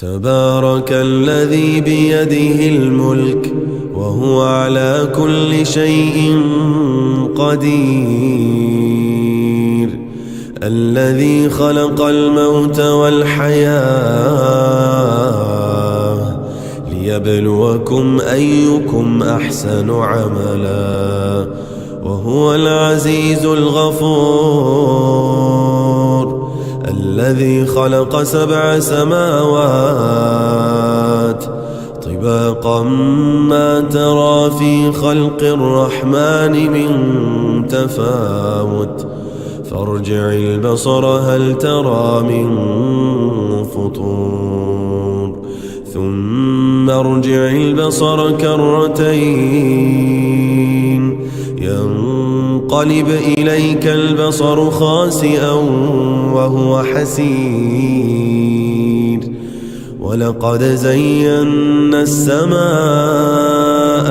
تبارك الذي بيده الملك وهو على كل شيء قدير، الذي خلق الموت والحياة ليبلوكم أيكم أحسن عملا، وهو العزيز الغفور، الذي خلق 7 سماوات طباقا ما ترى في خلق الرحمن من تفاوت، فارجع البصر هل ترى من فطور، ثم ارجع البصر كرتين ينقلب إليك البصر خاسئا وهو حسير، ولقد زينا السماء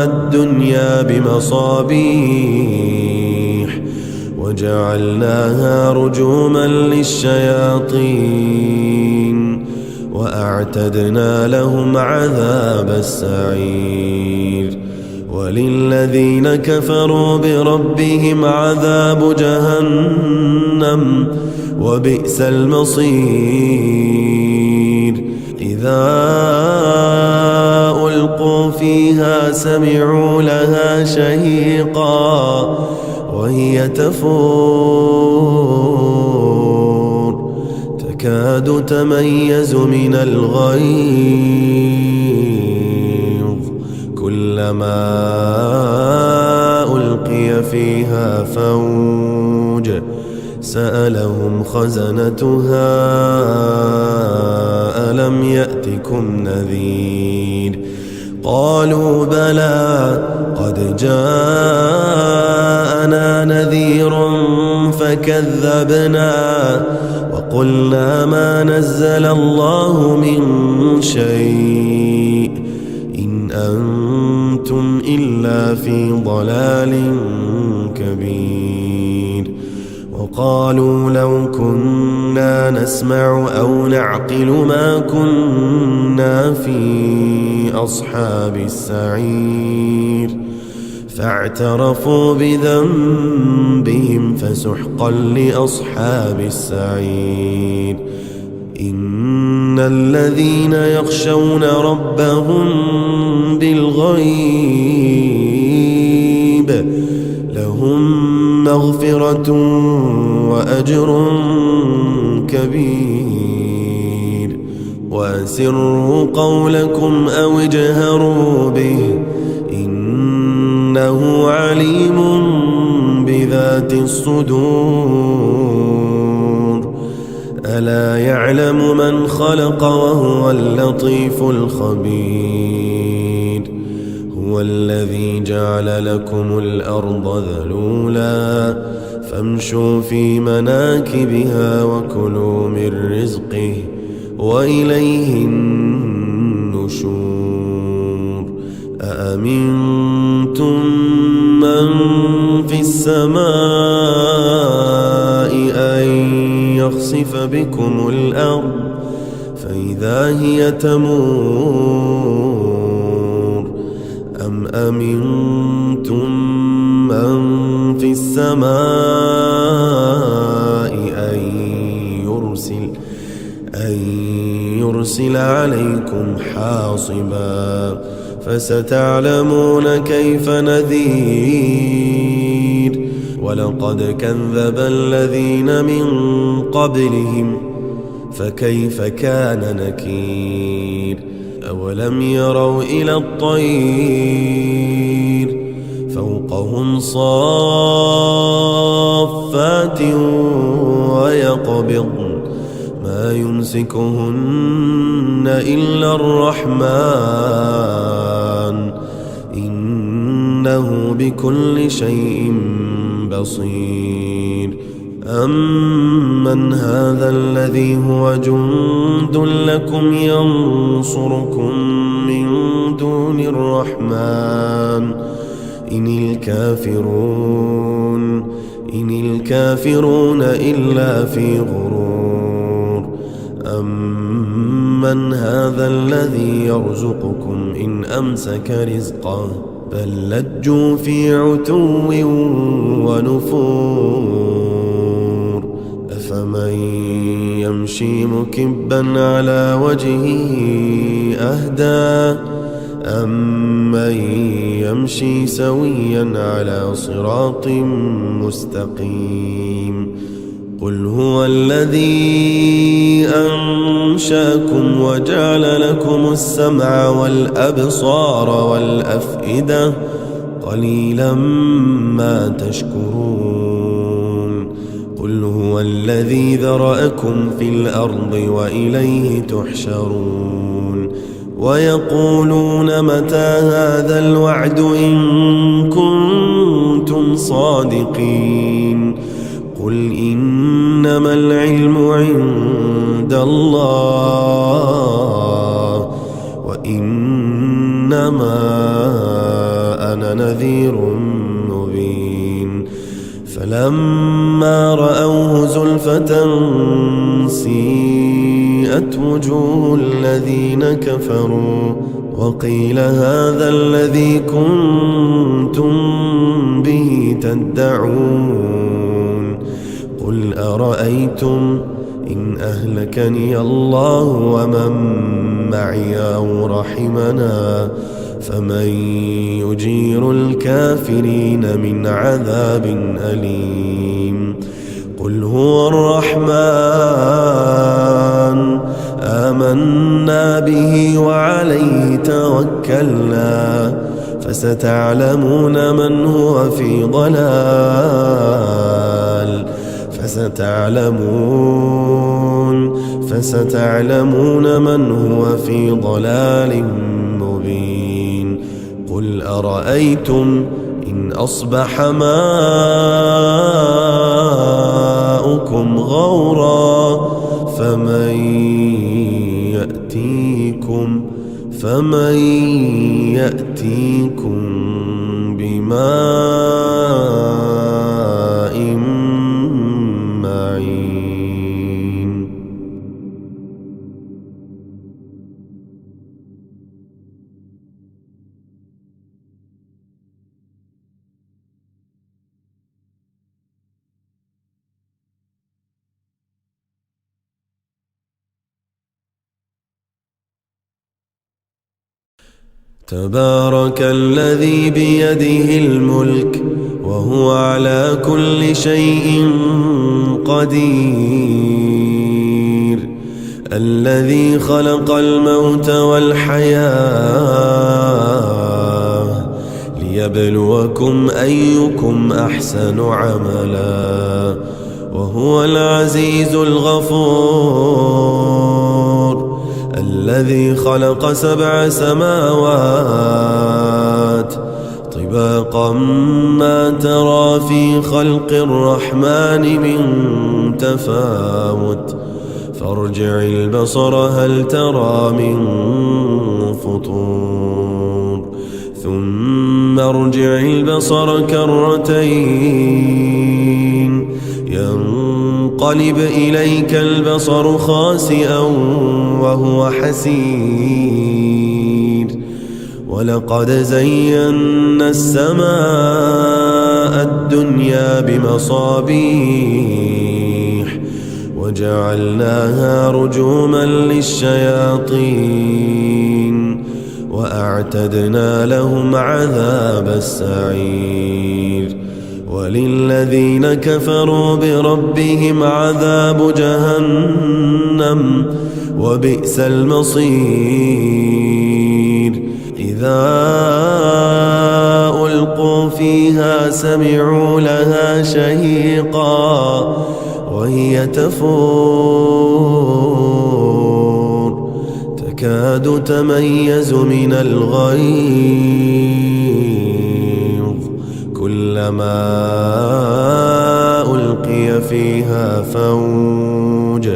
الدنيا بمصابيح وجعلناها رجوما للشياطين وأعتدنا لهم عذاب السعير، وللذين كفروا بربهم عذاب جهنم وبئس المصير، إذا ألقوا فيها سمعوا لها شهيقا وهي تفور تكاد تميز من الغيظ، كلما ألقي فيها فوج سألهم خزنتها ألم يأتكم نذير، قالوا بلى قد جاءنا نذير فكذبنا وقلنا ما نزل الله من شيء إن أنتم إلا في ضلال كبير، وقالوا لو كنا نسمع أو نعقل ما كنا في أصحاب السعير، فاعترفوا بذنبهم فسحقا لأصحاب السعير، إن الذين يخشون ربهم بالغيب لهم مغفرة وأجر كبير، وأسروا قولكم أو اجهروا به إنه عليم بذات الصدور، ألا يعلم من خلق وهو اللطيف الخبير، هو الذي جعل لكم الأرض ذلولا فامشوا في مناكبها وكلوا من رزقه وإليه النشور، أأمنتم من في السماء أن يخسف بكم الأرض فإذا هي تمور، أم أمنتم من في السماء أن يرسل عليكم حاصبا فستعلمون كيف نذير، ولقد كذب الذين من قبلهم فكيف كان نكير، أولم يروا إلى الطير فوقهم صافات ويقبضن ما يمسكهن إلا الرحمن إنه بكل شيء بصير، أمن هذا الذي هو جند لكم ينصركم من دون الرحمن إن الكافرون إلا في غرور، أمن أمن هذا الذي يرزقكم إن أمسك رزقه بل لجوا في عتو ونفور أفمن يمشي مكبا على وجهه أهدى أمن يمشي سويا على صراط مستقيم قل هو الذي أنشأكم وجعل لكم السمع والأبصار والأفئدة قليلا ما تشكرون قل هو الذي ذرأكم في الأرض وإليه تحشرون ويقولون متى هذا الوعد إن كنتم صادقين قل إنما العلم عند الله وإنما أنا نذير مبين فلما رأوه زلفة سيئت وجوه الذين كفروا وقيل هذا الذي كنتم به تدعون قل أرأيتم إن أهلكني الله ومن معي أو رحمنا فمن يجير الكافرين من عذاب أليم قل هو الرحمن آمنا به وعليه توكلنا فستعلمون من هو في ضلال فستعلمون من هو في ضلال مبين قل أرأيتم إن أصبح ماؤكم غورا فمن يأتيكم بماء معين تبارك الذي بيده الملك وهو على كل شيء قدير الذي خلق الموت والحياة ليبلوكم أيكم أحسن عملا وهو العزيز الغفور الذي خلق 7 سماوات طباقا ما ترى في خلق الرحمن من تفاوت فارجع البصر هل ترى من فطور ثم ارجع البصر كرتين ينقلب إليك البصر خاسئا وهو حسير ولقد زينا السماء الدنيا بمصابيح وجعلناها رجوما للشياطين وأعتدنا لهم عذاب السعير وللذين كفروا بربهم عذاب جهنم وبئس المصير إذا ألقوا فيها سمعوا لها شهيقا وهي تفور تكاد تميز من الغيظ كلما ألقي فيها فوج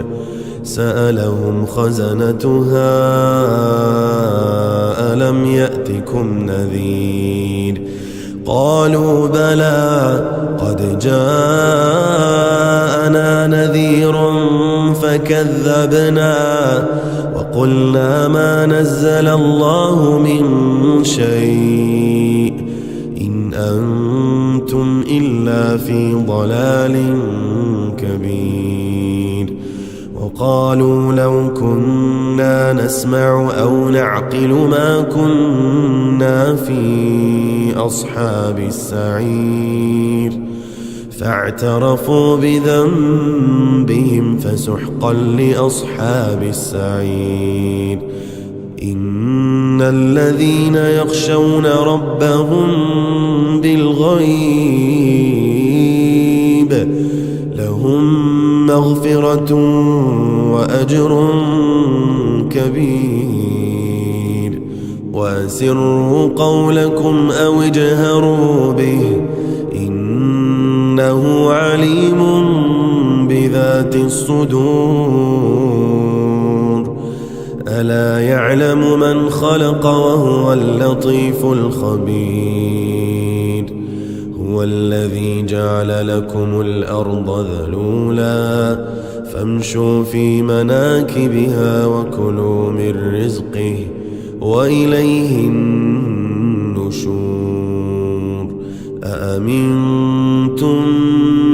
سألهم خزنتها ألم يأتكم نذير قالوا بلى قد جاءنا نذير فكذبنا وقلنا ما نزل الله من شيء إن أنتم إلا في ضلال كبير. وقالوا لو كنا نسمع أو نعقل ما كنا في أصحاب السعير فاعترفوا بذنبهم فسحقا لأصحاب السعير. إن الذين يخشون ربهم بالغيب لهم مغفرة وأجر كبير. وأسروا قولكم أو اجهروا به إنه عليم بذات الصدور. ألا يعلم من خلق وهو اللطيف الخبير. هو الذي جعل لكم الأرض ذلولا فامشوا في مناكبها وكلوا من رزقه وإليه النشور. أأمنتم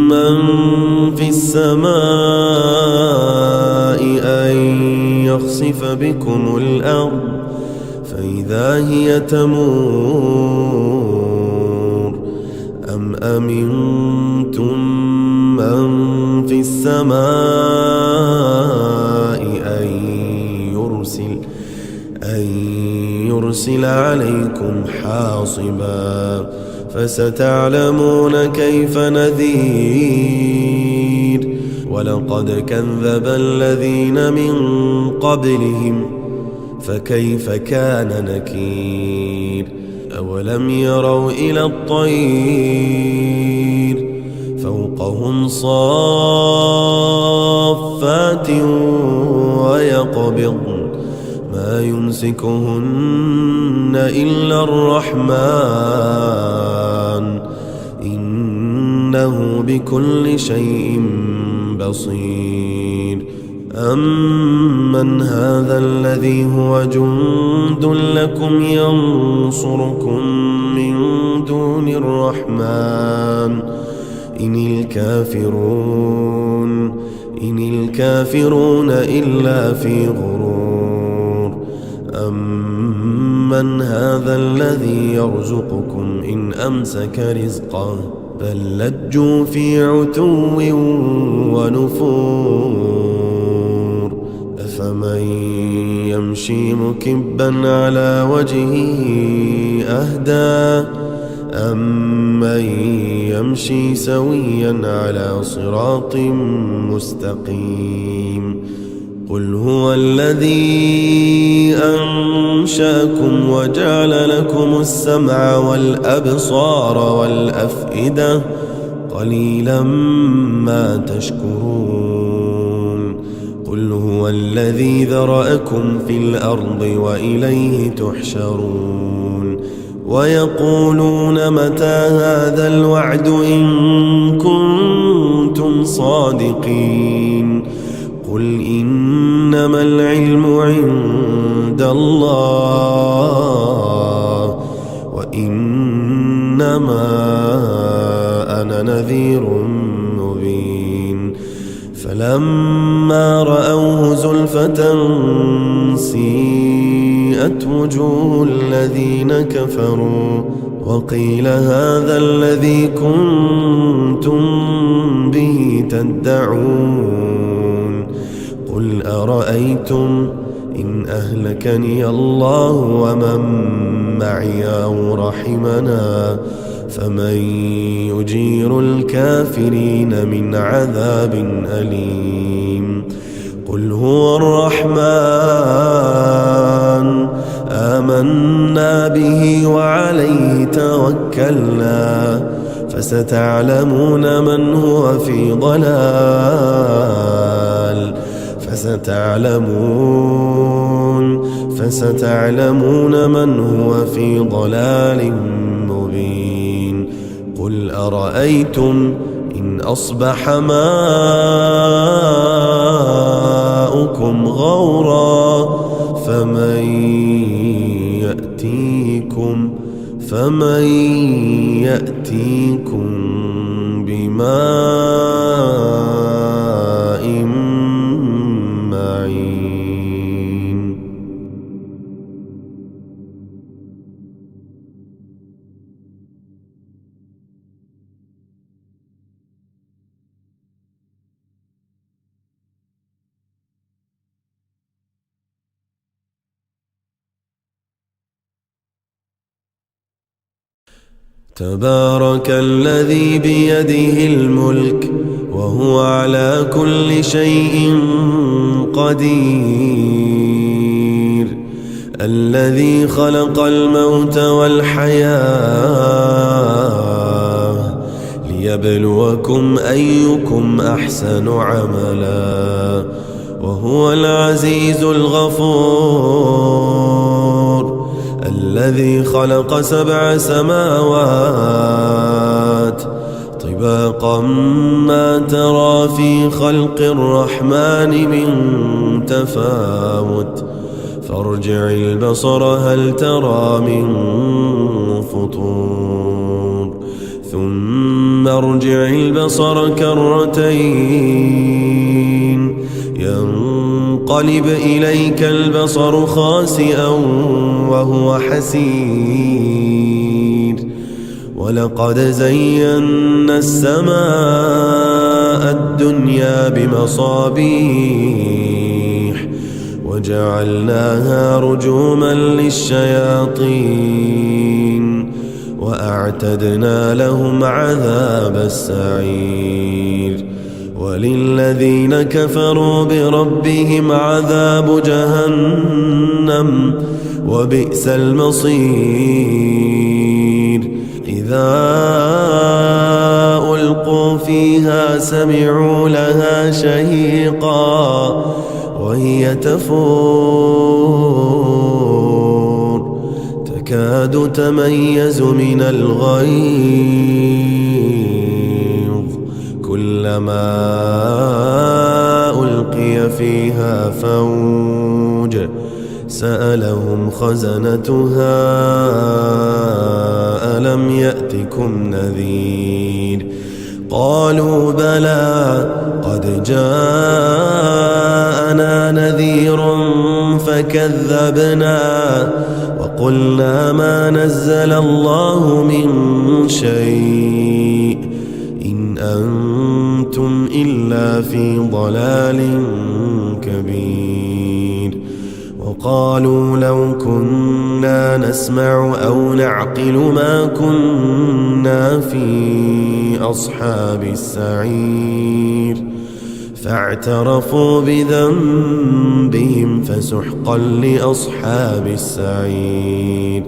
من في السماء أن يخسف بكم الأرض فإذا هي تمور أم أمنتم من في السماء أن يرسل عليكم حاصبا فستعلمون كيف نذير. ولقد كذب الذين من قبلهم فكيف كان نكير. أولم يروا إلى الطير فوقهم صافات ويقبضن ما يمسكهن إلا الرحمن إنه بكل شيء بصير. أمن هذا الذي هو جند لكم ينصركم من دون الرحمن إن الكافرون إلا في غرور. أمن هذا الذي يرزقكم إن أمسك رزقه بل لجوا في عتو ونفور. أفمن يمشي مكبا على وجهه أهدى أمن يمشي سويا على صراط مستقيم. قل هو الذي أنشأكم وجعل لكم السمع والأبصار والأفئدة قليلا ما تشكرون. قل هو الذي ذرأكم في الأرض وإليه تحشرون. ويقولون متى هذا الوعد إن كنتم صادقين. قل إنما العلم عند الله وإنما أنا نذير مبين. فلما رأوه زلفة سيئت وجوه الذين كفروا وقيل هذا الذي كنتم به تدعون. قل أرأيتم إن أهلكني الله ومن معي أو رحمنا فمن يجير الكافرين من عذاب أليم. قل هو الرحمن آمنا به وعليه توكلنا فستعلمون من هو في ضلال فستعلمون من هو في ضلال مبين. قل قل أرأيتم إن أصبح ماؤكم غورا فمن يأتيكم بماء معين. تبارك الذي بيده الملك وهو على كل شيء قدير، الذي خلق الموت والحياة ليبلوكم أيكم أحسن عملا، وهو العزيز الغفور، الذي خلق 7 سماوات طباقا ما ترى في خلق الرحمن من تفاوت، فارجع البصر هل ترى من فطور، ثم ارجع البصر كرتين ينقلب إليك البصر خاسئا وهو حسير، ولقد زينا السماء الدنيا بمصابيح وجعلناها رجوما للشياطين وأعتدنا لهم عذاب السعير، وللذين كفروا بربهم عذاب جهنم وبئس المصير. إذا ألقوا فيها سمعوا لها شهيقا وهي تفور تكاد تميز من الغيظ، كلما ألقي فيها فوج سألهم خزنتها ألم يأتكم نذير، قالوا بلى قد جاءنا نذير فكذبنا وقلنا ما نزل الله من شيء إن أنتم إلا في ضلال كبير، وقالوا لو كنا نسمع أو نعقل ما كنا في أصحاب السعير، فاعترفوا بذنبهم فسحقا لأصحاب السعير.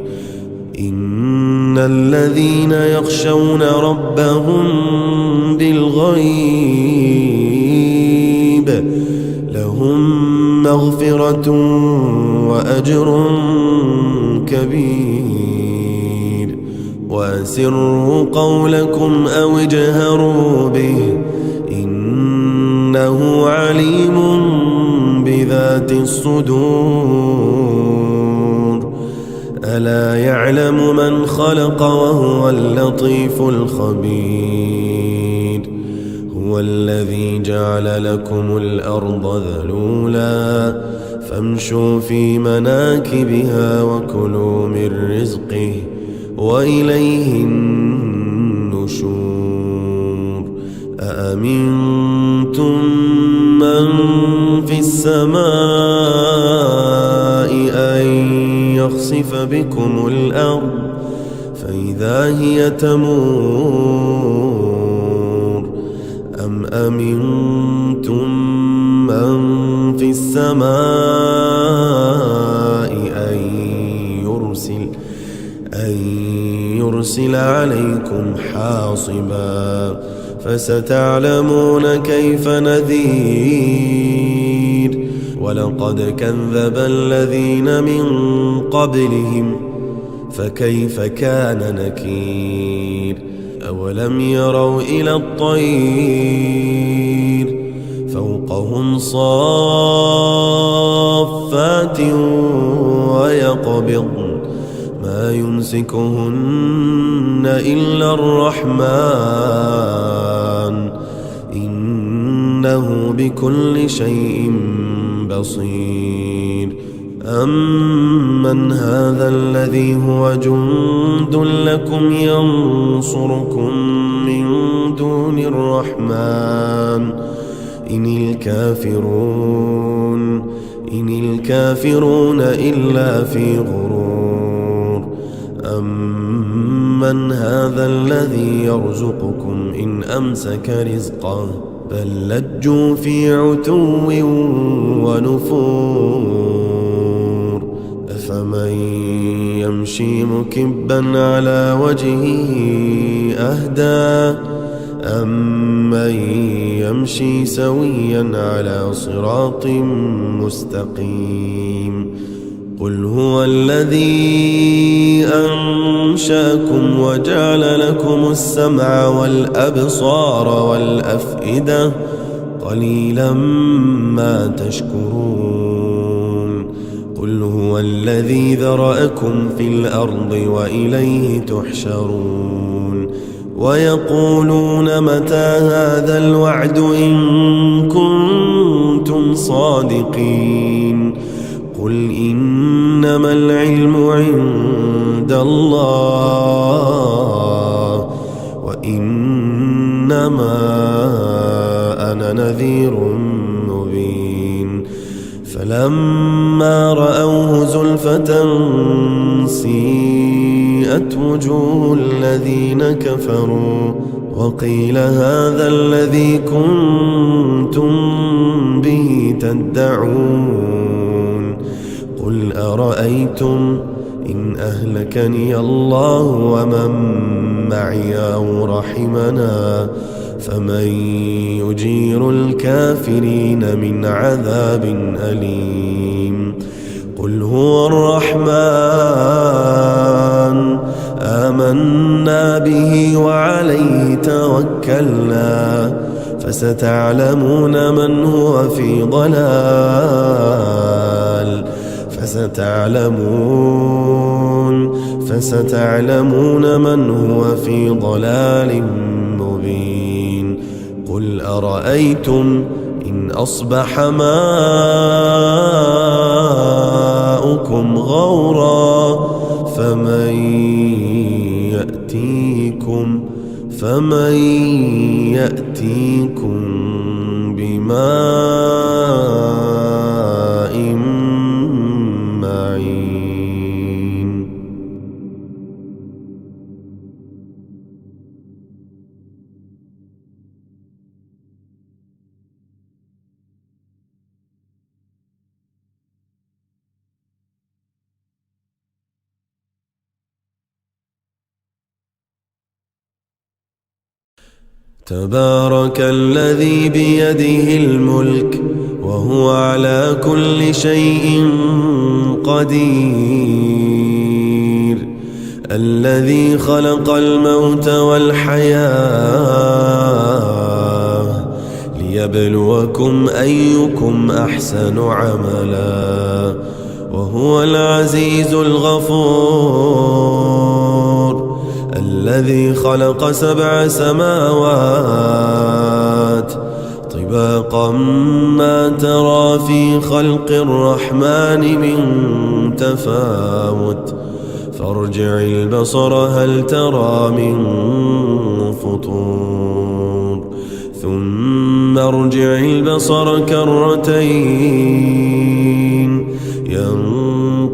إن الذين يخشون ربهم بالغيب لهم مغفرة وأجر كبير، وأسروا قولكم أو اجهروا به إنه عليم بذات الصدور، ألا يعلم من خلق وهو اللطيف الخبير. هو الذي جعل لكم الأرض ذلولا فامشوا في مناكبها وكلوا من رزقه وإليه النشور. أأمنتم من في السماء أن يخسف بكم الأرض فإذا هي تمور، أم أمنتم من في السماء أن يرسل عليكم حاصبا، فستعلمون كيف نذير. ولقد كذب الذين من قبلهم فكيف كان نكير. أولم يروا إلى الطير فوقهم صافات ويقبضن ما يمسكهن إلا الرحمن إنه بكل شيء بصير أمن هذا الذي هو جند لكم ينصركم من دون الرحمن إن الكافرون إلا في غرور أمن هذا الذي يرزقكم إن أمسك رزقه بل لجوا في عتو ونفور أفمن يمشي مكبا على وجهه أهدى أمن يمشي سويا على صراط مستقيم قل هو الذي أنشأكم وجعل لكم السمع والأبصار والأفئدة قليلا ما تشكرون قل هو الذي ذرأكم في الأرض وإليه تحشرون ويقولون متى هذا الوعد إن كنتم صادقين قل إنما العلم عند الله وإنما أنا نذير مبين فلما رأوه زلفة سيئت وجوه الذين كفروا وقيل هذا الذي كنتم به تدعون قل أرأيتم إن أهلكني الله ومن معي أو رحمنا فمن يجير الكافرين من عذاب أليم قل هو الرحمن آمنا به وعليه توكلنا فستعلمون من هو في ضلال فستعلمون من هو في ضلال مبين قل أرأيتم إن أصبح ماؤكم غورا فمن يأتيكم بماء معين تبارك الذي بيده الملك وهو على كل شيء قدير الذي خلق الموت والحياة ليبلوكم أيكم أحسن عملا وهو العزيز الغفور الذي خلق 7 سماوات طباقا ما ترى في خلق الرحمن من تفاوت فارجع البصر هل ترى من فطور ثم ارجع البصر كرتين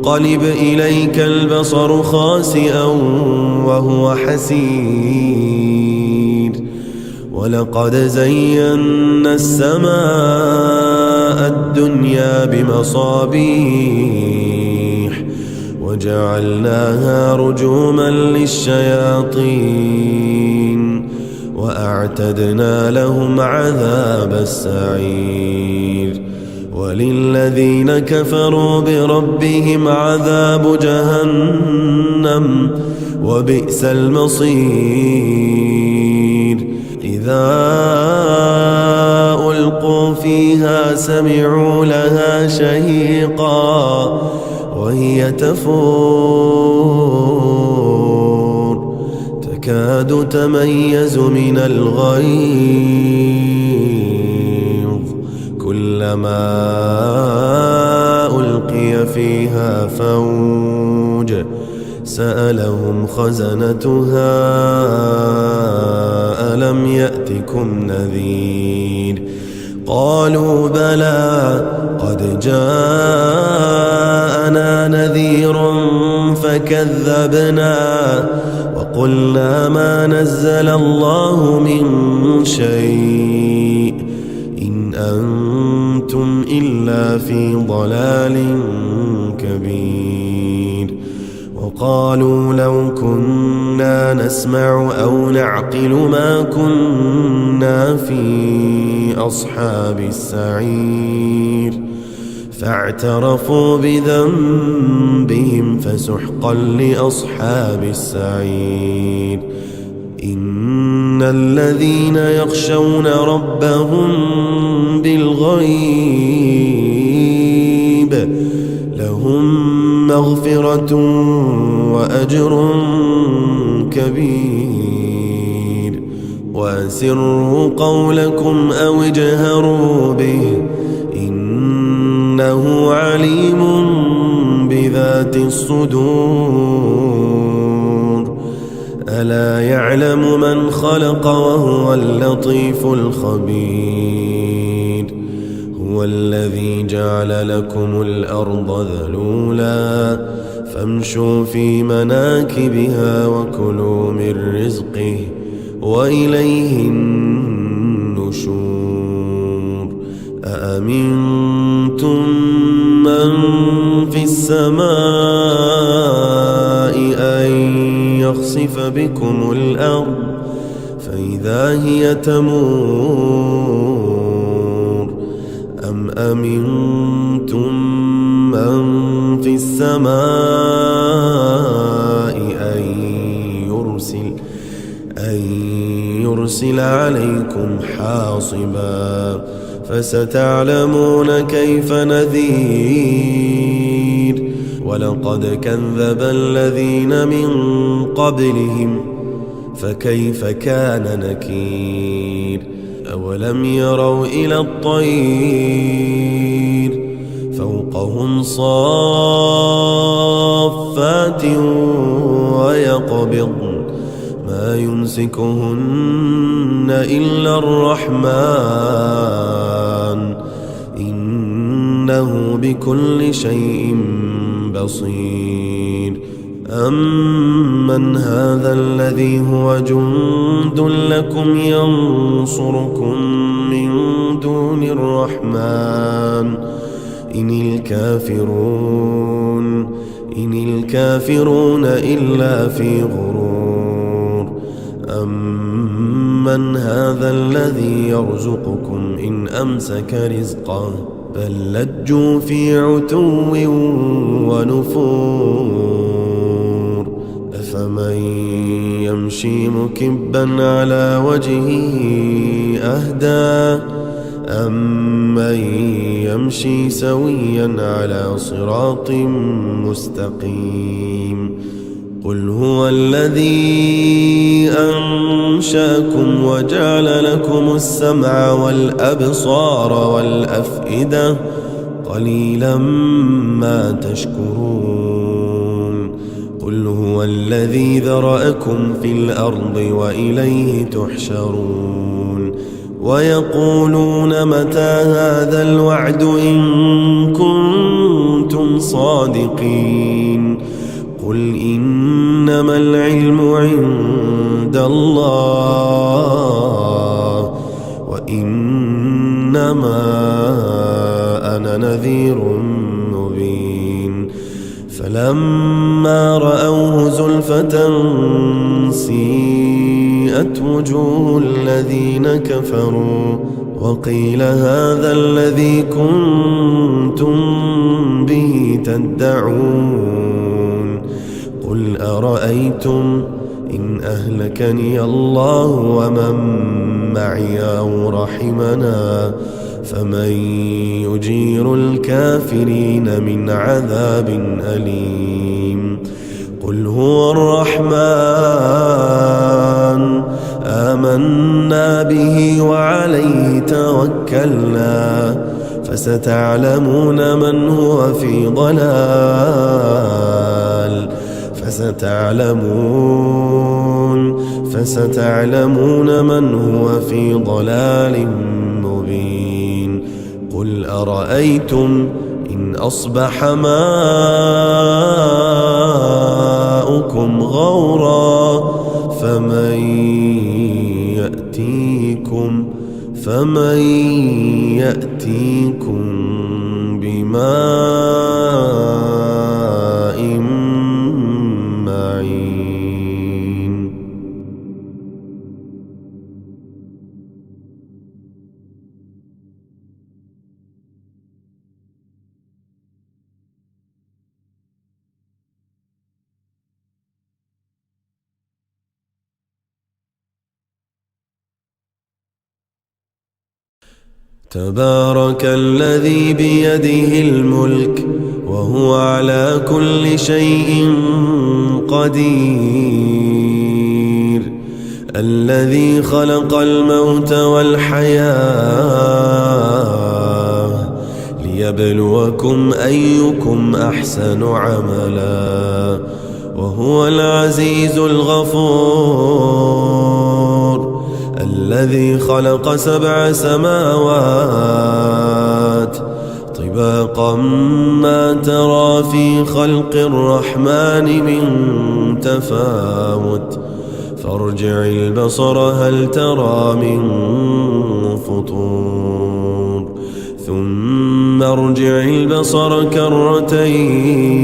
ينقلب إليك البصر خاسئا وهو حسير ولقد زينا السماء الدنيا بمصابيح وجعلناها رجوما للشياطين وأعتدنا لهم عذاب السعير وللذين كفروا بربهم عذاب جهنم وبئس المصير إذا ألقوا فيها سمعوا لها شهيقا وهي تفور تكاد تميز من الغيظ كلما ألقي فيها فوج سألهم خزنتها ألم يأتكم نذير قالوا بلى قد جاءنا نذير فكذبنا وقلنا ما نزل الله من شيء إن أنتم إلا في ضلال كبير وقالوا لو كنا نسمع أو نعقل ما كنا في أصحاب السعير فاعترفوا بذنبهم فسحقا لأصحاب السعير إن الذين يخشون ربهم بالغيب لهم مغفرة وأجر كبير وأسروا قولكم أو اجهروا به إنه عليم بذات الصدور ألا يعلم من خلق وهو اللطيف الخبير هو الذي جعل لكم الأرض ذلولا فامشوا في مناكبها وكلوا من رزقه وإليه النشور أأمنتم من في السماء أن يخسف بكم الأرض فإذا هي تمور أم أمنتم من في السماء أن يرسل عليكم حاصبا فستعلمون كيف نذير ولقد كذب الذين من قبلهم فكيف كان نكير أولم يروا إلى الطير فوقهم صافات ويقبضن ما يمسكهن إلا الرحمن إنه بكل شيء بصير أمن هذا الذي هو جند لكم ينصركم من دون الرحمن إن الكافرون إلا في غرور أمن هذا الذي يرزقكم إن أمسك رزقه بل لجوا في عتو ونفور أفمن يمشي مكبا على وجهه أهدى أمن يمشي سويا على صراط مستقيم قل هو الذي أنشأكم وجعل لكم السمع والأبصار والأفئدة قليلا ما تشكرون قل هو الذي ذرأكم في الأرض وإليه تحشرون ويقولون متى هذا الوعد إن كنتم صادقين قل إنما العلم عند الله وإنما أنا نذير مبين فلما رأوه زلفة سيئت وجوه الذين كفروا وقيل هذا الذي كنتم به تدعون قل أرأيتم إن أهلكني الله ومن معي أو رحمنا فمن يجير الكافرين من عذاب أليم قل هو الرحمن آمنا به وعليه توكلنا فستعلمون من هو في ضلال فستعلمون من هو في ضلال مبين قل أرأيتم إن أصبح ماؤكم غورا فمن يأتيكم بماء معين تبارك الذي بيده الملك وهو على كل شيء قدير الذي خلق الموت والحياة ليبلوكم أيكم أحسن عملا وهو العزيز الغفور الذي خلق 7 سماوات طباقا ما ترى في خلق الرحمن من تفاوت فارجع البصر هل ترى من فطور ثم ارجع البصر كرتين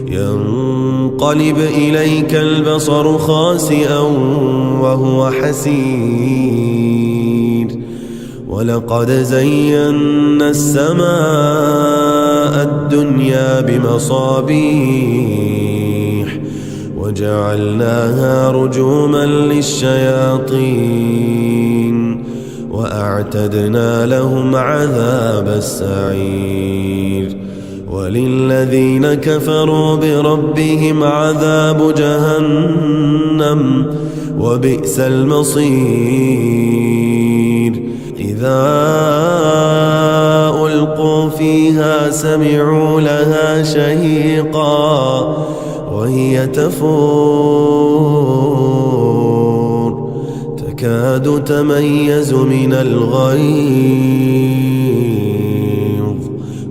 ينقلب إليك البصر خاسئا وهو حسير ولقد زينا السماء الدنيا بمصابيح وجعلناها رجوما للشياطين وأعتدنا لهم عذاب السعير وللذين كفروا بربهم عذاب جهنم وبئس المصير إذا ألقوا فيها سمعوا لها شهيقا وهي تفور تكاد تميز من الغيظ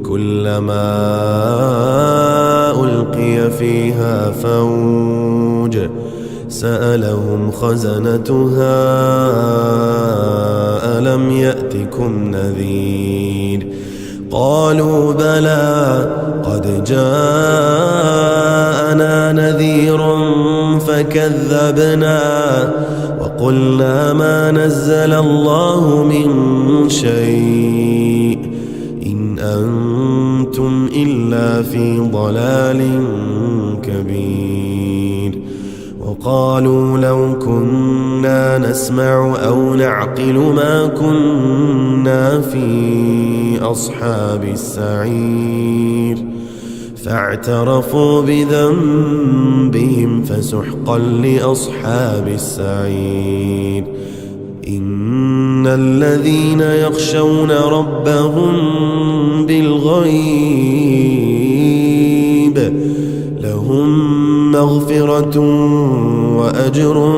كلما ألقي فيها فوج سألهم خزنتها ألم يأتكم نذير قالوا بلى قد جاءنا نذير فكذبنا وقلنا ما نزل الله من شيء إن أنتم إلا في ضلال كبير وقالوا لو كنا نسمع أو نعقل ما كنا في أصحاب السعير فاعترفوا بذنبهم فسحقا لأصحاب السعير إن الذين يخشون ربهم بالغيب لهم مغفرة وأجر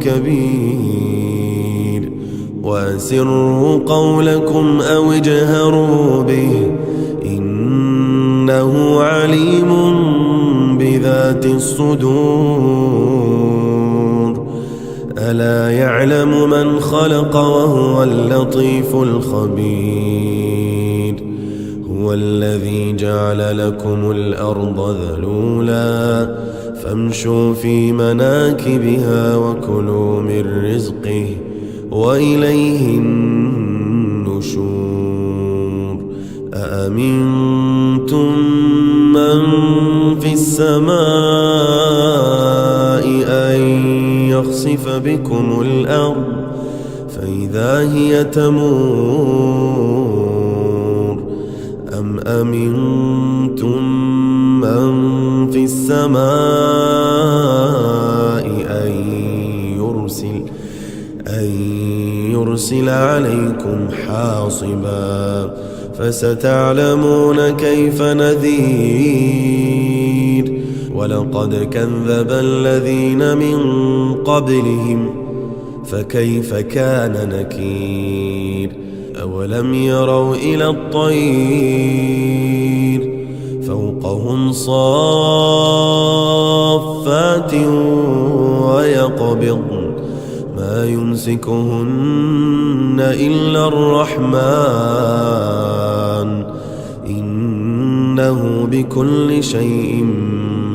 كبير وأسروا قولكم أو اجهروا به إنه عليم بذات الصدور ألا يعلم من خلق وهو اللطيف الخبير هو الذي جعل لكم الأرض ذلولا فامشوا في مناكبها وكلوا من رزقه وإليه النشور أأمنتم من في السماء أن يخسف بكم الأرض فإذا هي تمور أم أمنتم من في السماء أن يرسل عليكم حاصبا فستعلمون كيف نذير ولقد كذب الذين من قبلهم فكيف كان نكير أولم يروا إلى الطير فوقهم صافات ويقبضن ما يمسكهن إلا الرحمن إنه بكل شيء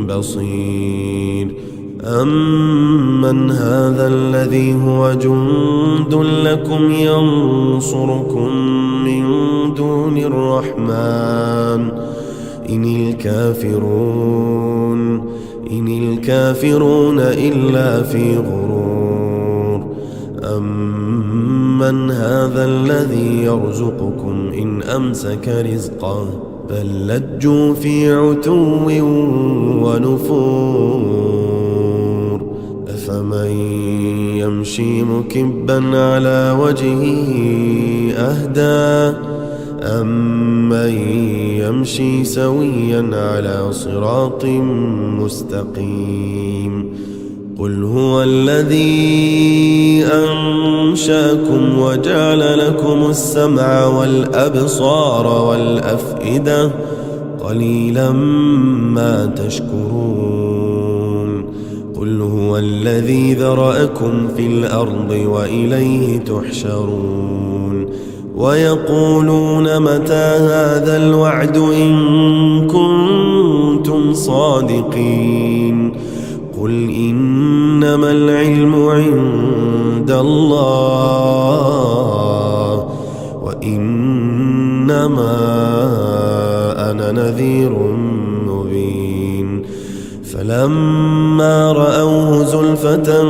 بصير أمن هذا الذي هو جند لكم ينصركم من دون الرحمن إن الكافرون إلا في غرور أمن هذا الذي يرزقكم إن أمسك رزقه بل لجوا في عتو ونفور أفمن يمشي مكبا على وجهه أهدى أمن يمشي سويا على صراط مستقيم قل هو الذي أنشأكم وجعل لكم السمع والأبصار والأفئدة قليلا ما تشكرون قل هو الذي ذرأكم في الأرض وإليه تحشرون ويقولون متى هذا الوعد إن كنتم صادقين قل إنما العلم عند الله وإنما أنا نذير مبين فلما رأوه زلفة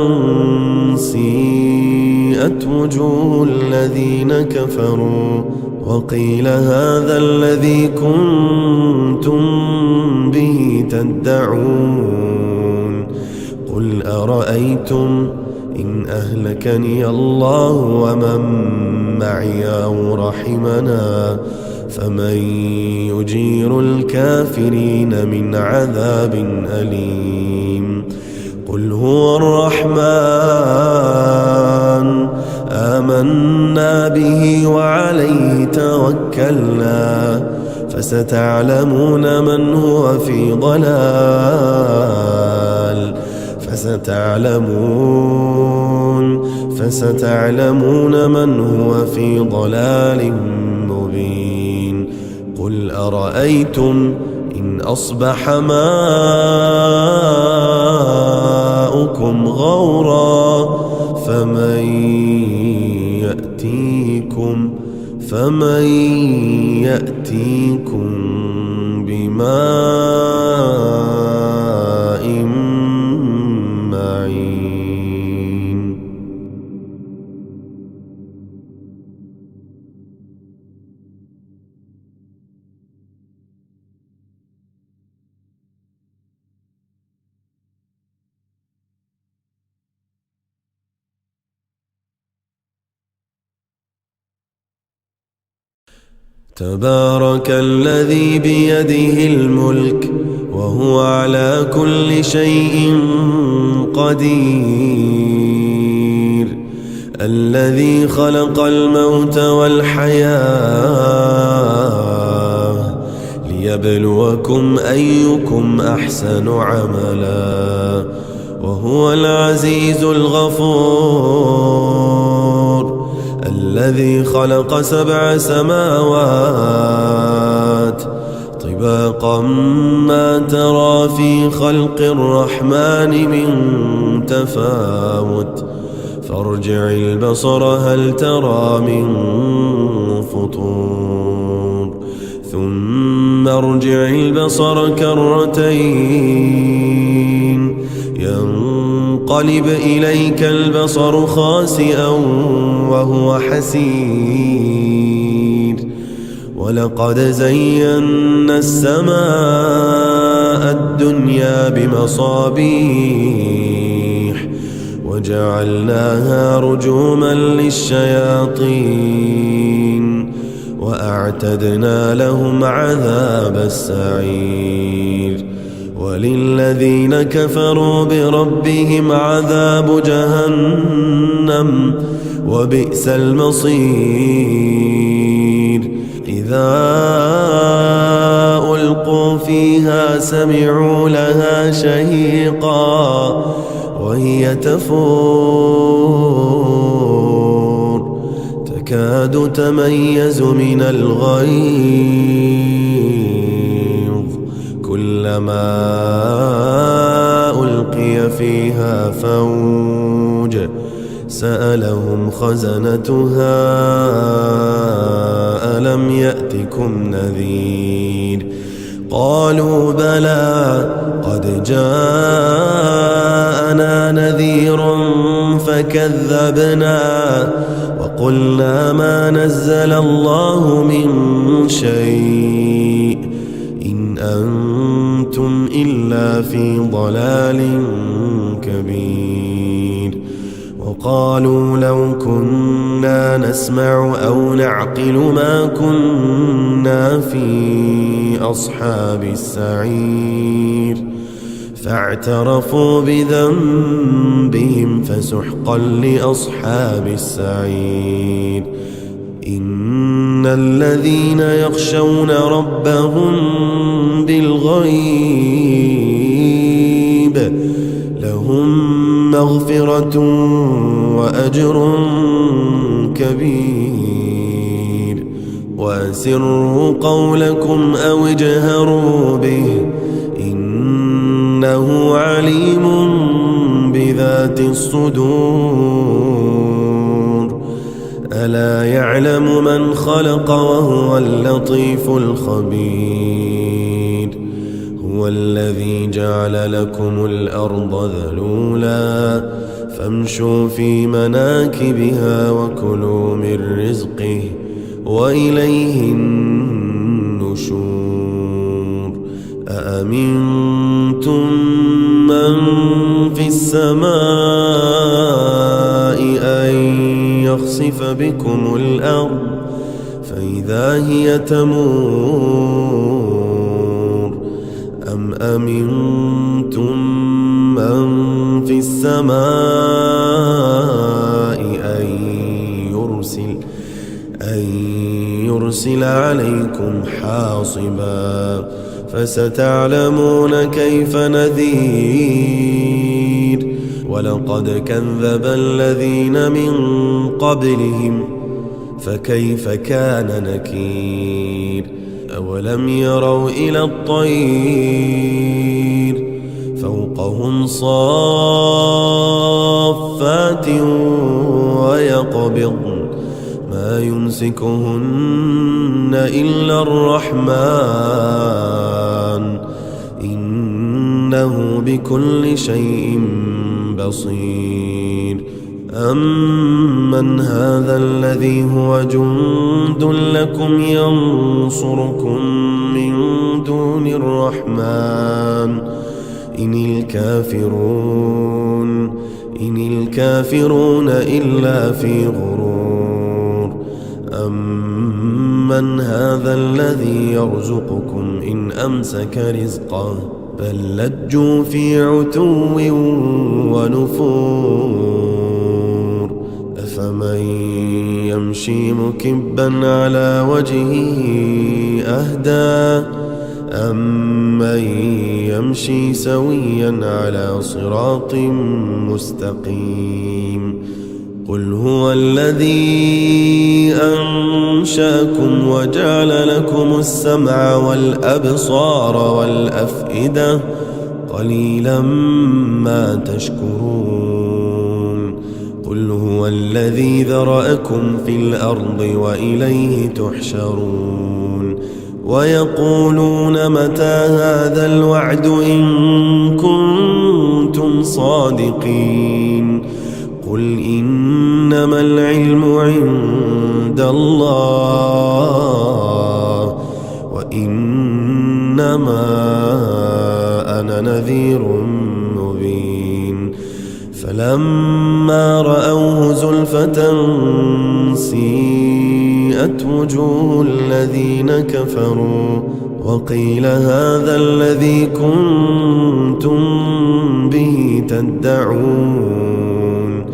سيئت وجوه الذين كفروا وقيل هذا الذي كنتم به تدعون قل أرأيتم إن أهلكني الله ومن معي أو رحمنا فمن يجير الكافرين من عذاب أليم قل هو الرحمن آمنا به وعليه توكلنا فستعلمون من هو في ضلال فستعلمون من هو في ضلال مبين قل أرأيتم إن أصبح ماؤكم غورا فمن يأتيكم بماء معين تبارك الذي بيده الملك وهو على كل شيء قدير الذي خلق الموت والحياة ليبلوكم أيكم أحسن عملا وهو العزيز الغفور الذي خلق 7 سماوات طباقا ما ترى في خلق الرحمن من تفاوت فارجع البصر هل ترى من فطور ثم ارجع البصر كرتين ينقلب إليك البصر خاسئا وهو حسير ولقد زينا السماء الدنيا بمصابيح وجعلناها رجوما للشياطين وأعتدنا لهم عذاب السعير وللذين كفروا بربهم عذاب جهنم وبئس المصير إذا ألقوا فيها سمعوا لها شهيقا وهي تفور تكاد تميز من الغيظ كلما ألقي فيها فوج سألهم خزنتها ألم يأتكم نذير قالوا بلى قد جاءنا نذير فكذبنا وقلنا ما نزل الله من شيء إن أنتم إلا في ضلال كبير وقالوا لو كنا نسمع أو نعقل ما كنا في أصحاب السعير فاعترفوا بذنبهم فسحقا لأصحاب السعير إن الذين يخشون ربهم بالغيب لهم مغفرة وأجر كبير وأسروا قولكم أو اجهروا به إنه عليم بذات الصدور ألا يعلم من خلق وهو اللطيف الخبير هو الذي جعل لكم الأرض ذلولا فامشوا في مناكبها وكلوا من رزقه وإليه النشور أأمنتم من في السماء أن يخسف بكم الأرض فإذا هي تمور أم أمنتم من في السماء أن يرسل عليكم حاصبا فستعلمون كيف نذير ولقد كذب الذين من قبلهم فكيف كان نكير أولم يروا إلى الطير فوقهم صافات ويقبضن ما يمسكهن إلا الرحمن إنه بكل شيء بصير أمن هذا الذي هو جند لكم ينصركم من دون الرحمن إن الكافرون إلا في غرور أمن هذا الذي يرزقكم إن أمسك رزقه بل لجوا في عتو ونفور أفمن يمشي مكبا على وجهه أهدى أمن يمشي سويا على صراط مستقيم قل هو الذي أنشأكم وجعل لكم السمع والأبصار والأفئدة قليلا ما تشكرون قل هو الذي ذرأكم في الأرض وإليه تحشرون ويقولون متى هذا الوعد إن كنتم صادقين قل إنما العلم عند الله وإنما أنا نذير مبين فلما رأوه زلفة سيئت وجوه الذين كفروا وقيل هذا الذي كنتم به تدعون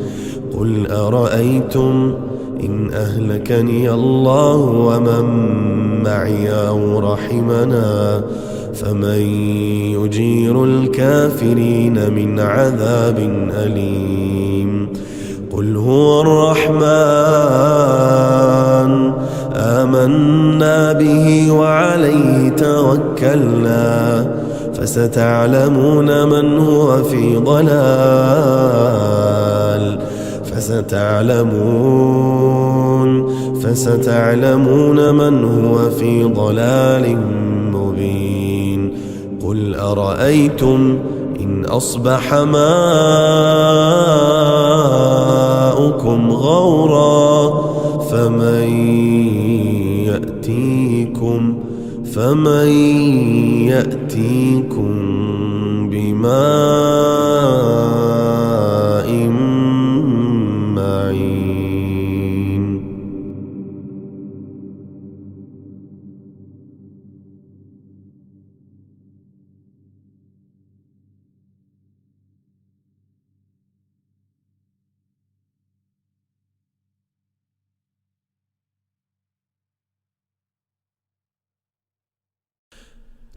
قل أرأيتم إن أهلكني الله ومن معي أو رحمنا فمن يجير الكافرين من عذاب أليم قل هو الرحمن آمنا به وعليه توكلنا فستعلمون من هو في ضلال فستعلمون من هو في ضلال مبين قل أرأيتم إن أصبح ماؤكم غورا فمن يأتيكم بماء معين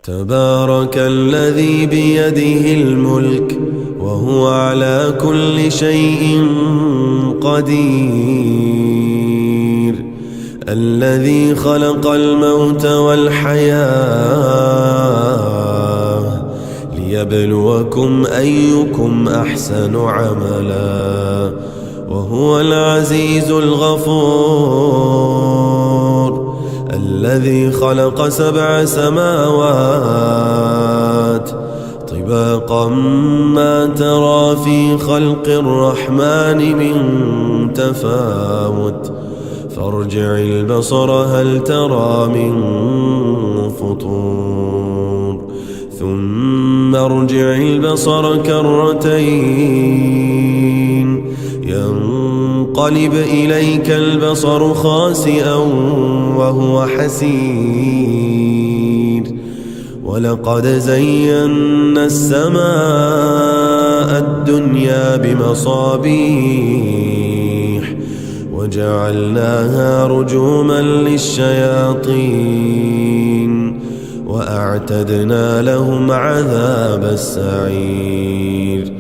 تبارك الذي بيده الملك وهو على كل شيء قدير الذي خلق الموت والحياة ليبلوكم أيكم أحسن عملا وهو العزيز الغفور الذي خلق 7 سماوات طباقا ما ترى في خلق الرحمن من تفاوت فارجع البصر هل ترى من فطور ثم ارجع البصر كرتين ينقلب إليك البصر خاسئا وهو حسير ولقد زينا السماء الدنيا بمصابيح وجعلناها رجوما للشياطين وأعتدنا لهم عذاب السعير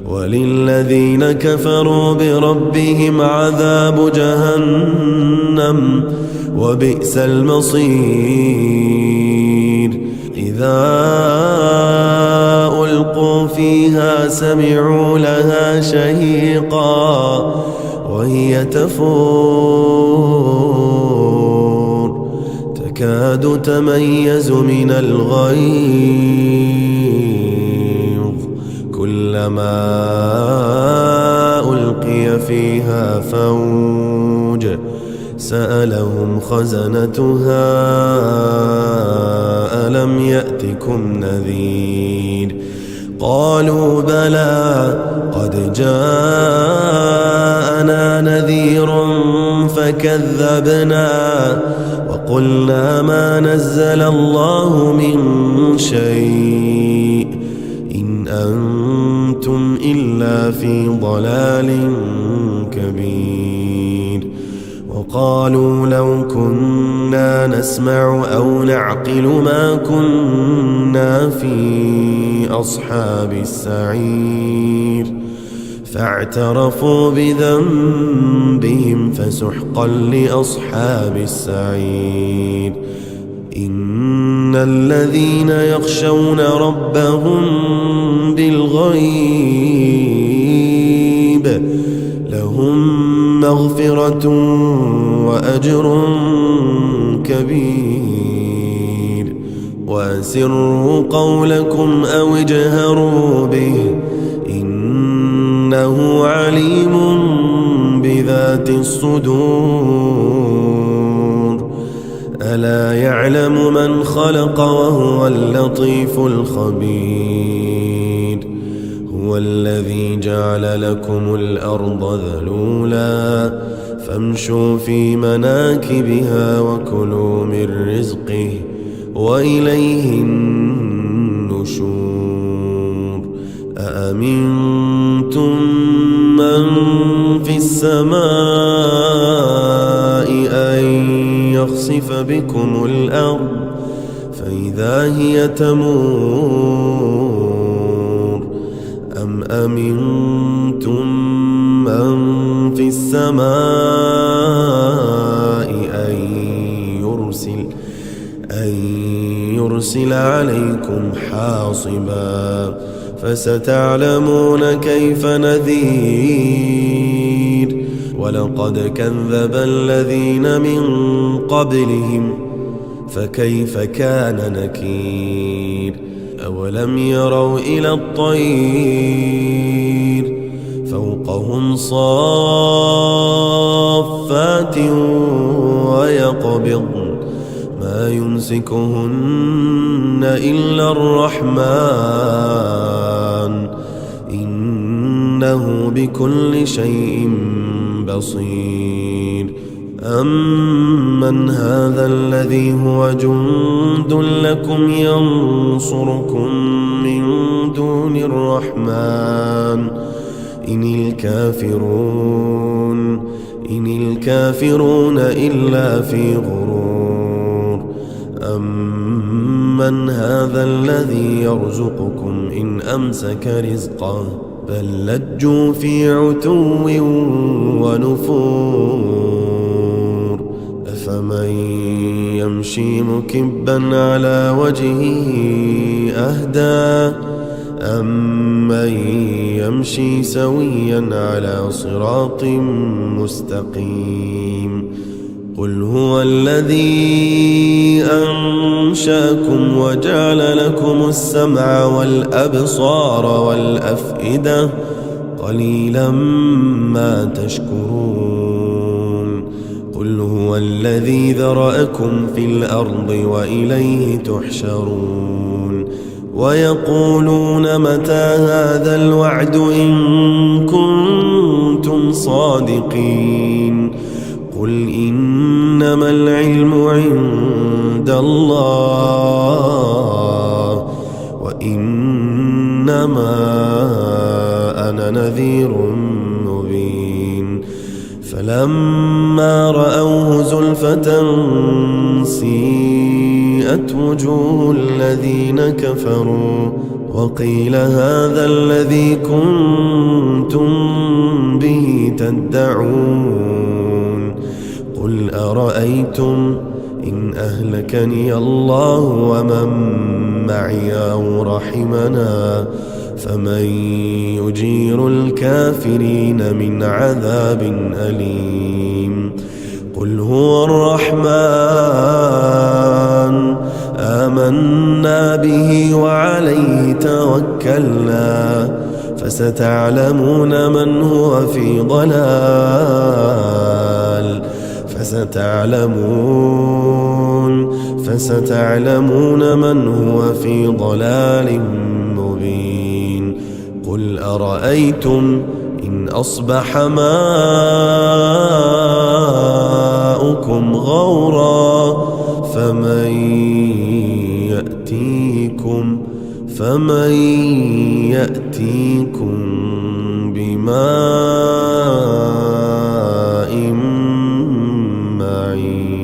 وللذين كفروا بربهم عذاب جهنم وبئس المصير إذا ألقوا فيها سمعوا لها شهيقا وهي تفور تكاد تميز من الغيظ كلما ألقي فيها فوج سألهم خزنتها ألم يأتكم نذير قالوا بلى قد جاءنا نذير فكذبنا وقلنا ما نزل الله من شيء إن أنتم إلا في ضلال كبير وقالوا لو كنا نسمع أو نعقل ما كنا في أصحاب السعير فاعترفوا بذنبهم فسحقا لأصحاب السعير إن الذين يخشون ربهم بالغيب لهم مغفرة وأجر كبير. وأسروا قولكم أو اجهروا به إنه عليم بذات الصدور. ألا يعلم من خلق وهو اللطيف الخبير. هو الذي جعل لكم الأرض ذلولا فامشوا في مناكبها وكلوا من رزقه وإليه النشور. أأمنتم من في السماء أن يخسف بكم الأرض فإذا هي تمور، أم أمنتم من في السماء أن يرسل عليكم حاصبا فستعلمون كيف نذير. ولقد كذب الذين من قبلهم فكيف كان نكير. أولم يروا إلى الطير فوقهم صافات ويقبضن ما يمسكهن إلا الرحمن إنه بكل شيء بصير. أمن هذا الذي هو جند لكم ينصركم من دون الرحمن إن الكافرون إلا في غرور. أمن هذا الذي يرزقكم إن أمسك رزقه بل لجوا في عتو ونفور. أفمن يمشي مكبا على وجهه أهدى أمن يمشي سويا على صراط مستقيم. قل هو الذي أنشأكم وجعل لكم السمع والأبصار والأفئدة قليلا ما تشكرون. قل هو الذي ذرأكم في الأرض وإليه تحشرون. ويقولون متى هذا الوعد إن كنتم صادقين. قل إنما العلم عند الله وإنما أنا نذير مبين. فلما رأوه زلفة سيئت وجوه الذين كفروا وقيل هذا الذي كنتم به تدعون. قل أرأيتم إن أهلكني الله ومن معي أو رحمنا فمن يجير الكافرين من عذاب أليم. قل هو الرحمن آمنا به وعليه توكلنا فستعلمون من هو في ضلال فستعلمون من هو في ضلال مبين. قل أرأيتم إن أصبح ماؤكم غورا فمن يأتيكم بماء معين.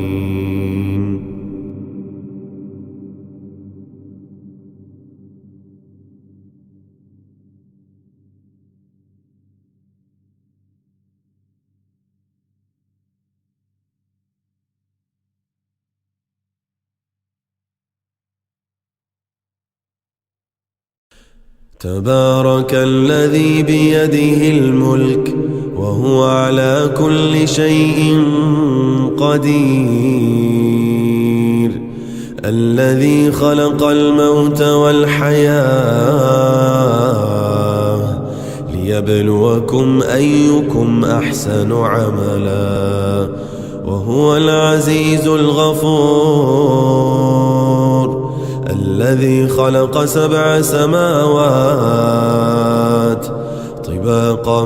تبارك الذي بيده الملك وهو على كل شيء قدير. الذي خلق الموت والحياة ليبلوكم أيكم أحسن عملا وهو العزيز الغفور. الذي خلق 7 سماوات طباقا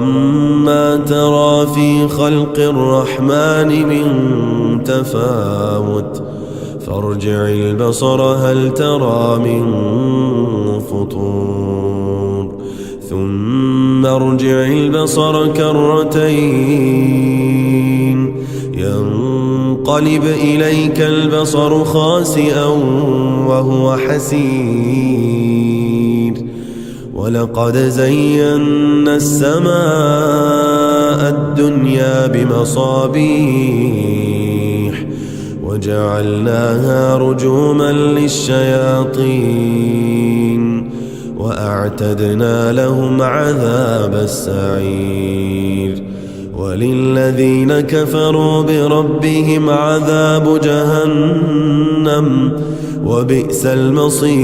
ما ترى في خلق الرحمن من تفاوت فارجع البصر هل ترى من فطور ثم ارجع البصر كرتين ينقلب إليك البصر خاسئا وهو حسير. ولقد زينا السماء الدنيا بمصابيح وجعلناها رجوما للشياطين وأعتدنا لهم عذاب السعير. وللذين كفروا بربهم عذاب جهنم وبئس المصير.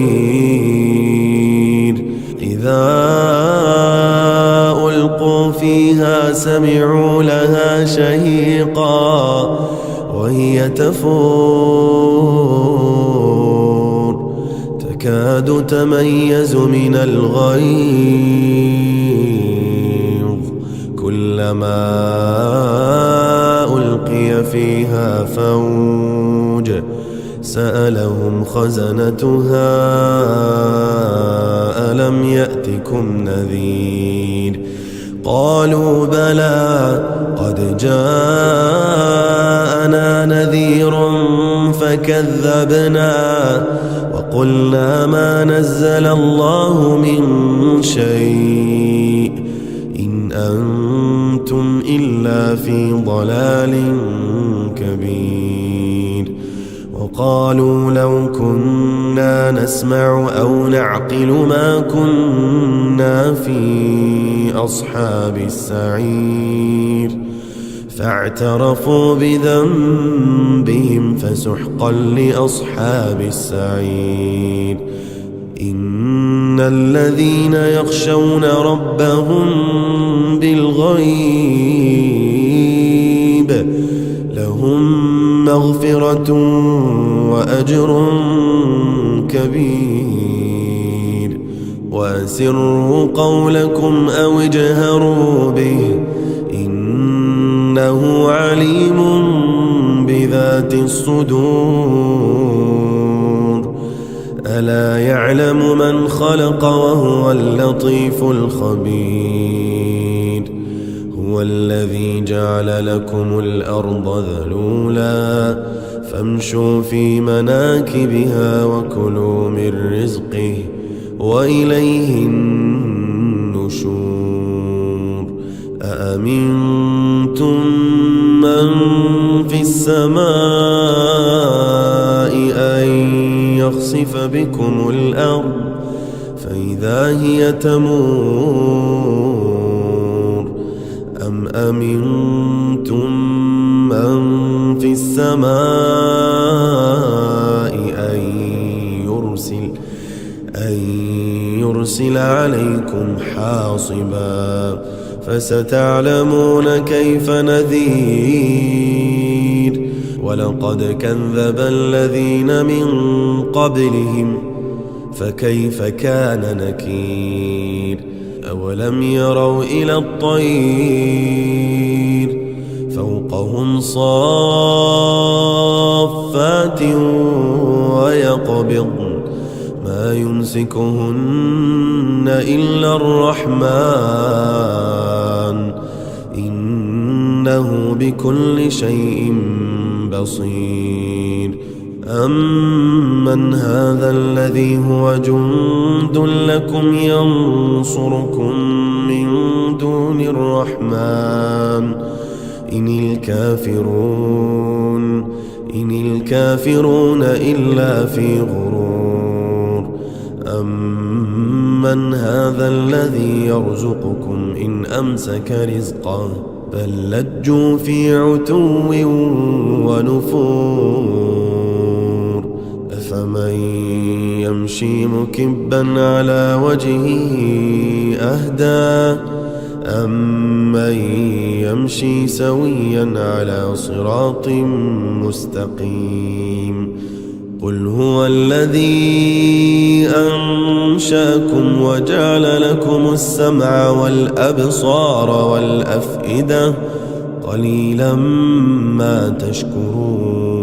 إذا ألقوا فيها سمعوا لها شهيقا وهي تفور تكاد تميز من الغيظ كلما ألقي فيها فوج سألهم خزنتها ألم يأتكم نذير قالوا بلى قد جاءنا نذير فكذبنا وقلنا ما نزل الله من شيء إن أنتم إلا في ضلال كبير. وقالوا لو كنا نسمع أو نعقل ما كنا في أصحاب السعير فاعترفوا بذنبهم فسحقا لأصحاب السعير. إن الذين يخشون ربهم بالغيب لهم مغفرة وأجر كبير. وأسروا قولكم أو اجهروا به إنه عليم بذات الصدور. ألا يعلم من خلق وهو اللطيف الخبير. هو الذي جعل لكم الأرض ذلولا فامشوا في مناكبها وكلوا من رزقه وإليه النشور. أأمنتم من في السماء أن يخسف بكم الأرض فإذا هي تمور أم أمنتم من في السماء أن يرسل عليكم حاصبا فستعلمون كيف نذير. ولقد كذب الذين من قبلهم فكيف كان نكير. أولم يروا إلى الطير فوقهم صافات ويقبضن ما يمسكهن إلا الرحمن إنه بكل شيء بصير. أمن هذا الذي هو جند لكم ينصركم من دون الرحمن إن الكافرون إلا في غرور. أمن هذا الذي يرزقكم إن أمسك رزقه بل لجوا في عتو ونفور أفمن يمشي مكبا على وجهه أهدى أمن يمشي سويا على صراط مستقيم قل هو الذي أنشأكم وجعل لكم السمع والأبصار والأفئدة قليلا ما تشكرون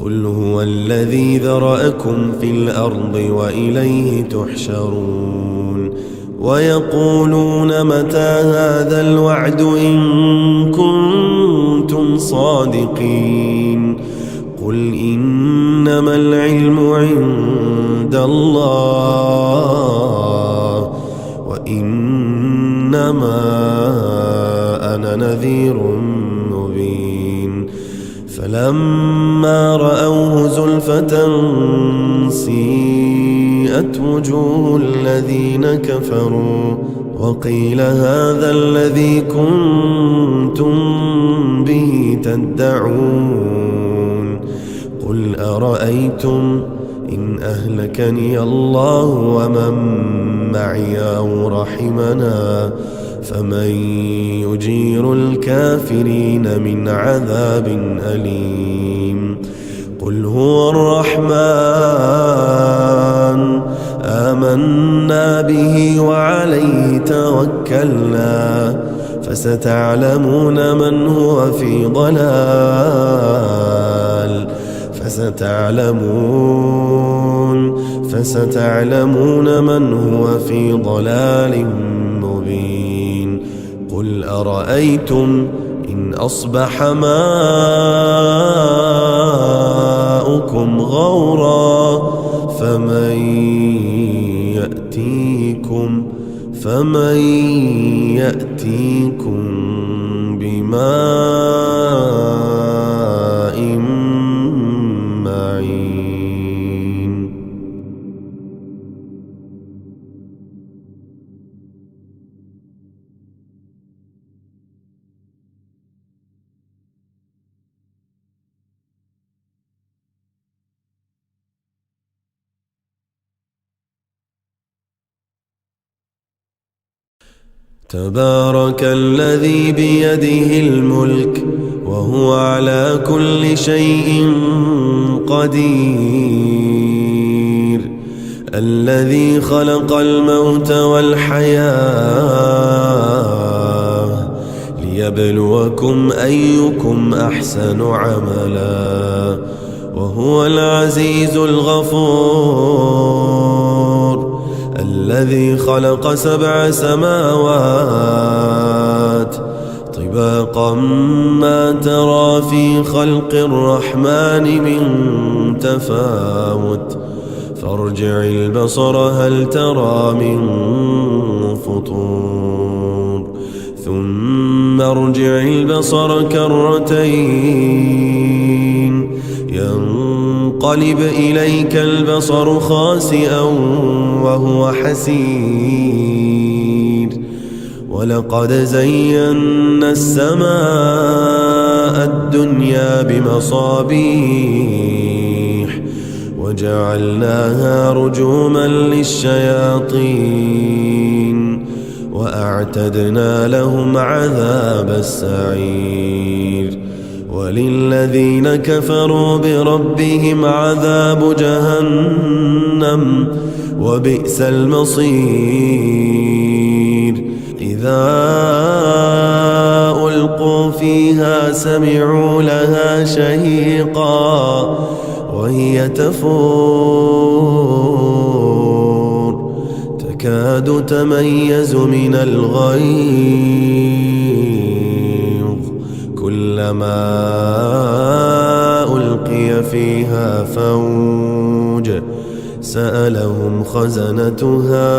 قل هو الذي ذرأكم في الأرض وإليه تحشرون ويقولون متى هذا الوعد إن كنتم صادقين قل إنما العلم عند الله وإنما أنا نذير مبين فلما رأوه زلفة سيئت وجوه الذين كفروا وقيل هذا الذي كنتم به تدعون قل أرأيتم إن أهلكني الله ومن معي أو رحمنا فمن يجير الكافرين من عذاب أليم قل هو الرحمن آمنا به وعليه توكلنا فستعلمون من هو في ضلال فستعلمون من هو في ضلال مبين قل أرأيتم إن أصبح ماؤكم غورا فمن يأتيكم بماء معين تبارك الذي بيده الملك وهو على كل شيء قدير الذي خلق الموت والحياة ليبلوكم أيكم أحسن عملا وهو العزيز الغفور الذي خلق 7 سماوات طباقا ما ترى في خلق الرحمن من تفاوت فارجع البصر هل ترى من فطور ثم ارجع البصر كرتين ينقلب إليك البصر خاسئا وهو حسير ولقد زينا السماء الدنيا بمصابيح وجعلناها رجوما للشياطين وأعتدنا لهم عذاب السعير وللذين كفروا بربهم عذاب جهنم وبئس المصير إذا ألقوا فيها سمعوا لها شهيقا وهي تفور تكاد تميز من الغيظ كلما ألقي فيها فوج سألهم خزنتها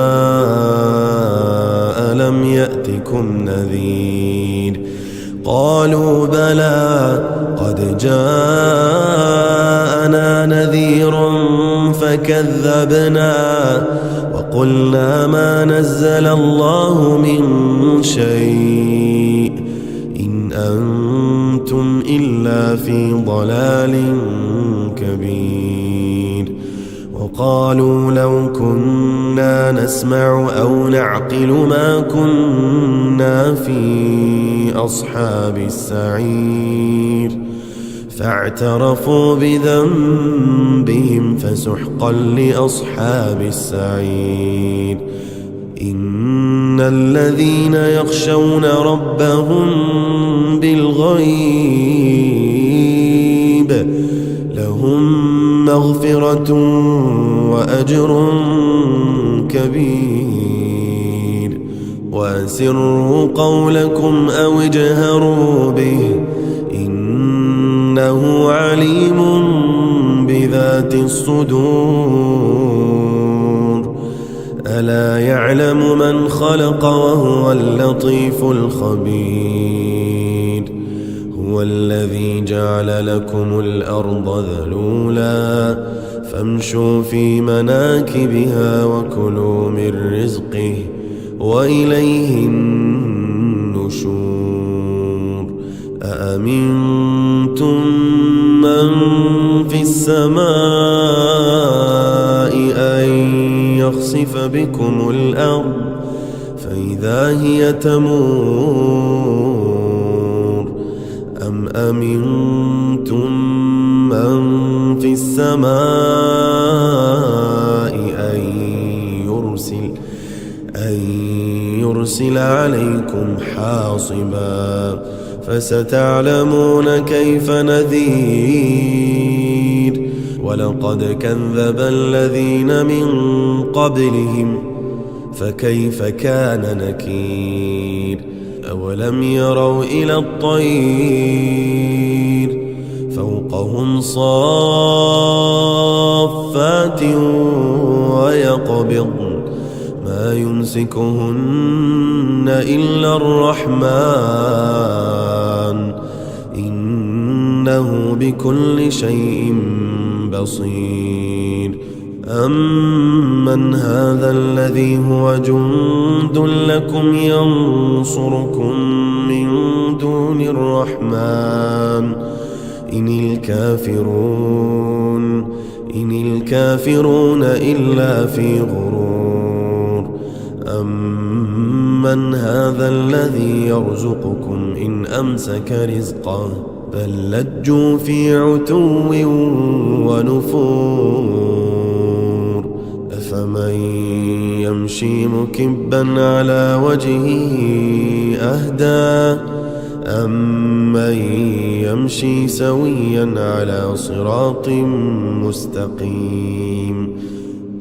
ألم يأتكم نذير قالوا بلى قد جاءنا نذير فكذبنا وقلنا ما نزل الله من شيء أنتم إلا في ضلال كبير. وقالوا لو كنا نسمع أو نعقل ما كنا في أصحاب السعير. فاعترفوا بذنبهم فسحقا لأصحاب السعير. إن الذين يخشون ربهم بالغيب لهم مغفرة وأجر كبير. وأسروا قولكم أو اجهروا به إنه عليم بذات الصدور. ألا يعلم من خلق وهو اللطيف الخبير. هو الذي جعل لكم الأرض ذلولا فامشوا في مناكبها وكلوا من رزقه وإليه النشور. أأمنتم من في السماء أن يخسف بكم الأرض فإذا هي تمور. أم أمنتم من في السماء أن يرسل عليكم حاصبا فستعلمون كيف نذير. ولقد كذب الذين من قبلهم فكيف كان نكير. أولم يروا إلى الطير فوقهم صافات ويقبضن ما يمسكهن إلا الرحمن إنه بكل شيء بصير. أمن هذا الذي هو جند لكم ينصركم من دون الرحمن إن الكافرون إلا في غرور. أمن هذا الذي يرزقكم إن أمسك رزقه بل لجوا في عتو ونفور. أفمن يمشي مكبا على وجهه أهدى أمن يمشي سويا على صراط مستقيم.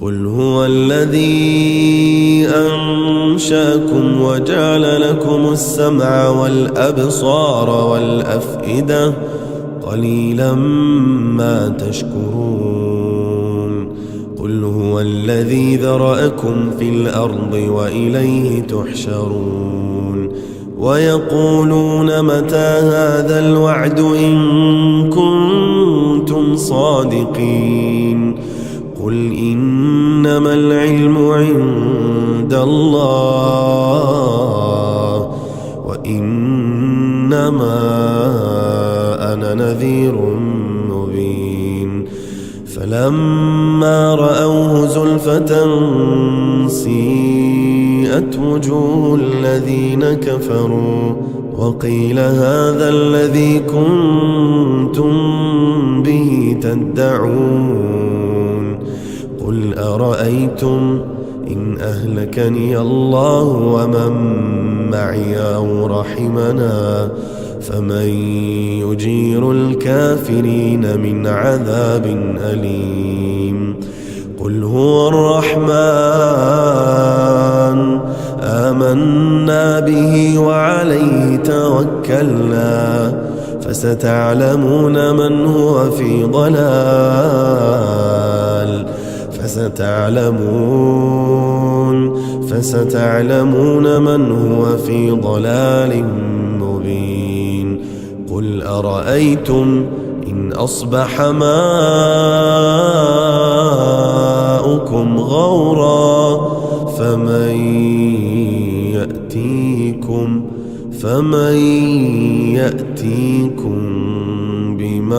قل هو الذي أنشأكم وجعل لكم السمع والأبصار والأفئدة قليلا ما تشكرون. قل هو الذي ذرأكم في الأرض وإليه تحشرون. ويقولون متى هذا الوعد إن كنتم صادقين. قل إنما العلم عند الله وإنما أنا نذير مبين. فلما رأوه زلفة سيئت وجوه الذين كفروا وقيل هذا الذي كنتم به تدعون. قل أرأيتم إن أهلكني الله ومن معي أو رحمنا فمن يجير الكافرين من عذاب أليم. قل هو الرحمن آمنا به وعليه توكلنا فستعلمون من هو في ضلال فستعلمون من هو في ضلال مبين. قل أرأيتم إن أصبح ماؤكم غورا فمن يأتيكم بماء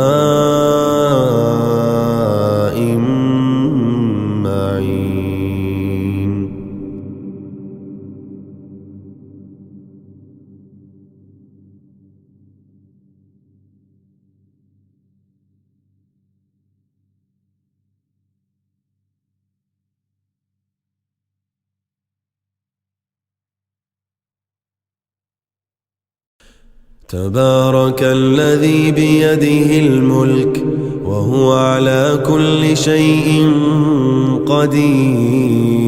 معين. تبارك الذي بيده الملك وهو على كل شيء قدير،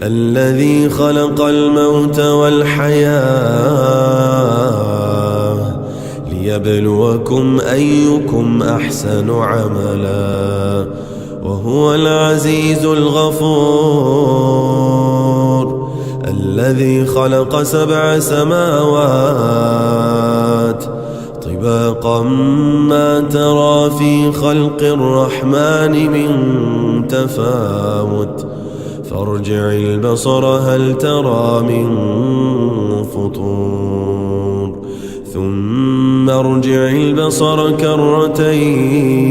الذي خلق الموت والحياة ليبلوكم أيكم أحسن عملا، وهو العزيز الغفور، الذي خلق 7 سماوات طباقا ما ترى في خلق الرحمن من تفاوت، فارجع البصر هل ترى من فطور، ثم ارجع البصر كرتين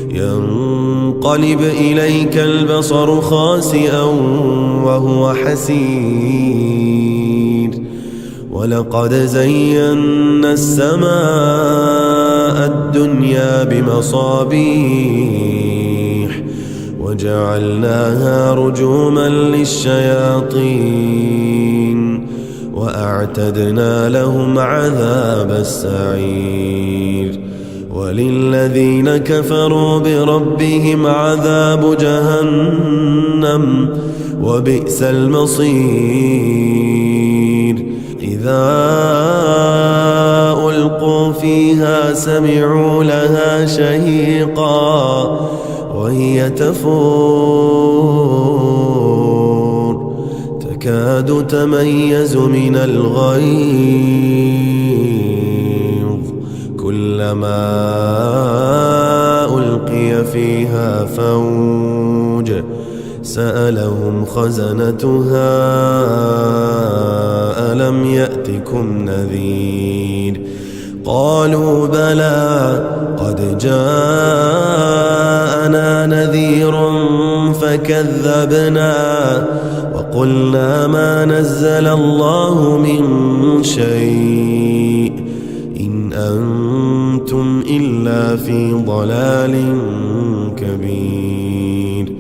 ينقلب إليك البصر خاسئا وهو حسير، ولقد زينا السماء الدنيا بمصابيح وجعلناها رجوما للشياطين وأعتدنا لهم عذاب السعير، وللذين كفروا بربهم عذاب جهنم وبئس المصير. إذا ألقوا فيها سمعوا لها شهيقا وهي تفور تكاد تميز من الغيظ، كلما ألقي فيها فوج سألهم خزنتها ألم يأتكم نذير، قالوا بلى قد جاءنا نذير فكذبنا وقلنا ما نزل الله من شيء إن أنتم إلا في ضلال كبير،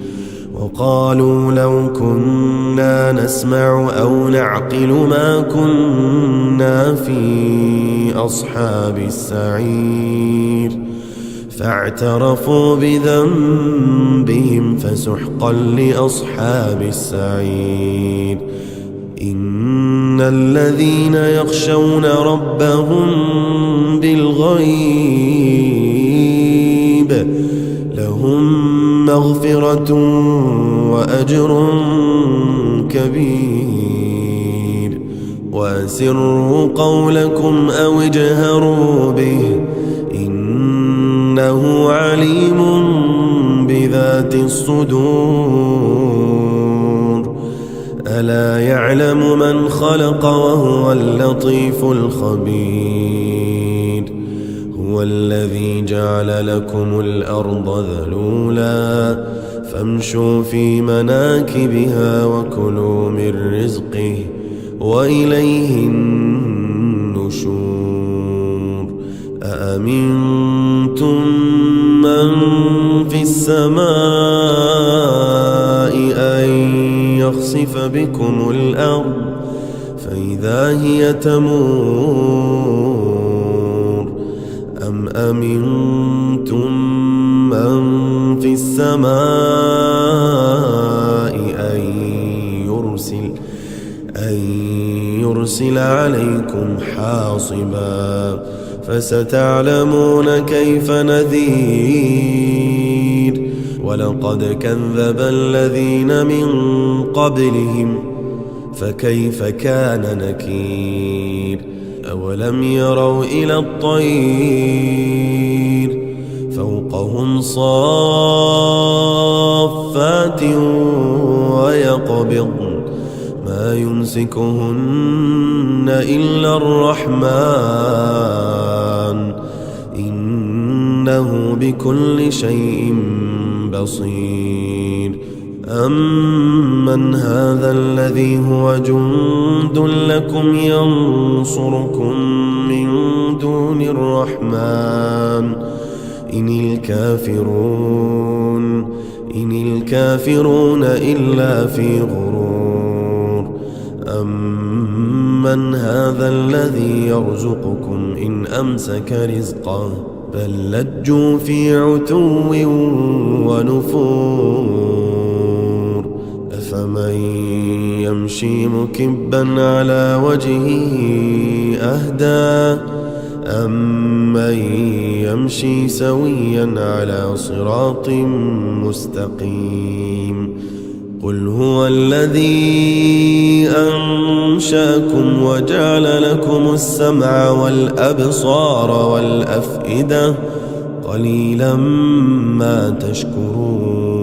وقالوا لو كنا نسمع أو نعقل ما كنا في أصحاب السعير، فاعترفوا بذنبهم فسحقا لأصحاب السعير. إن الذين يخشون ربهم بالغيب لهم مغفرة وأجر كبير، وأسروا قولكم أو اجهروا به إنه عليم بذات الصدور، ألا يعلم من خلق وهو اللطيف الخبير. هو الذي جعل لكم الأرض ذلولا فامشوا في مناكبها وكلوا من رزقه وإليه النشور. أأمنتم من في السماء أن يخسف بكم الأرض فإذا هي تمور، أم أمنتم من في السماء أن يرسل عليكم حاصبا فستعلمون كيف نذير. ولقد كذب الذين من قبلهم فكيف كان نكير. أولم يروا إلى الطير فوقهم صافات ويقبضن ما يمسكهن إلا الرحمن إنه بكل شيء بصير. أمن هذا الذي هو جند لكم ينصركم من دون الرحمن إن الكافرون إلا في غرور. أمن هذا الذي يرزقكم إن أمسك رزقه بل لجوا في عتو ونفور. أفمن يمشي مكبا على وجهه أهدى أمن يمشي سويا على صراط مستقيم. قل هو الذي أنشأكم وجعل لكم السمع والأبصار والأفئدة قليلا ما تشكرون.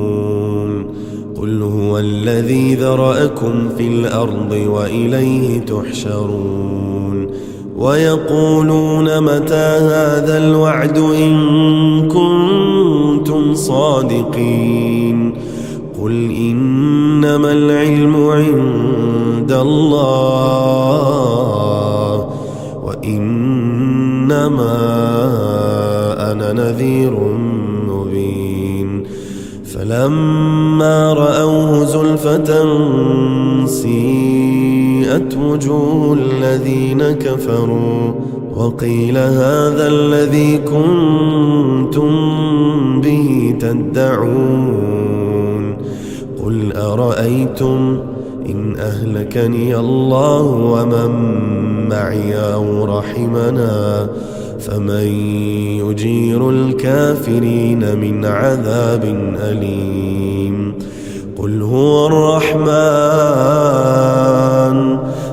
قل هو الذي ذرأكم في الأرض وإليه تحشرون. ويقولون متى هذا الوعد إن كنتم صادقين. قل إنما العلم عند الله وإنما أنا نذير مبين. فلما رأوه زلفة سيئت وجوه الذين كفروا وقيل هذا الذي كنتم به تدعون. قل أرأيتم إن أهلكني الله ومن معي أو رحمنا فمن يجير الكافرين من عذاب أليم. قل هو الرحمن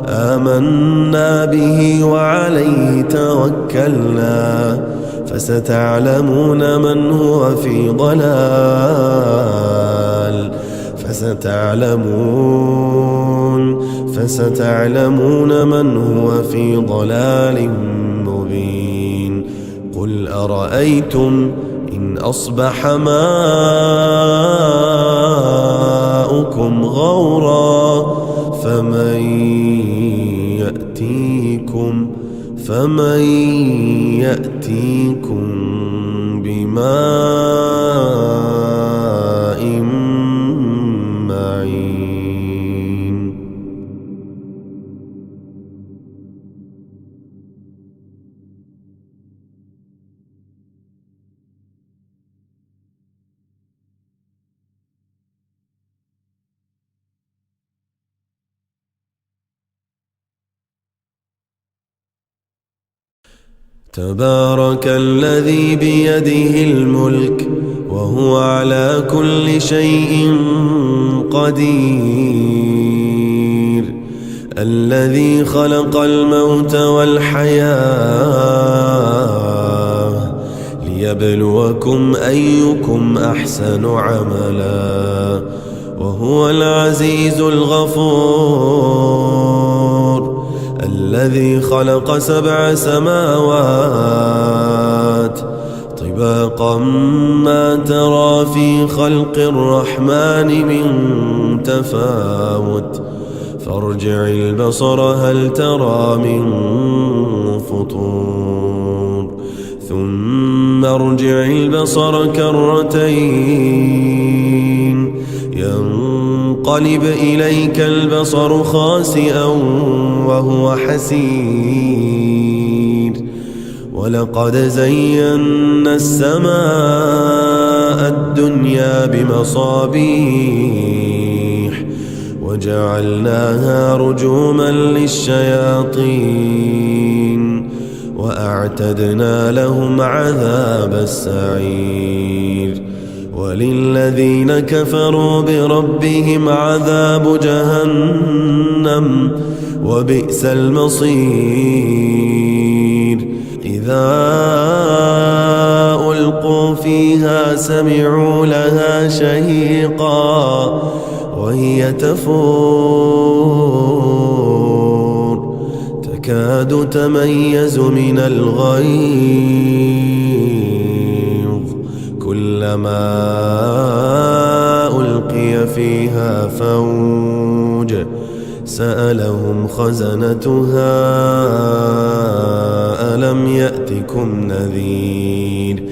آمنا به وعليه توكلنا فستعلمون من هو في ضلال فستعلمون من هو في ضلال مبين. قل أرأيتم إن أصبح ماؤكم غورا فمن يأتيكم بماء معين. تبارك الذي بيده الملك وهو على كل شيء قدير. الذي خلق الموت والحياة ليبلوكم أيكم أحسن عملا وهو العزيز الغفور. الذي خلق 7 سماوات طباقا ما ترى في خلق الرحمن من تفاوت فارجع البصر هل ترى من فطور ثم ارجع البصر كرتين ينقلب إليك البصر خاسئا وهو حسير. ولقد زينا السماء الدنيا بمصابيح وجعلناها رجوما للشياطين وأعتدنا لهم عذاب السعير. وللذين كفروا بربهم عذاب جهنم وبئس المصير. إذا ألقوا فيها سمعوا لها شهيقا وهي تفور تكاد تميز من الغيظ كلما ألقي فيها فوج سألهم خزنتها ألم يأتكم نذير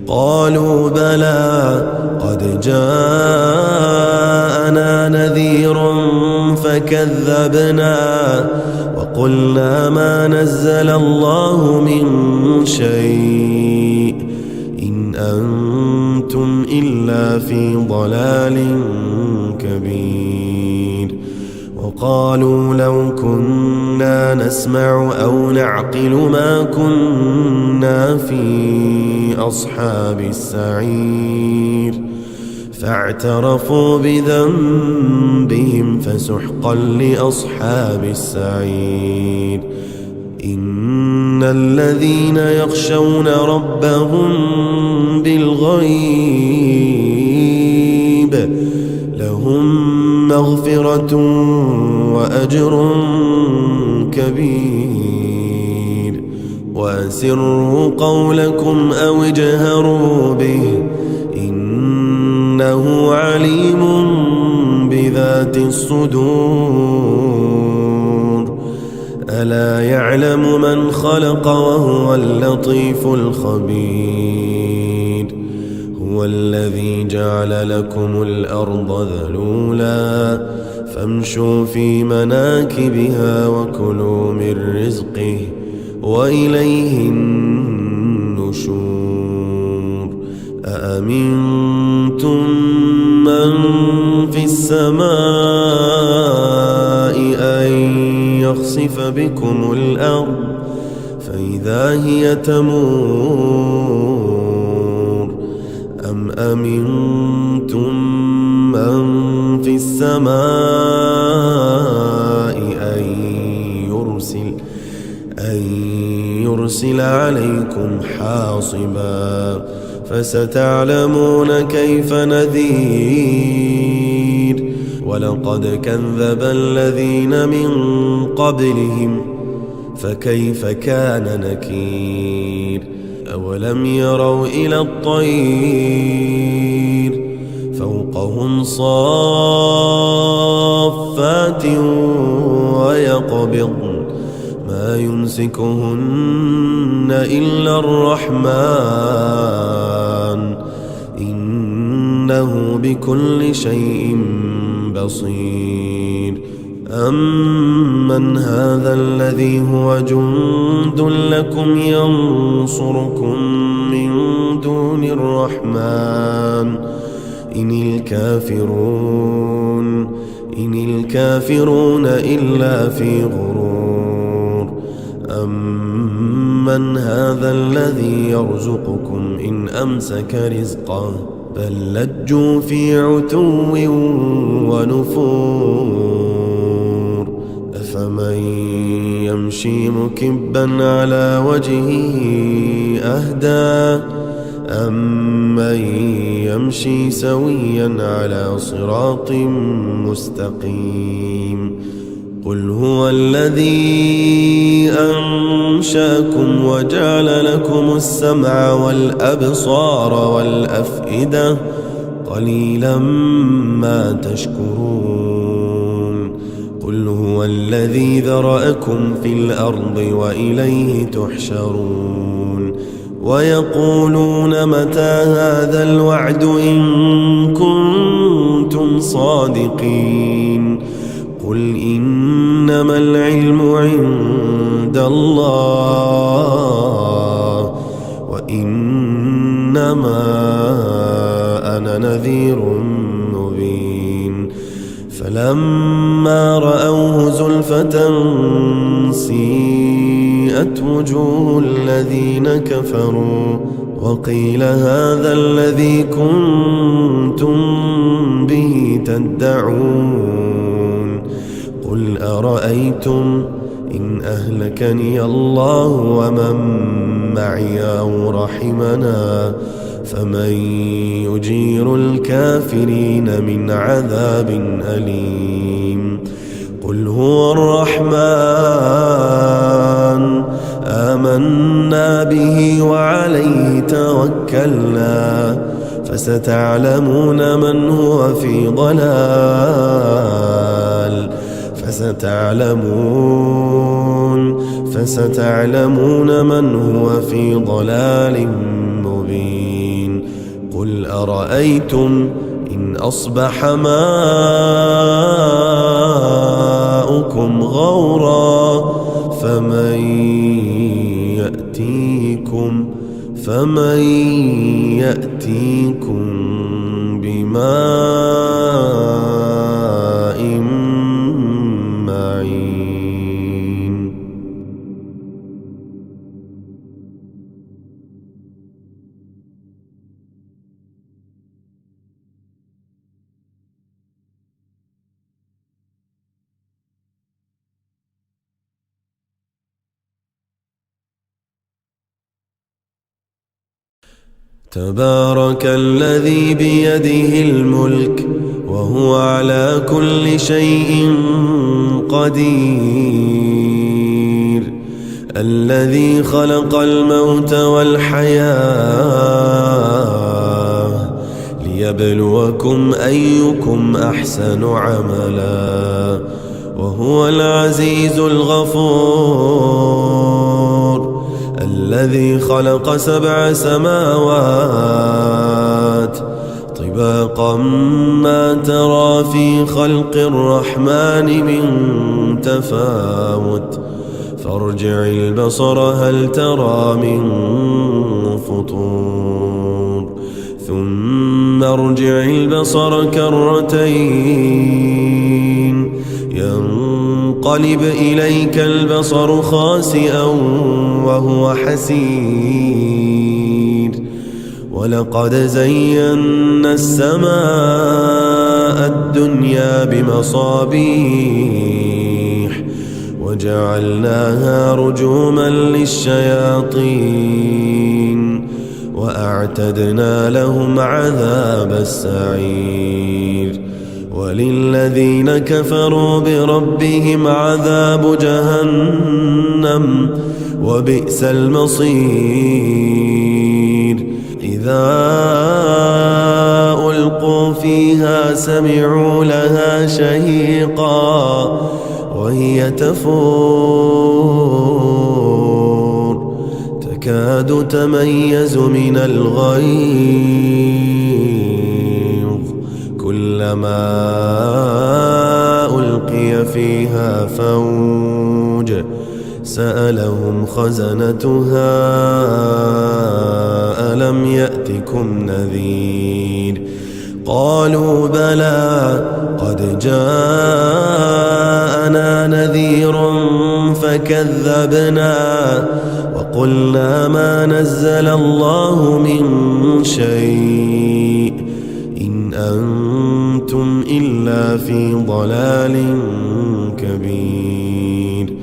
قالوا بلى قد جاءنا نذير فكذبنا وقلنا ما نزل الله من شيء إن أنتم إلا في ضلال كبير وقالوا لو كنا نسمع أو نعقل ما كنا في أصحاب السعير فاعترفوا بذنبهم فسحقا لأصحاب السعير إن الذين يخشون ربهم بالغيب لهم مغفرة وأجر كبير وأسروا قولكم أو اجهروا به إنه عليم بذات الصدور ألا يعلم من خلق وهو اللطيف الخبير هو الذي جعل لكم الأرض ذلولا فامشوا في مناكبها وكلوا من رزقه وإليه النشور أأمنتم من في السماء أن يخسف بكم الأرض فإذا هي تمور أم أمنتم من في السماء أن يرسل عليكم حاصبا فستعلمون كيف نذير ولقد كذب الذين من قبلهم فكيف كان نكير أولم يروا إلى الطير فوقهم صافات ويقبضن ما يمسكهن إلا الرحمن إنه بكل شيء بصير أمن هذا الذي هو جند لكم ينصركم من دون الرحمن إن الكافرون إلا في غرور أمن هذا الذي يرزقكم إن أمسك رزقه بل لجوا في عتو ونفور أفمن يمشي مكبا على وجهه أهدى أمن يمشي سويا على صراط مستقيم قل هو الذي أنشأكم وجعل لكم السمع والأبصار والأفئدة قليلا ما تشكرون قل هو الذي ذرأكم في الأرض وإليه تحشرون ويقولون متى هذا الوعد إن كنتم صادقين قل إنما العلم عند الله وإنما أنا نذير مبين فلما رأوه زلفة سيئت وجوه الذين كفروا وقيل هذا الذي كنتم به تدعون قل أرأيتم إن أهلكني الله ومن معي أو رحمنا فمن يجير الكافرين من عذاب أليم. قل هو الرحمن آمنا به وعليه توكلنا فستعلمون من هو في ضلال فستعلمون من هو في ضلال مبين. قل أرأيتم إن أصبح ماؤكم غورا فمن يأتيكم بماء معين. تبارك الذي بيده الملك وهو على كل شيء قدير. الذي خلق الموت والحياة ليبلوكم أيكم أحسن عملا وهو العزيز الغفور. الذي خلق 7 سماوات طباقا ما ترى في خلق الرحمن من تفاوت فارجع البصر هل ترى من فطور ثم ارجع البصر كرتين ينقلب إليك البصر خاسئا وهو حسير. ولقد زينا السماء الدنيا بمصابيح وجعلناها رجوما للشياطين وأعتدنا لهم عذاب السعير. وللذين كفروا بربهم عذاب جهنم وبئس المصير. إذا ألقوا فيها سمعوا لها شهيقا وهي تفور تكاد تميز من الغيظ كلما ألقي فيها فوج سألهم خزنتها ألم يأتكم نذير قالوا بلى قد جاءنا نذير فكذبنا وقلنا ما نزل الله من شيء إن أنتم إلا في ضلال كبير.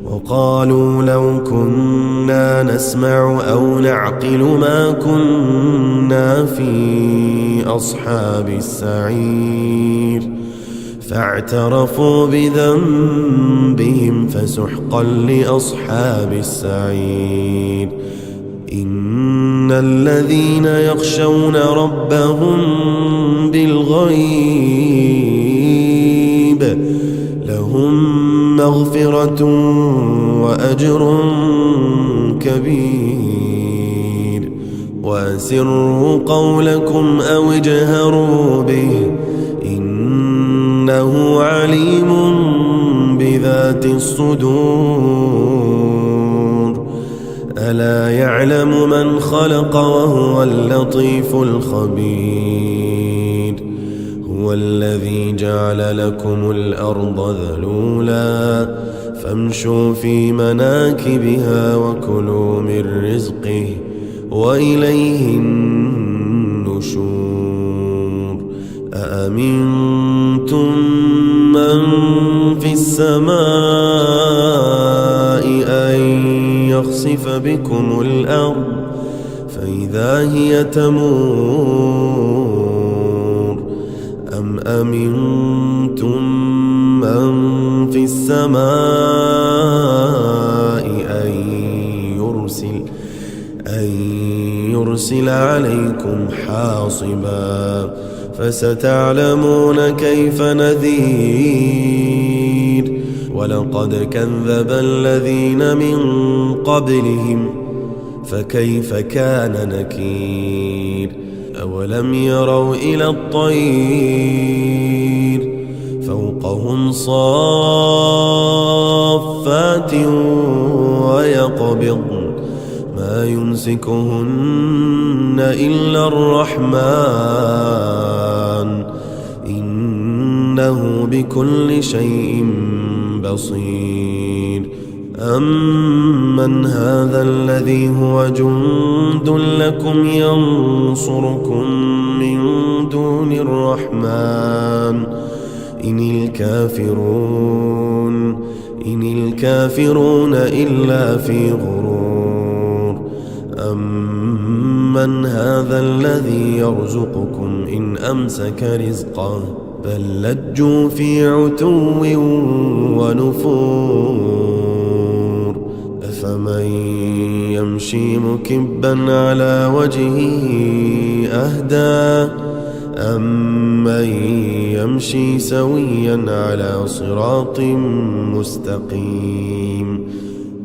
وقالوا لو كنا نسمع أو نعقل ما كنا في أصحاب السعير فاعترفوا بذنبهم فسحقا لأصحاب السعير. إن الذين يخشون ربهم بالغيب لهم مغفرة وأجر كبير. وأسروا قولكم أو اجهروا به إنه عليم بذات الصدور. ألا يعلم من خلق وهو اللطيف الخبير. هو الذي جعل لكم الأرض ذلولا فامشوا في مناكبها وكلوا من رزقه وإليه النشور. أأمنتم من في السماء أن يخسف بكم الأرض فإذا فإذا هي تمور أم أمنتم من في السماء أن يرسل عليكم حاصبا فستعلمون كيف نذير ولقد كذب الذين من قبلهم فكيف كان نكير أولم يروا إلى الطير فوقهم صافات ويقبضن ما يمسكهن إلا الرحمن إنه بكل شيء بصير أمن هذا الذي هو جند لكم ينصركم من دون الرحمن إن الكافرون إلا في غرور أمن هذا الذي يرزقكم إن أمسك رزقه بل لجوا في عتو ونفور أفمن يمشي مكبا على وجهه أهدى أمن يمشي سويا على صراط مستقيم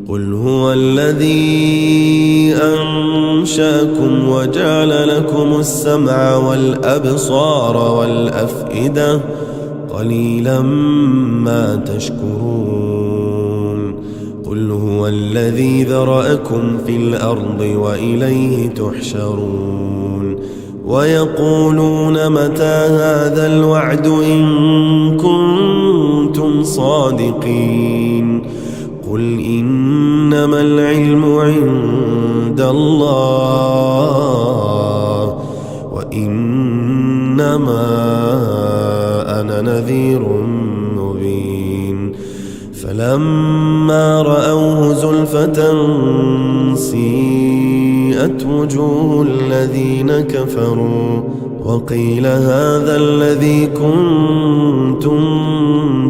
قل هو الذي أنشأكم وجعل لكم السمع والأبصار والأفئدة قليلا ما تشكرون قل هو الذي ذرأكم في الأرض وإليه تحشرون ويقولون متى هذا الوعد إن كنتم صادقين قل إنما العلم عند الله وإنما أنا نذير مبين فلما رأوه زلفة سيئت وجوه الذين كفروا وقيل هذا الذي كنتم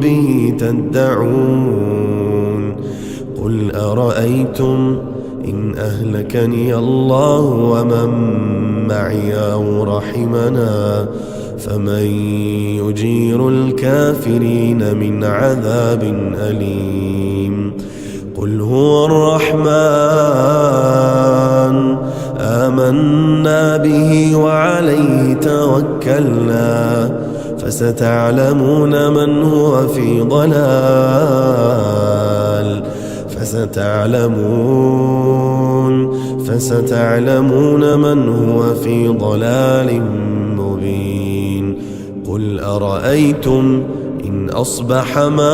به تدعون قل أرأيتم إن أهلكني الله ومن معي أو رحمنا فمن يجير الكافرين من عذاب أليم قل هو الرحمن آمنا به وعليه توكلنا فستعلمون من هو في ضلال فستعلمون من هو في ضلال مبين قل أرأيتم إن أصبح ماؤكم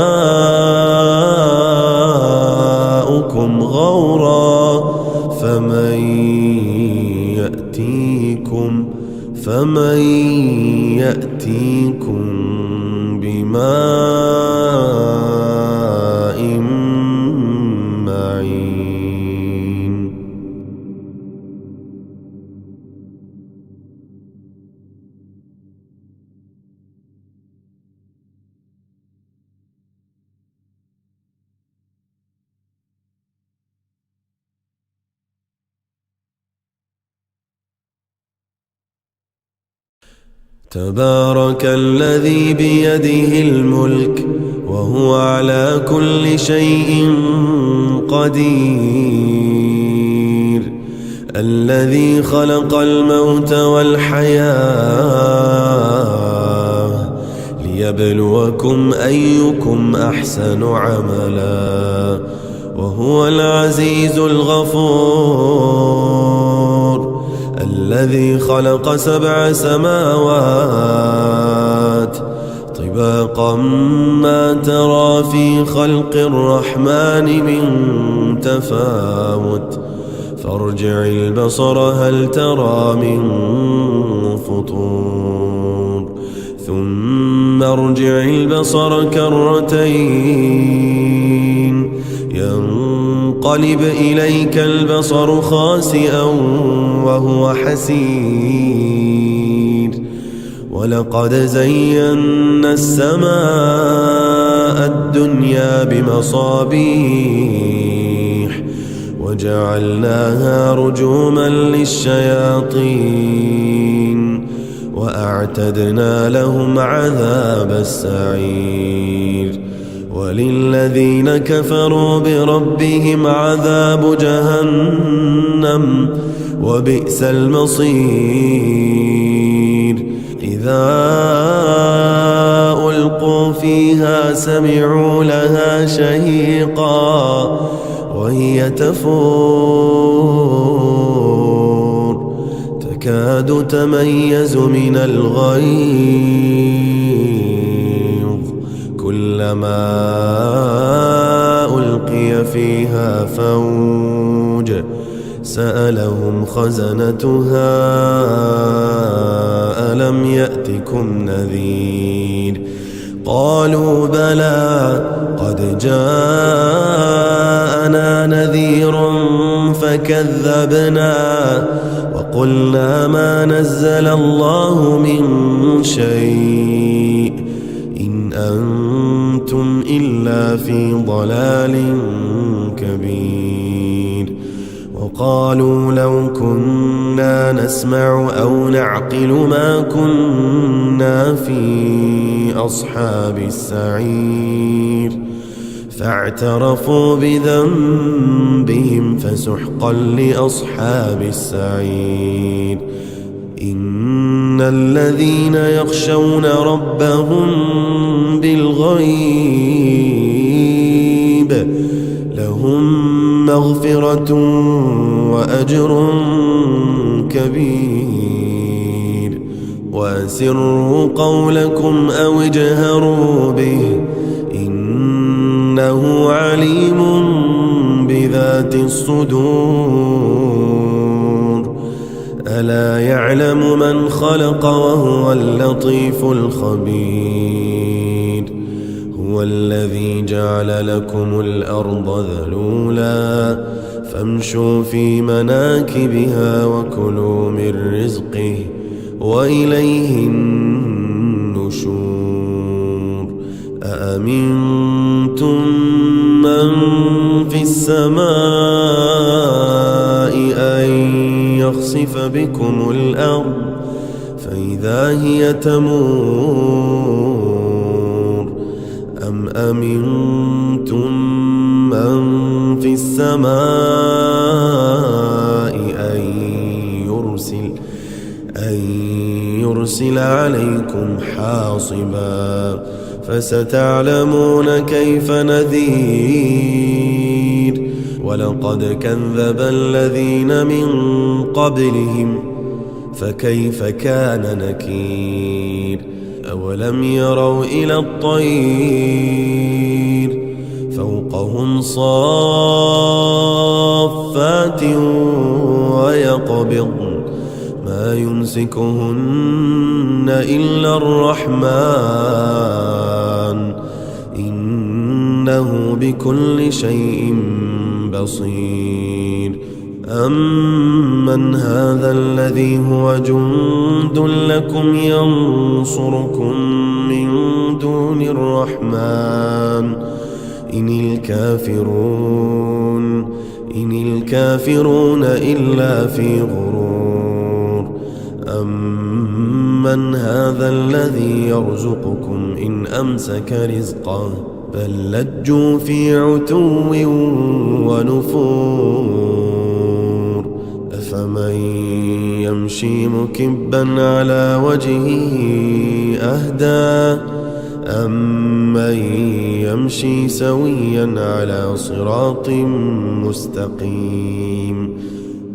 غورا فمن يأتيكم بماء معين تبارك الذي بيده الملك وهو على كل شيء قدير الذي خلق الموت والحياة ليبلوكم أيكم أحسن عملا وهو العزيز الغفور الذي خلق 7 سماوات طباقا ما ترى في خلق الرحمن من تفاوت فارجع البصر هل ترى من فطور ثم ارجع البصر كرتين ينقلب ينقلب إليك البصر خاسئا وهو حسير ولقد زينا السماء الدنيا بمصابيح وجعلناها رجوما للشياطين وأعتدنا لهم عذاب السعير وللذين كفروا بربهم عذاب جهنم وبئس المصير إذا ألقوا فيها سمعوا لها شهيقا وهي تفور تكاد تميز من الغيظ كلما ألقي فيها فوج سألهم خزنتها ألم يأتكم نذير قالوا بلى قد جاءنا نذير فكذبنا وقلنا ما نزل الله من شيء إن أنتم إلا في ضلال كبير وقالوا لو كنا نسمع أو نعقل ما كنا في أصحاب السعير فاعترفوا بذنبهم فسحقا لأصحاب السعير إن الذين يخشون ربهم بالغيب لهم مغفرة وأجر كبير وأسروا قولكم أو اجهروا به إنه عليم بذات الصدور ألا يعلم من خلق وهو اللطيف الخبير هو الذي جعل لكم الأرض ذلولا فامشوا في مناكبها وكلوا من رزقه وإليه النشور أأمنتم من في السماء أن يخسف بكم الأرض فإذا هي تمور أم أمنتم من في السماء أن يرسل عليكم حاصبا فستعلمون كيف نذير ولقد كذب الذين من قبلهم فكيف كان نكير أولم يروا إلى الطير فوقهم صافات ويقبضن ما يمسكهن إلا الرحمن إنه بكل شيء بصير أمن هذا الذي هو جند لكم ينصركم من دون الرحمن إن الكافرون إلا في غرور أمن هذا الذي يرزقكم إن أمسك رزقه بل لجوا في عتو ونفور أفمن يمشي مكبا على وجهه أهدى أمن يمشي سويا على صراط مستقيم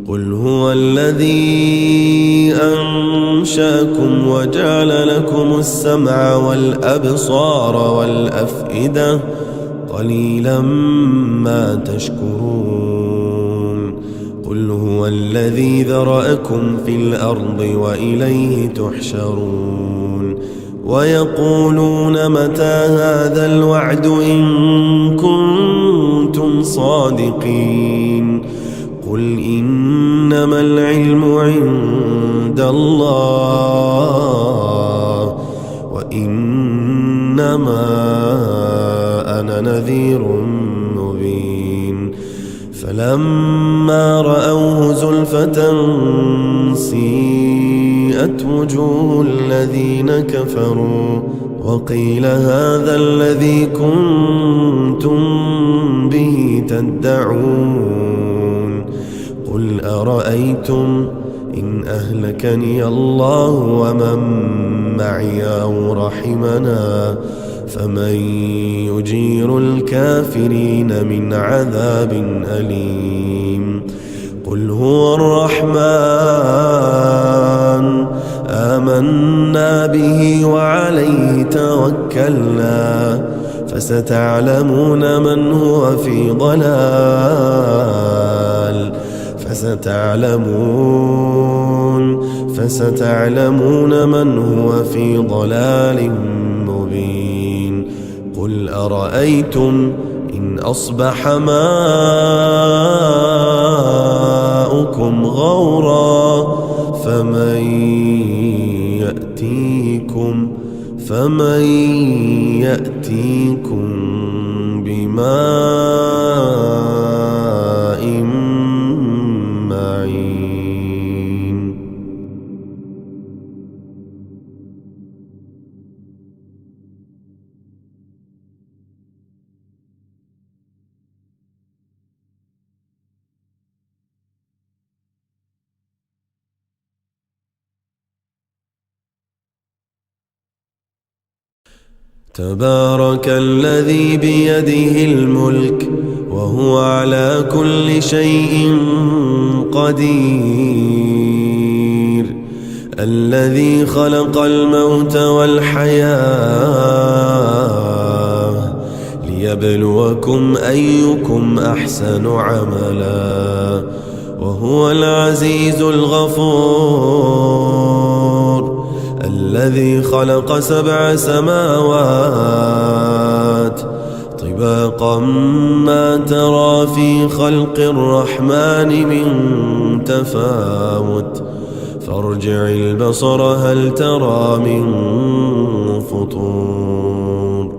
قل هو الذي أنشأكم وجعل لكم السمع والأبصار والأفئدة قليلا ما تشكرون قل هو الذي ذرأكم في الأرض وإليه تحشرون ويقولون متى هذا الوعد إن كنتم كنتم صادقين قل إنما العلم عند الله وإنما أنا نذير مبين فلما رأوه زلفة سيئت وجوه الذين كفروا وقيل هذا الذي كنتم به تدعون قل أرأيتم إن أهلكني الله ومن معي أو رحمنا فمن يجير الكافرين من عذاب أليم قل هو الرحمن آمنا به وعليه توكلنا فستعلمون من هو في ضلال فستعلمون من هو في ضلال مبين قل أرأيتم إن أصبح ماؤكم غورا فمن يأتيكم بماء معين تبارك الذي بيده الملك وهو على كل شيء قدير الذي خلق الموت والحياة ليبلوكم أيكم أحسن عملا وهو العزيز الغفور الذي خلق 7 سماوات طباقا ما ترى في خلق الرحمن من تفاوت فارجع البصر هل ترى من فطور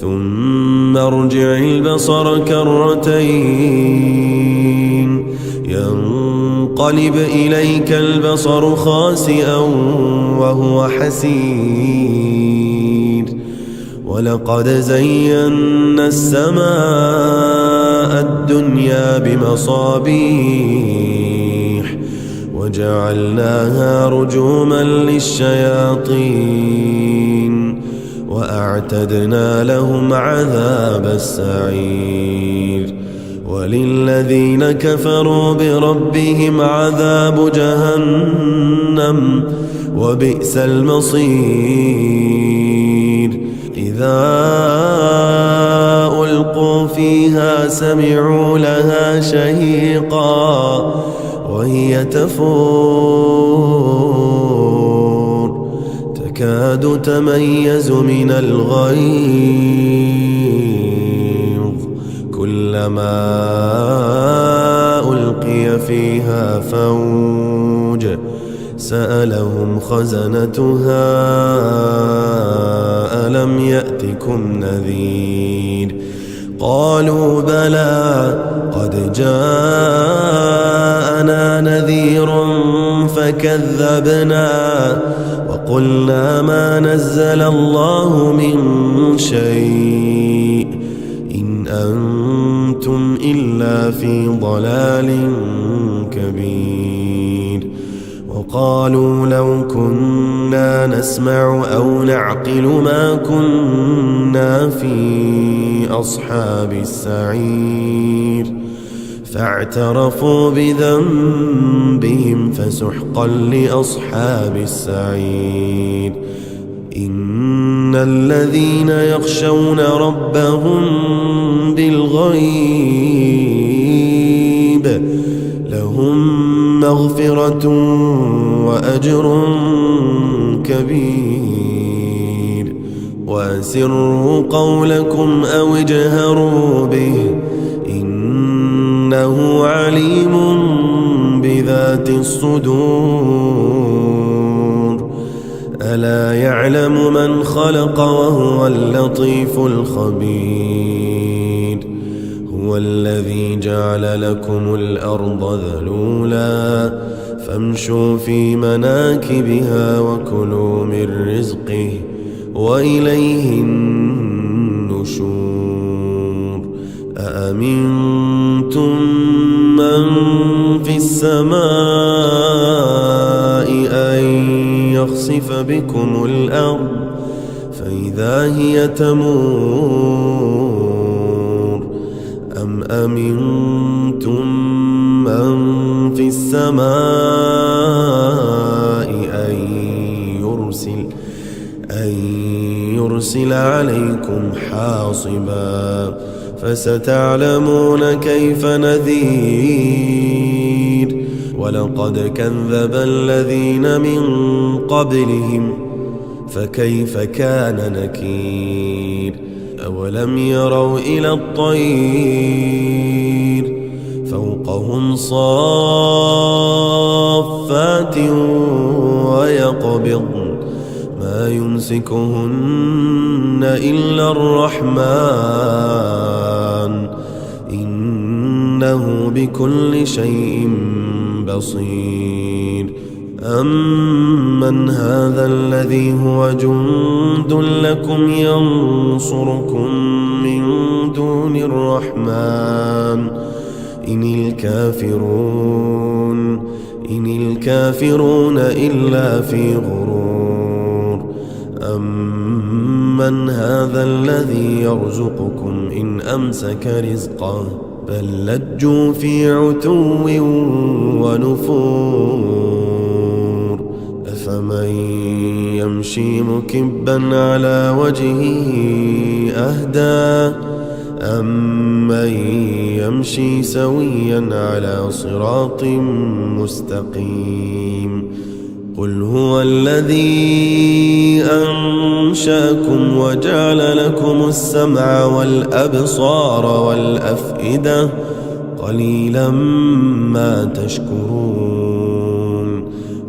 ثم ارجع البصر كرتين ينقلب إليك البصر خاسئا وهو حسير ولقد زينا السماء الدنيا بمصابيح وجعلناها رجوما للشياطين وأعتدنا لهم عذاب السعير وللذين كفروا بربهم عذاب جهنم وبئس المصير إذا ألقوا فيها سمعوا لها شهيقا وهي تفور تكاد تميز من الغيظ كلما ألقي فيها فوج سألهم خزنتها ألم يأتكم نذير قالوا بلى قد جاءنا نذير فكذبنا وقلنا ما نزل الله من شيء إن أنتم إلا في ضلال كبير وقالوا لو كنا نسمع أو نعقل ما كنا في أصحاب السعير فاعترفوا بذنبهم فسحقا لأصحاب السعير إن الذين يخشون ربهم بالغيب لهم مغفرة وأجر كبير وأسروا قولكم أو اجهروا به إنه عليم بذات الصدور ألا يعلم من خلق وهو اللطيف الخبير هو الذي جعل لكم الأرض ذلولا فامشوا في مناكبها وكلوا من رزقه وإليه النشور أأمنتم من في السماء أن يخسف بكم الأرض فإذا هي تمور أم أمنتم من في السماء أن يرسل عليكم حاصبا فستعلمون كيف نذير ولقد كذب الذين من قبلهم فكيف كان نكير أولم يروا إلى الطير فوقهم صافات ويقبضن ما يمسكهن إلا الرحمن إنه بكل شيء بصير أمن هذا الذي هو جند لكم ينصركم من دون الرحمن إن الكافرون إلا في غرور أمن هذا الذي يرزقكم إن أمسك رزقه بل لجوا في عتو ونفور أفمن يمشي مكبا على وجهه أهدى أمن يمشي سويا على صراط مستقيم قل هو الذي أنشأكم وجعل لكم السمع والأبصار والأفئدة قليلا ما تشكرون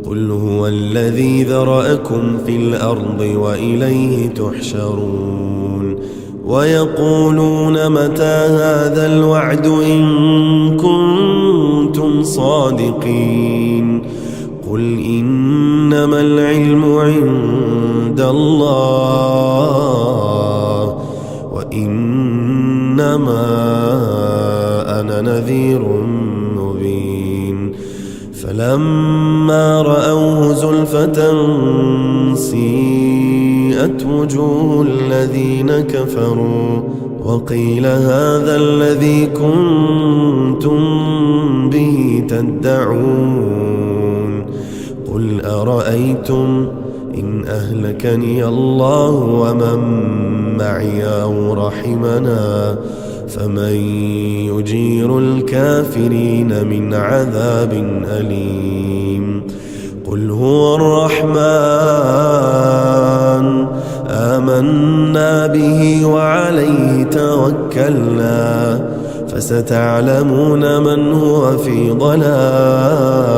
قل هو الذي ذرأكم في الأرض وإليه تحشرون ويقولون متى هذا الوعد إن كنتم صادقين قل إنما العلم عند الله وإنما أنا نذير مبين فلما رأوه زلفة سيئت وجوه الذين كفروا وقيل هذا الذي كنتم به تدعون قل أرأيتم إن أهلكني الله ومن معي أو رحمنا فمن يجير الكافرين من عذاب أليم قل هو الرحمن آمنا به وعليه توكلنا فستعلمون من هو في ضلال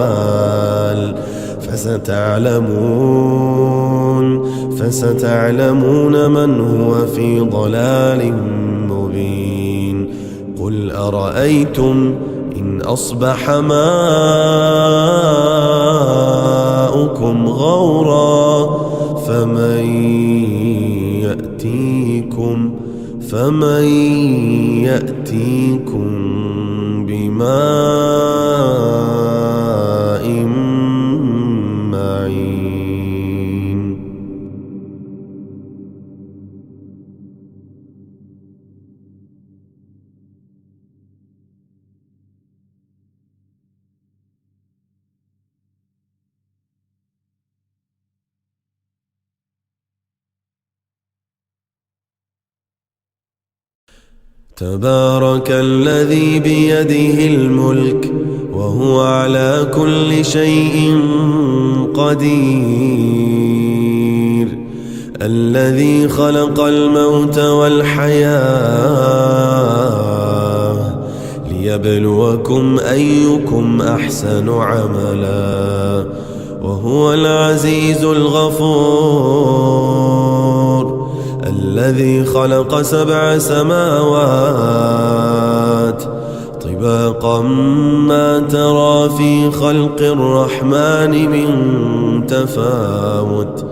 فستعلمون من هو في ضلال مبين قل أرأيتم إن أصبح ماؤكم غورا فمن يأتيكم بماء معين تبارك الذي بيده الملك وهو على كل شيء قدير الذي خلق الموت والحياة ليبلوكم أيكم أحسن عملا وهو العزيز الغفور الذي خلق 7 سماوات طباقا ما ترى في خلق الرحمن من تفاوت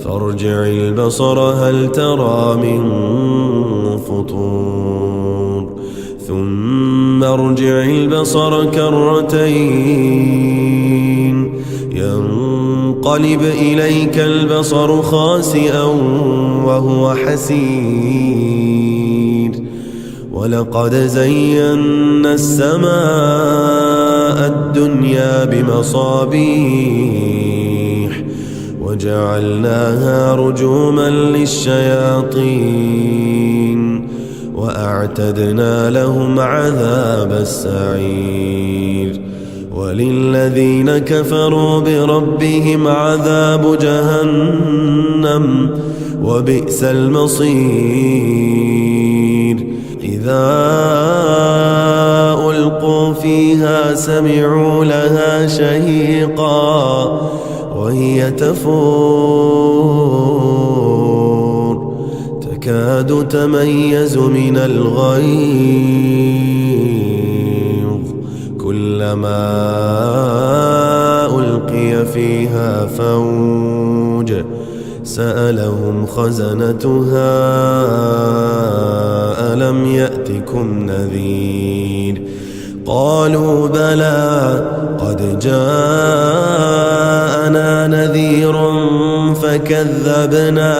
فارجع البصر هل ترى من فطور ثم ارجع البصر كرتين ينقلب إليك البصر خاسئا وهو حسير ولقد زينا السماء الدنيا بمصابيح وجعلناها رجوما للشياطين وأعتدنا لهم عذاب السعير وللذين كفروا بربهم عذاب جهنم وبئس المصير إذا ألقوا فيها سمعوا لها شهيقا وهي تفور تكاد تميز من الغيظ كلما ألقي فيها فوج سألهم خزنتها ألم يأتكم نذير قالوا بلى قد جاءنا نذير فكذبنا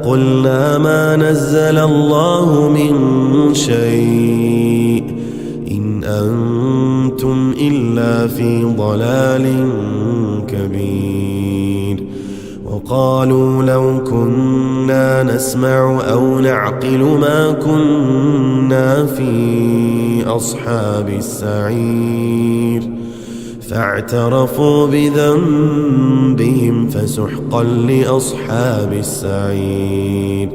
وقلنا ما نزل الله من شيء إن أنتم إلا في ضلال كبير وقالوا لو كنا نسمع أو نعقل ما كنا في أصحاب السعير فاعترفوا بذنبهم فسحقا لأصحاب السعير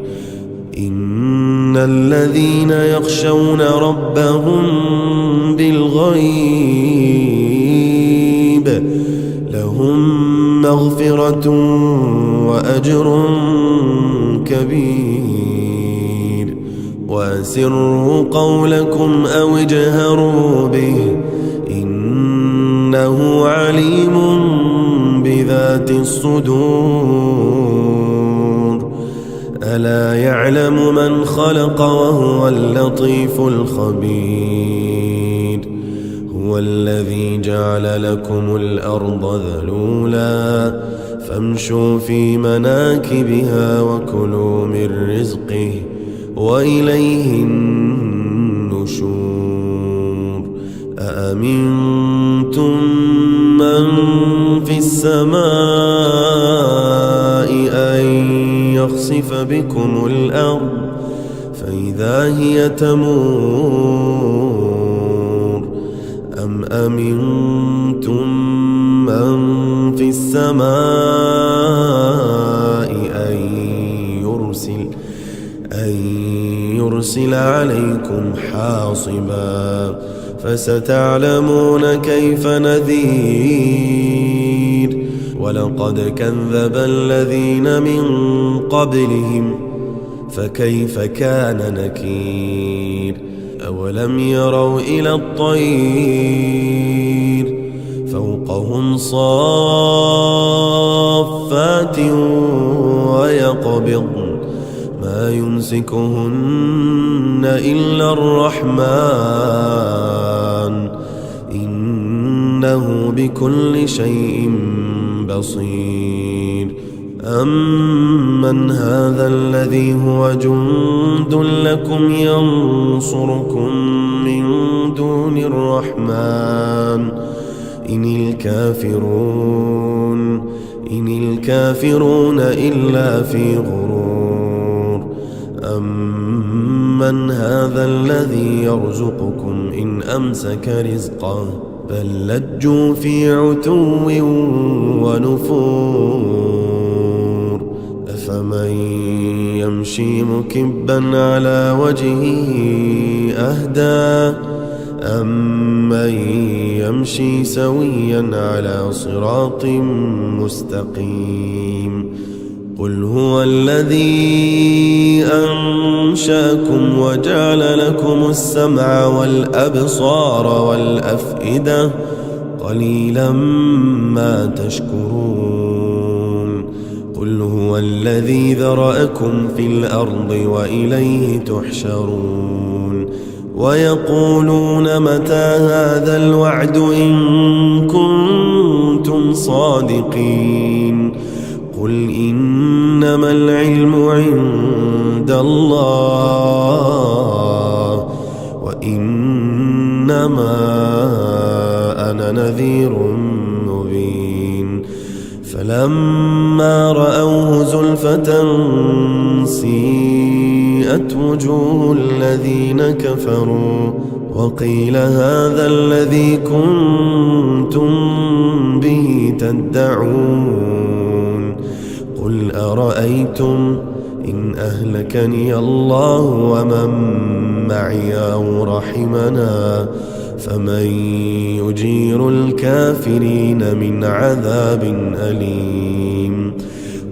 إن الذين يخشون ربهم بالغيب لهم مغفرة وأجر كبير وأسروا قولكم أو اجهروا به إنه عليم بذات الصدور ألا يعلم من خلق وهو اللطيف الخبير هو الذي جعل لكم الأرض ذلولا فامشوا في مناكبها وكلوا من رزقه وإليه النشور أأمنتم من في السماء أن يخسف بكم الأرض فإذا هي تمور أم أمنتم من في السماء أن يرسل عليكم حاصبا فستعلمون كيف نذير ولقد كذب الذين من قبلهم فكيف كان نكير أولم يروا إلى الطير فوقهم صافات ويقبضن ما يمسكهن إلا الرحمن إنه بكل شيء بصير أمن هذا الذي هو جند لكم ينصركم من دون الرحمن إن الكافرون إلا في غرور أمن هذا الذي يرزقكم إن أمسك رزقه بل لجوا في عتو ونفور أفمن يمشي مكبا على وجهه أهدى أمن يمشي سويا على صراط مستقيم قل هو الذي أنشأكم وجعل لكم السمع والأبصار والأفئدة قليلا ما تشكرون قل هو الذي ذرأكم في الأرض وإليه تحشرون ويقولون متى هذا الوعد إن كنتم صادقين قل إنما العلم عند الله وإنما أنا نذير مبين فلما رأوه زلفة سيئت وجوه الذين كفروا وقيل هذا الذي كنتم به تدعون قل أرأيتم إن أهلكني الله ومن معي أو رحمنا فمن يجير الكافرين من عذاب أليم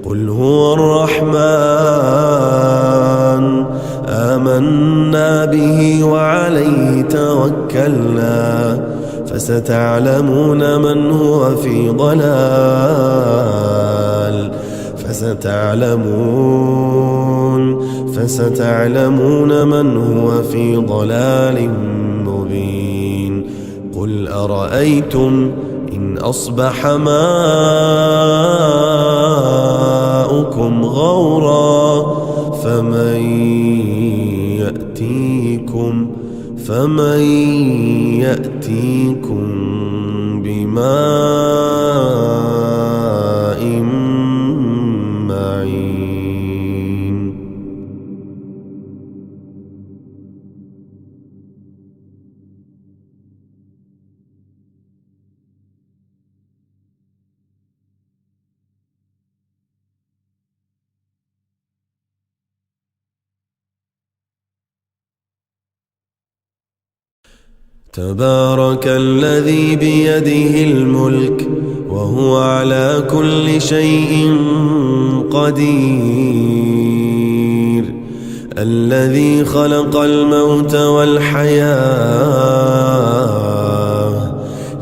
قل هو الرحمن آمنا به وعليه توكلنا فستعلمون من هو في ضلال فستعلمون من هو في ضلال مبين قل أرأيتم إن أصبح ماؤكم غورا فمن يأتيكم بماء معين تبارك الذي بيده الملك وهو على كل شيء قدير الذي خلق الموت والحياة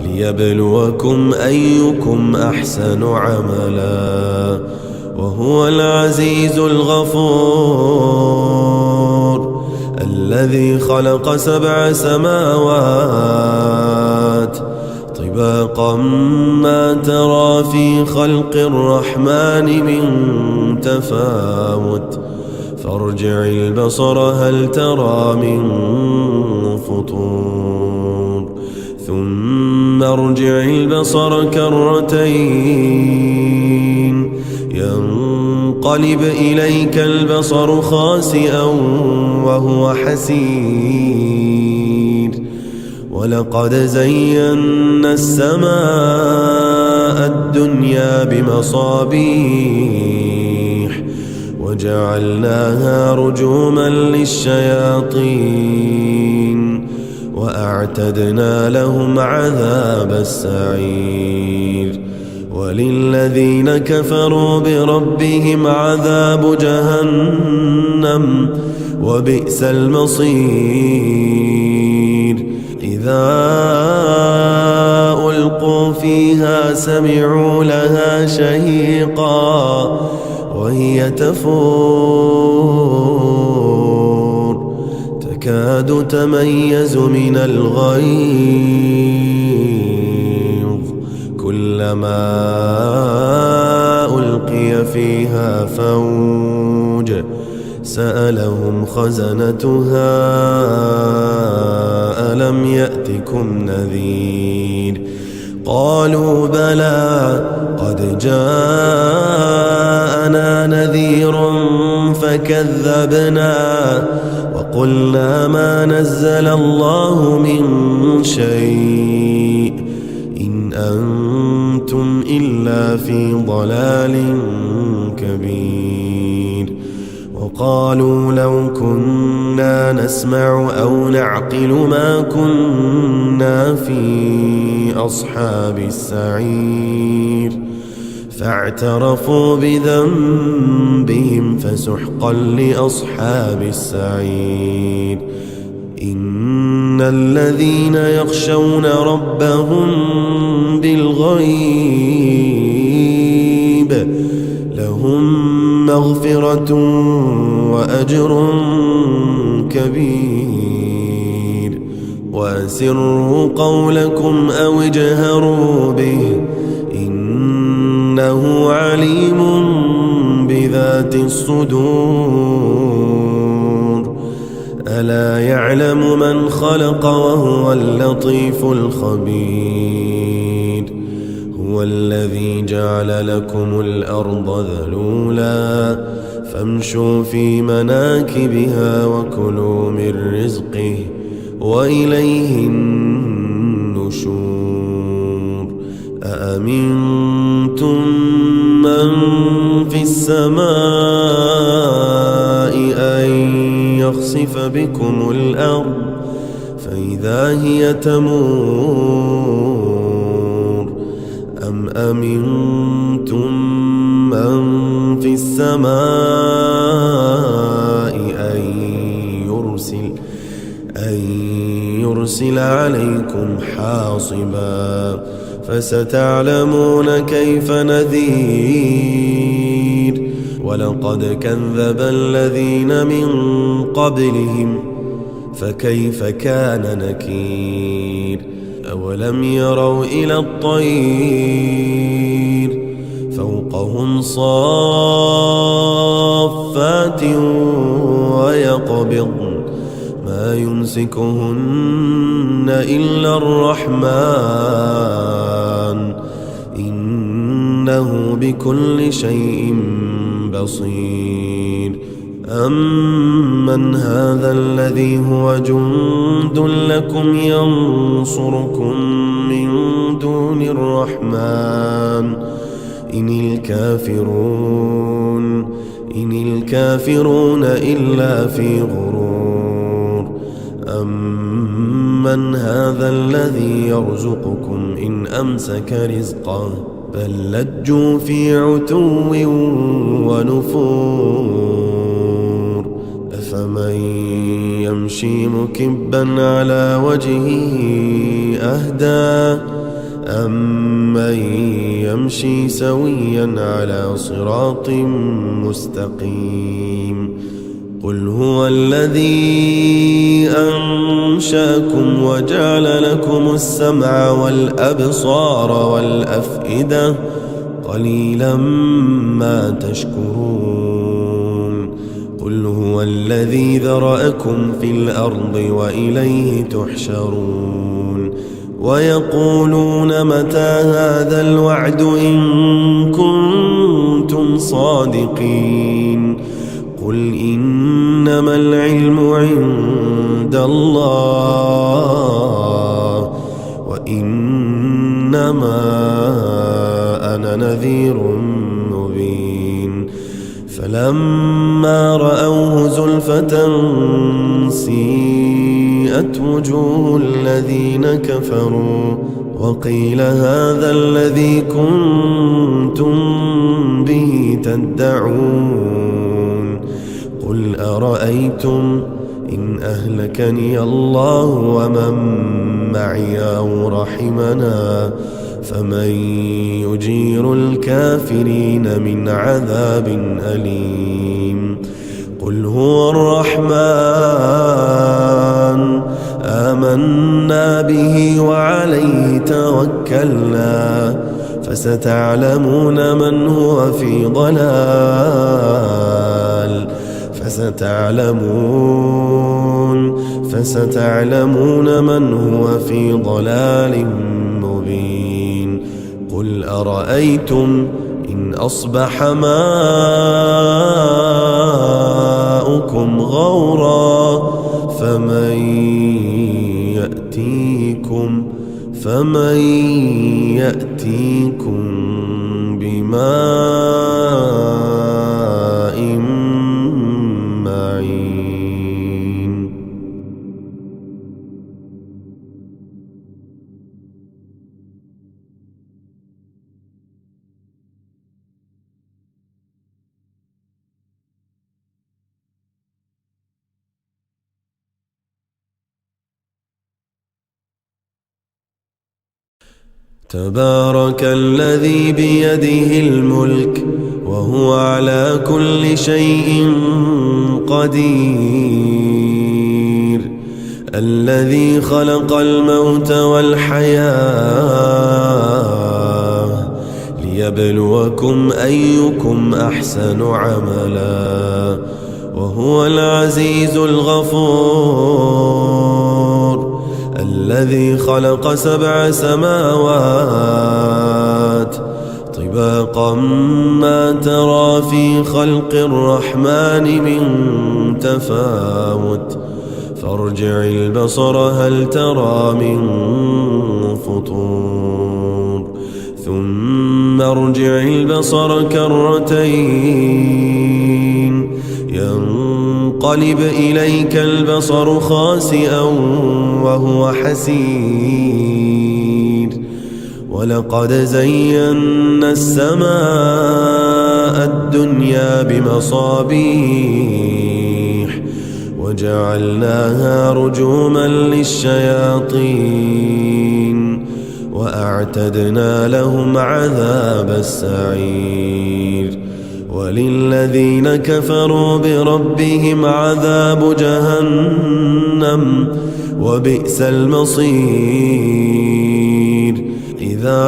ليبلوكم أيكم أحسن عملا وهو العزيز الغفور الذي خلق 7 سماوات طباقا ما ترى في خلق الرحمن من تفاوت فارجع البصر هل ترى من فطور ثم ارجع البصر كرتين ينقلب إليك البصر خاسئا وهو حسير ولقد زينا السماء الدنيا بمصابيح وجعلناها رجوما للشياطين وأعتدنا لهم عذاب السعير وللذين كفروا بربهم عذاب جهنم وبئس المصير إذا ألقوا فيها سمعوا لها شهيقا وهي تفور تكاد تميز من الغيظ كلما ألقي فيها فوج سألهم خزنتها ألم يأتكم نذير قالوا بلى قد جاءنا نذير فكذبنا وقلنا ما نزل الله من شيء إن أنتم إلا في ضلال كبير قالوا لو كنا نسمع أو نعقل ما كنا في أصحاب السعير فاعترفوا بذنبهم فسحقا لأصحاب السعير. إن الذين يخشون ربهم بالغيب لهم مغفرة وأجر كبير. وأسروا قولكم أو اجهروا به إنه عليم بذات الصدور. ألا يعلم من خلق وهو اللطيف الخبير. هو الذي جعل لكم الأرض ذلولا فامشوا في مناكبها وكلوا من رزقه وإليه النشور. أأمنتم من في السماء أن يخسف بكم الأرض فإذا هي تمور أم أمنتم من في السماء أن يرسل عليكم حاصبا فستعلمون كيف نذير. ولقد كذب الذين من قبلهم فكيف كان نكير. أولم يروا إلى الطير فوقهم صافات ويقبضن ما يمسكهن إلا الرحمن إنه بكل شيء بصير. أمن هذا الذي هو جند لكم ينصركم من دون الرحمن إن الكافرون إلا في غرور. أمن هذا الذي يرزقكم إن أمسك رزقه بل لجوا في عتو ونفور. أفمن يمشي مكبا على وجهه أهدى أمن يمشي سويا على صراط مستقيم. قل هو الذي أنشأكم وجعل لكم السمع والأبصار والأفئدة قليلا ما تشكرون. قل هو الذي ذرأكم في الأرض وإليه تحشرون. ويقولون متى هذا الوعد إن كنتم صادقين. قل إنما العلم عند الله وإنما أنا نذير مبين. فلما رأوه زلفة سيئت وجوه الذين كفروا وقيل هذا الذي كنتم به تدعون. قل أرأيتم إن أهلكني الله ومن معي أو رحمنا فمن يجير الكافرين من عذاب أليم. قل هو الرحمن آمنا به وعليه توكلنا فستعلمون من هو في ضلال فستعلمون من هو في ضلال مبين. قل أرأيتم إن أصبح ماؤكم غورا فمن يأتيكم بماء تبارك الذي بيده الملك وهو على كل شيء قدير، الذي خلق الموت والحياة ليبلوكم أيكم أحسن عملا، وهو العزيز الغفور، الذي خلق 7 سماوات طباقا ما ترى في خلق الرحمن من تفاوت، فارجع البصر هل ترى من فطور، ثم ارجع البصر كرتين ينقلب إليك البصر خاسئا وهو حسير، ولقد زينا السماء الدنيا بمصابيح وجعلناها رجوما للشياطين وأعتدنا لهم عذاب السعير، وللذين كفروا بربهم عذاب جهنم وبئس المصير، إذا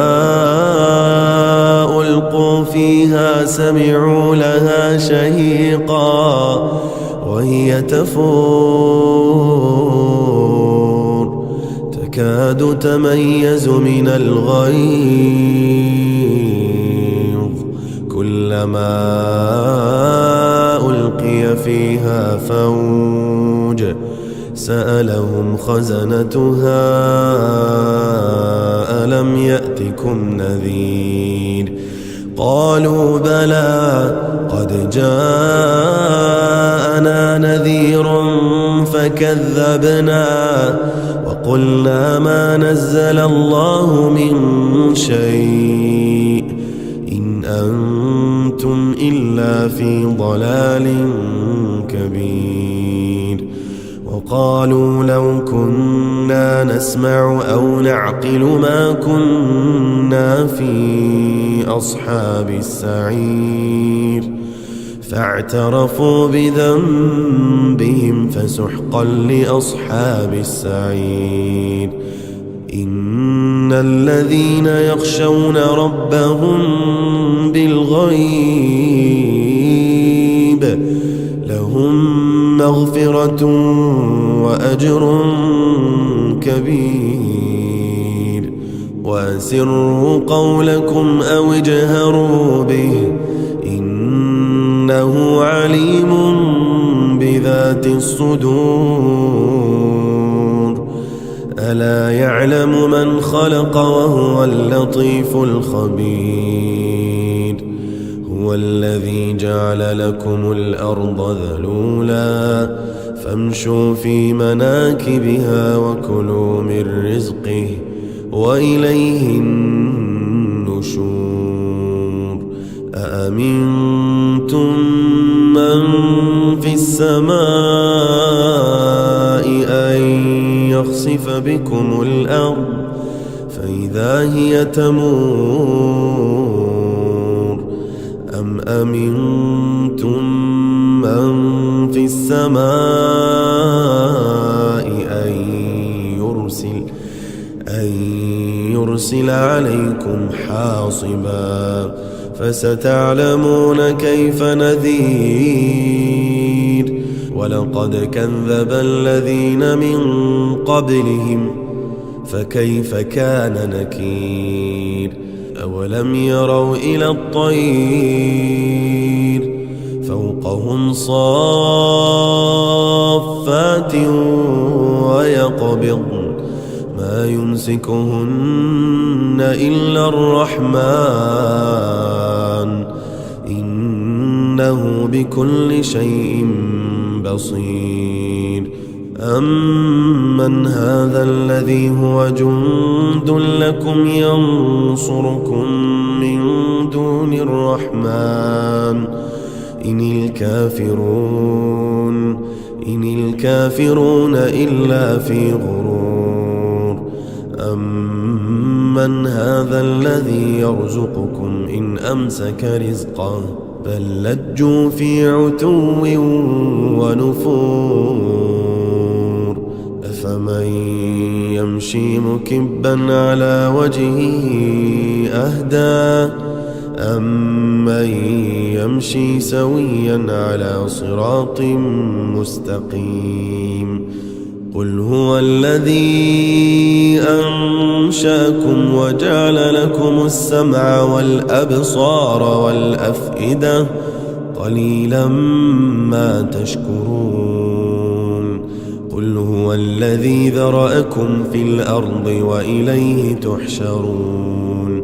ألقوا فيها سمعوا لها شهيقا وهي تفور تكاد تميز من الغيظ، كلما ألقي فيها فوج سألهم خزنتها ألم يأتكم نذير، قالوا بلى قد جاءنا نذير فكذبنا وقلنا ما نزل الله من شيء إن أنتم إلا في ضلال كبير، وقالوا لو كنا نسمع أو نعقل ما كنا في أصحاب السعير، فاعترفوا بذنبهم فسحقا لأصحاب السعير، إن الذين يخشون ربهم بالغيب لهم مغفرة وأجر كبير، وأسروا قولكم أو اجهروا به إنه عليم بذات الصدور، ألا يعلم من خلق وهو اللطيف الخبير، هو الذي جعل لكم الأرض ذلولا فامشوا في مناكبها وكلوا من رزقه وإليه النشور، أأمنتم من في السماء أن يخسف بكم الأرض فإذا هي تمور، أم أمنتم من في السماء أن يرسل عليكم حاصبا، فستعلمون كيف نذير، ولقد كذب الذين من قبلهم فكيف كان نكير، أولم يروا إلى الطير فوقهم صافات ويقبضن ما يمسكهن إلا الرحمن إنه بكل شيء بصير، أمن هذا الذي هو جند لكم ينصركم من دون الرحمن إن الكافرون إلا في غرور، أمن أمن هذا الذي يرزقكم إن أمسك رزقه بل لجوا في عتو ونفور أفمن يمشي مكبا على وجهه أهدى أمن يمشي سويا على صراط مستقيم قل هو الذي أنشأكم وجعل لكم السمع والأبصار والأفئدة قليلا ما تشكرون قل هو الذي ذرأكم في الأرض وإليه تحشرون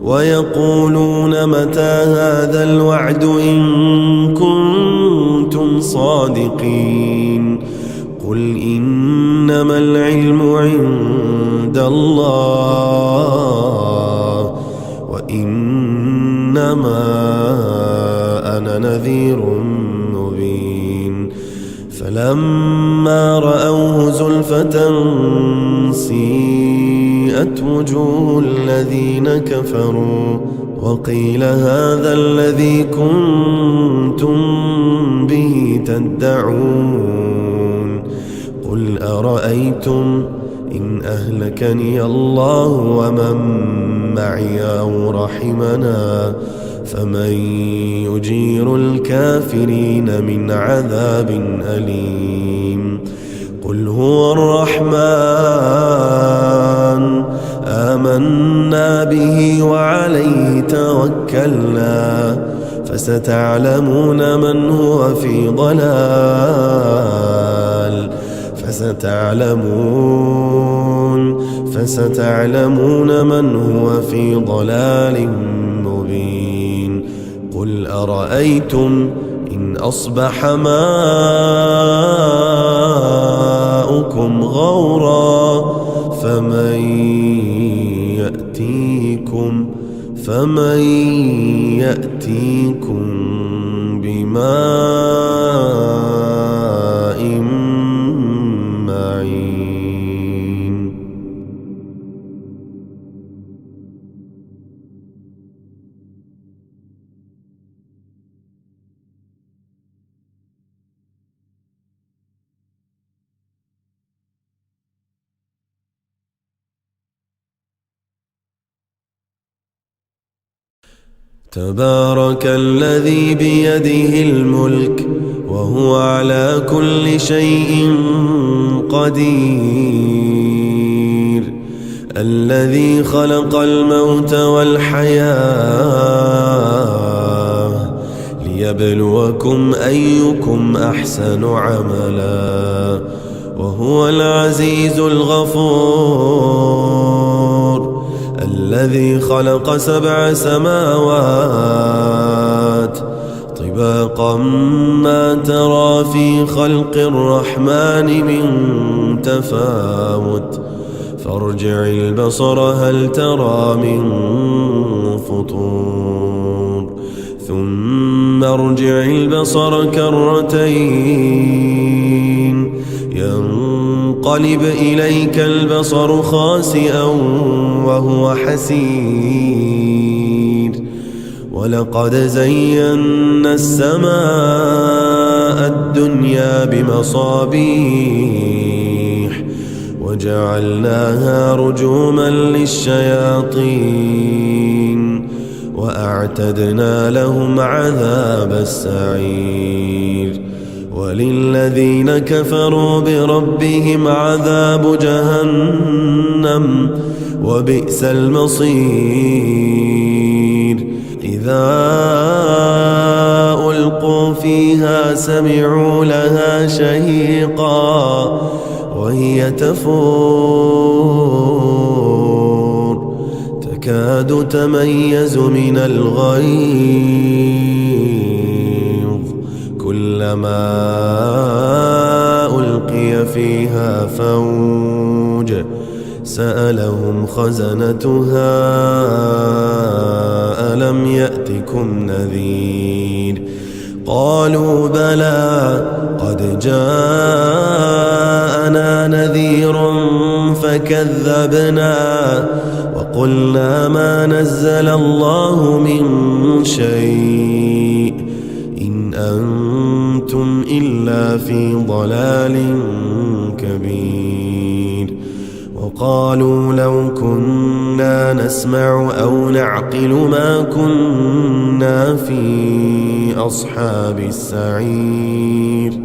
ويقولون متى هذا الوعد إن كنتم صادقين قل إنما العلم عند الله وإنما أنا نذير مبين فلما رأوه زلفة سيئت وجوه الذين كفروا وقيل هذا الذي كنتم به تدعون قل أرأيتم إن أهلكني الله ومن معي أو رحمنا فمن يجير الكافرين من عذاب أليم قل هو الرحمن آمنا به وعليه توكلنا فستعلمون من هو في ضلال فستعلمون من هو في ضلال مبين قل أرأيتم إن أصبح ماؤكم غورا فمن يأتيكم بماء معين تبارك الذي بيده الملك وهو على كل شيء قدير الذي خلق الموت والحياة ليبلوكم أيكم أحسن عملا وهو العزيز الغفور الذي خلق 7 سماوات طباقا ما ترى في خلق الرحمن من تفاوت فارجع البصر هل ترى من فطور ثم ارجع البصر كرتين ينقلب إليك البصر خاسئا وهو حسير ولقد زينا السماء الدنيا بمصابيح وجعلناها رجوما للشياطين وأعتدنا لهم عذاب السعير وللذين كفروا بربهم عذاب جهنم وبئس المصير إذا ألقوا فيها سمعوا لها شهيقا وهي تفور تكاد تميز من الغيظ كلما ألقي فيها فوج سألهم خزنتها ألم يأتكم نذير قالوا بلى قد جاءنا نذير فكذبنا وقلنا ما نزل الله من شيء إن أنتم إلا في ضلال كبير. وقالوا لو كنا نسمع أو نعقل ما كنا في أصحاب السعير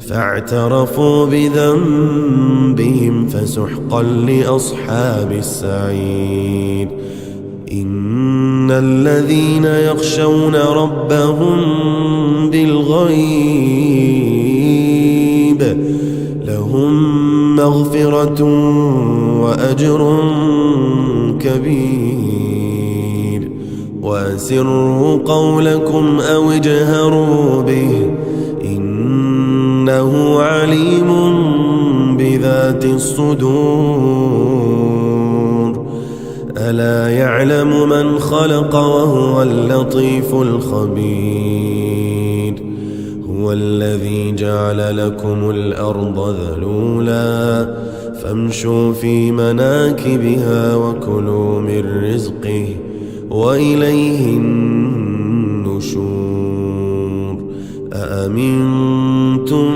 فاعترفوا بذنبهم فسحقا لأصحاب السعير. إن الذين يخشون ربهم بالغيب لهم مغفرة وأجر كبير. وأسروا قولكم أو اجهروا به إنه عليم بذات الصدور. ألا يعلم من خلق وهو اللطيف الخبير. هو الذي جعل لكم الأرض ذلولا فامشوا في مناكبها وكلوا من رزقه وإليه النشور. أأمنتم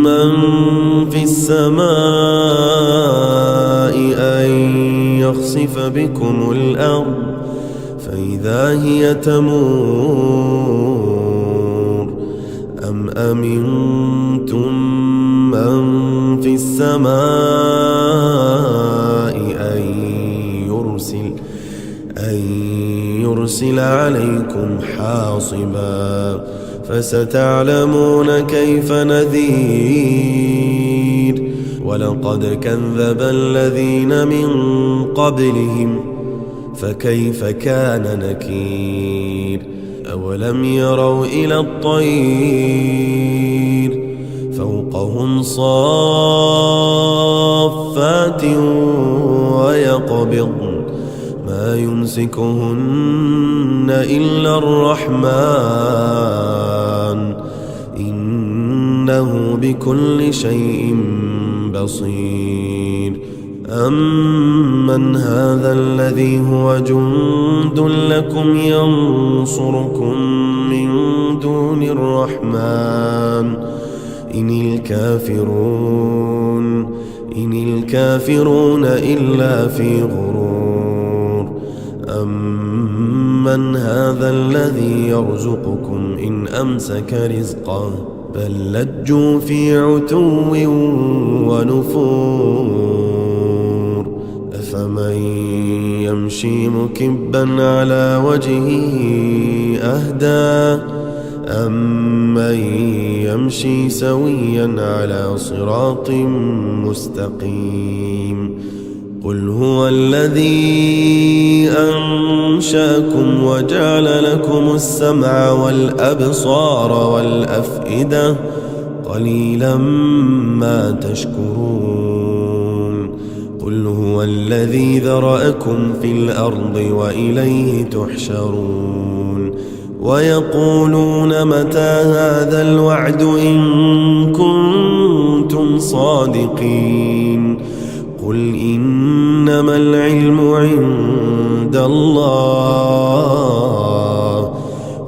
من في السماء أن يخسف بكم الأرض فإذا هي تمور أم أمنتم من في السماء أن يرسل عليكم حاصبا فستعلمون كيف نذير. ولقد كذب الذين من قبلهم فكيف كان نكير. أولم يروا إلى الطير فوقهم صافات ويقبضن ما يمسكهن إلا الرحمن إنه بكل شيء بصير. أمن هذا الذي هو جند لكم ينصركم من دون الرحمن إن الكافرون إلا في غرور. أمن هذا الذي يرزقكم إن أمسك رزقه بل لجوا في عتو ونفور. أفمن يمشي مكبا على وجهه أهدى أمن يمشي سويا على صراط مستقيم. قل هو الذي أنشأكم وجعل لكم السمع والأبصار والأفئدة قليلا ما تشكرون. قل هو الذي ذرأكم في الأرض وإليه تحشرون. ويقولون متى هذا الوعد إن كنتم صادقين. قل إنما العلم عند الله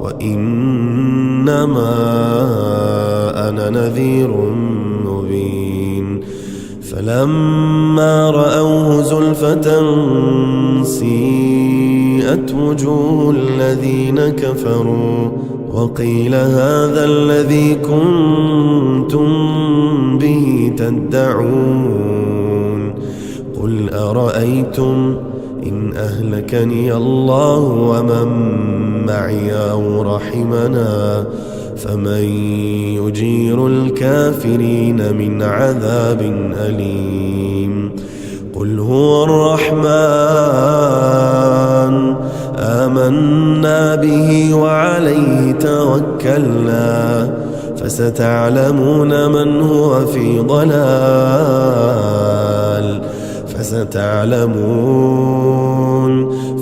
وإنما أنا نذير مبين. فلما رأوه زلفة سيئت وجوه الذين كفروا وقيل هذا الذي كنتم به تدعون. قل أرأيتم إن أهلكني الله ومن معي أو رحمنا فمن يجير الكافرين من عذاب أليم. قل هو الرحمن آمنا به وعليه توكلنا فستعلمون من هو في ضلال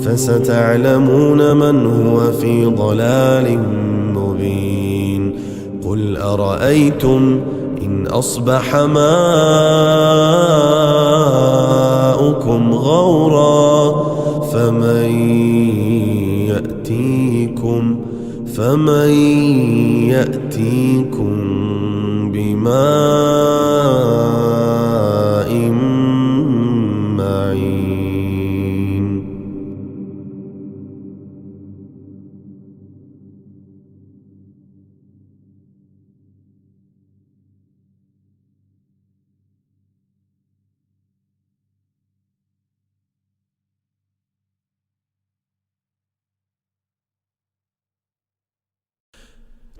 فستعلمون من هو في ضلال مبين. قل أرأيتم إن أصبح ماؤكم غورا فمن يأتيكم بماء معين.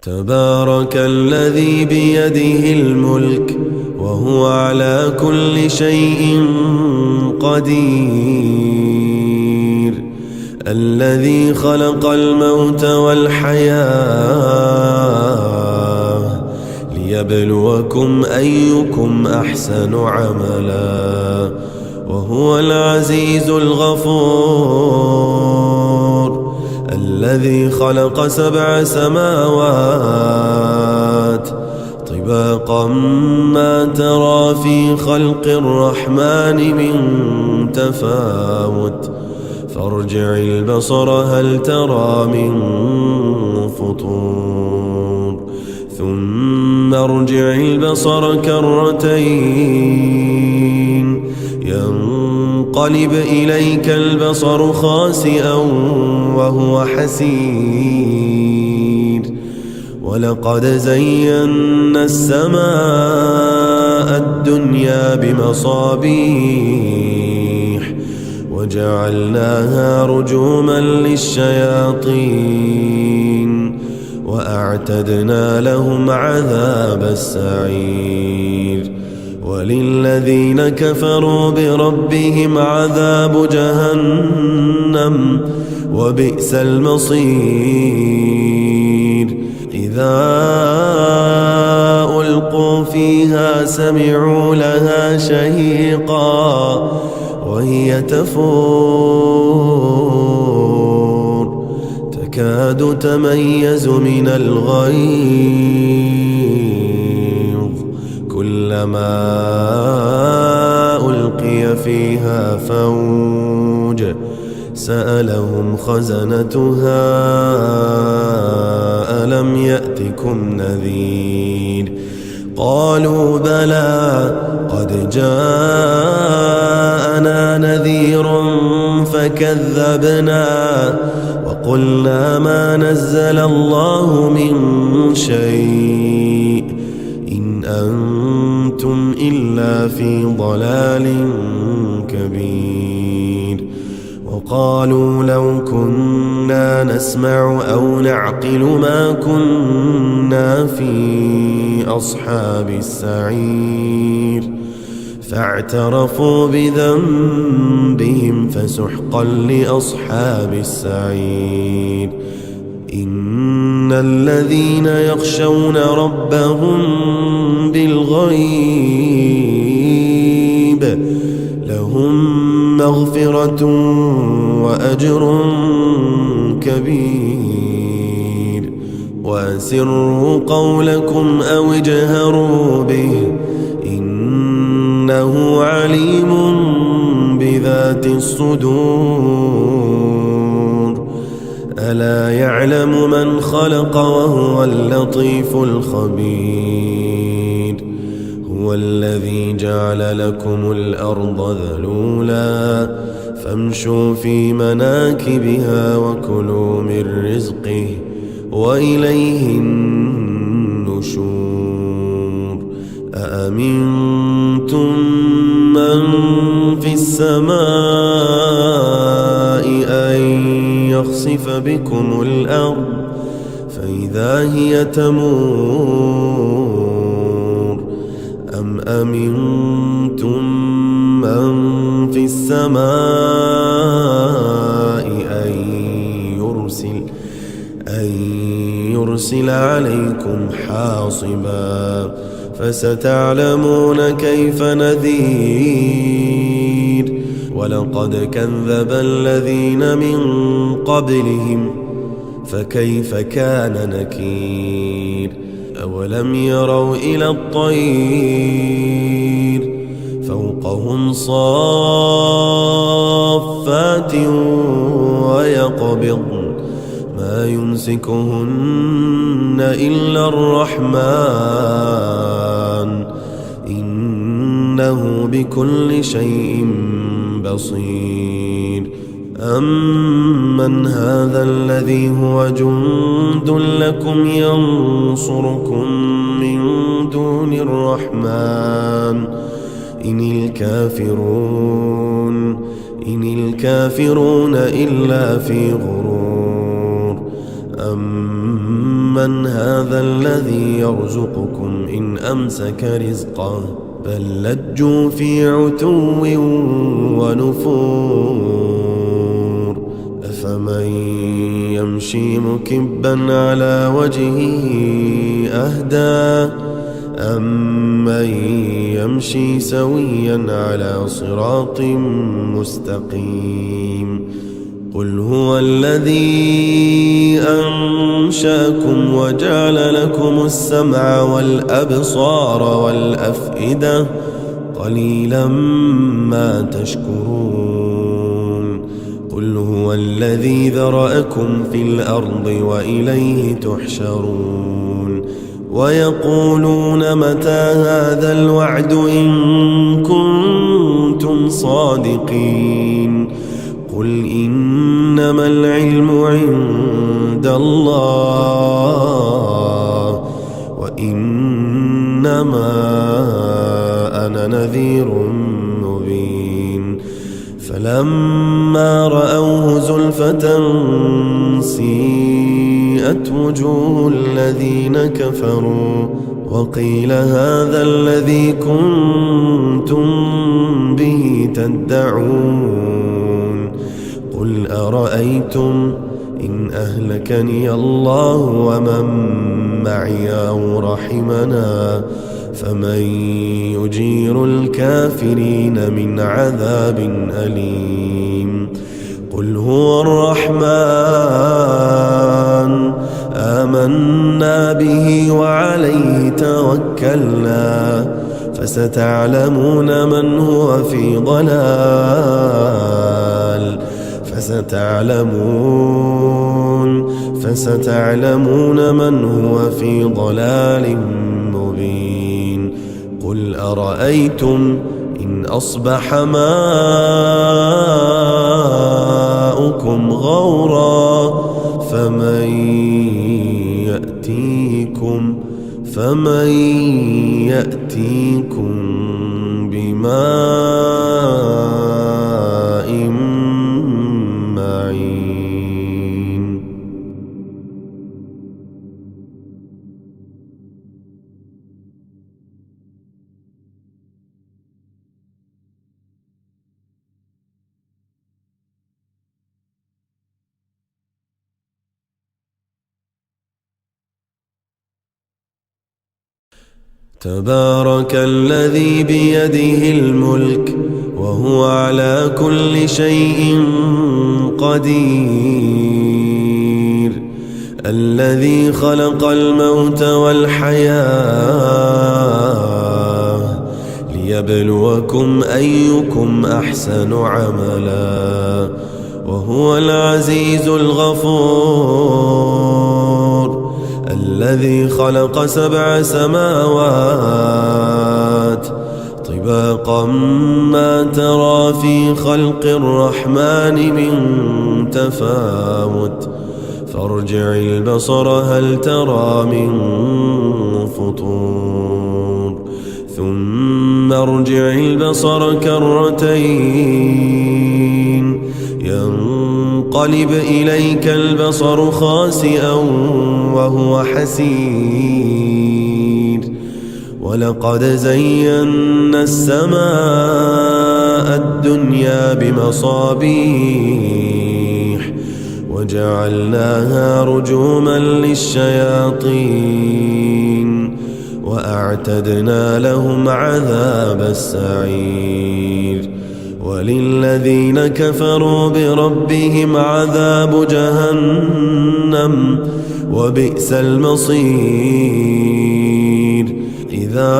تبارك الذي بيده الملك وهو على كل شيء قدير، الذي خلق الموت والحياة ليبلوكم أيكم أحسن عملا، وهو العزيز الغفور، الذي خلق 7 سماوات طباقا ما ترى في خلق الرحمن من تفاوت، فارجع البصر هل ترى من فطور، ثم ارجع البصر كرتين ينقلب إليك البصر خاسئا وهو حسير، ولقد زينا السماء الدنيا بمصابيح وجعلناها رجوما للشياطين وأعتدنا لهم عذاب السعير، وللذين كفروا بربهم عذاب جهنم وبئس المصير. إذا ألقوا فيها سمعوا لها شهيقا وهي تفور تكاد تميز من الغيظ، كلما ألقي فيها فوج سألهم خزنتها ألم يأتكم نذير، قالوا بلى قد جاءنا نذير فكذبنا وقلنا ما نزل الله من شيء إن أنتم إلا في ضلال كبير، وقالوا لو كنا نسمع أو نعقل ما كنا في أصحاب السعير، فاعترفوا بذنبهم فسحقا لأصحاب السعير. إن الذين يخشون ربهم بالغيب لهم مغفرة وأجر كبير، وأسروا قولكم أو اجهروا به إنه عليم بذات الصدور، ألا يعلم من خلق وهو اللطيف الخبير. هو الذي جعل لكم الأرض ذلولا فامشوا في مناكبها وكلوا من رزقه وإليه النشور. أأمنتم من في السماء أن يخسف بكم الأرض فإذا هي تمور، أم أمنتم من في السماء أن يرسل عليكم حاصبا، فستعلمون كيف نذير. ولقد كذب الذين من قبلهم فكيف كان نكير. أولم يروا إلى الطير فوقهم صافات ويقبضن ما يمسكهن إلا الرحمن إنه بكل شيء بصير أمن هذا الذي هو جند لكم ينصركم من دون الرحمن إن الكافرون إلا في غرور أمن هذا الذي يرزقكم إن أمسك رزقه بل لجوا في عتو ونفور أفمن يمشي مكبا على وجهه أهدى أمن يمشي سويا على صراط مستقيم قل هو الذي أنشأكم وجعل لكم السمع والأبصار والأفئدة قليلا ما تشكرون قل هو الذي ذرأكم في الأرض وإليه تحشرون ويقولون متى هذا الوعد إن كنتم صادقين قل إنما العلم عند الله وإنما أنا نذير مبين فلما رأوه زلفة سيئت وجوه الذين كفروا وقيل هذا الذي كنتم به تدعون قل أرأيتم إن أهلكني الله ومن معي أو رحمنا فمن يجير الكافرين من عذاب أليم قل هو الرحمن آمنا به وعليه توكلنا فستعلمون من هو في ضلال فستعلمون من هو في ضلال مبين قل أرأيتم إن أصبح ماؤكم غورا فمن يأتيكم بماء معين تبارك الذي بيده الملك وهو على كل شيء قدير الذي خلق الموت والحياة ليبلوكم أيكم أحسن عملا وهو العزيز الغفور الذي خلق 7 سماوات طباقا ما ترى في خلق الرحمن من تفاوت فارجع البصر هل ترى من فطور ثم ارجع البصر كرتين ينقلب إليك البصر خاسئا وهو حسير ولقد زينا السماء الدنيا بمصابيح وجعلناها رجوما للشياطين وأعتدنا لهم عذاب السعير وللذين كفروا بربهم عذاب جهنم وبئس المصير إذا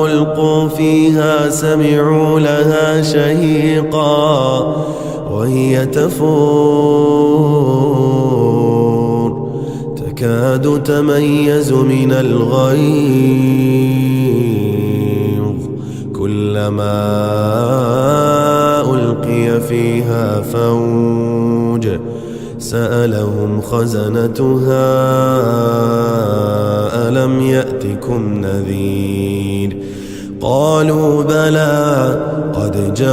ألقوا فيها سمعوا لها شهيقا وهي تفور تكاد تميز من الغيظ كلما ألقي فيها فوج سألهم خزنتها ألم يأتكم نذير قالوا بلى قد جاءنا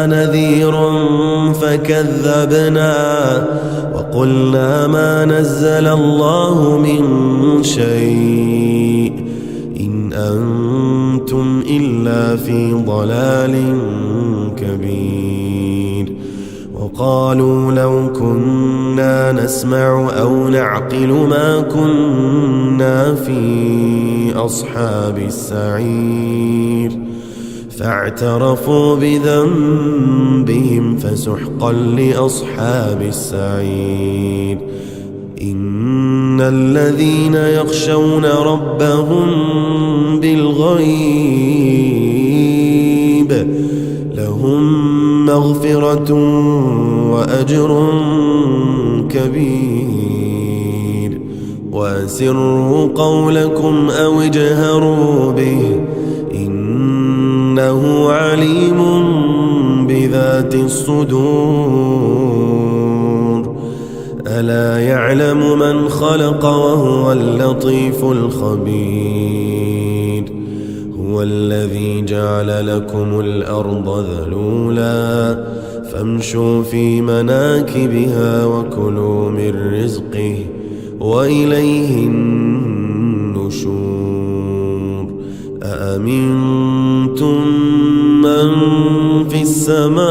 نذير فكذبنا وقلنا ما نزل الله من شيء إن أنتم إلا في ضلال كبير وقالوا لو كنا نسمع أو نعقل ما كنا في أصحاب السعير فاعترفوا بذنبهم فسحقا لأصحاب السعير إن الذين يخشون ربهم بالغيب لهم مغفرة وأجر كبير وأسروا قولكم أو اجهروا به إنه عليم بذات الصدور ألا يعلم من خلق وهو اللطيف الخبير هو الذي جعل لكم الأرض ذلولا فامشوا في مناكبها وكلوا من رزقه وإليه النشور أأمنتم من في السماء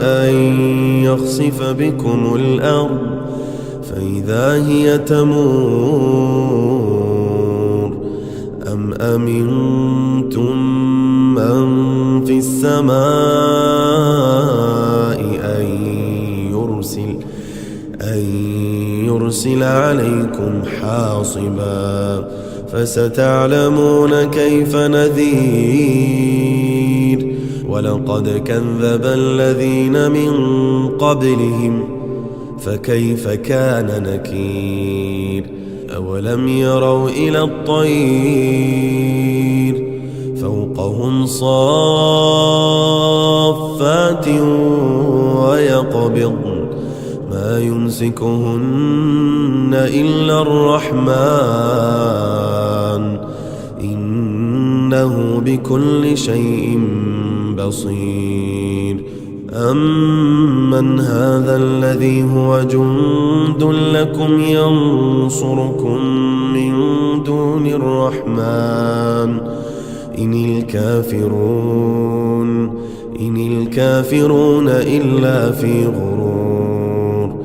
أن يخسف بكم الأرض فإذا هي تمور أم أمنتم من في السماء أن يرسل عليكم حاصبا فستعلمون كيف نذير ولقد كذب الذين من قبلهم فكيف كان نكير أولم يروا إلى الطير فوقهم صافات ويقبضن ما يمسكهن إلا الرحمن إنه بكل شيء بصير أمن هذا الذي هو جند لكم ينصركم من دون الرحمن إن الكافرون إلا في غرور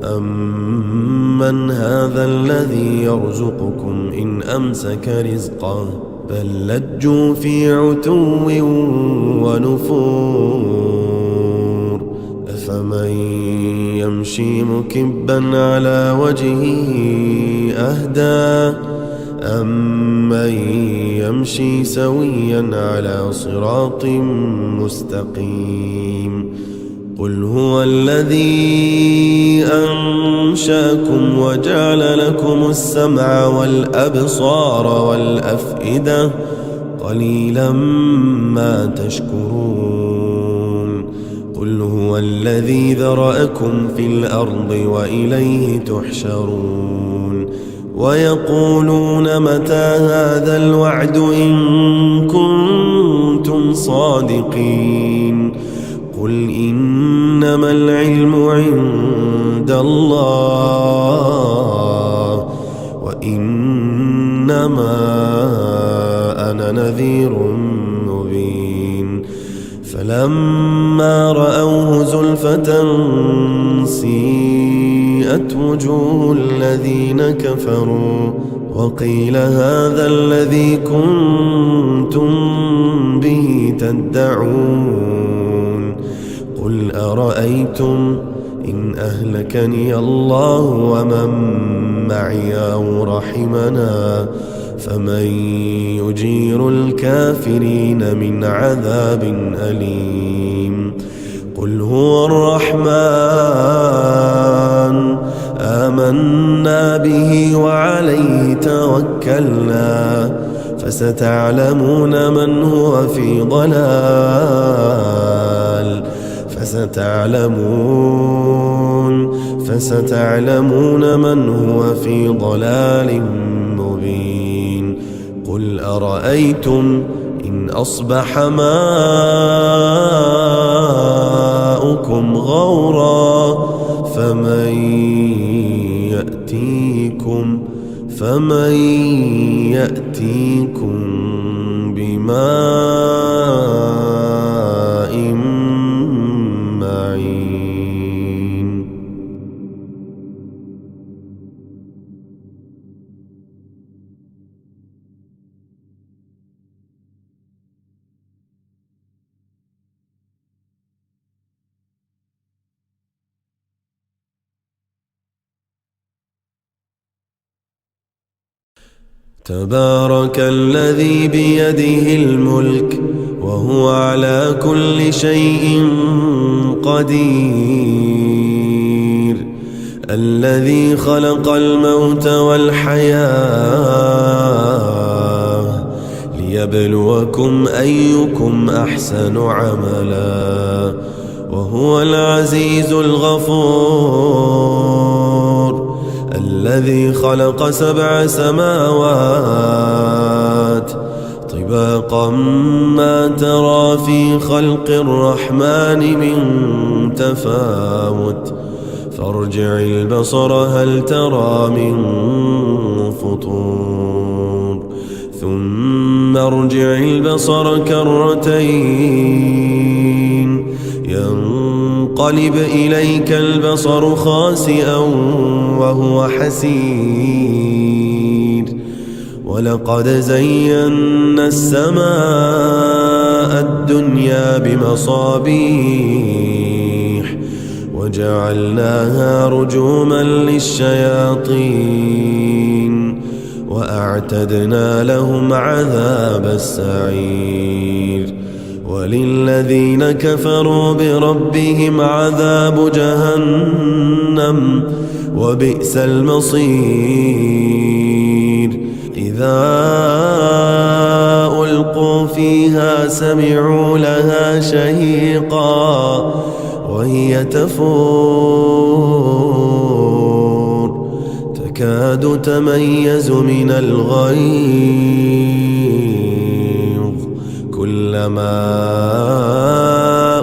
أمن هذا الذي يرزقكم إن أمسك رزقه بل لجوا في عتو ونفور أفمن يمشي مكبا على وجهه أهدى أمن يمشي سويا على صراط مستقيم قل هو الذي أنشأكم وجعل لكم السمع والأبصار والأفئدة قليلا ما تشكرون قل هو الذي ذرأكم في الأرض وإليه تحشرون ويقولون متى هذا الوعد إن كنتم صادقين قل إنما العلم عند الله وإنما أنا نذير مبين فلما رأوه زلفة سيئت وجوه الذين كفروا وقيل هذا الذي كنتم به تدعون قل أرأيتم إن أهلكني الله ومن معي أو رحمنا فمن يجير الكافرين من عذاب أليم قل هو الرحمن آمنا به وعليه توكلنا فستعلمون من هو في ضلال فستعلمون من هو في ضلال مبين قل أرأيتم إن أصبح ماؤكم غورا فمن يأتيكم بماء معين تبارك الذي بيده الملك وهو على كل شيء قدير الذي خلق الموت والحياة ليبلوكم أيكم أحسن عملا وهو العزيز الغفور الذي خلق 7 سماوات طباقا ما ترى في خلق الرحمن من تفاوت فارجع البصر هل ترى من فطور ثم ارجع البصر كرتين ينقلب إليك البصر خاسئا وهو حسير ولقد زينا السماء الدنيا بمصابيح وجعلناها رجوما للشياطين وأعتدنا لهم عذاب السعير وللذين كفروا بربهم عذاب جهنم وبئس المصير إذا ألقوا فيها سمعوا لها شهيقا وهي تفور تكاد تميز من الغيظ كلما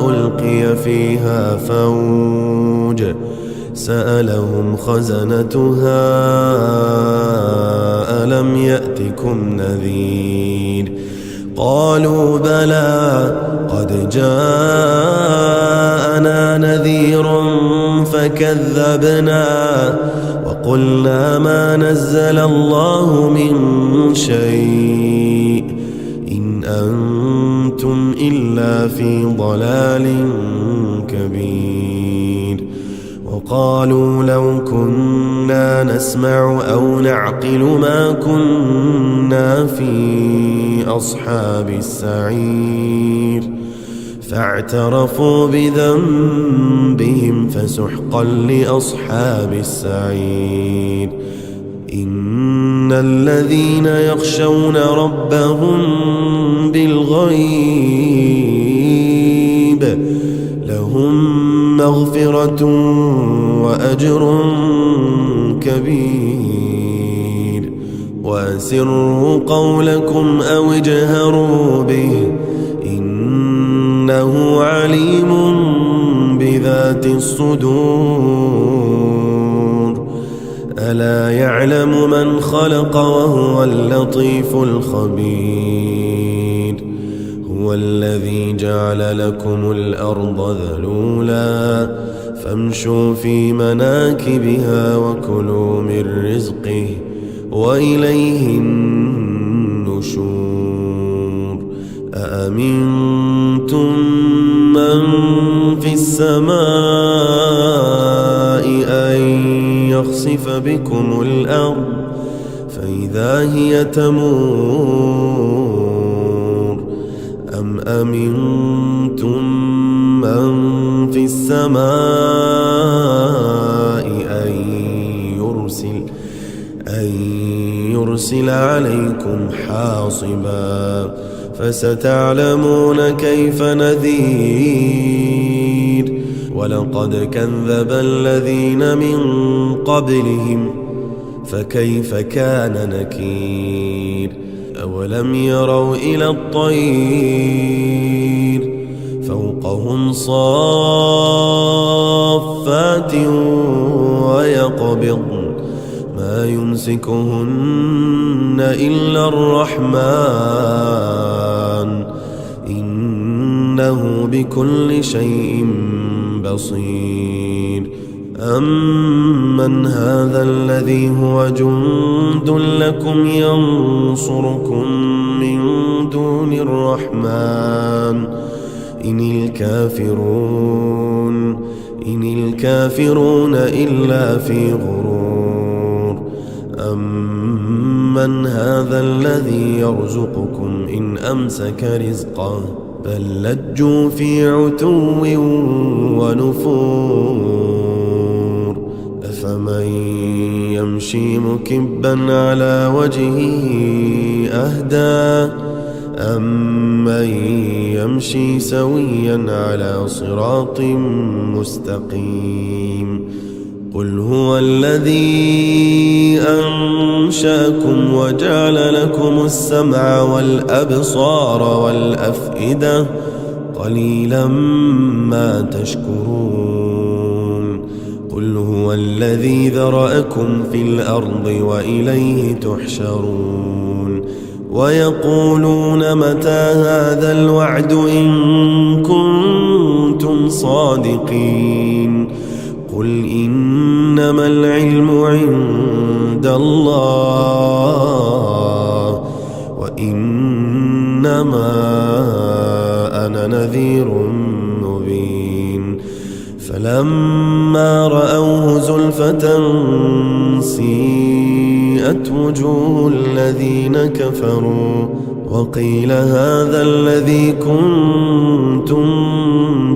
ألقي فيها فوج سألهم خزنتها ألم يأتكم نذير قالوا بلى قد جاءنا نذير فكذبنا وقلنا ما نزل الله من شيء إن أنتم إلا في ضلال كبير وقالوا لو كنا نسمع أو نعقل ما كنا في أصحاب السعير فاعترفوا بذنبهم فسحقا لأصحاب السعير إن الذين يخشون ربهم بالغيب لهم مغفرة وأجر كبير وأسروا قولكم أو اجهروا به إنه عليم بذات الصدور ألا يعلم من خلق وهو اللطيف الخبير هو الذي جعل لكم الأرض ذلولا فامشوا في مناكبها وكلوا من رزقه وإليه النشور أأمنتم من في السماء يخسف بكم الأرض فإذا هي تمور أم أمنتم من في السماء أن يرسل عليكم حاصبا فستعلمون كيف نذير ولقد كذب الذين من قبلهم فكيف كان نكير أولم يروا إلى الطير فوقهم صافات ويقبضن ما يمسكهن إلا الرحمن إنه بكل شيء بصير أمن هذا الذي هو جند لكم ينصركم من دون الرحمن إن الكافرون إلا في غرور أمن هذا الذي يرزقكم إن أمسك رزقه بل لجوا في عتو ونفور أفمن يمشي مكبا على وجهه أهدى أمن يمشي سويا على صراط مستقيم قل هو الذي أنشأكم وجعل لكم السمع والأبصار والأفئدة قليلا ما تشكرون قل هو الذي ذرأكم في الأرض وإليه تحشرون ويقولون متى هذا الوعد إن كنتم صادقين قل إنما العلم عند الله وإنما أنا نذير مبين فلما رأوه زلفة سيئت وجوه الذين كفروا وقيل هذا الذي كنتم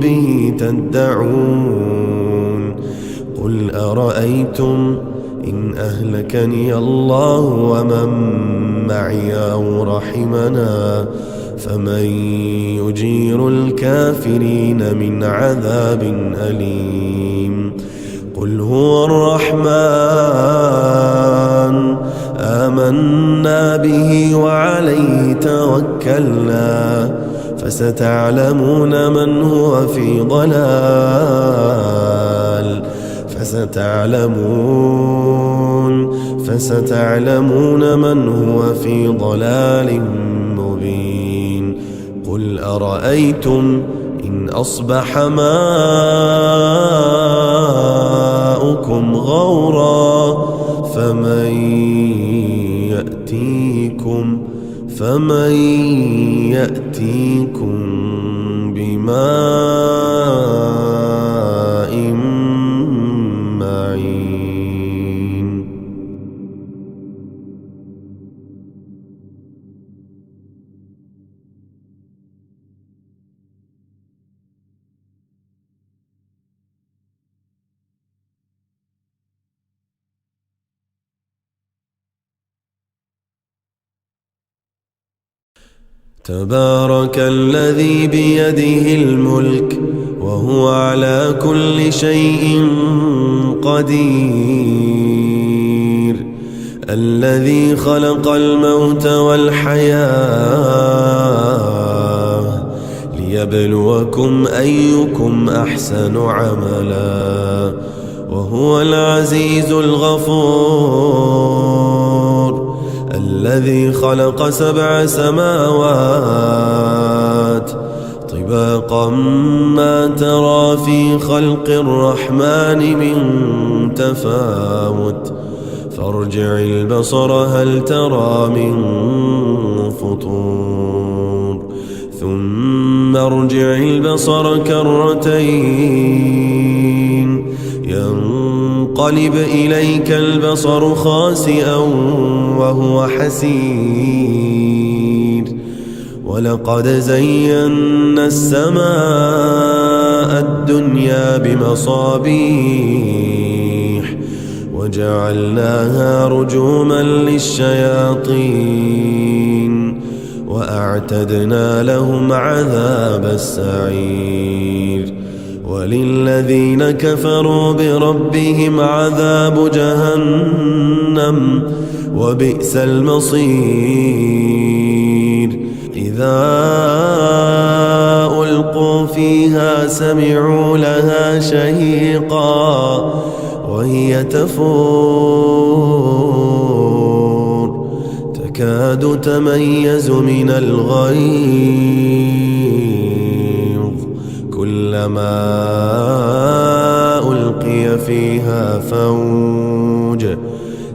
به تدعون قل أرأيتم إن أهلكني الله ومن معي أو رحمنا فمن يجير الكافرين من عذاب أليم قل هو الرحمن آمنا به وعليه توكلنا فستعلمون من هو في ضلال فستعلمون من هو في ضلال مبين قل أرأيتم إن أصبح ماؤكم غورا فمن يأتيكم بماء معين تبارك الذي بيده الملك وهو على كل شيء قدير الذي خلق الموت والحياة ليبلوكم أيكم أحسن عملا وهو العزيز الغفور الذي خلق 7 سماوات طباقا ما ترى في خلق الرحمن من تفاوت فارجع البصر هل ترى من فطور ثم ارجع البصر كرتين ينقلب إليك البصر خاسئا وهو حسير ولقد زينا السماء الدنيا بمصابيح وجعلناها رجوما للشياطين وأعتدنا لهم عذاب السعير وللذين كفروا بربهم عذاب جهنم وبئس المصير إذا ألقوا فيها سمعوا لها شهيقا وهي تفور تكاد تميز من الغيظ كلما ألقي فيها فوج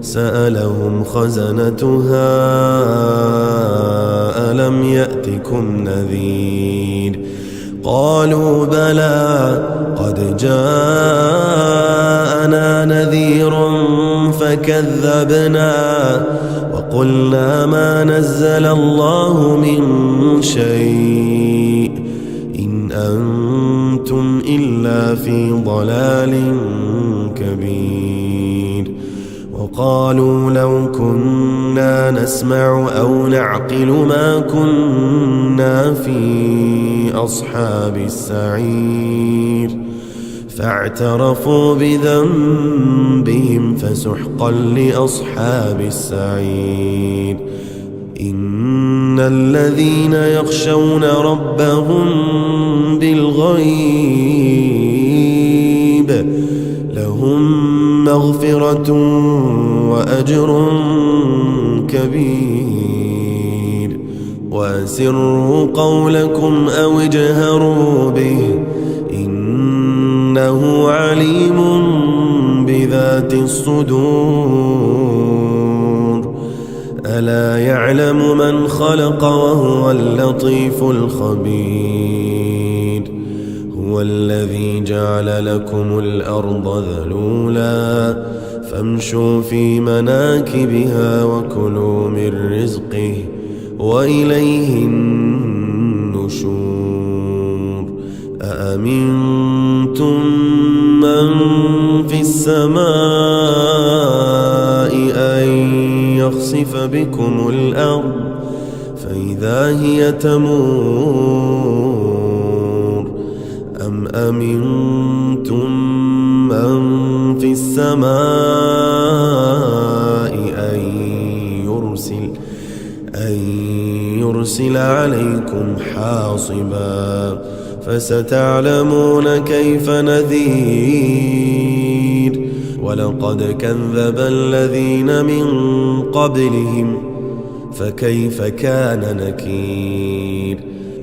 سألهم خزنتها ألم يأتكم نذير قالوا بلى قد جاءنا نذير فكذبنا وقلنا ما نزل الله من شيء إن أنتم إلا في ضلال كبير وقالوا لو كنا نسمع أو نعقل ما كنا في أصحاب السعير فاعترفوا بذنبهم فسحقا لأصحاب السعير إن الذين يخشون ربهم بالغيب لهم مغفرة وأجر كبير وأسروا قولكم أو اجهروا به إنه عليم بذات الصدور ألا يعلم من خلق وهو اللطيف الخبير هو الذي جعل لكم الأرض ذلولا فامشوا في مناكبها وكلوا من رزقه وإليه النشور أأمنتم من في السماء أن يخسف بكم الأرض فإذا هي تمور أم أمنتم من في السماء أن يرسل عليكم حاصبا فستعلمون كيف نذير ولقد كذب الذين من قبلهم فكيف كان نكير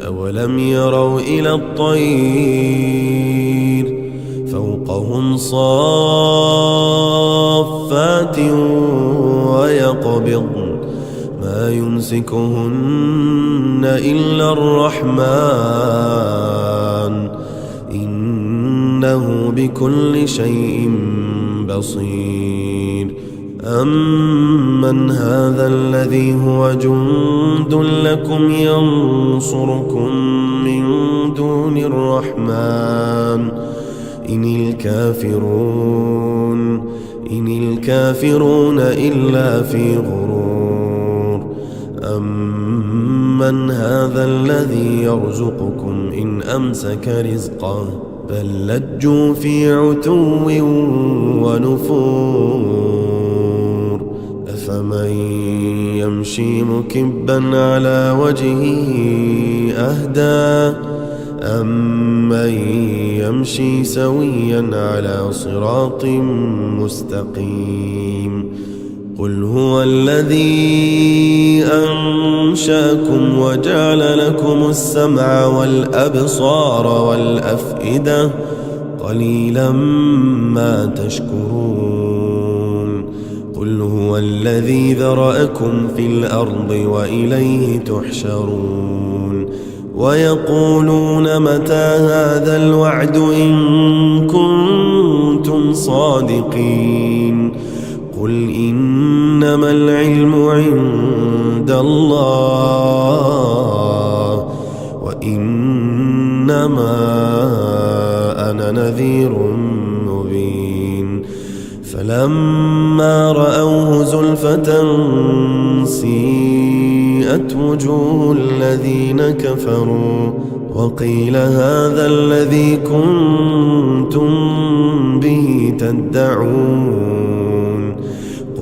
أولم يروا إلى الطير فوقهم صافات ويقبضن ما يمسكهن إلا الرحمن إنه بكل شيء بصير أمن هذا الذي هو جند لكم ينصركم من دون الرحمن إن الكافرون إلا في غرور أمن هذا الذي يرزقكم إن أمسك رزقه بل لجوا في عتو ونفور أفمن يمشي مكبا على وجهه أهدى أمن يمشي سويا على صراط مستقيم قل هو الذي أنشأكم وجعل لكم السمع والأبصار والأفئدة قليلا ما تشكرون قل هو الذي ذرأكم في الأرض وإليه تحشرون ويقولون متى هذا الوعد إن كنتم كنتم صادقين. قل إنما العلم عند الله وإنما أنا نذير مبين. فلما رأوه زلفة سيئت وجوه الذين كفروا وقيل هذا الذي كنتم به تدعون.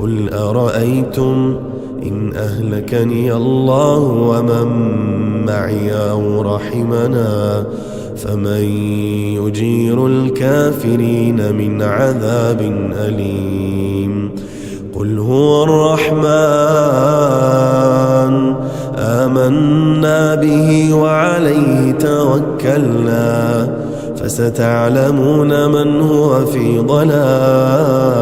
قل أرأيتم إن أهلكني الله ومن معي أو رحمنا فمن يجير الكافرين من عذاب أليم. قل هو الرحمن آمنا به وعليه توكلنا فستعلمون من هو في ضلال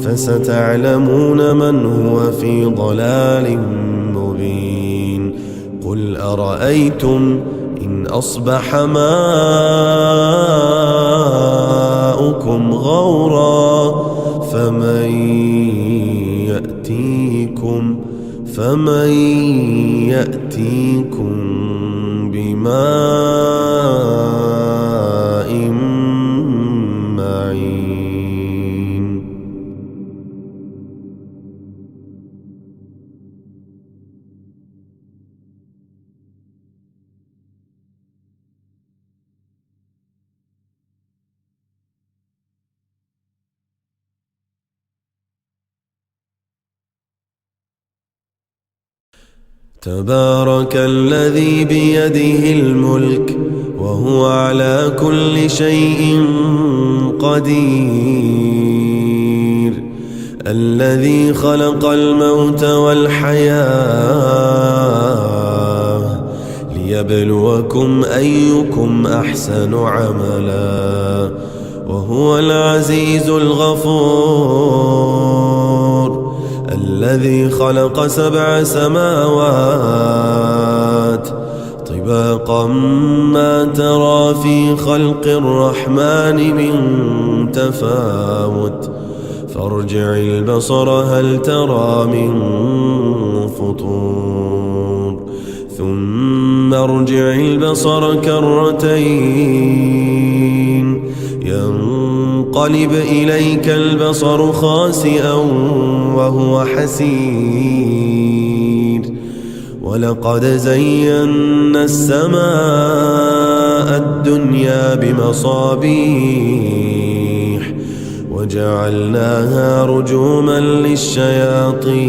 فستعلمون من هو في ضلال مبين. قل أرأيتم إن أصبح ماؤكم غورا فمن يأتيكم بماء معين. تبارك الذي بيده الملك وهو على كل شيء قدير. الذي خلق الموت والحياة ليبلوكم أيكم أحسن عملا وهو العزيز الغفور. الذي خلق 7 سماوات طباقا ما ترى في خلق الرحمن من تفاوت فارجع البصر هل ترى من فطور ثم ارجع البصر كرتين ينقلب إليك البصر خاسئا وهو حسير. ولقد زينا السماء الدنيا بمصابيح وجعلناها رجوما للشياطين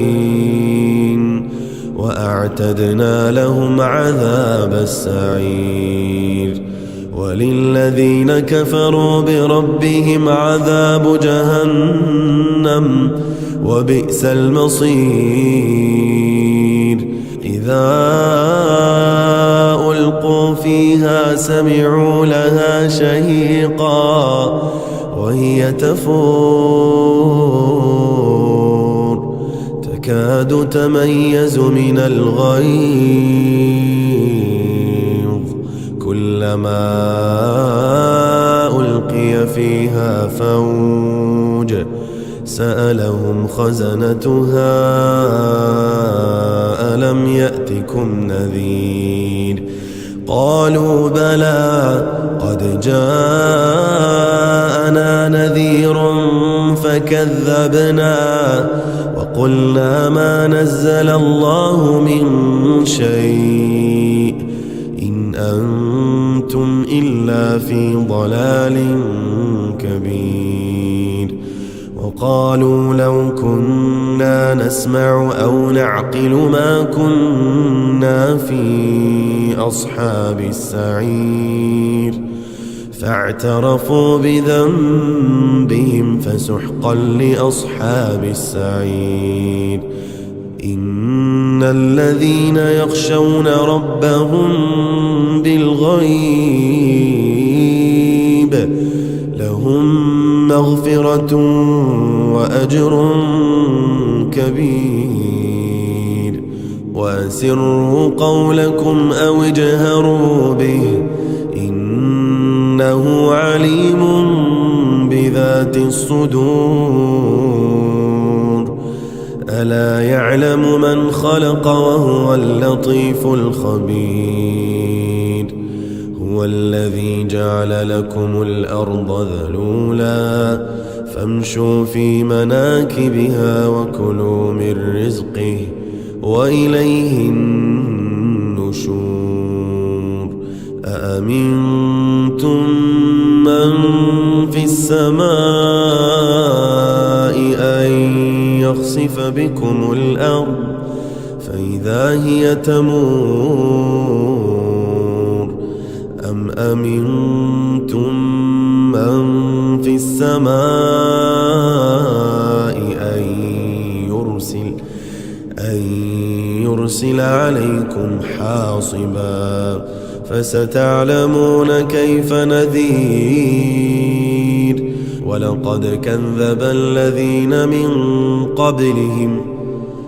وأعتدنا لهم عذاب السعير. وللذين كفروا بربهم عذاب جهنم وبئس المصير. إذا ألقوا فيها سمعوا لها شهيقا وهي تفور تكاد تميز من الغيظ كلما ألقي فيها فوج سألهم خزنتها ألم يأتكم نذير قالوا بلى قد جاءنا نذير فكذبنا وقلنا ما نزل الله من شيء إن أنتم إلا في ضلال كبير. وقالوا لو كنا نسمع أو نعقل ما كنا في أصحاب السعير فاعترفوا بذنبهم فسحقا لأصحاب السعير. إن الذين يخشون ربهم بالغيب لهم مغفرة وأجر كبير. وأسروا قولكم أو اجهروا به إنه عليم بذات الصدور ألا يعلم من خلق وهو اللطيف الخبير هو الذي جعل لكم الأرض ذلولا فامشوا في مناكبها وكلوا من رزقه وإليه النشور أأمنتم من في السماء أن يخسف بكم الأرض فإذا هي تمور أم أمنتم من في السماء أن يرسل عليكم حاصبا فستعلمون كيف نذير ولقد كذب الذين من قبلهم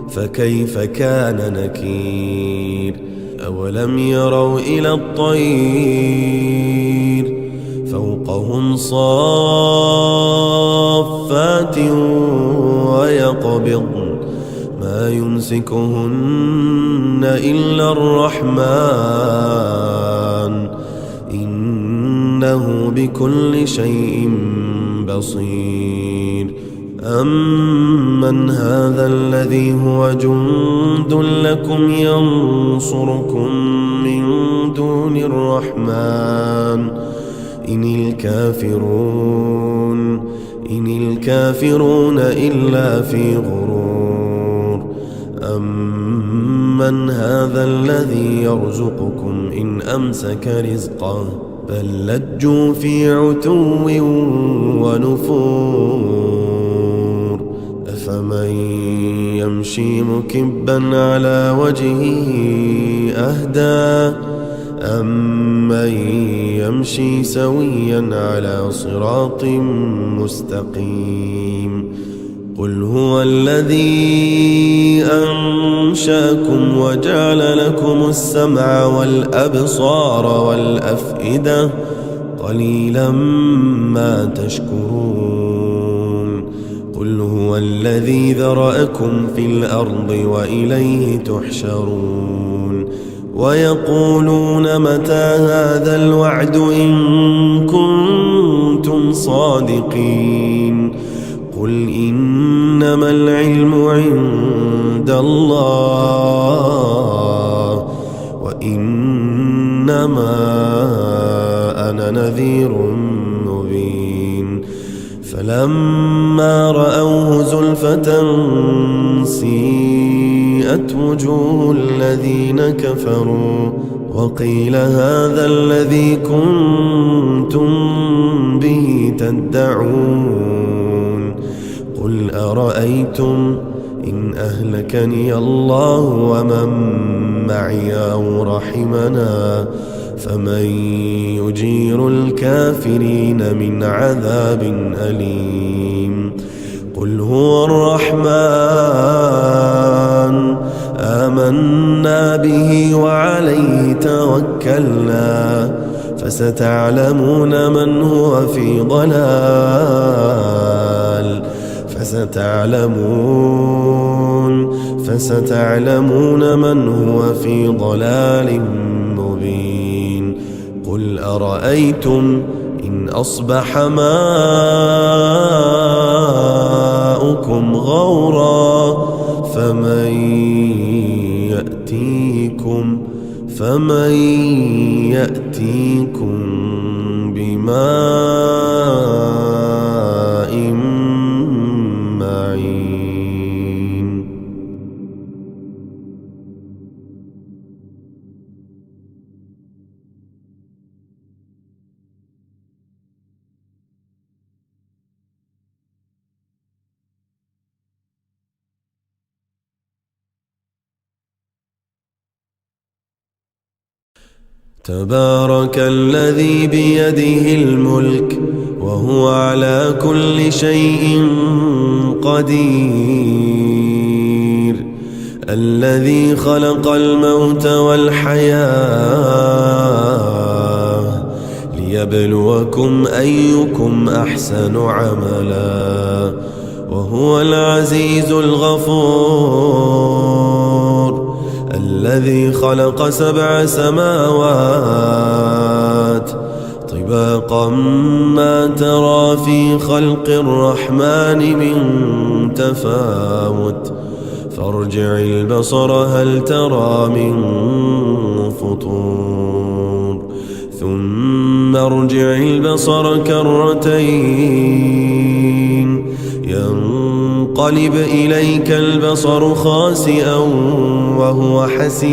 فكيف كان نكير أولم يروا إلى الطير فوقهم صافات ويقبضن ما يمسكهن إلا الرحمن إنه بكل شيء بصير أمن هذا الذي هو جند لكم ينصركم من دون الرحمن إن الكافرون إلا في غرور أمن هذا الذي يرزقكم إن أمسك رزقه بل لجوا في عتو ونفور أفمن يمشي مكبا على وجهه أهدى أمن يمشي سويا على صراط مستقيم قل هو الذي أنشأكم وجعل لكم السمع والأبصار والأفئدة قليلا ما تشكرون قل هو الذي ذرأكم في الأرض وإليه تحشرون ويقولون متى هذا الوعد إن كنتم صادقين قل إنما العلم عند الله وإنما أنا نذير مبين فلما رأوه زلفة سيئت وجوه الذين كفروا وقيل هذا الذي كنتم به تدعون قل أرأيتم إن أهلكني الله ومن معي أو رحمنا فمن يجير الكافرين من عذاب أليم قل هو الرحمن آمنا به وعليه توكلنا فستعلمون من هو في ضلال فستعلمون من هو في ضلال مبين قل أرأيتم إن أصبح ماؤكم غورا فمن يأتيكم بماء معين تبارك الذي بيده الملك وهو على كل شيء قدير الذي خلق الموت والحياة ليبلوكم أيكم أحسن عملا وهو العزيز الغفور الذي خلق 7 سماوات طباقا ما ترى في خلق الرحمن من تفاوت فارجع البصر هل ترى من فطور ثم ارجع البصر كرتين ينقلب إليك البصر خاسئا وهو حسير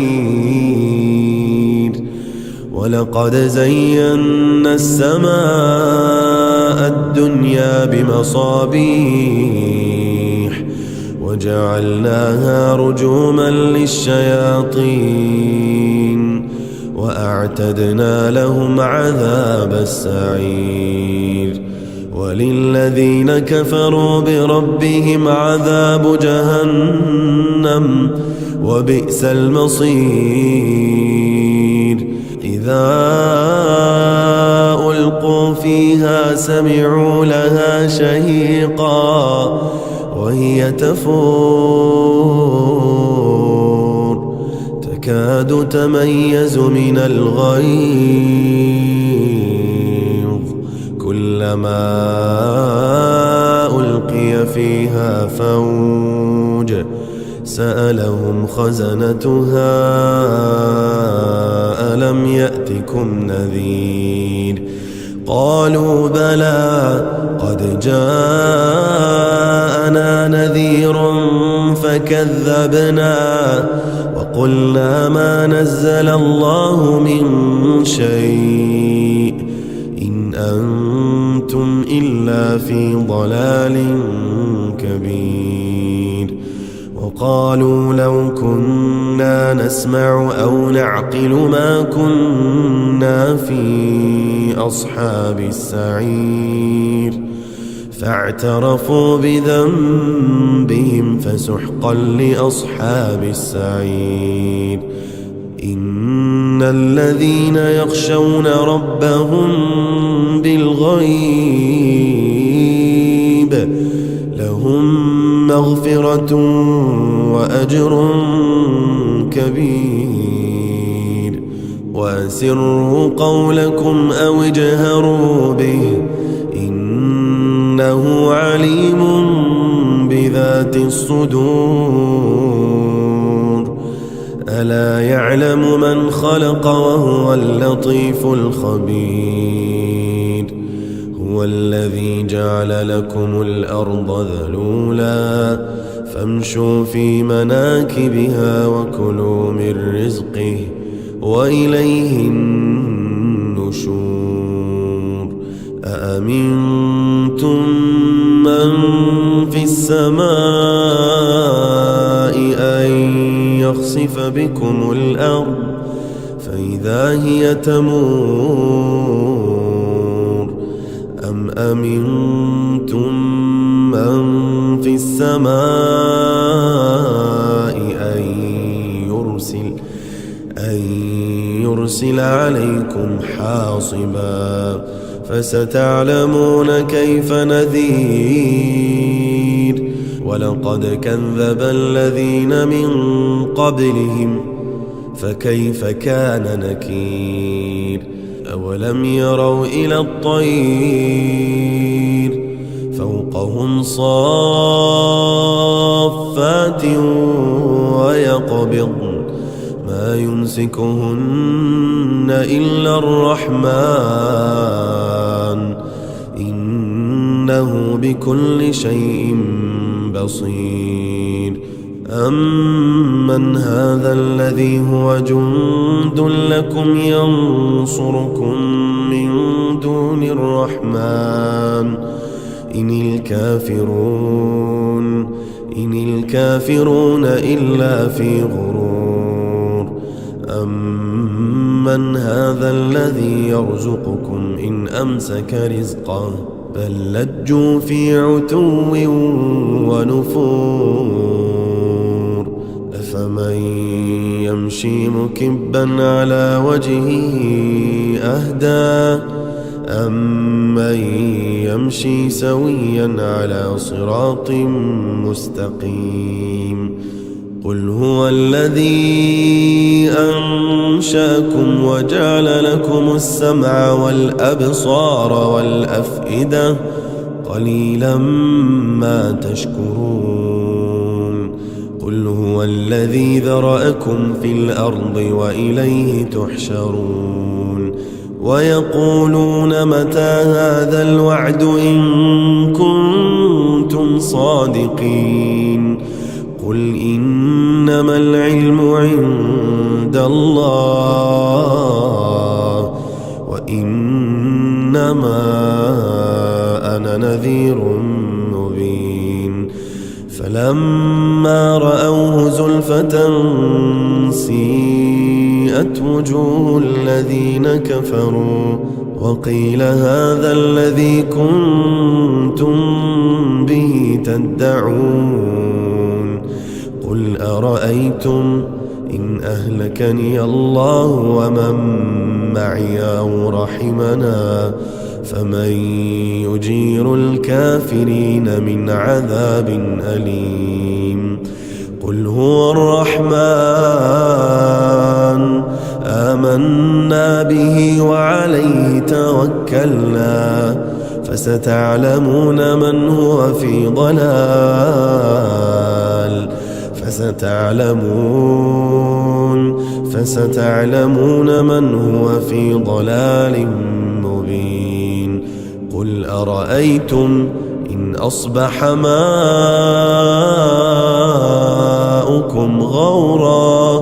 ولقد زينا السماء الدنيا بمصابيح وجعلناها رجوما للشياطين وأعتدنا لهم عذاب السعير وللذين كفروا بربهم عذاب جهنم وبئس المصير إذا ألقوا فيها سمعوا لها شهيقا وهي تفور تكاد تميز من الغيظ كلما ألقي فيها فوج سألهم خزنتها ألم يأتكم نذير قالوا بلى قد جاءنا نذير فكذبنا وقلنا ما نزل الله من شيء إن أنتم إلا في ضلال كبير وقالوا لو كنا نسمع أو نعقل ما كنا في أصحاب السعير فاعترفوا بذنبهم فسحقا لأصحاب السعير إن الذين يخشون ربهم بالغيب لهم مغفرة وأجر كبير وأسروا قولكم أو اجهروا به إنه عليم بذات الصدور ألا يعلم من خلق وهو اللطيف الخبير هو الذي جعل لكم الأرض ذلولا فامشوا في مناكبها وكلوا من رزقه وإليه النشور أأمنتم من في السماء أن يخسف بكم الأرض فإذا هي تمور أم أمنتم من في السماء أن يرسل عليكم حاصبا فستعلمون كيف نذير ولقد كذب الذين من قبلهم فكيف كان نكير أولم يروا إلى الطير فوقهم صافات ويقبضن ما يمسكهن إلا الرحمن إنه بكل شيء بصير أمن هذا الذي هو جند لكم ينصركم من دون الرحمن إن الكافرون إلا في غرور أمن هذا الذي يرزقكم إن أمسك رزقه بل لجوا في عتو ونفور أفمن يمشي مكبا على وجهه أهدى أمن يمشي سويا على صراط مستقيم قل هو الذي أنشأكم وجعل لكم السمع والأبصار والأفئدة قليلا ما تشكرون قل هو الذي ذرأكم في الأرض وإليه تحشرون ويقولون متى هذا الوعد إن كنتم صادقين قل إنما العلم عند الله وإنما أنا نذير مبين فلما رأوه زلفة سيئت وجوه الذين كفروا وقيل هذا الذي كنتم به تدعون قل أرأيتم إن أهلكني الله ومن معي أو رحمنا فمن يجير الكافرين من عذاب أليم قل هو الرحمن آمنا به وعليه توكلنا فستعلمون من هو في ضلال فستعلمون من هو في ضلال مبين قل أرأيتم إن أصبح ماؤكم غورا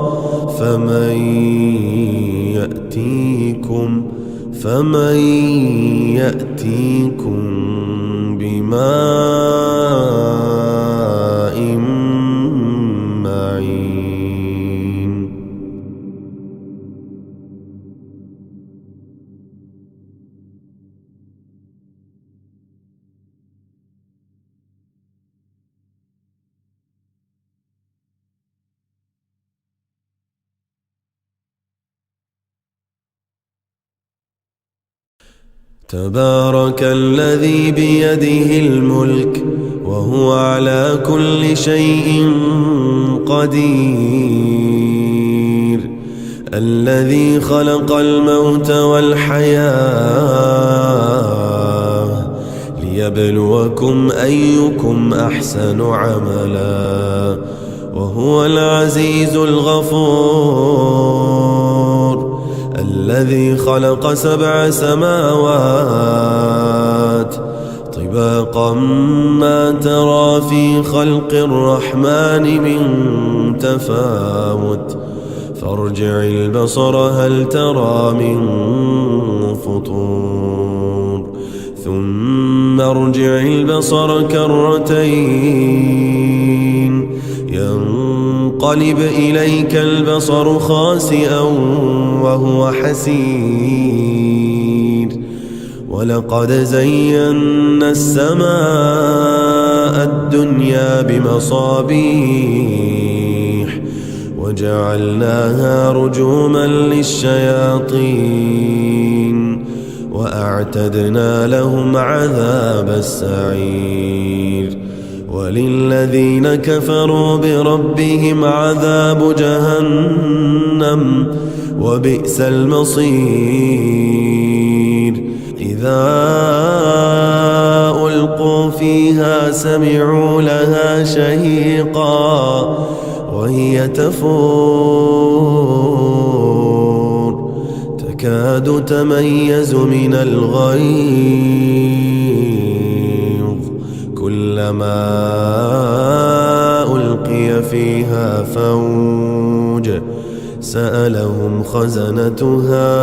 فمن يأتيكم بماء معين تبارك الذي بيده الملك وهو على كل شيء قدير الذي خلق الموت والحياة ليبلوكم أيكم أحسن عملا وهو العزيز الغفور الذي خلق 7 سماوات طباقا ما ترى في خلق الرحمن من تفاوت فارجع البصر هل ترى من فطور ثم ارجع البصر كرتين ينقلب إليك البصر خاسئا وهو حسير ولقد زينا السماء الدنيا بمصابيح وجعلناها رجوما للشياطين وأعتدنا لهم عذاب السعير وللذين كفروا بربهم عذاب جهنم وبئس المصير إذا ألقوا فيها سمعوا لها شهيقا وهي تفور تكاد تميز من الغيظ كلما ألقي فيها فوج سألهم خزنتها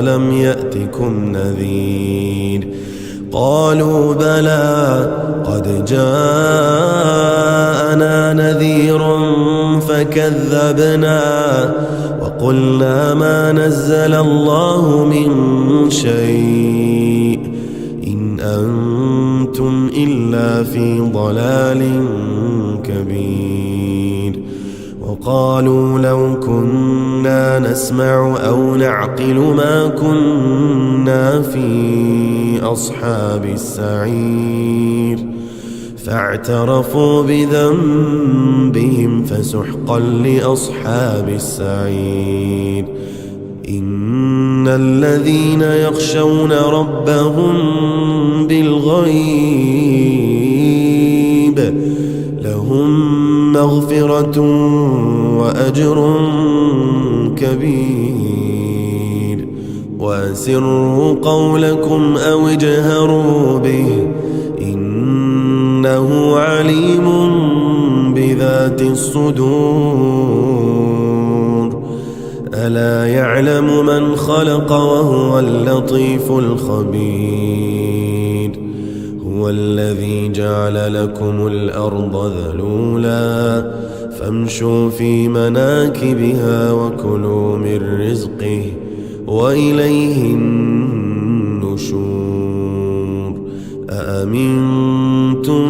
ألم يأتكم نذير قالوا بلى قد جاءنا نذير فكذبنا وقلنا ما نزل الله من شيء إن أنتم إلا في ضلال كبير وقالوا لو كنا نسمع أو نعقل ما كنا في أصحاب السعير فاعترفوا بذنبهم فسحقا لأصحاب السعير. إن الذين يخشون ربهم بالغيب لهم مغفرة وأجر كبير. وأسروا قولكم أو اجهروا به إنه عليم بذات الصدور. ألا يعلم من خلق وهو اللطيف الخبير. هو الذي جعل لكم الأرض ذلولا فامشوا في مناكبها وكلوا من رزقه وإليه النشور. أأمنتم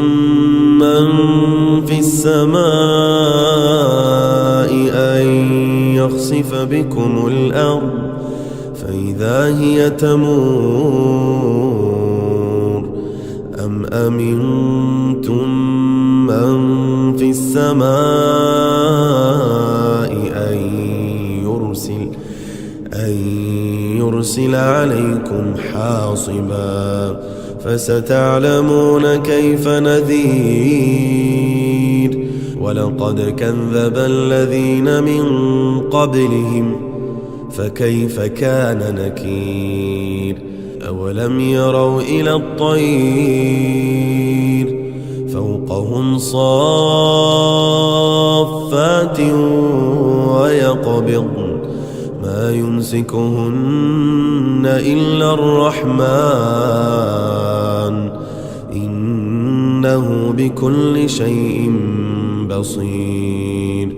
من في السماء أن يخسف بكم الأرض فإذا هي تمور أم أمنتم من في السماء أن يرسل عليكم حاصبا فستعلمون كيف نذير. ولقد كذب الذين من قبلهم فكيف كان نكير. أولم يروا إلى الطير فوقهم صافات ويقبضن ما يمسكهن إلا الرحمن إنه بكل شيء بصير.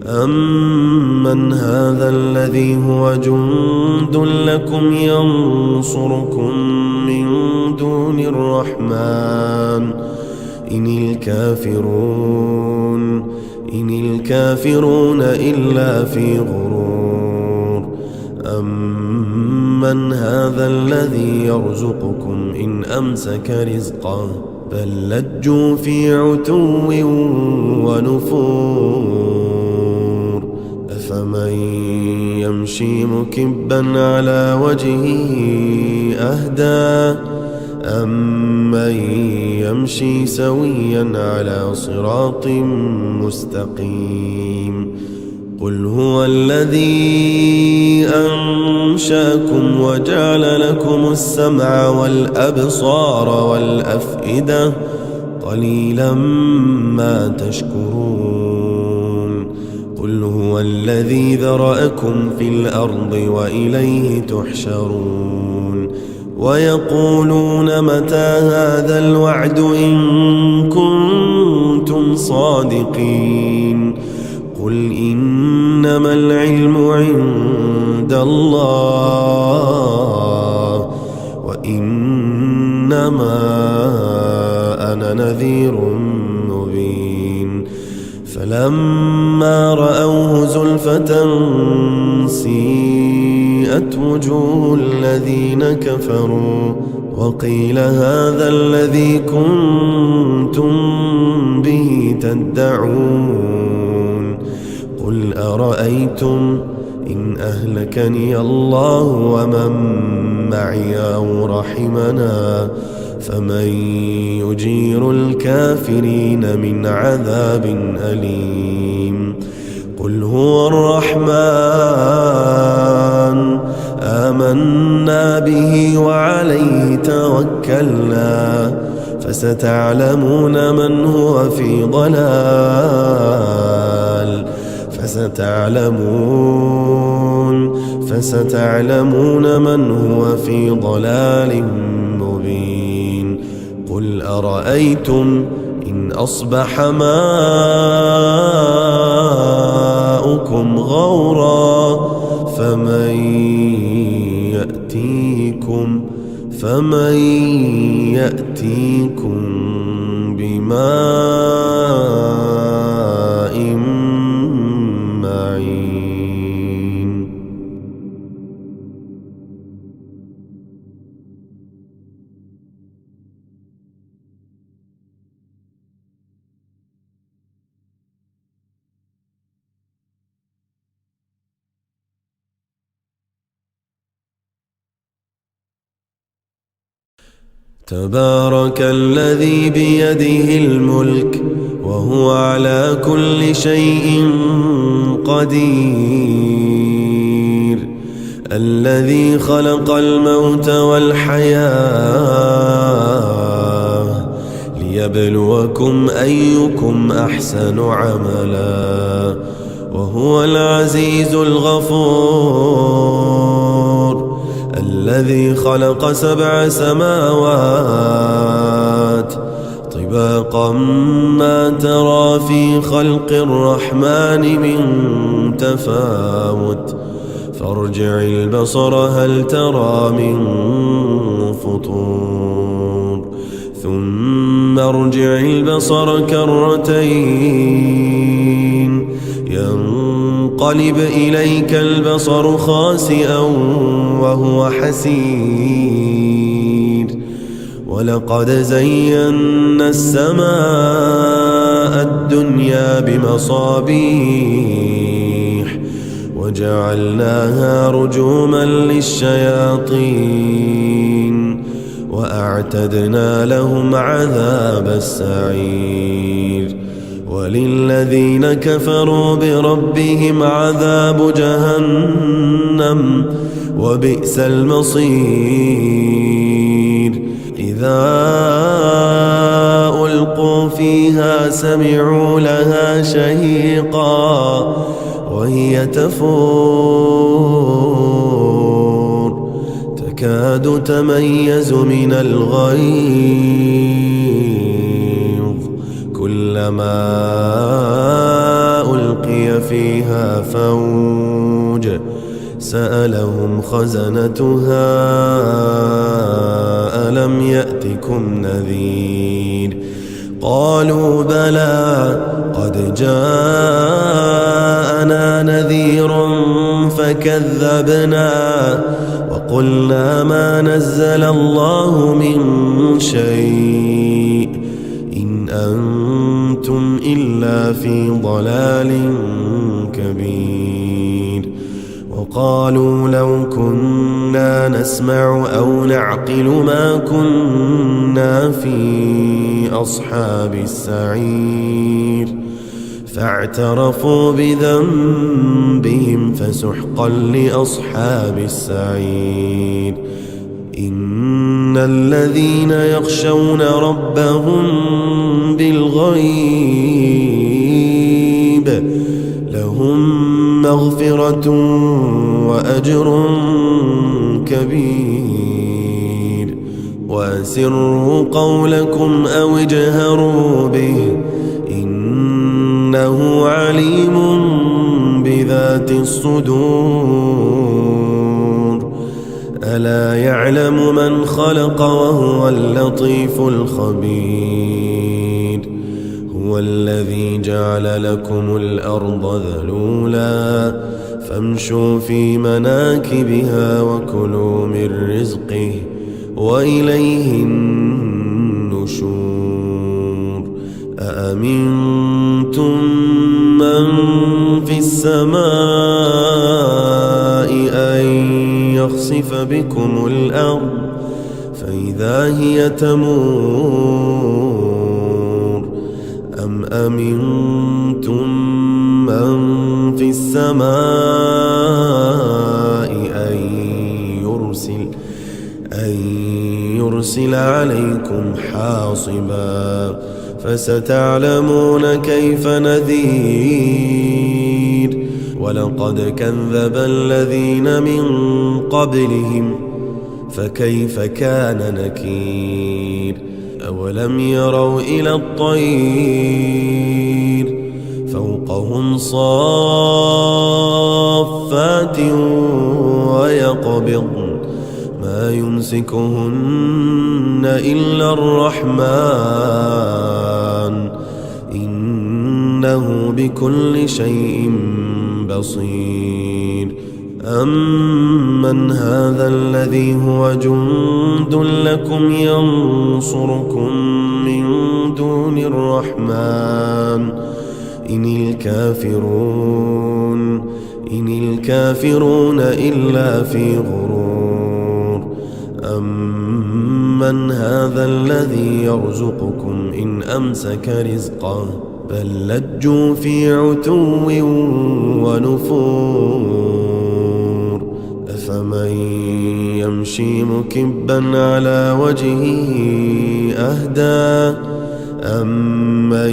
أمن هذا الذي هو جند لكم ينصركم من دون الرحمن إن الكافرون إلا في غرور. أمن هذا الذي يرزقكم إن أمسك رزقه بل لجوا في عتو ونفور. أفمن يمشي مكبا على وجهه أهدى أمن يمشي سويا على صراط مستقيم. قل هو الذي أنشأكم وجعل لكم السمع والأبصار والأفئدة قليلا ما تشكرون. قل هو الذي ذرأكم في الأرض وإليه تحشرون. ويقولون متى هذا الوعد إن كنتم صادقين. قل إنما العلم عند الله وإنما أنا نذير مبين. فلما رأوه زلفة سيئت وجوه الذين كفروا وقيل هذا الذي كنتم به تدعون. قل أرأيتم إن أهلكني الله ومن معي أو رحمنا فمن يجير الكافرين من عذاب أليم. قل هو الرحمن آمنا به وعليه توكلنا فستعلمون من هو في ضلال فستعلمون من هو في ضلال مبين. قل أرأيتم إن أصبح ماؤكم غورا فمن يأتيكم بماء تبارك الذي بيده الملك وهو على كل شيء قدير، الذي خلق الموت والحياة ليبلوكم أيكم أحسن عملا، وهو العزيز الغفور، الذي خلق 7 سماوات طباقا ما ترى في خلق الرحمن من تفاوت، فارجع البصر هل ترى من فطور، ثم ارجع البصر كرتين ينقلب إليك البصر خاسئا وهو حسير، ولقد زينا السماء الدنيا بمصابيح وجعلناها رجوما للشياطين وأعتدنا لهم عذاب السعير، وللذين كفروا بربهم عذاب جهنم وبئس المصير، إذا ألقوا فيها سمعوا لها شهيقا وهي تفور تكاد تميز من الغيظ، كلما ألقي فيها فوج سألهم خزنتها ألم يأتكم نذير، قالوا بلى قد جاءنا نذير فكذبنا وقلنا ما نزل الله من شيء إن أنتم إلا في ضلال كبير، وقالوا لو كنا نسمع أو نعقل ما كنا في أصحاب السعير، فاعترفوا بذنبهم فسحقا لأصحاب السعير، إن الذين يخشون ربهم بالغيب لهم مغفرة وأجر كبير، وأسروا قولكم أو اجهروا به إنه عليم بذات الصدور، ألا يعلم من خلق وهو اللطيف الخبير، هو الذي جعل لكم الأرض ذلولا فامشوا في مناكبها وكلوا من رزقه وإليه النشور، أأمنتم من في السماء أن يخسف بكم الأرض فإذا هي تمور، أم أمنتم من في السماء أن يرسل عليكم حاصبا فستعلمون كيف نذير، ولقد كذب الذين من قبلهم فكيف كان نكير، أولم يروا إلى الطير فوقهم صافات ويقبضن ما يمسكهن إلا الرحمن إنه بكل شيء بصير، أمن هذا الذي هو جند لكم ينصركم من دون الرحمن إن الكافرون إلا في غرور، أمن أمن هذا الذي يرزقكم إن أمسك رزقه بل لجوا في عتو ونفور أفمن يمشي مكبا على وجهه أهدى أمن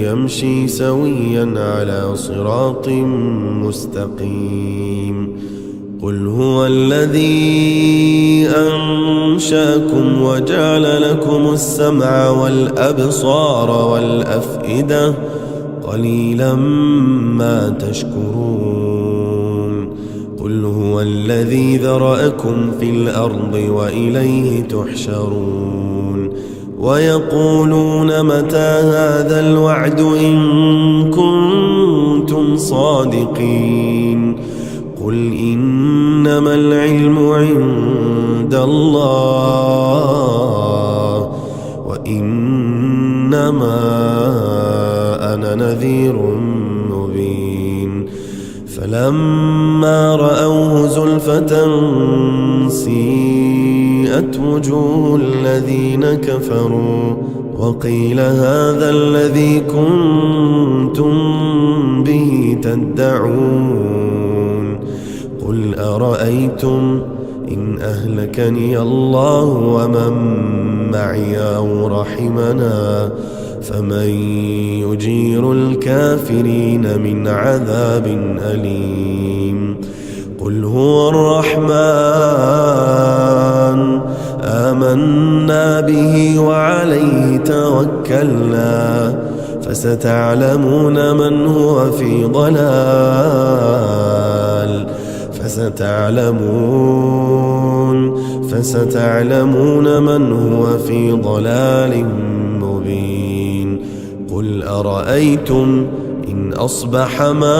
يمشي سويا على صراط مستقيم قل هو الذي أنشأكم وجعل لكم السمع والأبصار والأفئدة قليلا ما تشكرون قل هو الذي ذرأكم في الأرض وإليه تحشرون ويقولون متى هذا الوعد إن كنتم صادقين قل إنما العلم عند الله وإنما أنا نذير مبين فلما رأوه زلفة سيئت وجوه الذين كفروا وقيل هذا الذي كنتم به تدعون قل أرأيتم إن أهلكني الله ومن معي أو رحمنا فمن يجير الكافرين من عذاب أليم قل هو الرحمن آمنا به وعليه توكلنا فستعلمون من هو في ضلال فستعلمون من هو في ضلال مبين قل أرأيتم إن أصبح ماؤكم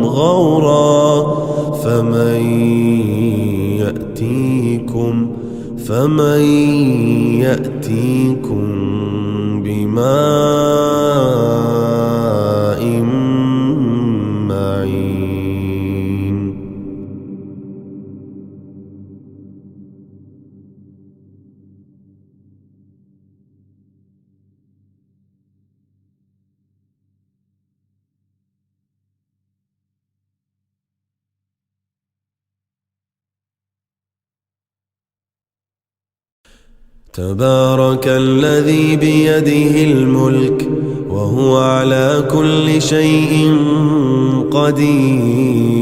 غورا فمن يأتيكم بماء معين تبارك الذي بيده الملك وهو على كل شيء قدير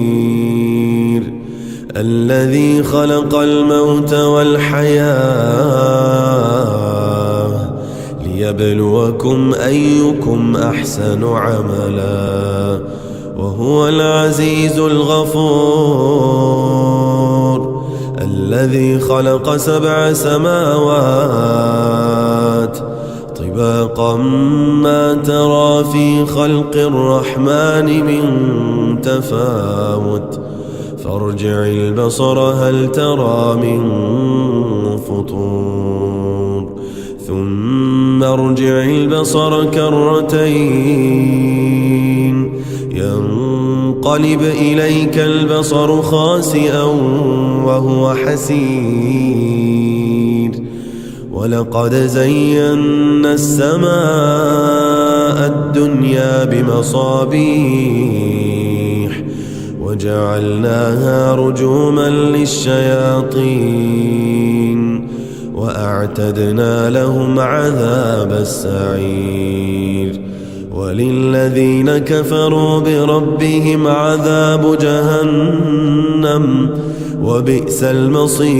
الذي خلق الموت والحياة ليبلوكم أيكم أحسن عملا وهو العزيز الغفور الذي خلق 7 سماوات طباقا ما ترى في خلق الرحمن من تفاوت فارجع البصر هل ترى من فطور ثم ارجع البصر كرتين ينقلب إليك البصر خاسئا وهو حسير ولقد زينا السماء الدنيا بمصابيح وجعلناها رجوما للشياطين وأعتدنا لهم عذاب السعير وللذين كفروا بربهم عذاب جهنم وبئس المصير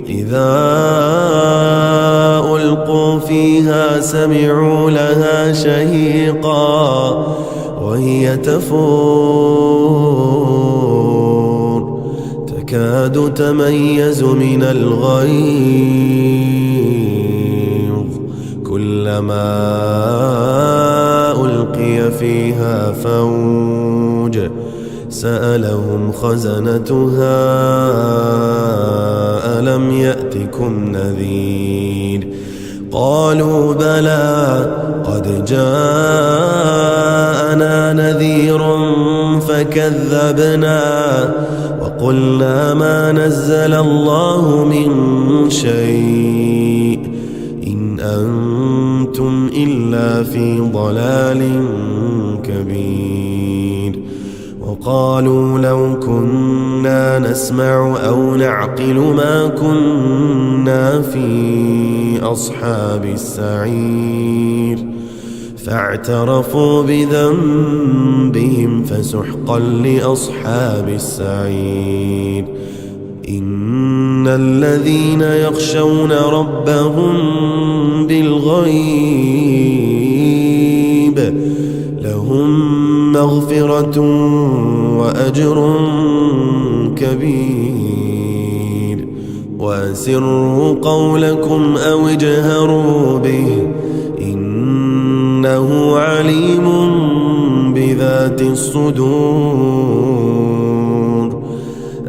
إذا ألقوا فيها سمعوا لها شهيقا وهي تفور تكاد تميز من الغيظ كلما ألقي فيها فوج سألهم خزنتها ألم يأتكم نذير قالوا بلى قد جاءنا نذير فكذبنا قلنا ما نزل الله من شيء إن أنتم إلا في ضلال كبير. وقالوا لو كنا نسمع أو نعقل ما كنا في أصحاب السعير فاعترفوا بذنبهم فسحقا لأصحاب السعير. إن الذين يخشون ربهم بالغيب لهم مغفرة وأجر كبير. وأسروا قولكم أو اجهروا به إنه عليم بذات الصدور.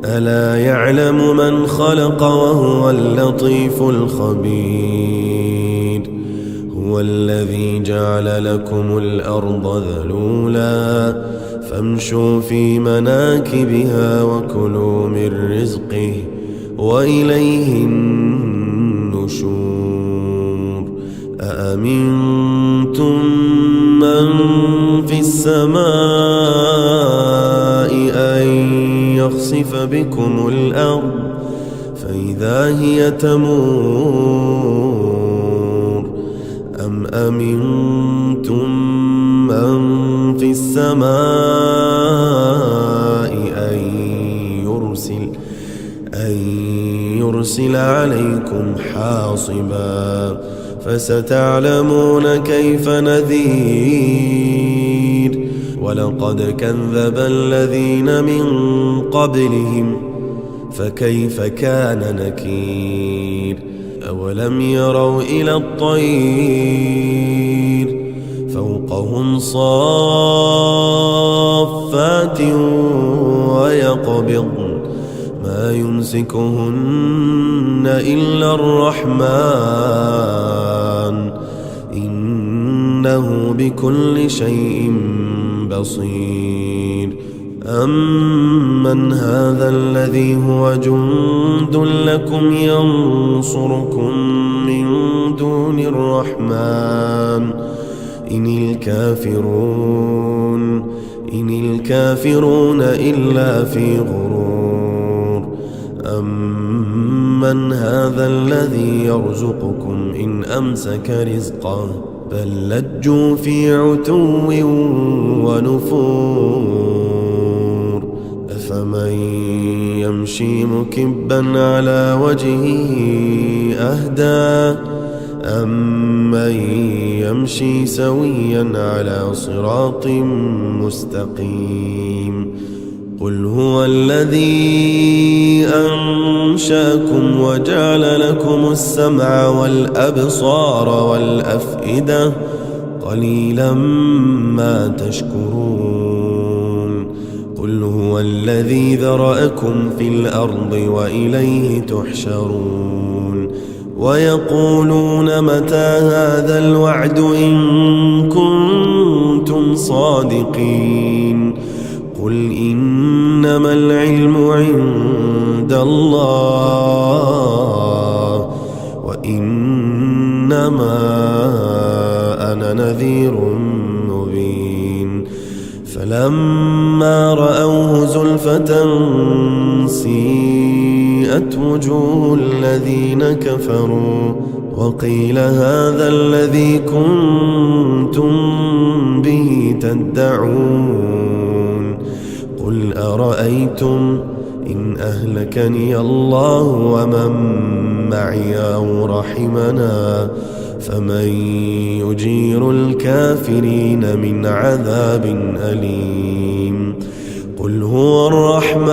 ألا يعلم من خلق وهو اللطيف الخبير. هو الذي جعل لكم الأرض ذلولا فامشوا في مناكبها وكلوا من رزقه وإليه النشور. أأمنتم من في السماء أن يخسف بكم الأرض فإذا هي تمور أم أمنتم من في السماء أن يرسل عليكم حاصبا فستعلمون كيف نذير. ولقد كذب الذين من قبلهم فكيف كان نكير. أولم يروا إلى الطير فوقهم صافات ويقبضن ما يمسكهن إلا الرحمن إنه بكل شيء بصير. أمن هذا الذي هو جند لكم ينصركم من دون الرحمن إن الكافرون إلا في غرور. أمن هذا الذي يرزقكم إن أمسك رزقه بل لجوا في عتو ونفور. أفمن يمشي مكبا على وجهه أهدى أمن يمشي سويا على صراط مستقيم. قل هو الذي أنشأكم وجعل لكم السمع والأبصار والأفئدة قليلا ما تشكرون. قل هو الذي ذرأكم في الأرض وإليه تحشرون. ويقولون متى هذا الوعد إن كنتم صادقين. قل إنما العلم عند الله وإنما أنا نذير مبين. فلما رأوه زلفة سيئت وجوه الذين كفروا وقيل هذا الذي كنتم به تدعون. قل أرأيتم إن أهلكني الله ومن معي أو رحمنا فمن يجير الكافرين من عذاب أليم. قل هو الرحمن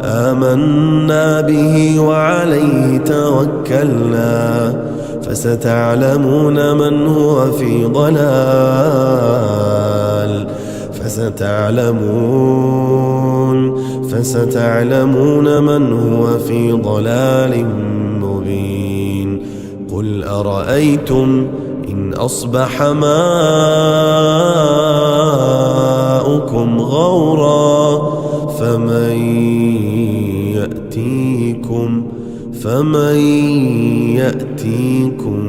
آمنا به وعليه توكلنا فستعلمون من هو في ضلال فستعلمون من هو في ضلال مبين. قل أرأيتم إن أصبح ماؤكم غورا فمن يأتيكم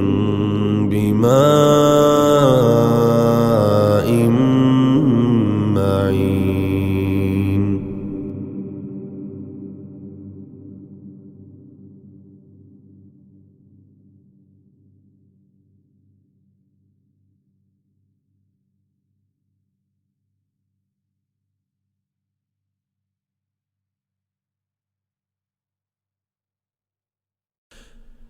بماء معين.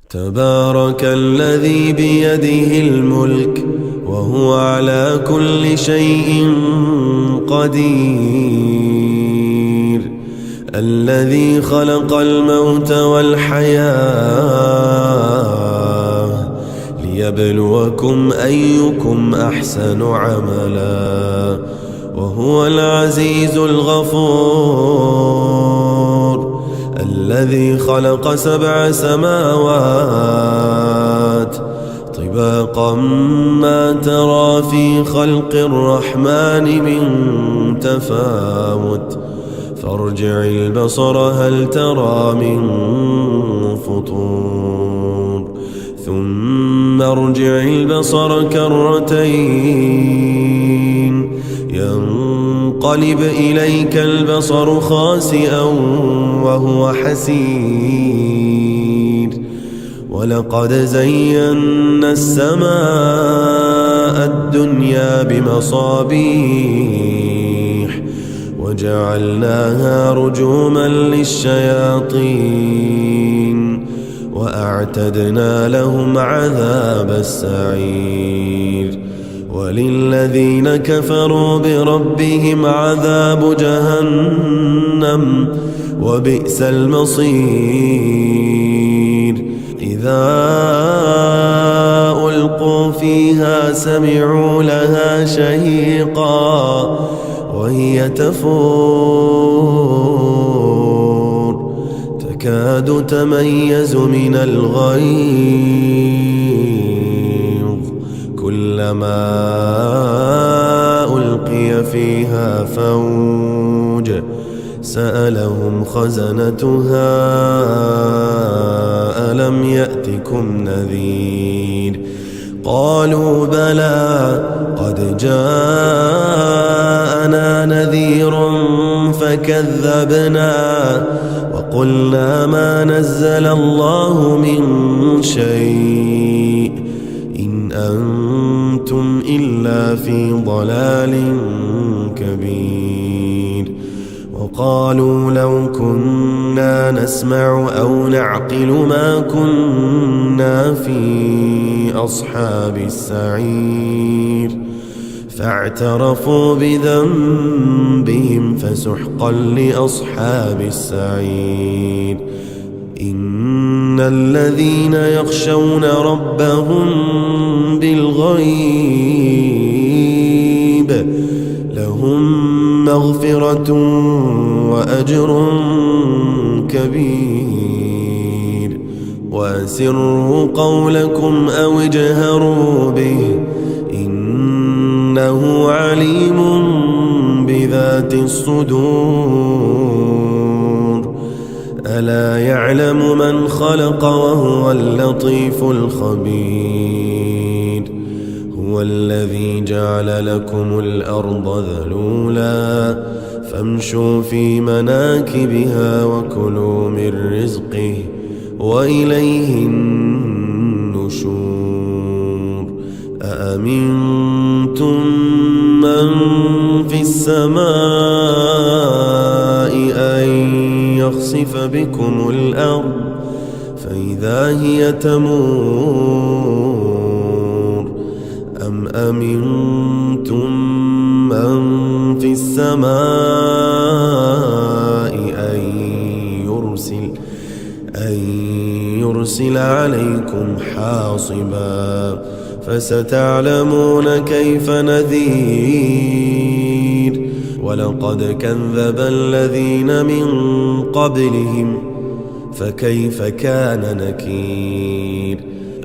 تبارك الذي بيده الملك وهو على كل شيء قدير، الذي خلق الموت والحياة ليبلوكم أيكم أحسن عملا، وهو العزيز الغفور، الذي خلق 7 سماوات طباقا ما ترى في خلق الرحمن من تفاوت، فارجع البصر هل ترى من فطور، ثم ارجع البصر كرتين ينقلب إليك البصر خاسئا وهو حسير، ولقد زينا السماء الدنيا بمصابيح وجعلناها رجوما للشياطين وأعتدنا لهم عذاب السعير، وللذين كفروا بربهم عذاب جهنم وبئس المصير. إذا ألقوا فيها سمعوا لها شهيقا وهي تفور تكاد تميز من الغيظ، كلما ألقي فيها فوج سألهم خزنتها ألم يأتكم نذير، قالوا بلى قد جاءنا نذير فكذبنا وقلنا ما نزل الله من شيء إن أنتم إلا في ضلال كبير، وقالوا لو كنا نسمع أو نعقل ما كنا في أصحاب السعير، فاعترفوا بذنبهم فسحقا لأصحاب السعير. إن الذين يخشون ربهم بالغيب لهم مغفرة وأجر كبير، وأسروا قولكم أو اجهروا به إنه عليم بذات الصدور، ألا يعلم من خلق وهو اللطيف الخبير. هو الذي جعل لكم الأرض ذلولا فامشوا في مناكبها وكلوا من رزقه وإليه النشور. أأمنتم من في السماء أن يخسف بكم الأرض فإذا هي تمور، أم أمنتم من في السماء أن يرسل عليكم حاصبا فستعلمون كيف نذير. ولقد كذب الذين من قبلهم فكيف كان نكير.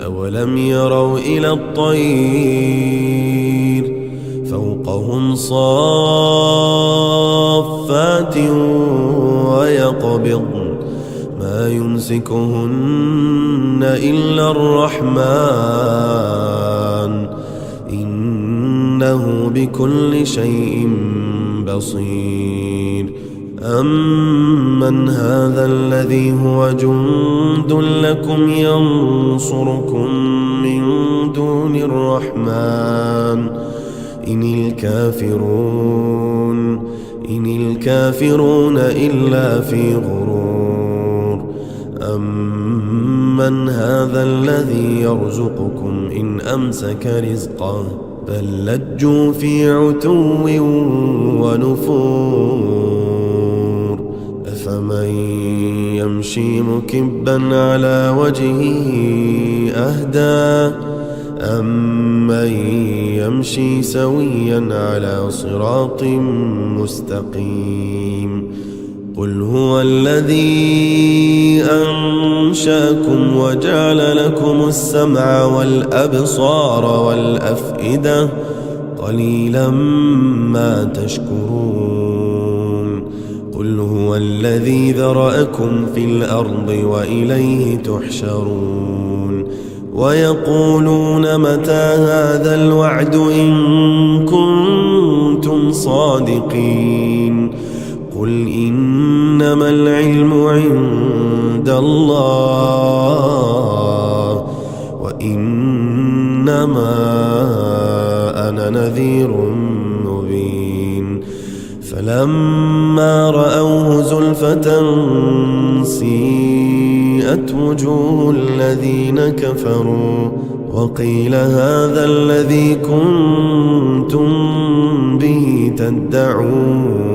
أولم يروا إلى الطير فوقهم صافات ويقبضن ما يمسكهن إلا الرحمن إنه بكل شيء بصير. أمن هذا الذي هو جند لكم ينصركم من دون الرحمن إن الكافرون إلا في غرور. أمن هذا الذي يرزقكم إن أمسك رزقه بل لجوا في عتو ونفور. أفمن يمشي مكبا على وجهه أهدى أمن يمشي سويا على صراط مستقيم. قل هو الذي أنشأكم وجعل لكم السمع والأبصار والأفئدة قليلا ما تشكرون. قل هو الذي ذرأكم في الأرض وإليه تحشرون. ويقولون متى هذا الوعد إن كنتم صادقين. قل إنما العلم عند الله وإنما أنا نذير مبين. فلما رأوه زلفة سيئت وجوه الذين كفروا وقيل هذا الذي كنتم به تدعون.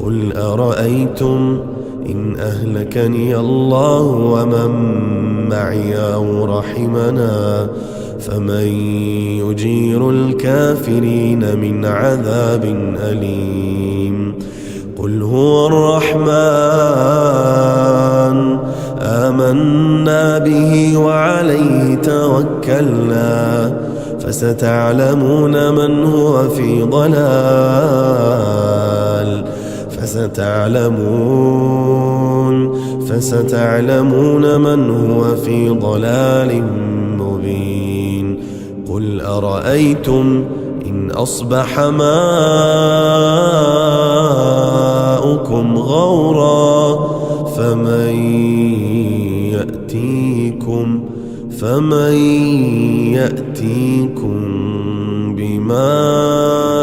قل أرأيتم إن أهلكني الله ومن معي أو رحمنا فمن يجير الكافرين من عذاب أليم. قل هو الرحمن آمنا به وعليه توكلنا فستعلمون من هو في ضلال فستعلمون من هو في ضلال مبين. قل أرأيتم إن أصبح ماؤكم غورا فمن يأتيكم بماء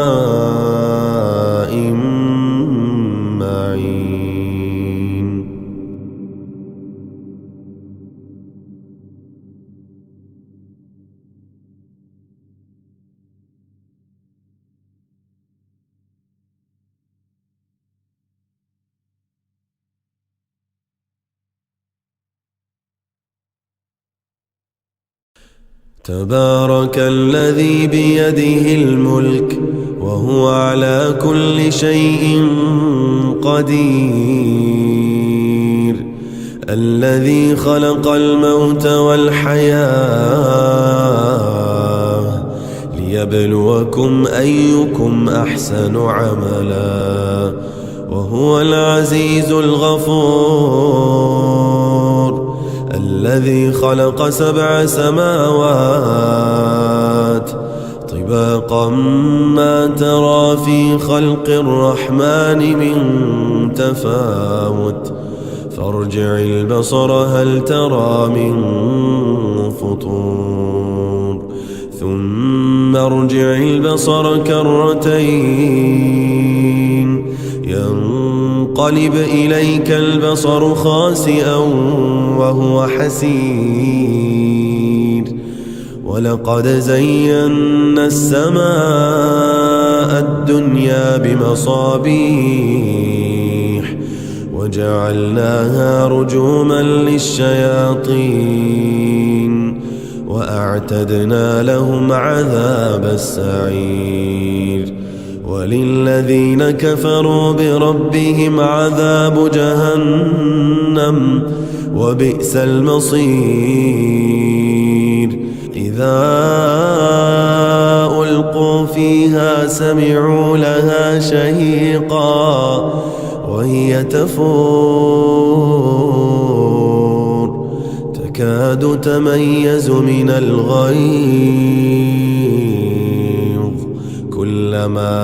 معين. تبارك الذي بيده الملك وهو على كل شيء قدير. الذي خلق الموت والحياة ليبلوكم أيكم أحسن عملا وهو العزيز الغفور. الذي خلق 7 سماوات طباقا ما ترى في خلق الرحمن من تفاوت فارجع البصر هل ترى من فطور ثم ارجع البصر كرتين ينقلب إليك البصر خاسئا وهو حسير. ولقد زينا السماء الدنيا بمصابيح وجعلناها رجوما للشياطين وأعتدنا لهم عذاب السعير. وللذين كفروا بربهم عذاب جهنم وبئس المصير. إذا فإذا ألقوا فيها سمعوا لها شهيقا وهي تفور تكاد تميز من الغيظ كلما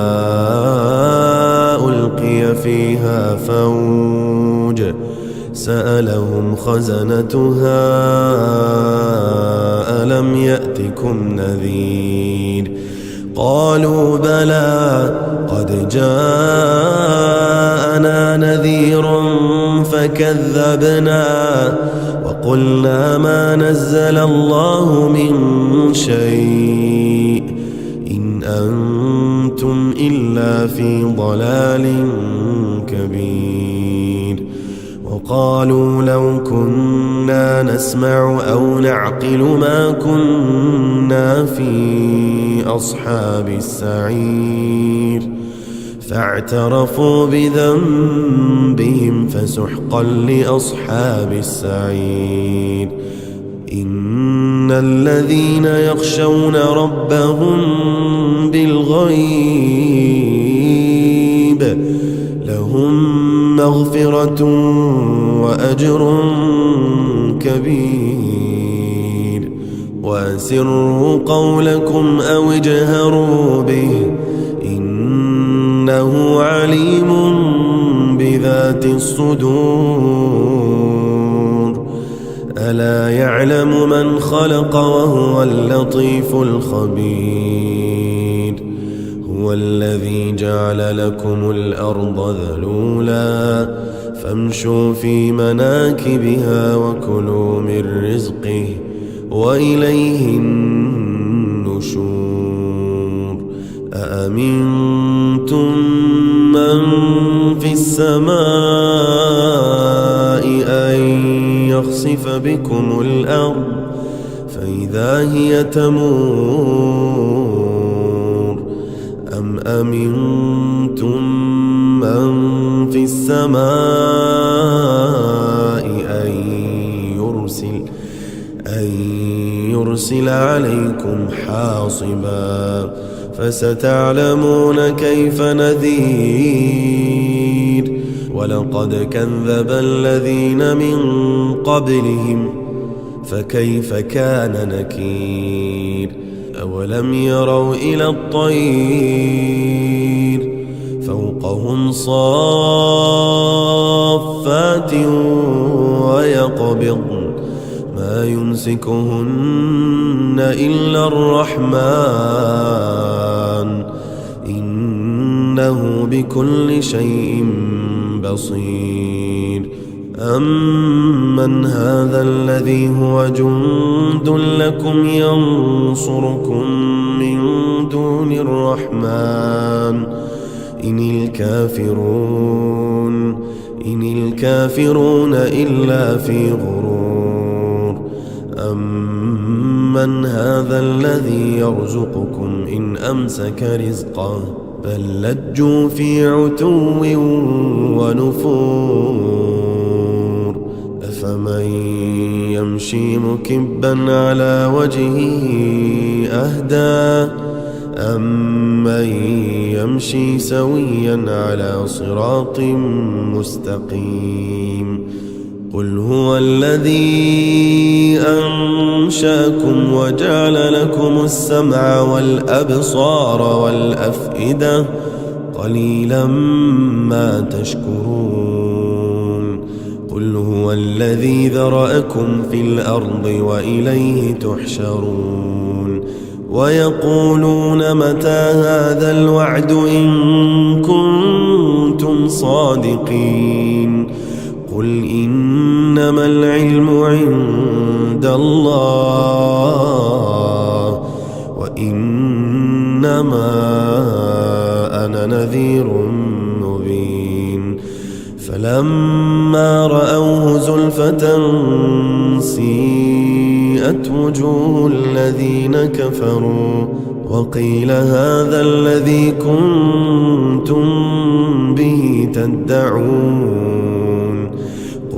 ألقي فيها فوج سألهم خزنتها ألم يأتكم نذير قالوا بلى قد جاءنا نذير فكذبنا وقلنا ما نزل الله من شيء إن أنتم إلا في ضلال كبير وقالوا لو كنا نسمع أو نعقل ما كنا في أصحاب السعير فاعترفوا بذنبهم فسحقا لأصحاب السعير إن الذين يخشون ربهم بالغيب لهم مغفرة وأجر كبير وأسروا قولكم أو اجهروا به إنه عليم بذات الصدور ألا يعلم من خلق وهو اللطيف الخبير هو الذي جعل لكم الأرض ذلولا فامشوا في مناكبها وكلوا من رزقه وإليه النشور أأمنتم من في السماء أن يخسف بكم الأرض فإذا هي تمور أم أمنتم من في السماء أن يرسل عليكم حاصبا فستعلمون كيف نذير ولقد كذب الذين من قبلهم فكيف كان نكير أولم يروا إلى الطير فوقهم صافات ويقبضن ما يمسكهن إلا الرحمن إنه بكل شيء بصير أمن هذا الذي هو جند لكم ينصركم من دون الرحمن إن الكافرون إلا في غرور أمن هذا الذي يرزقكم إن أمسك رزقه بل لجوا في عتو ونفور أفمن يمشي مكبا على وجهه أهدى أمن يمشي سويا على صراط مستقيم قل هو الذي أنشأكم وجعل لكم السمع والأبصار والأفئدة قليلا ما تشكرون قل هو الذي ذرأكم في الأرض وإليه تحشرون ويقولون متى هذا الوعد إن كنتم صادقين قل إنما العلم عند الله وإنما أنا نذير مبين فلما رأوه زلفة سيئت وجوه الذين كفروا وقيل هذا الذي كنتم به تدعون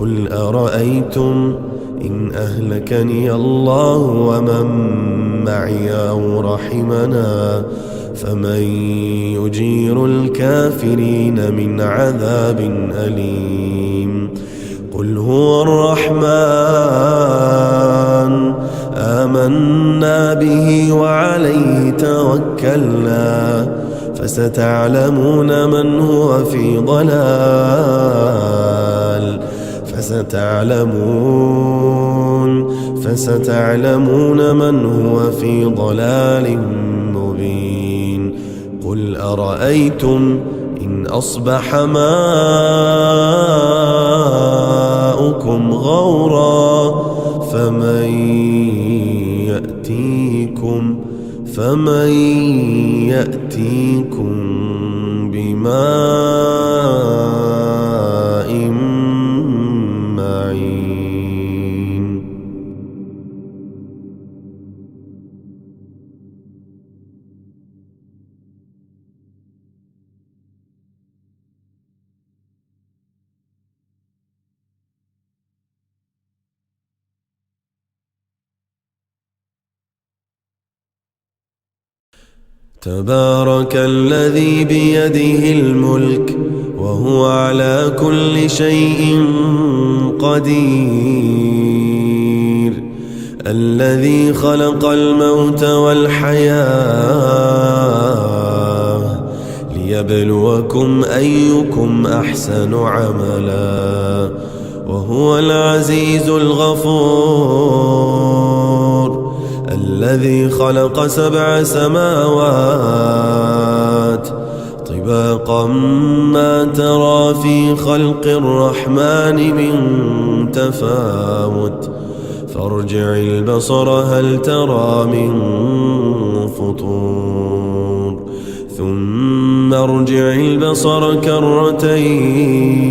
قل أرأيتم إن أهلكني الله ومن معي أو رحمنا فمن يجير الكافرين من عذاب أليم. قل هو الرحمن آمنا به وعليه توكلنا فستعلمون من هو في ضلال فستعلمون من هو في ضلال مبين. قل أرأيتم إن أصبح ماؤكم غورا فمن يأتيكم بماء معين. تبارك الذي بيده الملك وهو على كل شيء قدير. الذي خلق الموت والحياة ليبلوكم أيكم أحسن عملا وهو العزيز الغفور. الذي خلق 7 سماوات طباقا ما ترى في خلق الرحمن من تفاوت فارجع البصر هل ترى من فطور ثم ارجع البصر كرتين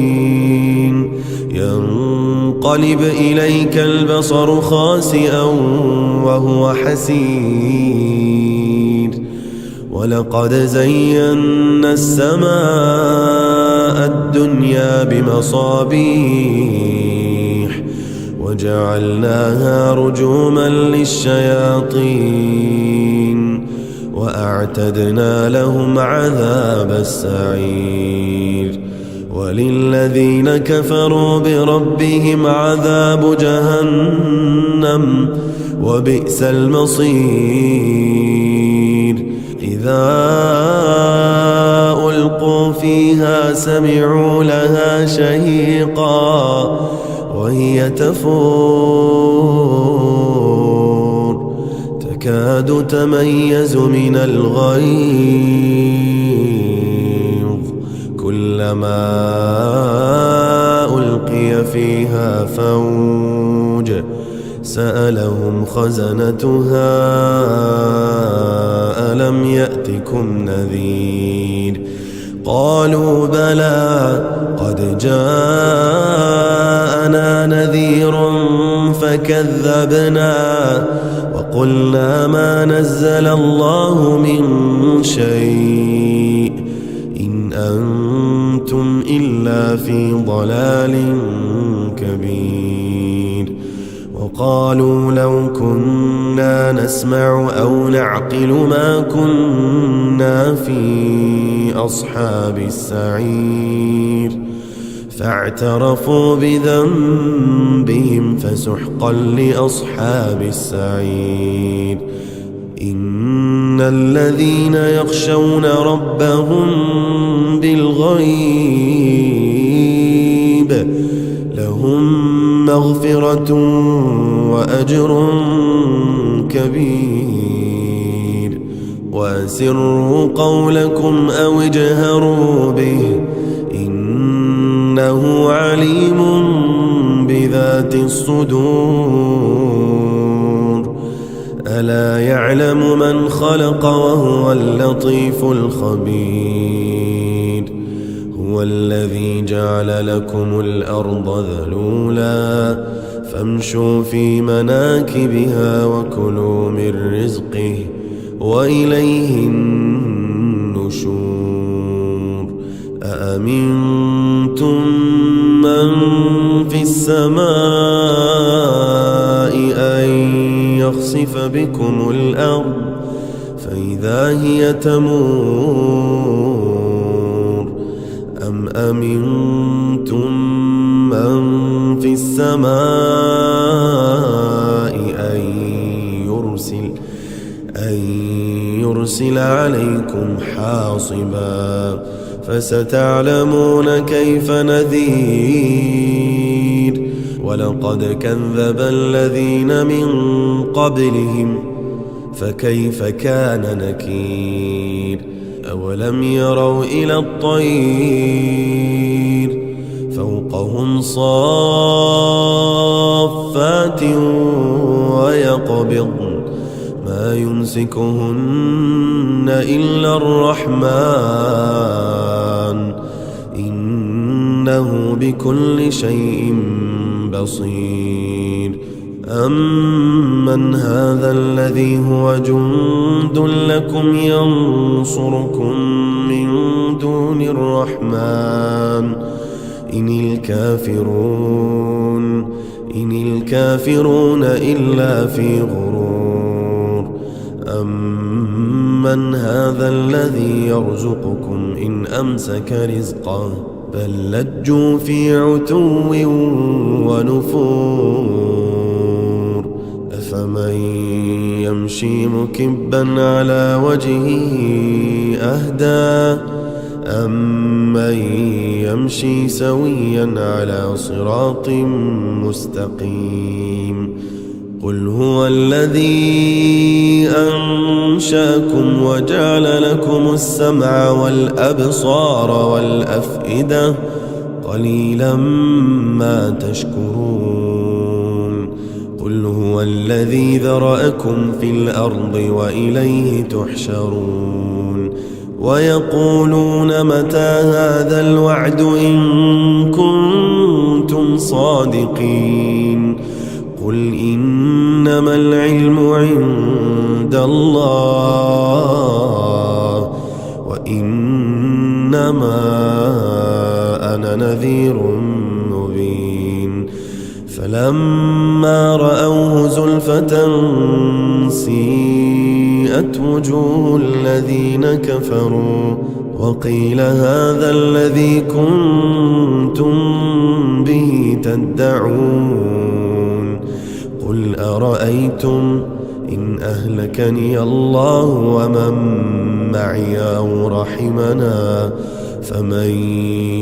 ينقلب إليك البصر خاسئا وهو حسير. ولقد زينا السماء الدنيا بمصابيح وجعلناها رجوما للشياطين وأعتدنا لهم عذاب السعير. وللذين كفروا بربهم عذاب جهنم وبئس المصير. إذا ألقوا فيها سمعوا لها شهيقا وهي تفور تكاد تميز من الغيظ كلما ألقي فيها فوج سألهم خزنتها ألم يأتكم نذير قالوا بلى قد جاءنا نذير فكذبنا وقلنا ما نزل الله من شيء إن أنتم إلا في ضلال كبير. وقالوا لو كنا نسمع أو نعقل ما كنا في أصحاب السعير فاعترفوا بذنبهم فسحقا لأصحاب السعير. إن الذين يخشون ربهم بالغيب لهم مغفرة وأجر كبير. وأسروا قولكم أو اجهروا به إنه عليم بذات الصدور. ألا يعلم من خلق وهو اللطيف الخبير. هو الذي جعل لكم الأرض ذلولا فامشوا في مناكبها وكلوا من رزقه وإليه النشور. أأمنتم من في السماء أن يخسف يخسف بكم الأرض فإذا هي تمور أم أمنتم من في السماء أن يرسل عليكم حاصبا فستعلمون كيف نذير ولقد كذب الذين من قبلهم فكيف كان نكير أولم يروا إلى الطير فوقهم صافات ويقبضن ما يمسكهن إلا الرحمن إنه بكل شيء بصير أمن هذا الذي هو جند لكم ينصركم من دون الرحمن إن الكافرون إلا في غرور أمن هذا الذي يرزقكم إن أمسك رزقه بل لجوا في عتو ونفور أفمن يمشي مكبا على وجهه أهدى أمن يمشي سويا على صراط مستقيم قل هو الذي أنشأكم وجعل لكم السمع والأبصار والأفئدة قليلا ما تشكرون قل هو الذي ذرأكم في الأرض وإليه تحشرون ويقولون متى هذا الوعد إن كنتم صادقين قل إنما العلم عند الله وإنما أنا نذير مبين فلما رأوه زلفة سيئت وجوه الذين كفروا وقيل هذا الذي كنتم به تدعون قل أرأيتم إن أهلكني الله ومن معي أو رحمنا فمن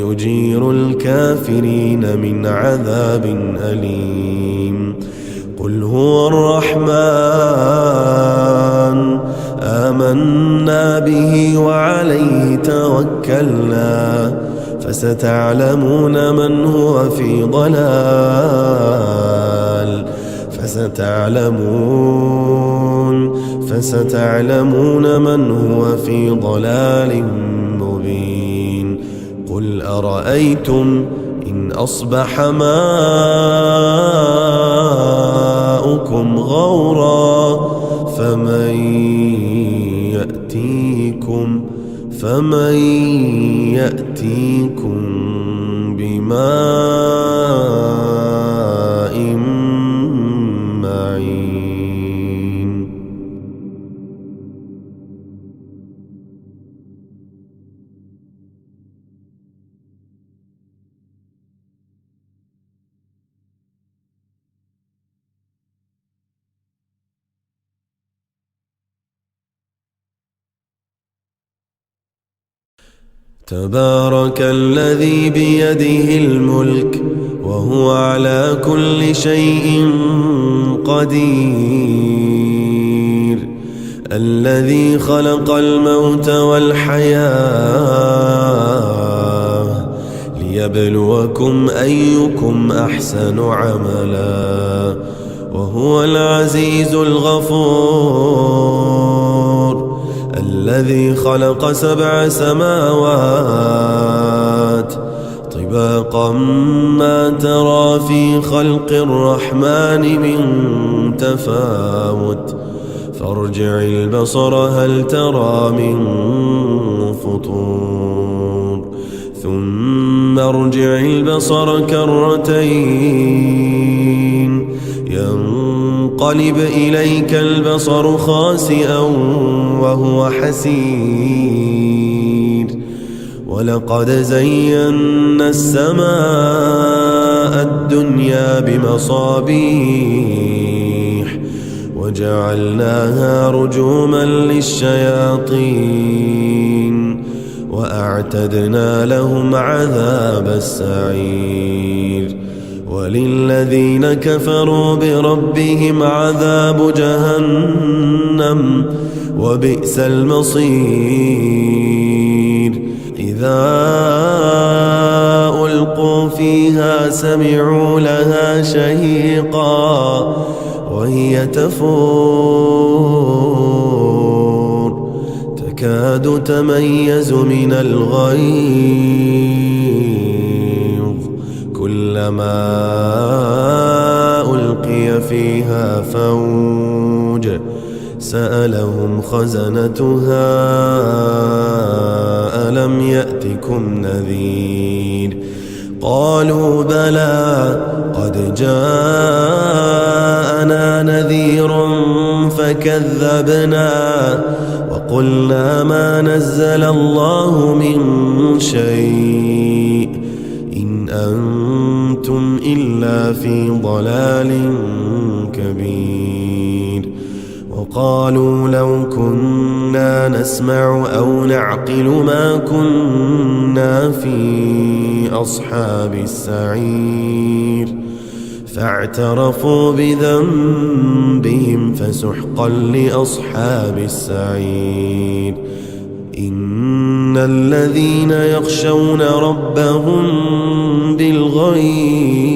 يجير الكافرين من عذاب أليم قل هو الرحمن آمنا به وعليه توكلنا فستعلمون من هو في ضلال فستعلمون من هو في ضلال مبين قل أرأيتم إن أصبح ماؤكم غورا فمن يأتيكم بماء معين تبارك الذي بيده الملك وهو على كل شيء قدير الذي خلق الموت والحياة ليبلوكم أيكم أحسن عملا وهو العزيز الغفور الذي خلق 7 سماوات طباقا ما ترى في خلق الرحمن من تفاوت فارجع البصر هل ترى من فطور ثم ارجع البصر كرتين ينقلب ينقلب إليك البصر خاسئا وهو حسير ولقد زينا السماء الدنيا بمصابيح وجعلناها رجوما للشياطين وأعتدنا لهم عذاب السعير وللذين كفروا بربهم عذاب جهنم وبئس المصير إذا ألقوا فيها سمعوا لها شهيقا وهي تفور تكاد تميز من الغيظ كلما ألقي فيها فوج سألهم خزنتها ألم يأتكم نذير قالوا بلى قد جاءنا نذير فكذبنا وقلنا ما نزل الله من شيء إن أنتم إلا في ضلال كبير وقالوا لو كنا نسمع أو نعقل ما كنا في أصحاب السعير فاعترفوا بذنبهم فسحقا لأصحاب السعير إن الذين يخشون ربهم بالغيب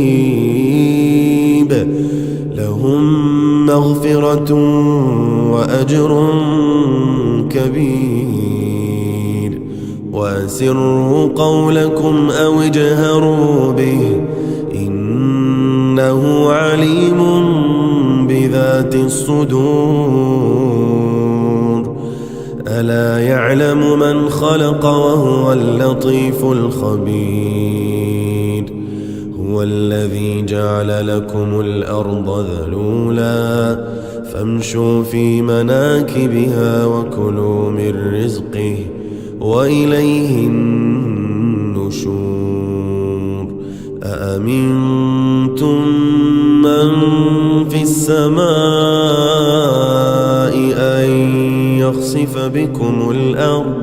لهم مغفرة وأجر كبير وأسروا قولكم أو اجهروا به إنه عليم بذات الصدور ألا يعلم من خلق وهو اللطيف الخبير هو الذي جعل لكم الأرض ذلولا فامشوا في مناكبها وكلوا من رزقه وإليه النشور أأمنتم من في السماء أن يخسف بكم الأرض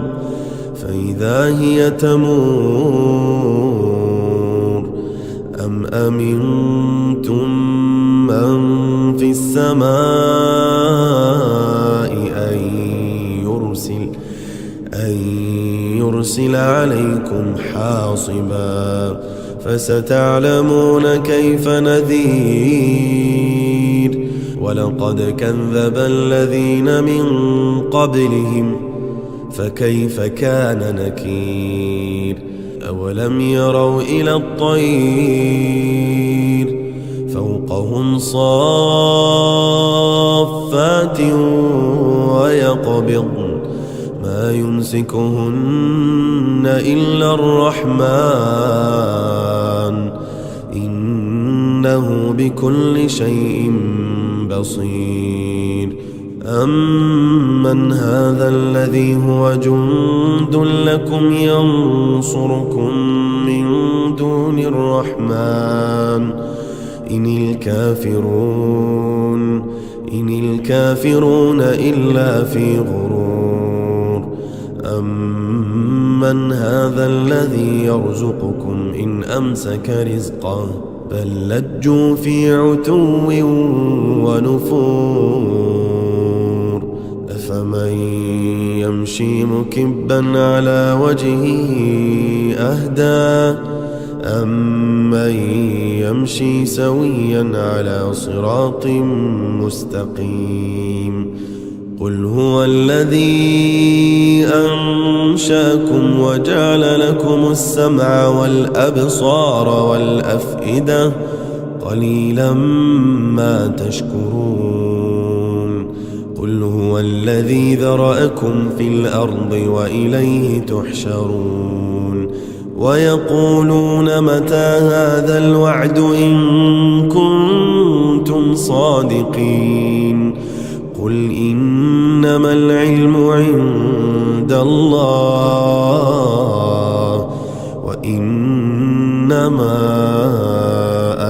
فإذا هي تمور أم أمنتم من في السماء أن يرسل عليكم حاصبا فستعلمون كيف نذير ولقد كذب الذين من قبلهم فكيف كان نكير أولم يروا إلى الطير فوقهم صافات ويقبضن ما يمسكهن إلا الرحمن إنه بكل شيء بصير أمن هذا الذي هو جند لكم ينصركم من دون الرحمن إن الكافرون إلا في غرور أمن هذا الذي يرزقكم إن أمسك رزقه بل لجوا في عتو ونفور أفمن يمشي مكبا على وجهه أهدى أمن يمشي سويا على صراط مستقيم قل هو الذي أنشأكم وجعل لكم السمع والأبصار والأفئدة قليلا ما تشكرون قل هو الذي ذرأكم في الأرض وإليه تحشرون ويقولون متى هذا الوعد إن كنتم صادقين قل إنما العلم عند الله وإنما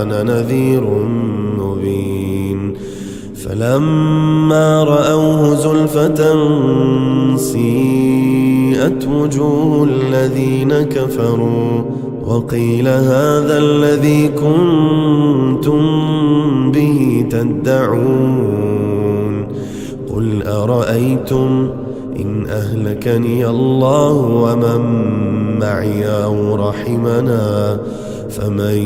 أنا نذير مبين فلما رأوه زلفة سيئت وجوه الذين كفروا وقيل هذا الذي كنتم به تدعون قل أرأيتم إن أهلكني الله ومن معي أو رحمنا فمن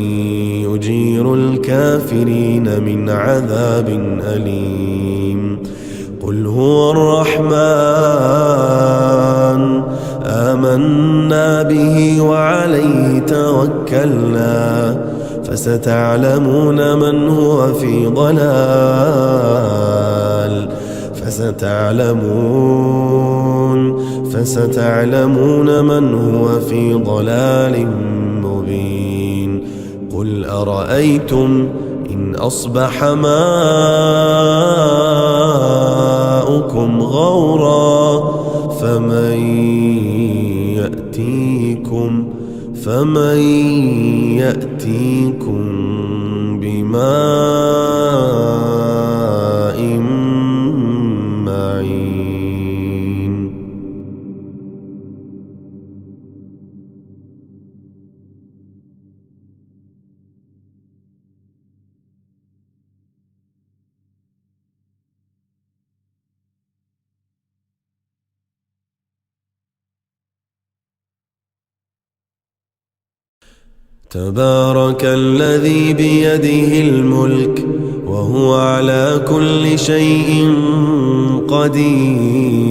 يجير الكافرين من عذاب أليم قل هو الرحمن آمنا به وعليه توكلنا فستعلمون من هو في ضلال فستعلمون من هو في ضلال مبين قل أرأيتم إن أصبح ماؤكم غورا فمن يأتيكم بماء معين تبارك الذي بيده الملك وهو على كل شيء قدير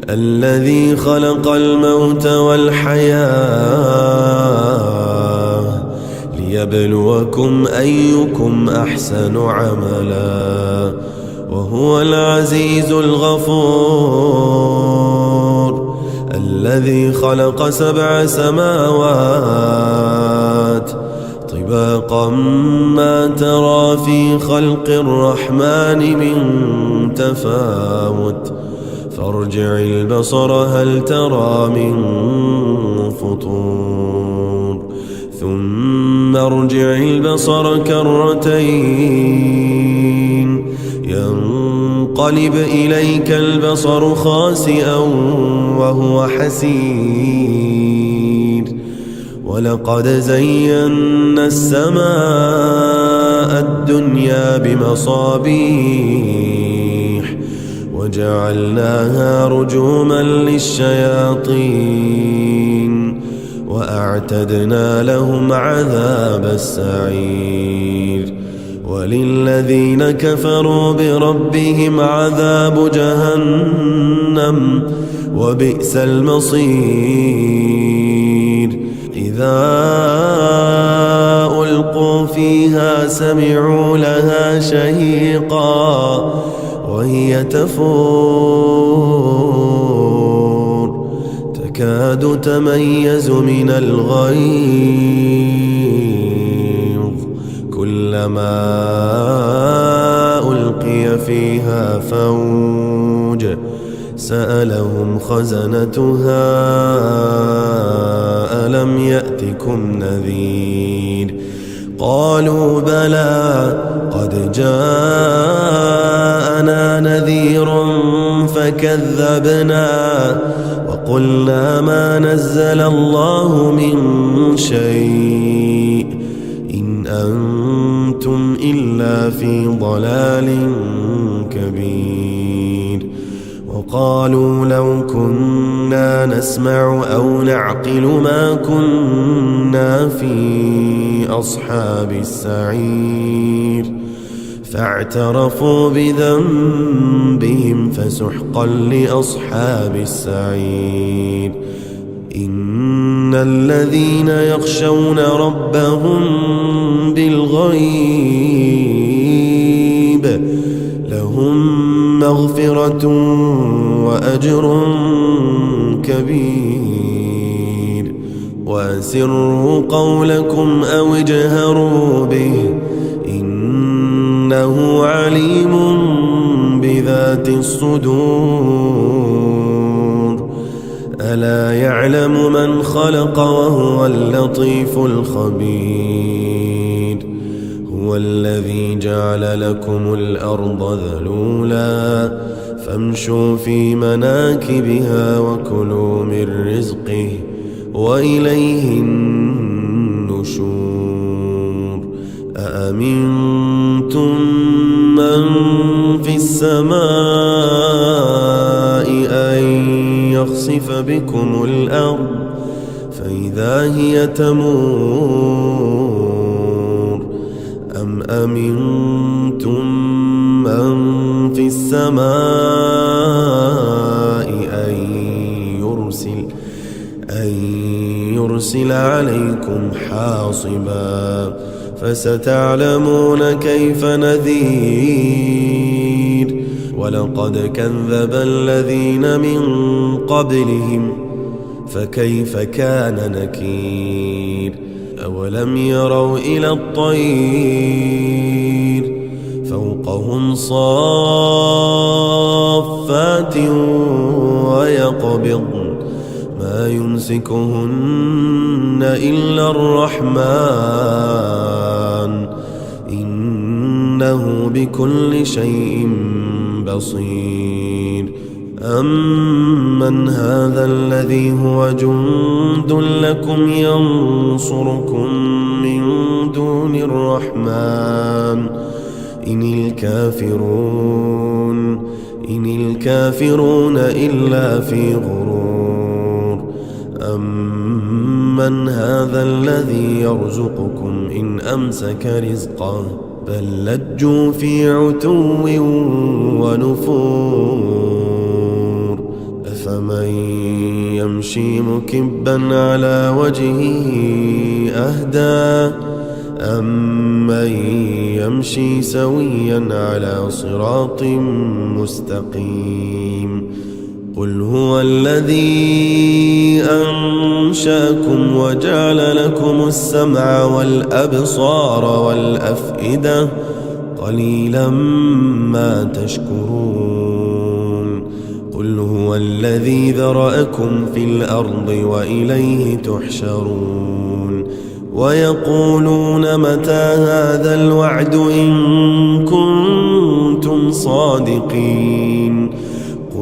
الذي خلق الموت والحياة ليبلوكم أيكم أحسن عملا وهو العزيز الغفور الذي خلق 7 سماوات طباقا ما ترى في خلق الرحمن من تفاوت فارجع البصر هل ترى من فطور ثم ارجع البصر كرتين ينقلب إليك البصر خاسئا وهو حسير ولقد زينا السماء الدنيا بمصابيح وجعلناها رجوما للشياطين وأعتدنا لهم عذاب السعير وللذين كفروا بربهم عذاب جهنم وبئس المصير إذا ألقوا فيها سمعوا لها شهيقا وهي تفور تكاد تميز من الغيظ كلما ألقي فيها فوج سألهم خزنتها ألم يأتكم نذير قالوا بلى قد جاءنا نذير فكذبنا وقلنا ما نزل الله من شيء إن أنتم إلا في ضلال كبير وقالوا لو كنا نسمع أو نعقل ما كنا في أصحاب السعير فاعترفوا بذنبهم فسحقا لأصحاب السعير إن الذين يخشون ربهم بالغيب لهم مغفرة وأجر كبير وأسروا قولكم أو اجهروا به إنه الصدور ألا يعلم من خلق وهو اللطيف الخبير هو الذي جعل لكم الأرض ذلولا فامشوا في مناكبها وكلوا من رزقه وإليه النشور أأمنتم من في السماء أن يخسف بكم الأرض فإذا هي تمور أم أمنتم من في السماء أن يرسل عليكم حاصبا فستعلمون كيف نذير ولقد كذب الذين من قبلهم فكيف كان نكير أولم يروا إلى الطير فوقهم صافات ويقبضن ما يمسكهن إلا الرحمن إنه بكل شيء بصير أمن هذا الذي هو جند لكم ينصركم من دون الرحمن إن الكافرون إلا في غرور أمن هذا الذي يرزقكم إن أمسك رزقه بل لجوا في عتو ونفور أفمن يمشي مكبا على وجهه أهدى أمن يمشي سويا على صراط مستقيم قل هو الذي أنشأكم وجعل لكم السمع والأبصار والأفئدة قليلا ما تشكرون قل هو الذي ذرأكم في الأرض وإليه تحشرون ويقولون متى هذا الوعد إن كنتم صادقين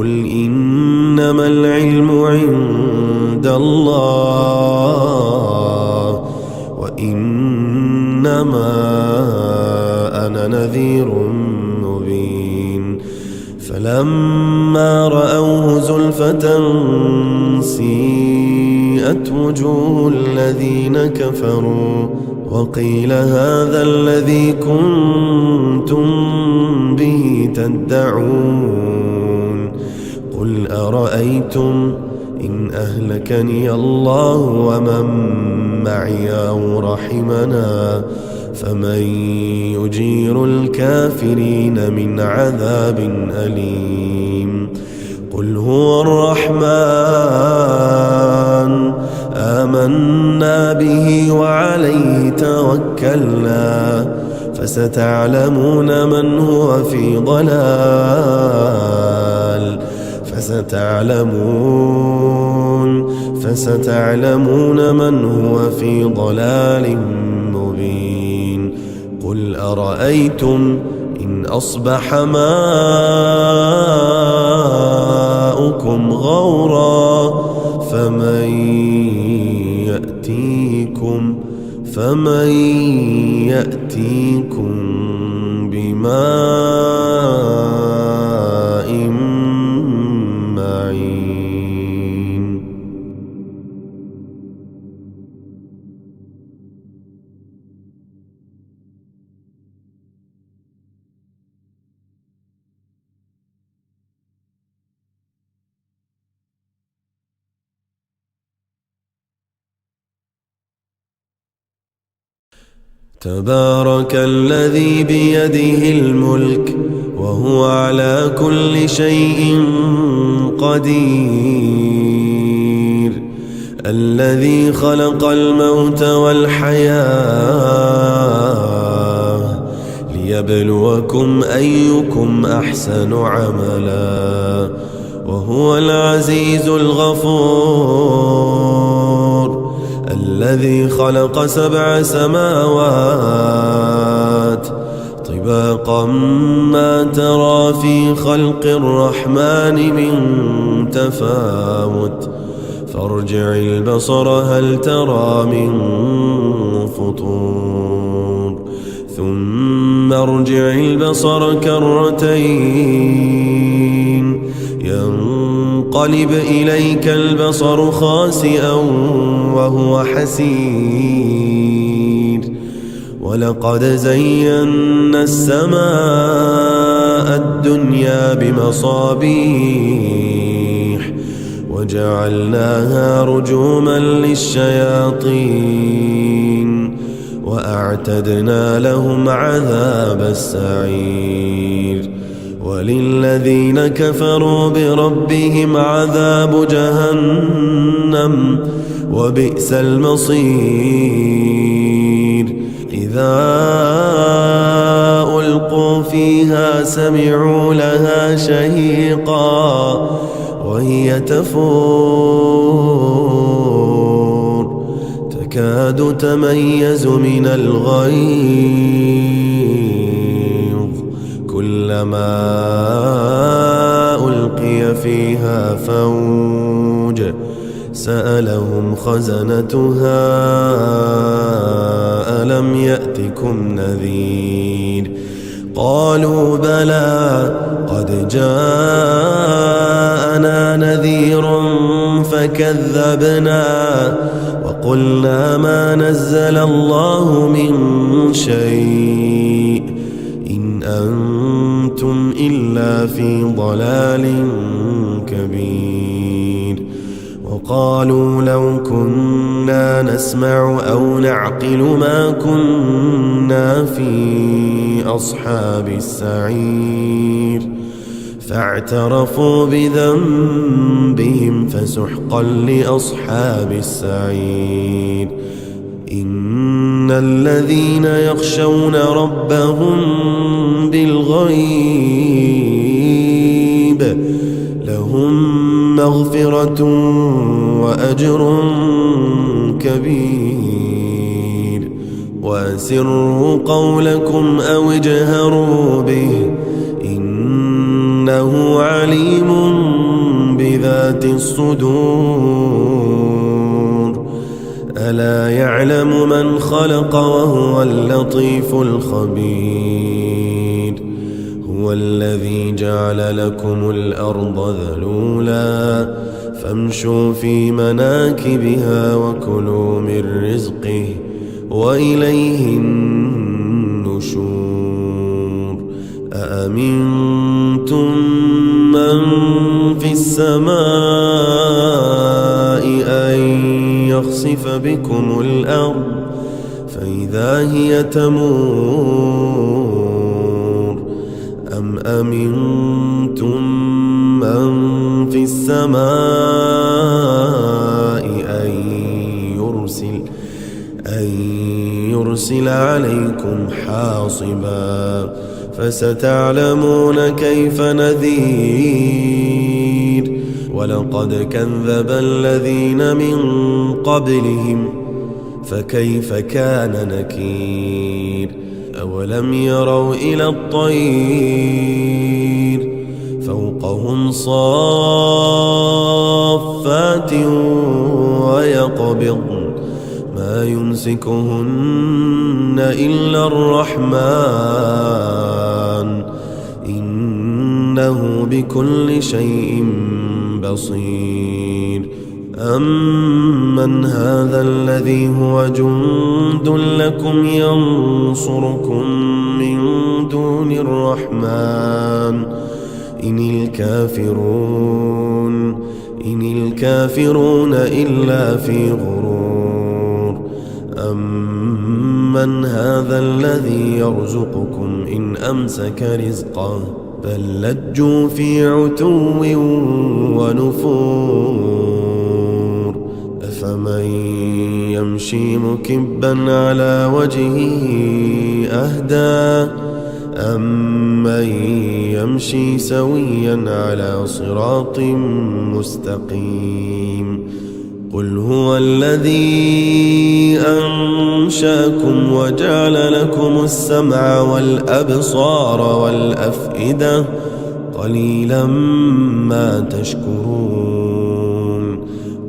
قل إنما العلم عند الله وإنما أنا نذير مبين فلما رأوه زلفة سيئت وجوه الذين كفروا وقيل هذا الذي كنتم به تدعون قل أرأيتم إن أهلكني الله ومن معي أو رحمنا فمن يجير الكافرين من عذاب أليم قل هو الرحمن آمنا به وعليه توكلنا فستعلمون من هو في ضلال فستعلمون من هو في ضلال مبين قل أرأيتم إن أصبح ماؤكم غورا فمن يأتيكم بماء معين تبارك الذي بيده الملك وهو على كل شيء قدير الذي خلق الموت والحياة ليبلوكم أيكم أحسن عملا وهو العزيز الغفور الذي خلق 7 سماوات طباقا ما ترى في خلق الرحمن من تفاوت فارجع البصر هل ترى من فطور ثم ارجع البصر كرتين ينقلب إليك البصر خاسئا وهو حسير ولقد زينا السماء الدنيا بمصابيح وجعلناها رجوما للشياطين وأعتدنا لهم عذاب السعير وللذين كفروا بربهم عذاب جهنم وبئس المصير إذا ألقوا فيها سمعوا لها شهيقا وهي تفور تكاد تميز من الغيظ كلما ألقي فيها فوج سألهم خزنتها ألم يأتكم نذير قالوا بلى قد جاءنا نذير فكذبنا وقلنا ما نزل الله من شيء إن أنتم إلا في ضلال كبير وقالوا لو كنا نسمع أو نعقل ما كنا في أصحاب السعير فاعترفوا بذنبهم فسحقا لأصحاب السعير إن الذين يخشون ربهم بالغيب لهم مغفرة وأجر كبير وأسروا قولكم أو اجهروا به إنه عليم بذات الصدور ألا يعلم من خلق وهو اللطيف الخبير هو الذي جعل لكم الأرض ذلولا فامشوا في مناكبها وكلوا من رزقه وإليه النشور أأمنتم من في السماء أن يخسف بكم الأرض فإذا هي تمور أم أمنتم من في السماء أن يرسل عليكم حاصبا فستعلمون كيف نذير ولقد كذب الذين من قبلهم فكيف كان نكير أولم يروا إلى الطير فوقهم صافات ويقبضن ما يمسكهن إلا الرحمن إنه بكل شيء بصير أمن هذا الذي هو جند لكم ينصركم من دون الرحمن إن الكافرون إلا في غرور أمن هذا الذي يرزقكم إن أمسك رزقه بل لجوا في عتو ونفور أفمن يمشي مكبا على وجهه أهدى أمن يمشي سويا على صراط مستقيم قل هو الذي أنشأكم وجعل لكم السمع والأبصار والأفئدة قليلا ما تشكرون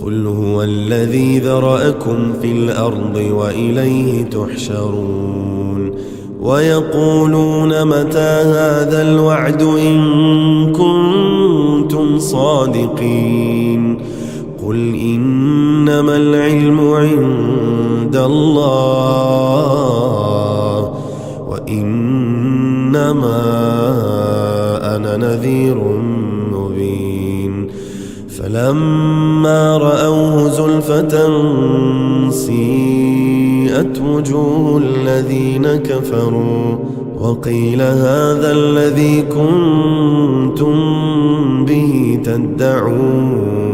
قل هو الذي ذرأكم في الأرض وإليه تحشرون ويقولون متى هذا الوعد إن كنتم صادقين قل إنما العلم عند الله وإنما أنا نذير مبين فلما رأوه زلفة سيئت وجوه الذين كفروا وقيل هذا الذي كنتم به تدعون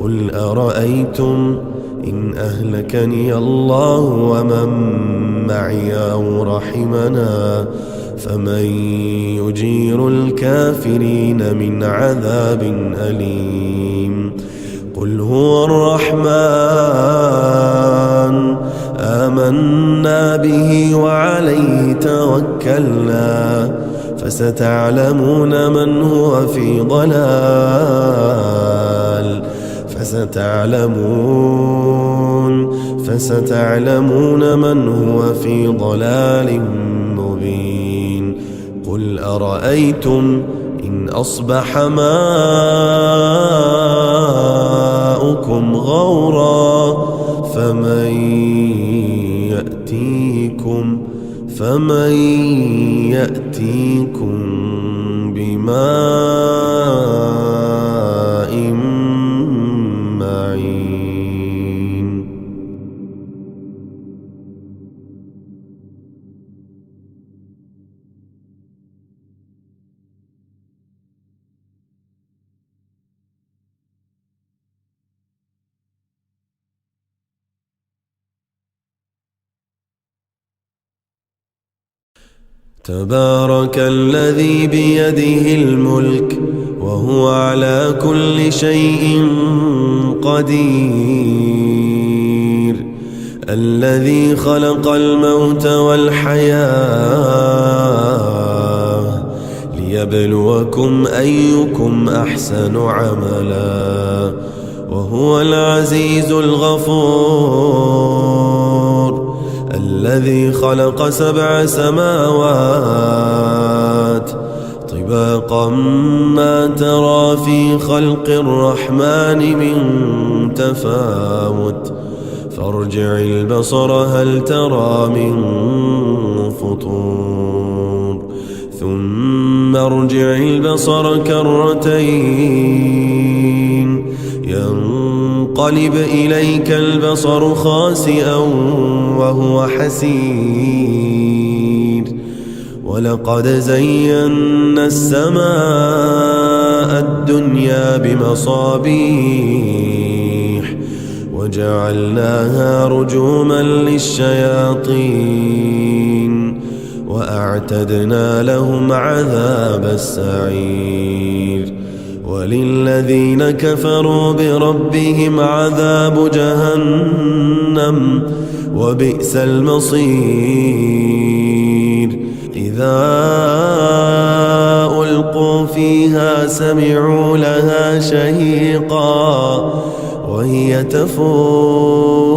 قل أرأيتم إن أهلكني الله ومن معي أو رحمنا فمن يجير الكافرين من عذاب أليم قل هو الرحمن آمنا به وعليه توكلنا فستعلمون من هو في ضلال فستعلمون من هو في ضلال مبين قل أرأيتم إن أصبح ماؤكم غورا فمن يأتيكم بماء معين تبارك الذي بيده الملك وهو على كل شيء قدير الذي خلق الموت والحياة ليبلوكم أيكم أحسن عملا وهو العزيز الغفور الذي خلق 7 سماوات طباقا ما ترى في خلق الرحمن من تفاوت فارجع البصر هل ترى من فطور ثم ارجع البصر كرتين ينقلب إليك البصر خاسئا وهو حسير ولقد زينا السماء الدنيا بمصابيح وجعلناها رجوما للشياطين وأعتدنا لهم عذاب السعير وللذين كفروا بربهم عذاب جهنم وبئس المصير إذا ألقوا فيها سمعوا لها شهيقا وهي تفور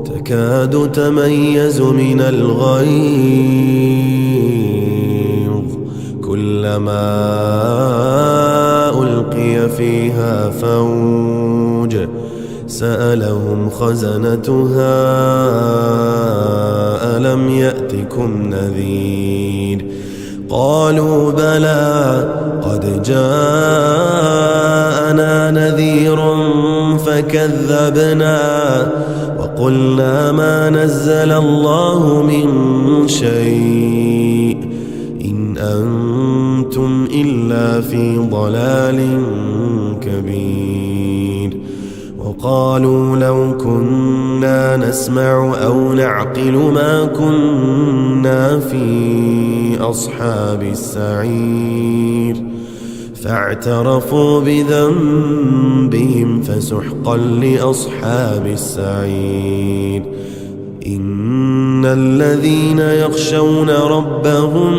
تكاد تميز من الغيظ كلما ألقي فيها فوج سألهم خزنتها ألم يأتكم نذير قالوا بلى قد جاءنا نذير فكذبنا وقلنا ما نزل الله من شيء إن أنتم إلا في ضلال كبير وقالوا لو كنا نسمع أو نعقل ما كنا في أصحاب السعير فاعترفوا بذنبهم فسحقا لأصحاب السعير. إن الذين يخشون ربهم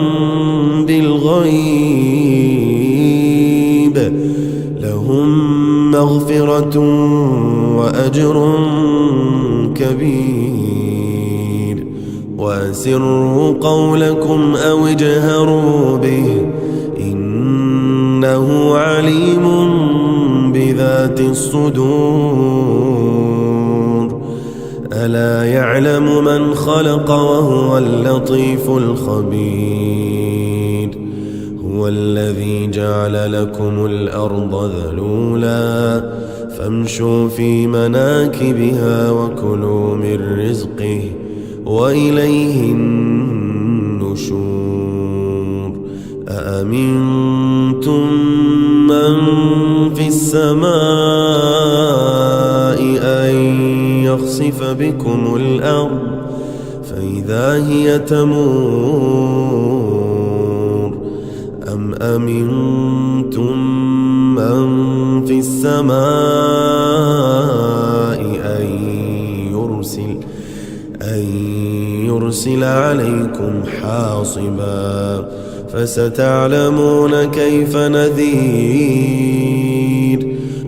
بالغيب لهم مغفرة وأجر كبير. وأسروا قولكم أو اجهروا به إنه عليم بذات الصدور. ألا يعلم من خلق وهو اللطيف الخبير. هو الذي جعل لكم الأرض ذلولا فامشوا في مناكبها وكلوا من رزقه وإليه النشور. أأمنتم من في السماء أن يخسف بكم الأرض فإذا هي تمور أم أمنتم من في السماء أن يرسل عليكم حاصبا فستعلمون كيف نذير.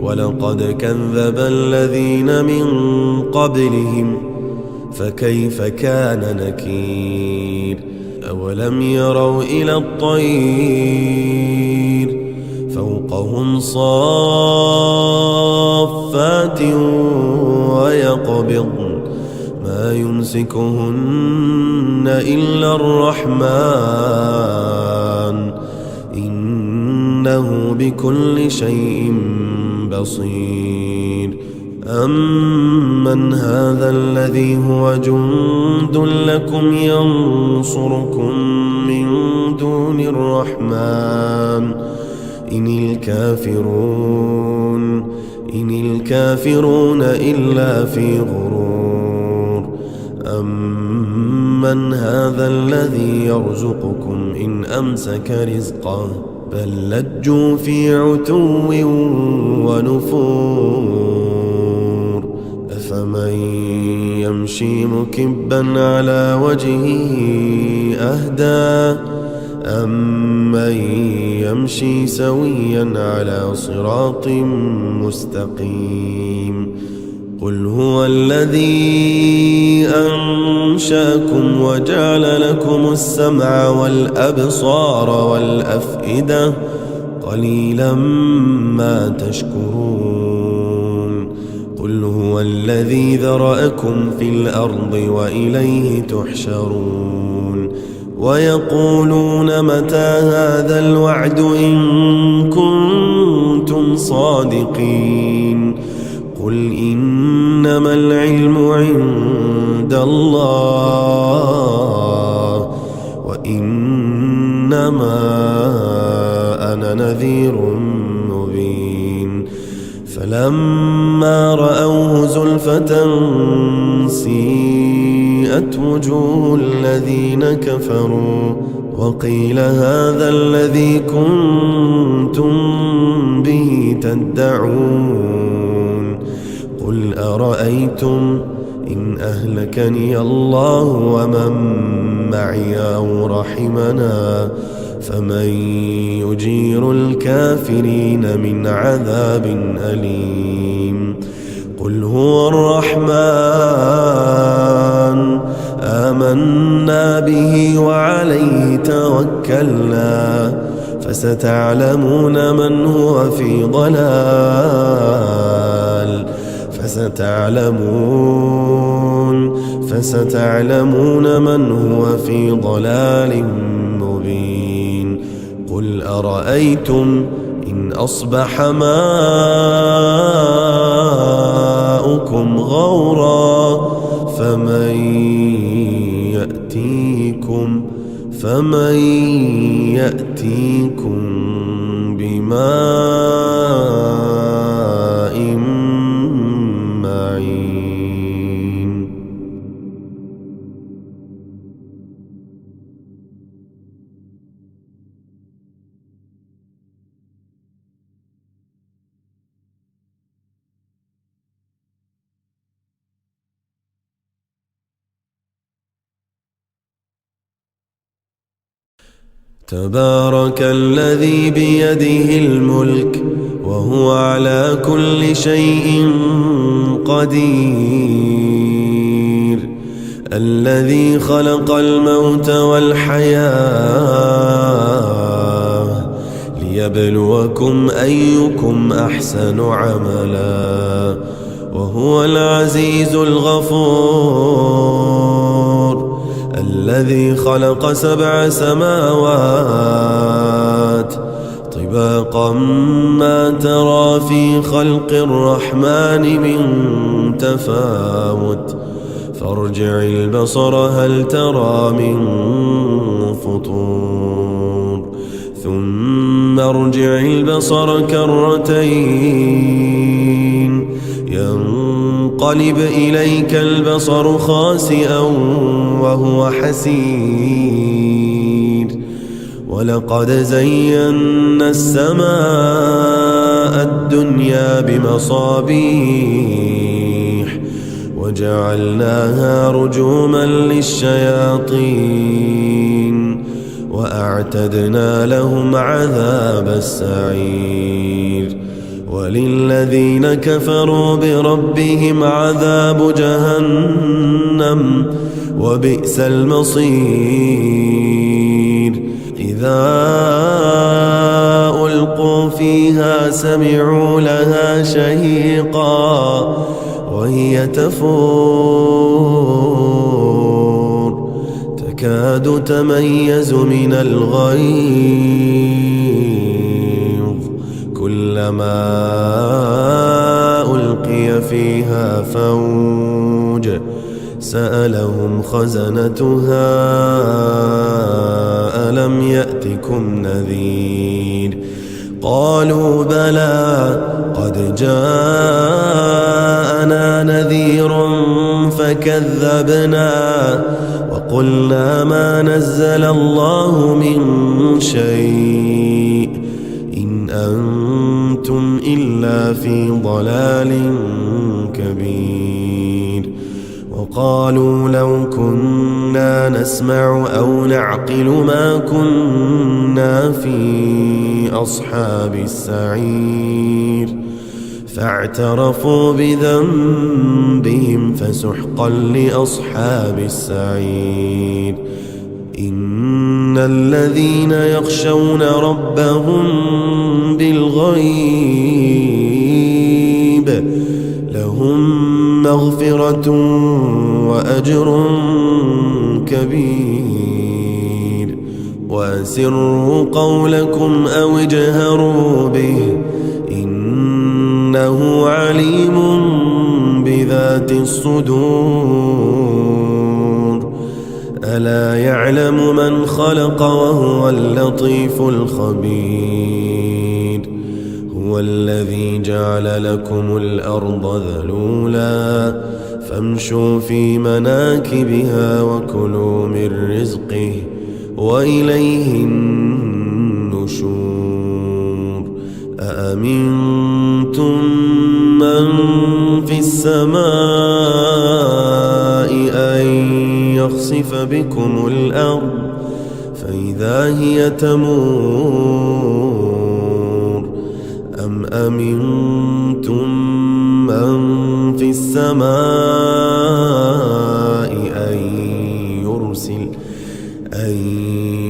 ولقد كذب الذين من قبلهم فكيف كان نكير. أولم يروا إلى الطير فوقهم صافات ويقبضن ما يمسكهن إلا الرحمن إنه بكل شيء بصير. أمن هذا الذي هو جند لكم ينصركم من دون الرحمن إن الكافرون إلا في غرور. أمن هذا الذي يرزقكم إن أمسك رزقه بل لجوا في عتو ونفور. أفمن يمشي مكبا على وجهه أهدى أمن يمشي سويا على صراط مستقيم. قل هو الذي أنشأكم وجعل لكم السمع والأبصار والأفئدة قليلا ما تشكرون. قل هو الذي ذرأكم في الأرض وإليه تحشرون. ويقولون متى هذا الوعد إن كنتم صادقين. قل إنما العلم عند الله وإنما أنا نذير مبين. فلما رأوه زلفة سيئت وجوه الذين كفروا وقيل هذا الذي كنتم به تدعون. قل أرأيتم إن أهلكني الله ومن معي أو رحمنا فمن يجير الكافرين من عذاب أليم. قل هو الرحمن آمنا به وعليه توكلنا فستعلمون من هو في ضلال فستعلمون من هو في ضلال مبين. قل أرأيتم إن أصبح ماؤكم غورا فمن يأتيكم بماء تبارك الذي بيده الملك وهو على كل شيء قدير، الذي خلق الموت والحياة ليبلوكم أيكم أحسن عملا، وهو العزيز الغفور، الذي خلق 7 سماوات طباقا ما ترى في خلق الرحمن من تفاوت، فارجع البصر هل ترى من فطور، ثم ارجع البصر كرتين ينقلب إليك البصر خاسئا وهو حسير، ولقد زينا السماء الدنيا بمصابيح وجعلناها رجوما للشياطين وأعتدنا لهم عذاب السعير، وللذين كفروا بربهم عذاب جهنم وبئس المصير، إذا ألقوا فيها سمعوا لها شهيقا وهي تفور تكاد تميز من الغيظ، كلما ألقي فيها فوج سألهم خزنتها ألم يأتكم نذير، قالوا بلى قد جاءنا نذير فكذبنا وقلنا ما نزل الله من شيء إن أنتم إلا في ضلال كبير، وقالوا لو كنا نسمع أو نعقل ما كنا في أصحاب السعير، فاعترفوا بذنبهم فسحقا لأصحاب السعير، إن الذين يخشون ربهم بالغيب لهم مغفرة وأجر كبير، وأسروا قولكم أو اجهروا به إنه عليم بذات الصدور، ألا يعلم من خلق وهو اللطيف الخبير، هو الذي جعل لكم الأرض ذلولا فامشوا في مناكبها وكلوا من رزقه وإليه النشور، أأمنتم من في السماء أن يخسف بكم الأرض فإذا هي تمور، أم أمنتم من في السماء أن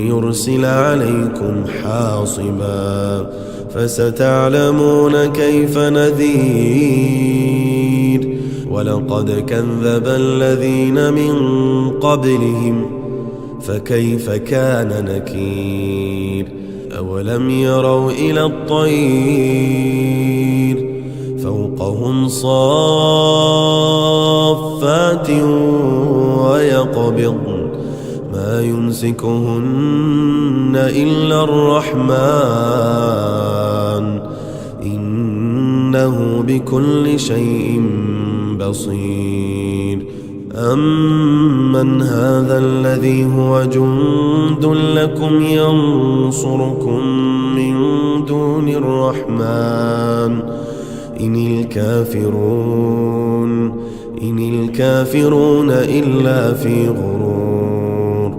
يرسل عليكم حاصبا، فستعلمون كيف نذير، ولقد كذب الذين من قبلهم فكيف كان نكير، أولم يروا إلى الطير فوقهم صافات ويقبضن ما يمسكهن إلا الرحمن إنه بكل شيء بصير، أمن هذا الذي هو جند لكم ينصركم من دون الرحمن إن الكافرون إلا في غرور،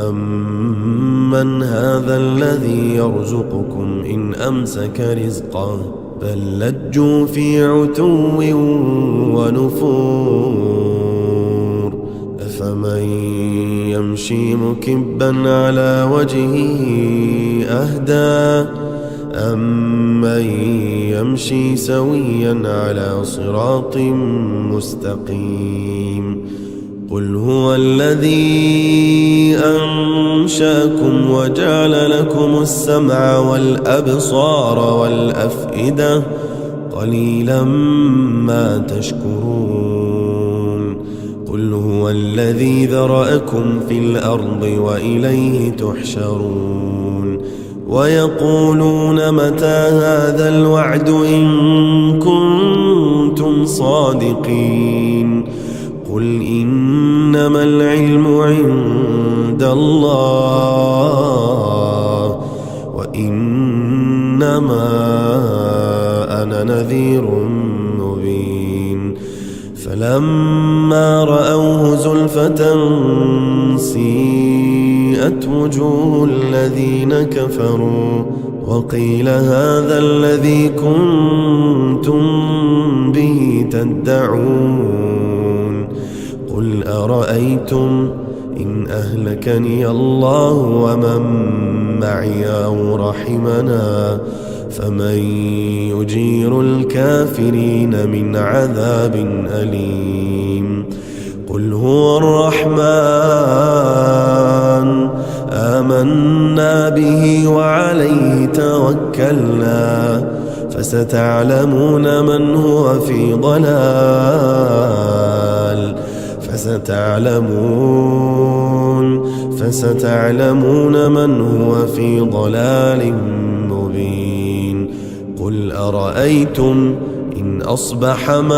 أمن أمن هذا الذي يرزقكم إن أمسك رزقه بل لجوا في عتو ونفور أفمن يمشي مكبا على وجهه أهدى أمن يمشي سويا على صراط مستقيم قل هو الذي أنشأكم وجعل لكم السمع والأبصار والأفئدة قليلا ما تشكرون قل هو الذي ذرأكم في الأرض وإليه تحشرون ويقولون متى هذا الوعد إن كنتم صادقين قل إنما العلم عند الله وإنما أنا نذير مبين فلما رأوه زلفة سيئت وجوه الذين كفروا وقيل هذا الذي كنتم به تدعون قل أرأيتم إن أهلكني الله ومن معي أو رحمنا فمن يجير الكافرين من عذاب أليم قل هو الرحمن آمنا به وعليه توكلنا فستعلمون من هو في ضلال فستعلمون من هو في ضلال مبين قل أرأيتم إن أصبح ماؤكم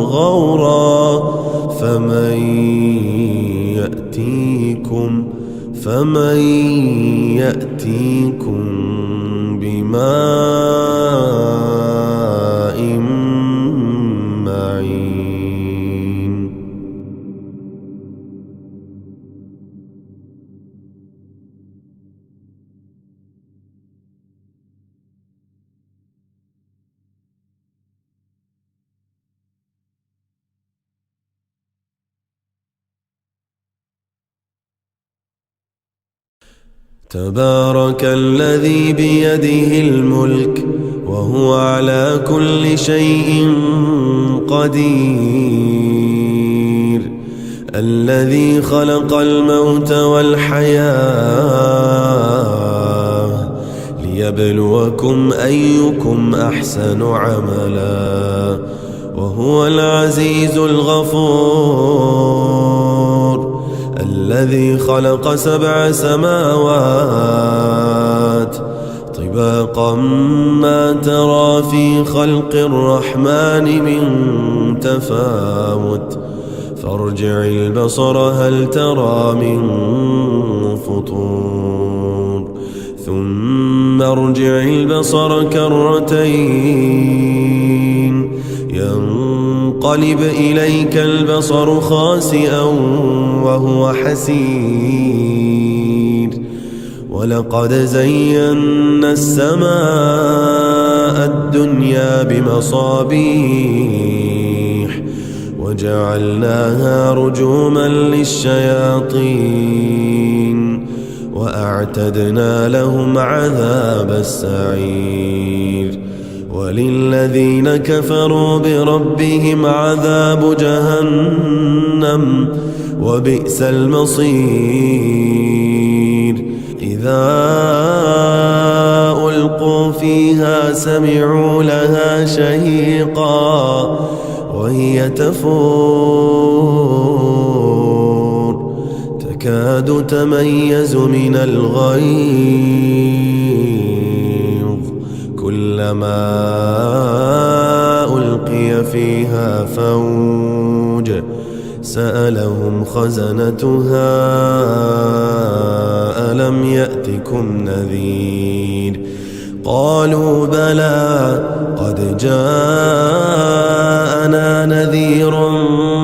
غورا فمن يأتيكم بماء معين تبارك الذي بيده الملك وهو على كل شيء قدير الذي خلق الموت والحياة ليبلوكم أيكم أحسن عملا وهو العزيز الغفور الذي خلق 7 سماوات طباقا ما ترى في خلق الرحمن من تفاوت فارجع البصر هل ترى من فطور ثم ارجع البصر كرتين ينقلب إليك البصر خاسئا وهو حسير ولقد زينا السماء الدنيا بمصابيح وجعلناها رجوما للشياطين وأعتدنا لهم عذاب السعير وللذين كفروا بربهم عذاب جهنم وبئس المصير إذا ألقوا فيها سمعوا لها شهيقا وهي تفور تكاد تميز من الغيظ كلما ألقي فيها فوج سألهم خزنتها ألم يأتكم نذير قالوا بلى قد جاءنا نذير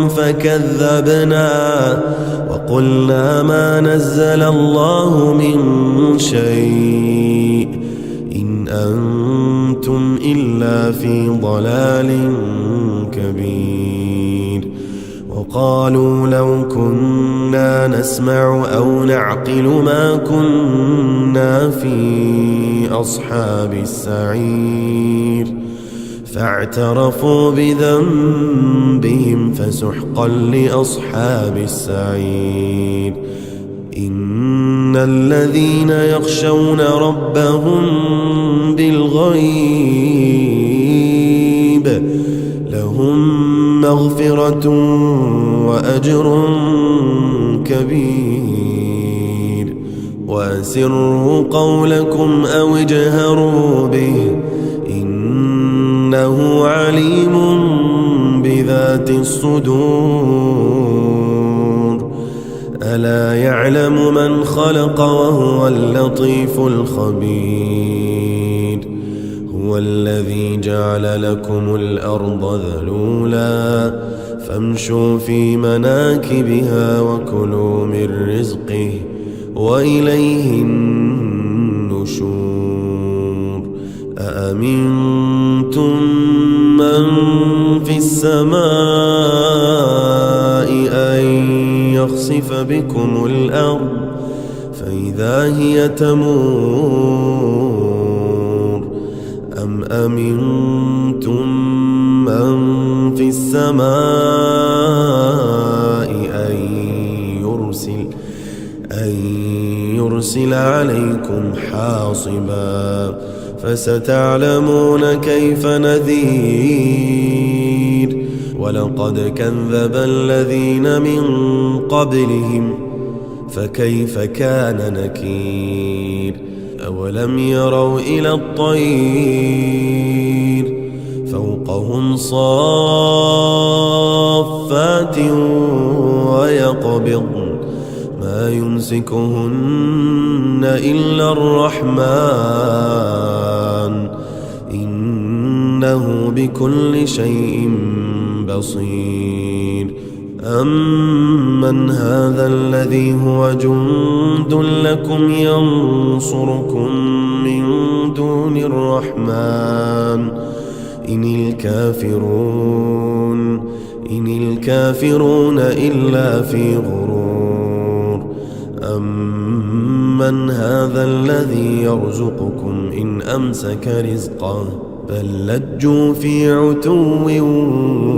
فكذبنا وقلنا ما نزل الله من شيء إن أنتم إلا في ضلال كبير. وقالوا لو كنا نسمع أو نعقل ما كنا في أصحاب السعير فاعترفوا بذنبهم فسحقا لأصحاب السعير. إن الذين يخشون ربهم بالغيب لهم مغفرة وأجر كبير. وأسروا قولكم أو اجهروا به إنه عليم بذات الصدور. ألا يعلم من خلق وهو اللطيف الخبير. هو الذي جعل لكم الأرض ذلولا فامشوا في مناكبها وكلوا من رزقه وإليه النشور. أأمنتم من في السماء أن يخسف بكم الأرض فإذا هي تمور أم أمنتم من في السماء أن يرسل عليكم حاصبا فستعلمون كيف نذير. ولقد كذب الذين من قبلهم فكيف كان نكير. أولم يروا إلى الطير فوقهم صافات ويقبضن ما يمسكهن إلا الرحمن إنه بكل شيء بصير. أمن هذا الذي هو جند لكم ينصركم من دون الرحمن إن الكافرون إلا في غرور. أمن هذا الذي يرزقكم إن أمسك رزقه بل لجوا في عتو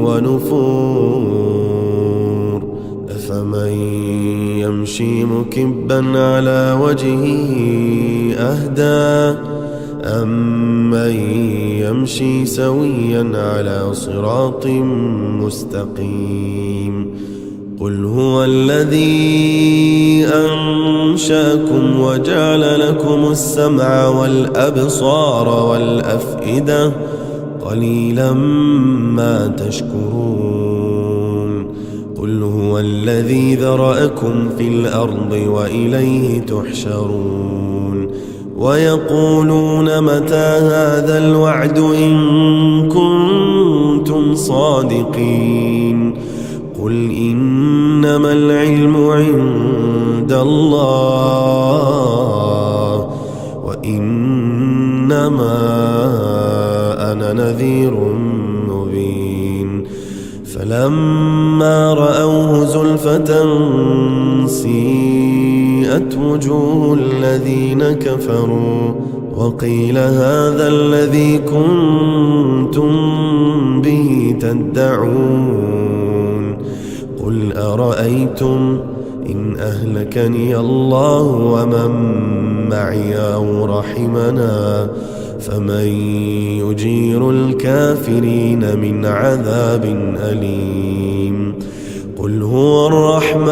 ونفور. أفمن يمشي مكبا على وجهه أهدى أمن يمشي سويا على صراط مستقيم. قل هو الذي أنشأكم وجعل لكم السمع والأبصار والأفئدة قليلا ما تشكرون. قل هو الذي ذرأكم في الأرض وإليه تحشرون. ويقولون متى هذا الوعد إن كنتم صادقين. قل إنما العلم عند الله وإنما أنا نذير مبين. فلما رأوه زلفة سيئت وجوه الذين كفروا وقيل هذا الذي كنتم به تدعون. قل أرأيتم إن أهلكني الله ومن معي أو رحمنا فمن يجير الكافرين من عذاب أليم. قل هو الرحمن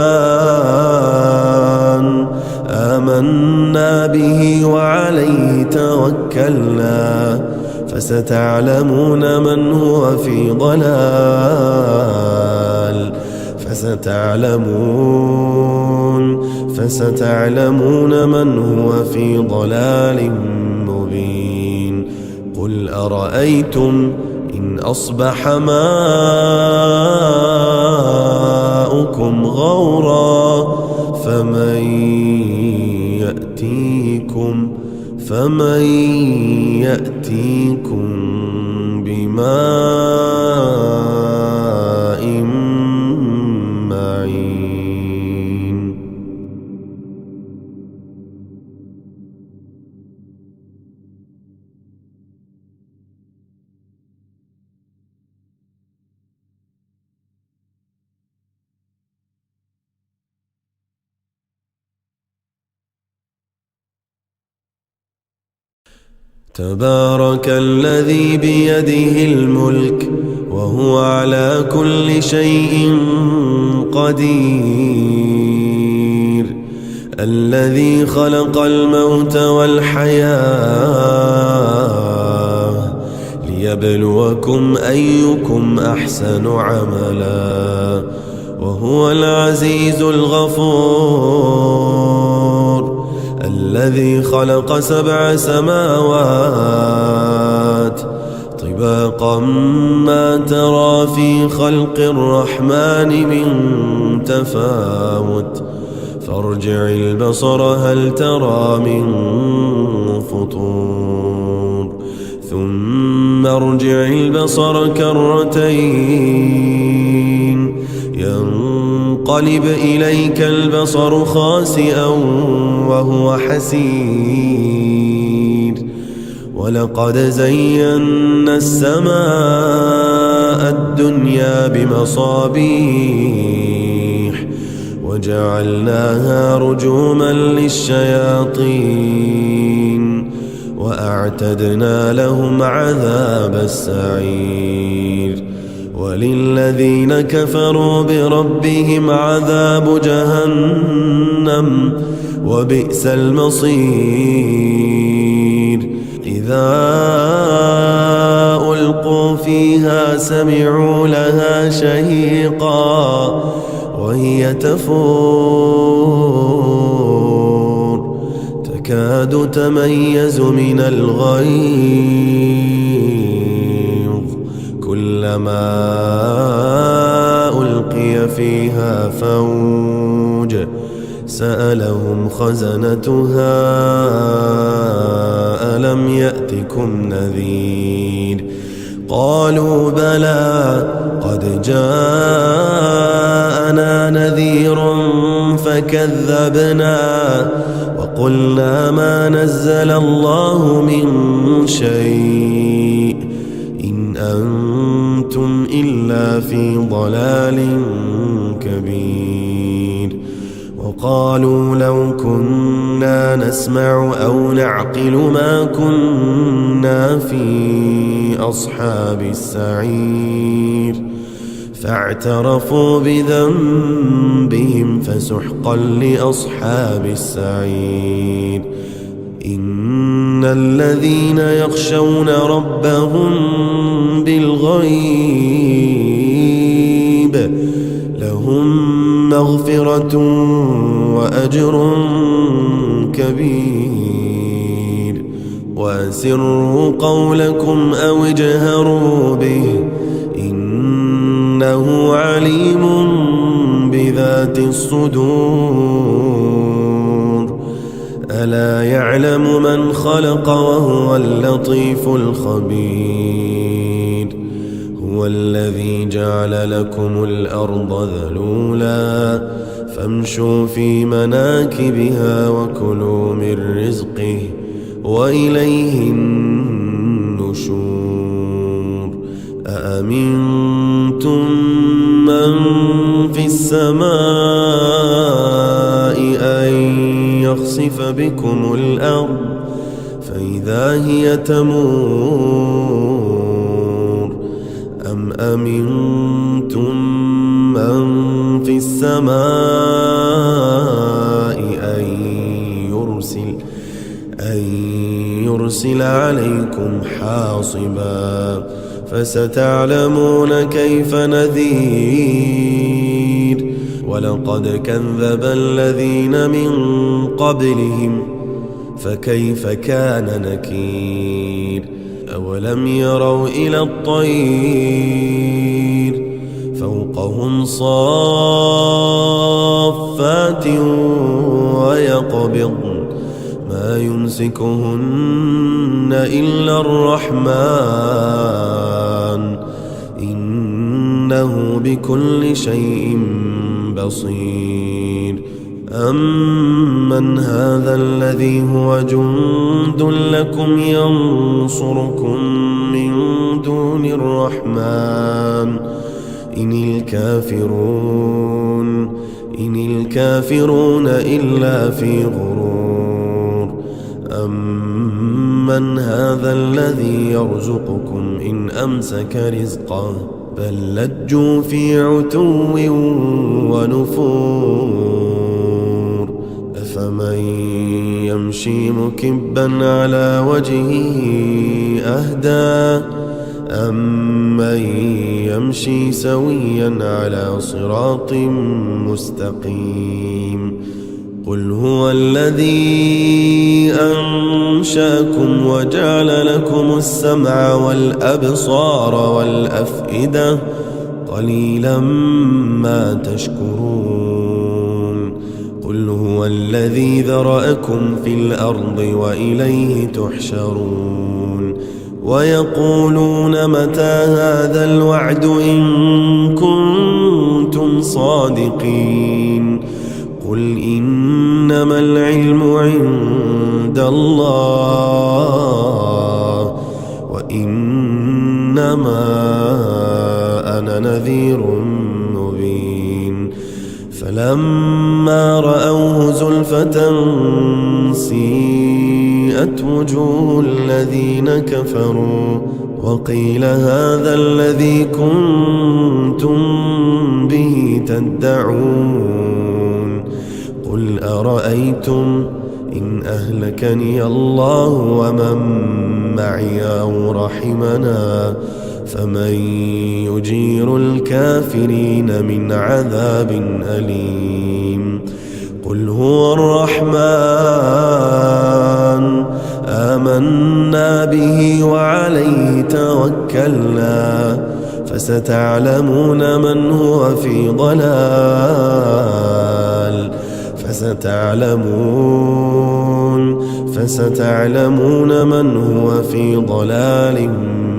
آمنا به وعليه توكلنا فستعلمون من هو في ضلال فستعلمون من هو في ضلال مبين. قل أرأيتم إن أصبح ماؤكم غورا فمن يأتيكم بماء معين. تبارك الذي بيده الملك وهو على كل شيء قدير، الذي خلق الموت والحياة ليبلوكم أيكم أحسن عملا، وهو العزيز الغفور، الذي خلق 7 سماوات طباقا ما ترى في خلق الرحمن من تفاوت، فارجع البصر هل ترى من فطور، ثم ارجع البصر كرتين ينقلب إليك البصر خاسئا وهو حسير، ولقد زينا السماء الدنيا بمصابيح وجعلناها رجوما للشياطين وأعتدنا لهم عذاب السعير، وللذين كفروا بربهم عذاب جهنم وبئس المصير. إذا ألقوا فيها سمعوا لها شهيقا وهي تفور تكاد تميز من الغيظ، كلما ألقي فيها فوج سألهم خزنتها ألم يأتكم نذير، قالوا بلى قد جاءنا نذير فكذبنا وقلنا ما نزل الله من شيء إن أنتم إلا في ضلال كبير، وقالوا لو كنا نسمع أو نعقل ما كنا في أصحاب السعير، فاعترفوا بذنبهم فسحقا لأصحاب السعير. إن الذين يخشون ربهم بالغيب لهم مغفرة وأجر كبير، وأسروا قولكم أو اجهروا به إنه عليم بذات الصدور، ألا يعلم من خلق وهو اللطيف الخبير. هو الذي جعل لكم الأرض ذلولا فامشوا في مناكبها وكلوا من رزقه وإليه النشور. أأمنتم من في السماء أن يخسف بكم الأرض فإذا هي تمور، أم أمنتم من في السماء أن يرسل عليكم حاصبا، فستعلمون كيف نذير. ولقد كذب الذين من قبلهم فكيف كان نكير. أولم يروا إلى الطير فوقهم صافات ويقبضن ما يمسكهن إلا الرحمن إنه بكل شيء بصير أمن هذا الذي هو جند لكم ينصركم من دون الرحمن إن الكافرون إلا في غرور أمن هذا الذي يرزقكم إن أمسك رزقه بل لجوا في عتو ونفور أفمن يمشي مكبا على وجهه أهدى أمن يمشي سويا على صراط مستقيم قل هو الذي أنشأكم وجعل لكم السمع والأبصار والأفئدة قليلا ما تشكرون قل هو الذي ذرأكم في الأرض وإليه تحشرون ويقولون متى هذا الوعد إن كنتم صادقين قل إنما العلم عند الله وإنما أنا نذير مبين فلما رأوه زلفة سيئت وجوه الذين كفروا وقيل هذا الذي كنتم به تدعون قل أرأيتم إن أهلكني الله ومن معي أو رحمنا فمن يجير الكافرين من عذاب أليم قل هو الرحمن آمنا به وعليه توكلنا فستعلمون من هو في ضلال فستعلمون من هو في ضلال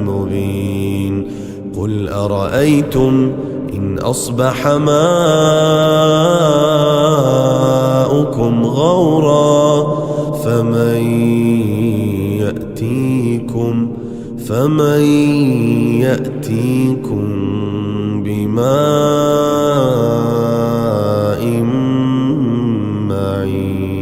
مبين قل أرأيتم إن أصبح ماؤكم غورا فمن يأتيكم بماء معين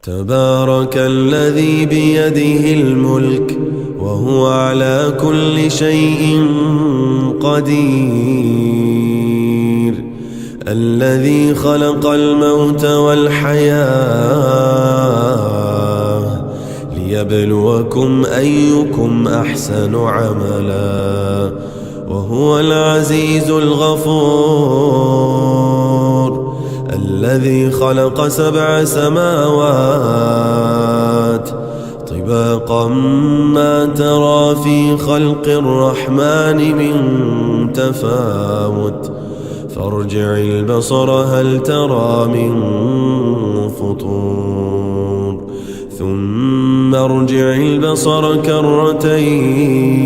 تبارك الذي بيده الملك وهو على كل شيء قدير الذي خلق الموت والحياة ليبلوكم أيكم أحسن عملا وهو العزيز الغفور الذي خلق 7 سماوات طباقا ما ترى في خلق الرحمن من تفاوت فارجع البصر هل ترى من فطور ثم ارجع البصر كرتين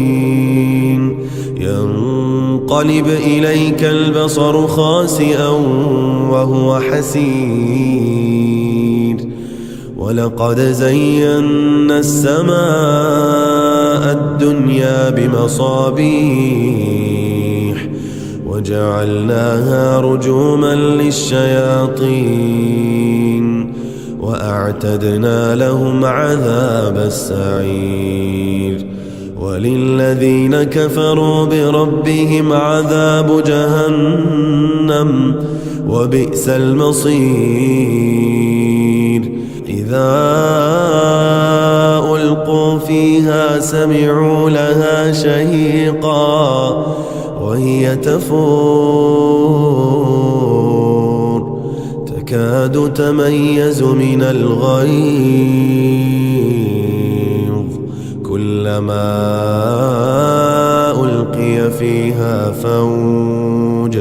ينقلب إليك البصر خاسئا وهو حسير ولقد زينا السماء الدنيا بمصابيح وجعلناها رجوما للشياطين وأعتدنا لهم عذاب السعير وللذين كفروا بربهم عذاب جهنم وبئس المصير إذا ألقوا فيها سمعوا لها شهيقا وهي تفور تكاد تميز من الغيظ كلما ألقي فيها فوج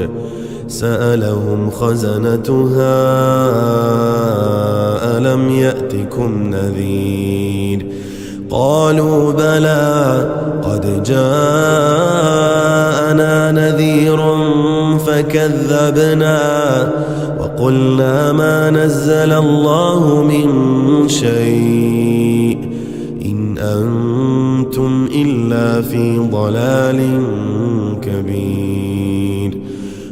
سألهم خزنتها ألم يأتكم نذير قالوا بلى قد جاءنا نذير فكذبنا وقلنا ما نزل الله من شيء إن أنتم إلا في ضلال كبير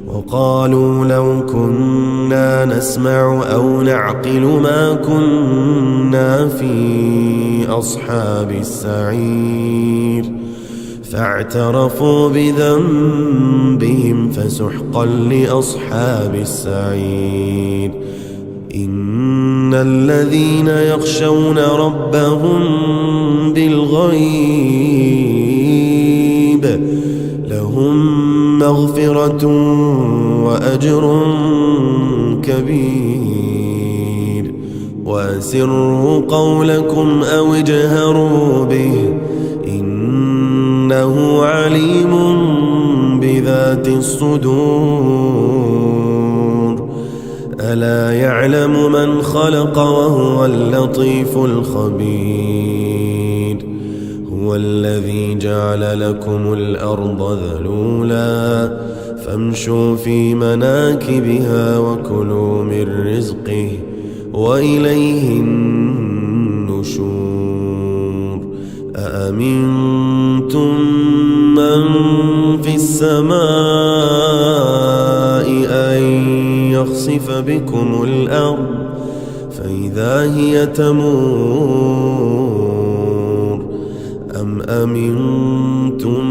وقالوا لو كنا نسمع أو نعقل ما كنا في أصحاب السعير فاعترفوا بذنبهم فسحقا لأصحاب السعير إن الذين يخشون ربهم بالغيب لهم مغفرة وأجر كبير وأسروا قولكم أو اجهروا به إنه عليم بذات الصدور ألا يعلم من خلق وهو اللطيف الخبير هو الذي جعل لكم الأرض ذلولا فامشوا في مناكبها وكلوا من رزقه وإليه النشور أأمنتم من في السماء أن يخسف بكم الأرض فإذا هي تمور أم أمنتم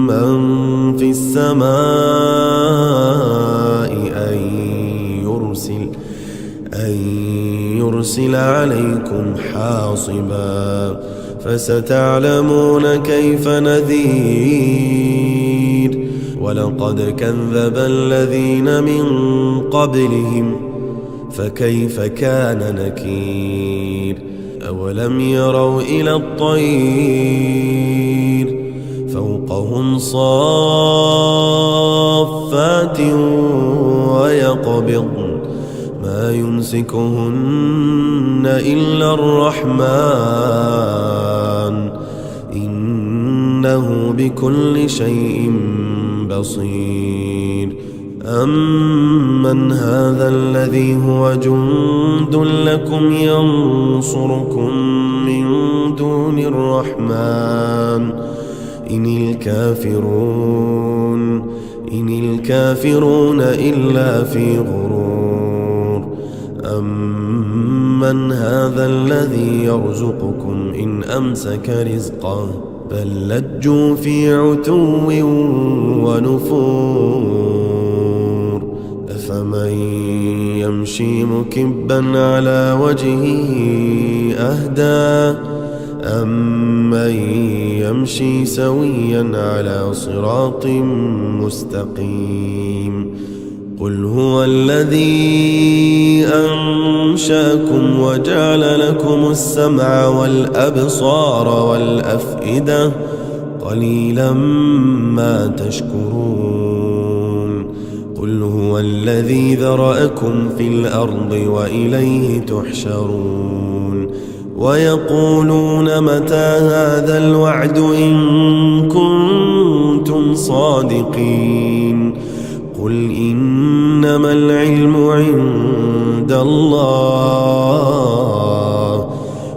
من في السماء أن يرسل عليكم حاصبا فستعلمون كيف نذير ولقد كذب الذين من قبلهم فكيف كان نكير أولم يروا إلى الطير فوقهم صافات ويقبضن ما يمسكهن إلا الرحمن إنه بكل شيء بصير أمن هذا الذي هو جند لكم ينصركم من دون الرحمن إن الكافرون إلا في غرور أمن هذا الذي يرزقكم إن أمسك رزقه بل لجوا في عتو ونفور أفمن يمشي مكبا على وجهه أهدى أمن يمشي سويا على صراط مستقيم قل هو الذي أنشأكم وجعل لكم السمع والأبصار والأفئدة قليلا ما تشكرون قل هو الذي ذرأكم في الأرض وإليه تحشرون ويقولون متى هذا الوعد إن كنتم صادقين قل إنما العلم عند الله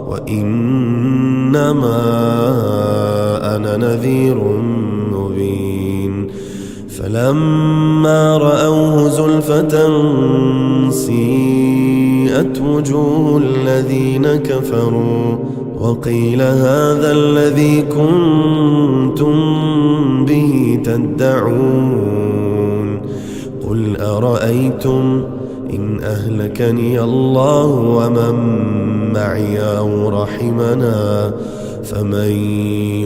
وإنما أنا نذير مبين فلما رأوه زلفة سيئت سيئت وجوه الذين كفروا وقيل هذا الذي كنتم به تدعون قل أرأيتم إن أهلكني الله ومن معي أو رحمنا فمن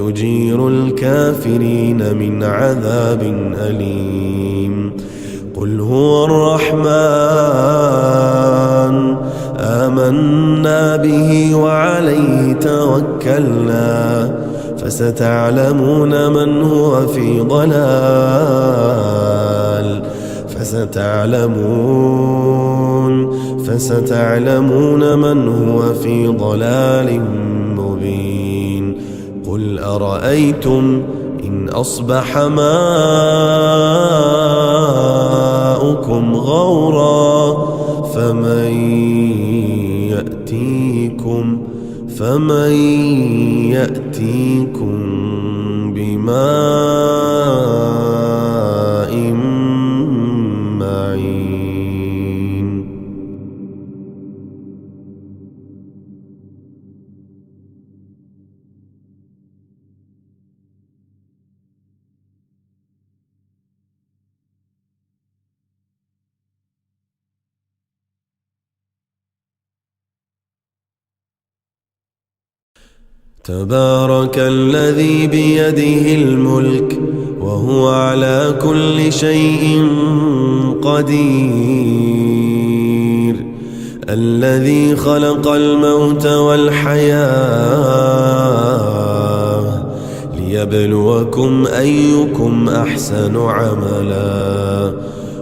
يجير الكافرين من عذاب أليم قل هو الرحمن آمنا به وعليه توكلنا فستعلمون من هو في ضلال فستعلمون من هو في ضلال مبين قل أرأيتم إن أصبح ماؤكم غورا فمن يأتيكم بماء معين تبارك الذي بيده الملك وهو على كل شيء قدير الذي خلق الموت والحياة ليبلوكم أيكم أحسن عملا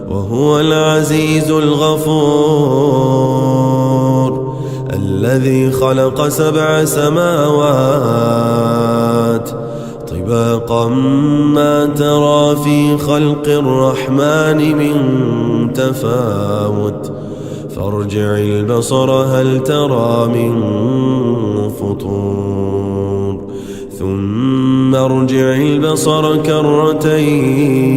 وهو العزيز الغفور الذي خلق 7 سماوات طباقا ما ترى في خلق الرحمن من تفاوت فارجع البصر هل ترى من فطور ثم ارجع البصر كرتين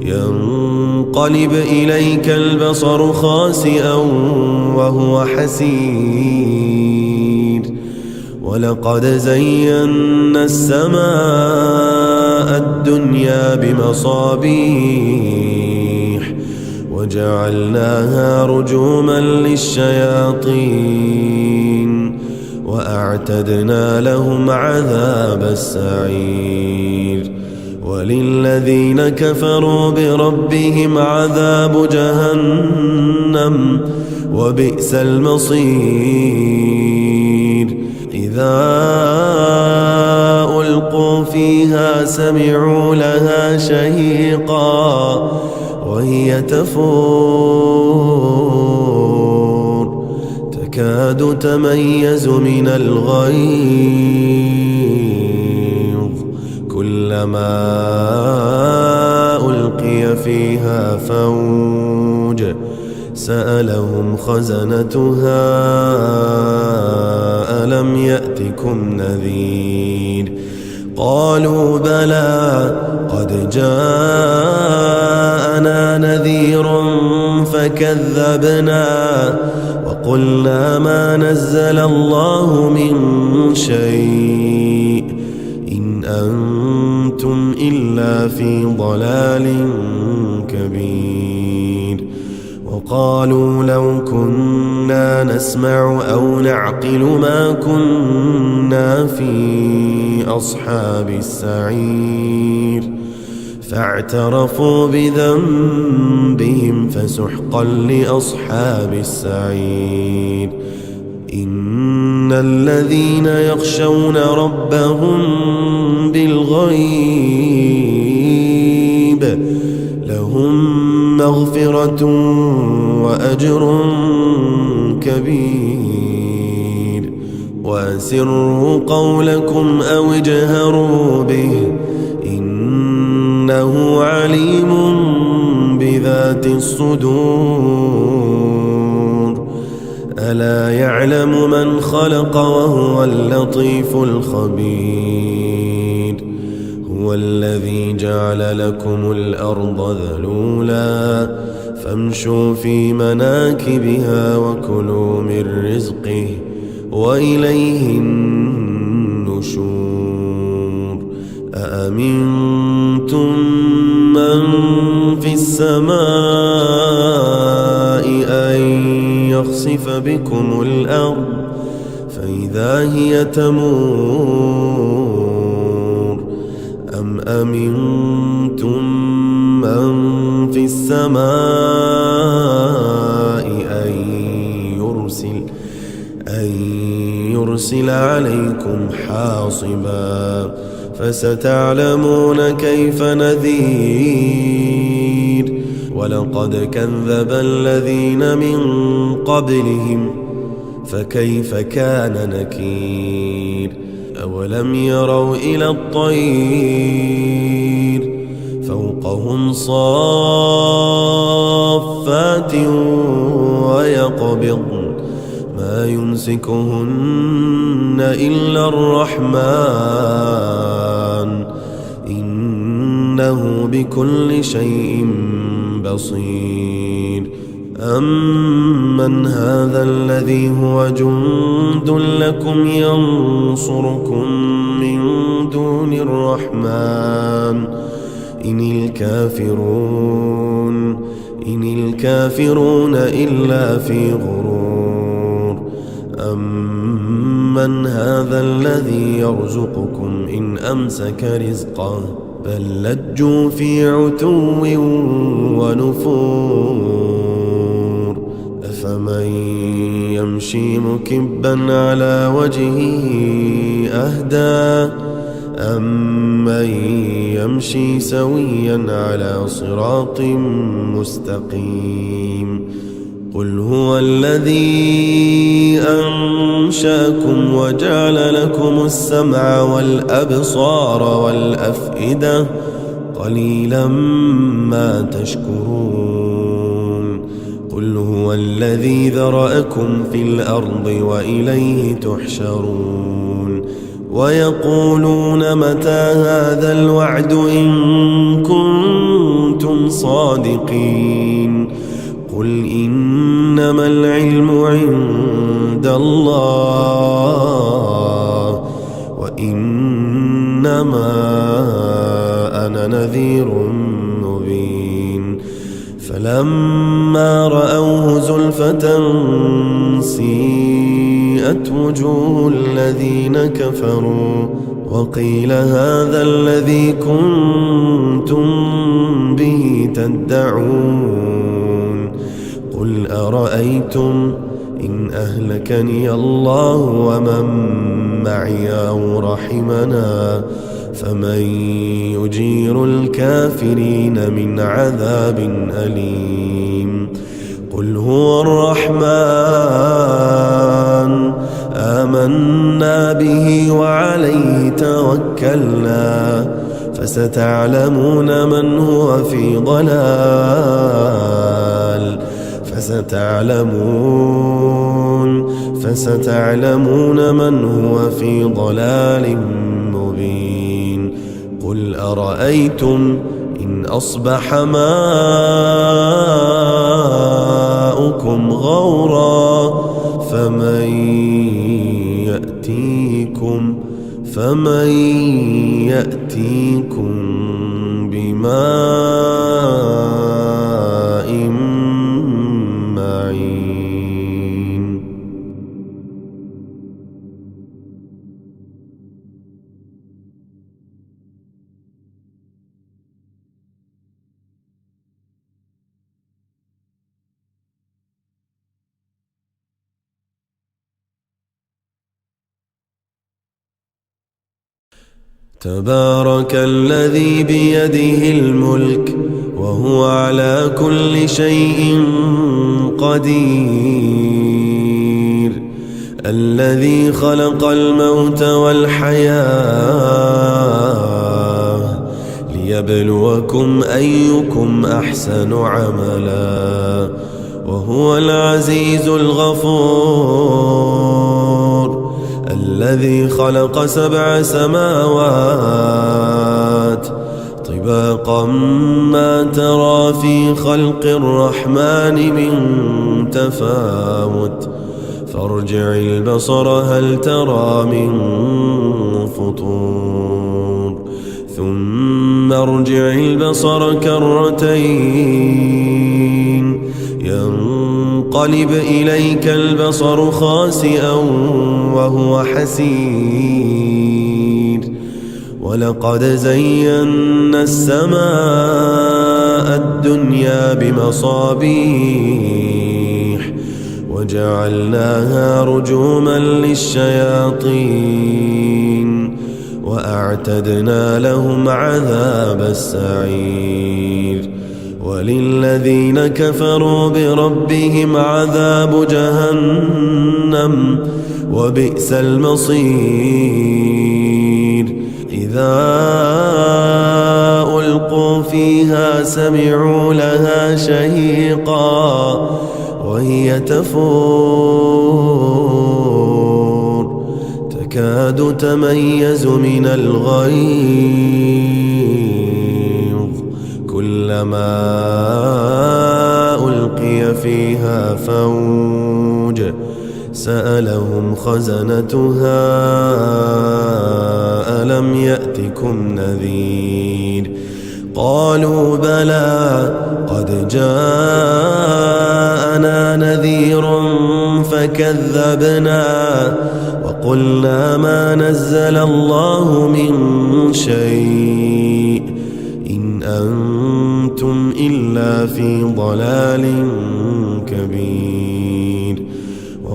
ينقلب إليك البصر خاسئا وهو حسير ولقد زينا السماء الدنيا بمصابيح وجعلناها رجوما للشياطين وأعتدنا لهم عذاب السعير وللذين كفروا بربهم عذاب جهنم وبئس المصير إذا ألقوا فيها سمعوا لها شهيقا وهي تفور تكاد تميز من الغيظ كلما ألقي فيها فوج سألهم خزنتها ألم يأتكم نذير قالوا بلى قد جاءنا نذير فكذبنا وقلنا ما نزل الله من شيء إن أنتم إلا في ضلال كبير وقالوا لو كنا نسمع أو نعقل ما كنا في أصحاب السعير فاعترفوا بذنبهم فسحقا لأصحاب السعير إن الذين يخشون ربهم بالغيب لهم مغفرة وأجر كبير وأسروا قولكم أو اجهروا به إنه عليم بذات الصدور ألا يعلم من خلق وهو اللطيف الخبير هو الذي جعل لكم الأرض ذلولا فامشوا في مناكبها وكلوا من رزقه وإليه النشور. أأمنتم من في السماء أن يخسف بكم الأرض فإذا هي تمور، أم أمنتم من في السماء أن يرسل عليكم حاصبا فستعلمون كيف نذير. ولقد كذب الذين من قبلهم فكيف كان نكير. أولم يروا إلى الطير فوقهم صافات ويقبضن ما يمسكهن إلا الرحمن إنه بكل شيء بصير. أمن هذا الذي هو جند لكم ينصركم من دون الرحمن إن الكافرون إلا في غرور. أمن هذا الذي يرزقكم إن أمسك رزقه بل لجوا في عتو ونفور. أفمن يمشي مكبا على وجهه أهدى أمن يمشي سويا على صراط مستقيم. قل هو الذي أنشأكم وجعل لكم السمع والأبصار والأفئدة قليلا ما تشكرون. قل هو الذي ذرأكم في الأرض وإليه تحشرون. ويقولون متى هذا الوعد إن كنتم صادقين. قل إنما العلم عند الله وإنما أنا نذير مبين. فلما رأوه زلفة سيئت وجوه الذين كفروا وقيل هذا الذي كنتم به تدعون. قل أرأيتم إن أهلكني الله ومن معي أو رحمنا فمن يجير الكافرين من عذاب أليم. قل هو الرحمن آمنا به وعليه توكلنا فستعلمون من هو في ضلال فستعلمون من هو في ضلال مبين. قل أرأيتم إن أصبح ماؤكم غورا فمن يأتيكم بماء معين. تبارك الذي بيده الملك وهو على كل شيء قدير. الذي خلق الموت والحياة ليبلوكم أيكم أحسن عملا وهو العزيز الغفور. الذي خلق 7 سماوات طباقا ما ترى في خلق الرحمن من تفاوت فارجع البصر هل ترى من فطور ثم ارجع البصر كرتين ينقلب إليك البصر خاسئا وهو حسير ولقد زينا السماء الدنيا بمصابيح وجعلناها رجوما للشياطين وأعتدنا لهم عذاب السعير وللذين كفروا بربهم عذاب جهنم وبئس المصير إذا ألقوا فيها سمعوا لها شهيقا وهي تفور تكاد تميز من الغيظ كلما ألقي فيها فوج سألهم خزنتها ألم يأتكم نذير قالوا بلى قد جاءنا نذير فكذبنا وقلنا ما نزل الله من شيء إن أنتم إلا في ضلال كبير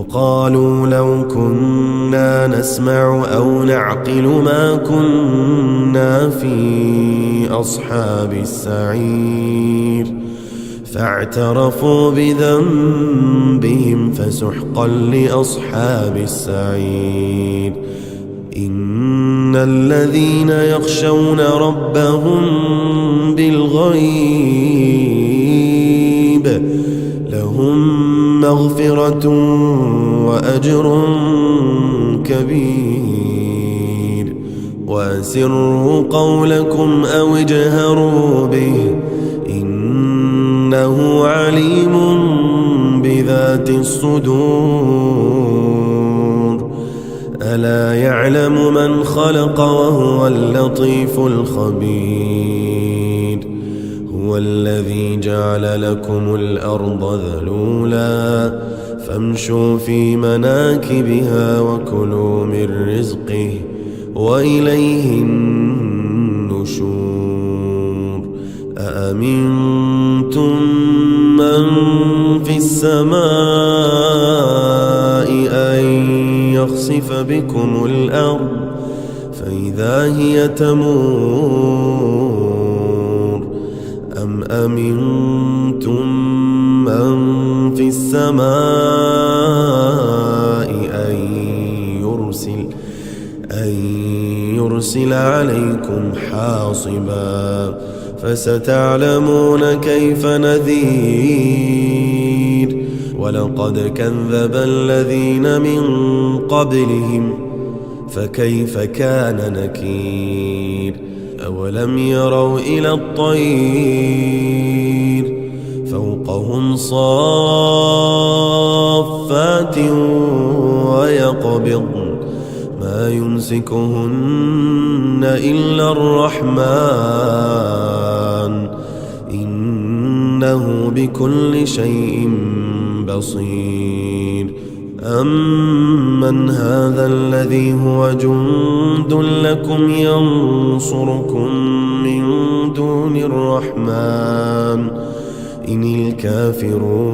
وقالوا لو كنا نسمع أو نعقل ما كنا في أصحاب السعير فاعترفوا بذنبهم فسحقا لأصحاب السعير إن الذين يخشون ربهم بالغيب لهم مغفرة وأجر كبير وأسروا قولكم أو اجهروا به إنه عليم بذات الصدور ألا يعلم من خلق وهو اللطيف الخبير هو الذي جعل لكم الأرض ذلولا فامشوا في مناكبها وكلوا من رزقه وإليه النشور أأمنتم من في السماء أن يخسف بكم الأرض فإذا هي تمور أم أمنتم من في السماء أن يرسل عليكم حاصبا فستعلمون كيف نذير ولقد كذب الذين من قبلهم فكيف كان نكير أولم يروا إلى الطير فوقهم صافات ويقبضن ما يمسكهن إلا الرحمن إنه بكل شيء بصير أمن هذا الذي هو جند لكم ينصركم من دون الرحمن إن الكافرون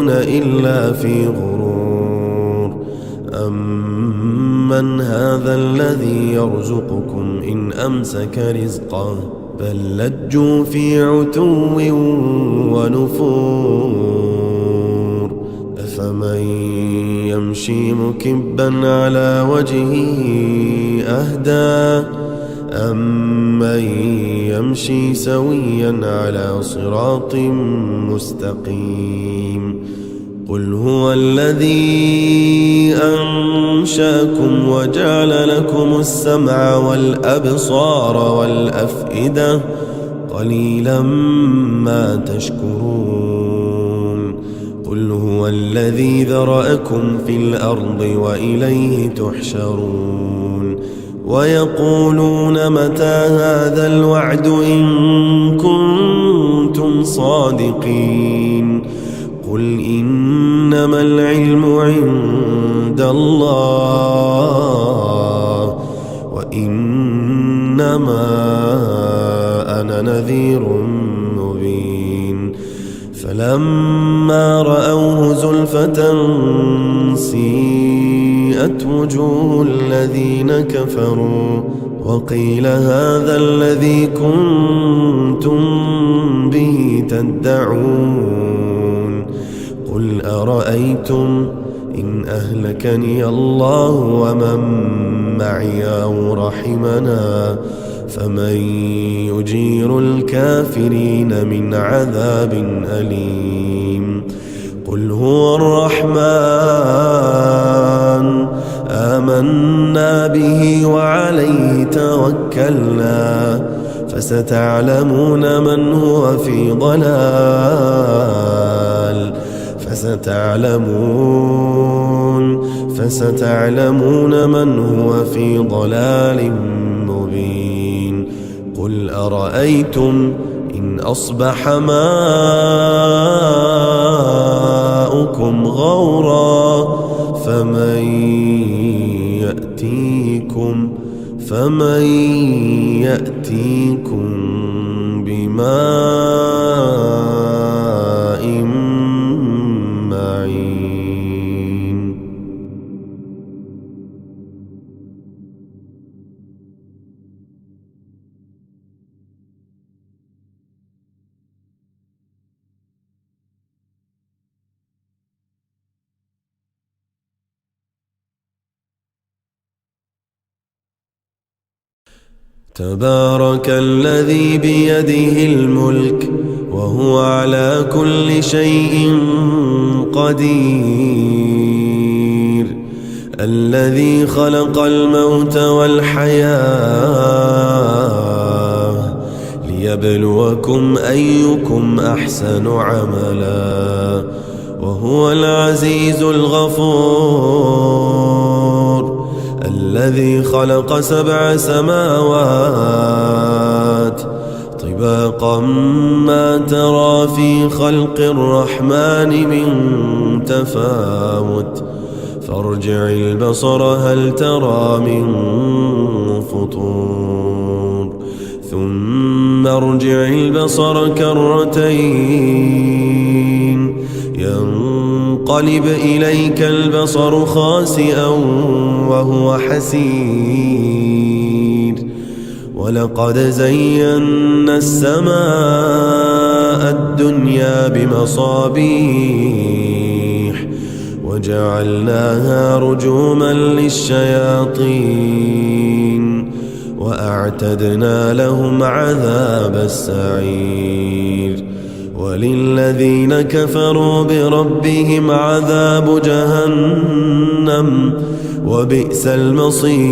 إلا في غرور أمن هذا الذي يرزقكم إن أمسك رزقه بل لجوا في عتو ونفور أفمن يمشي مكبا على وجهه أهدى أمن يمشي سويا على صراط مستقيم قل هو الذي أنشأكم وجعل لكم السمع والأبصار والأفئدة قليلا ما تشكرون قل هو الذي ذرأكم في الأرض وإليه تحشرون ويقولون متى هذا الوعد إن كنتم صادقين قل إنما العلم عند الله وإنما أنا نذير مبين فلما رأوه زلفة سيئت وجوه الذين كفروا وقيل هذا الذي كنتم به تدعون قل أرأيتم إن أهلكني الله ومن معي أو رحمنا فمن يجير الكافرين من عذاب أليم قل هو الرحمن آمنا به وعليه توكلنا فستعلمون من هو في ضلال فستعلمون من هو في ضلال مبين قل أرأيتم إن أصبح ماؤكم غورا فمن يأتيكم بماء معين تبارك الذي بيده الملك وهو على كل شيء قدير الذي خلق الموت والحياة ليبلوكم أيكم أحسن عملا وهو العزيز الغفور الذي خلق 7 سماوات طباقا ما ترى في خلق الرحمن من تفاوت فارجع البصر هل ترى من فطور ثم ارجع البصر كرتين ينقلب إليك البصر خاسئا وهو حسير ولقد زينا السماء الدنيا بمصابيح وجعلناها رجوما للشياطين وأعتدنا لهم عذاب السعير وللذين كفروا بربهم عذاب جهنم وبئس المصير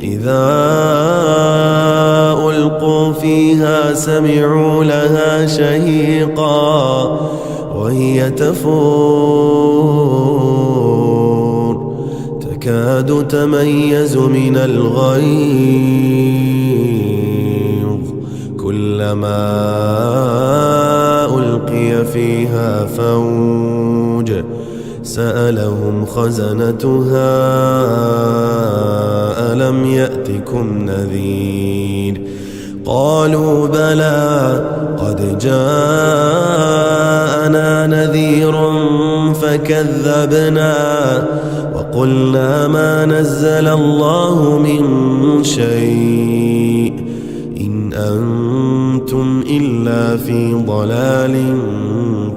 إذا ألقوا فيها سمعوا لها شهيقا وهي تفور تكاد تميز من الغيظ كلما ألقي فيها فوج سألهم خزنتها ألم يأتكم نذير قالوا بلى قد جاءنا نذير فكذبنا وقلنا ما نزل الله من شيء إن أنتم إلا في ضلال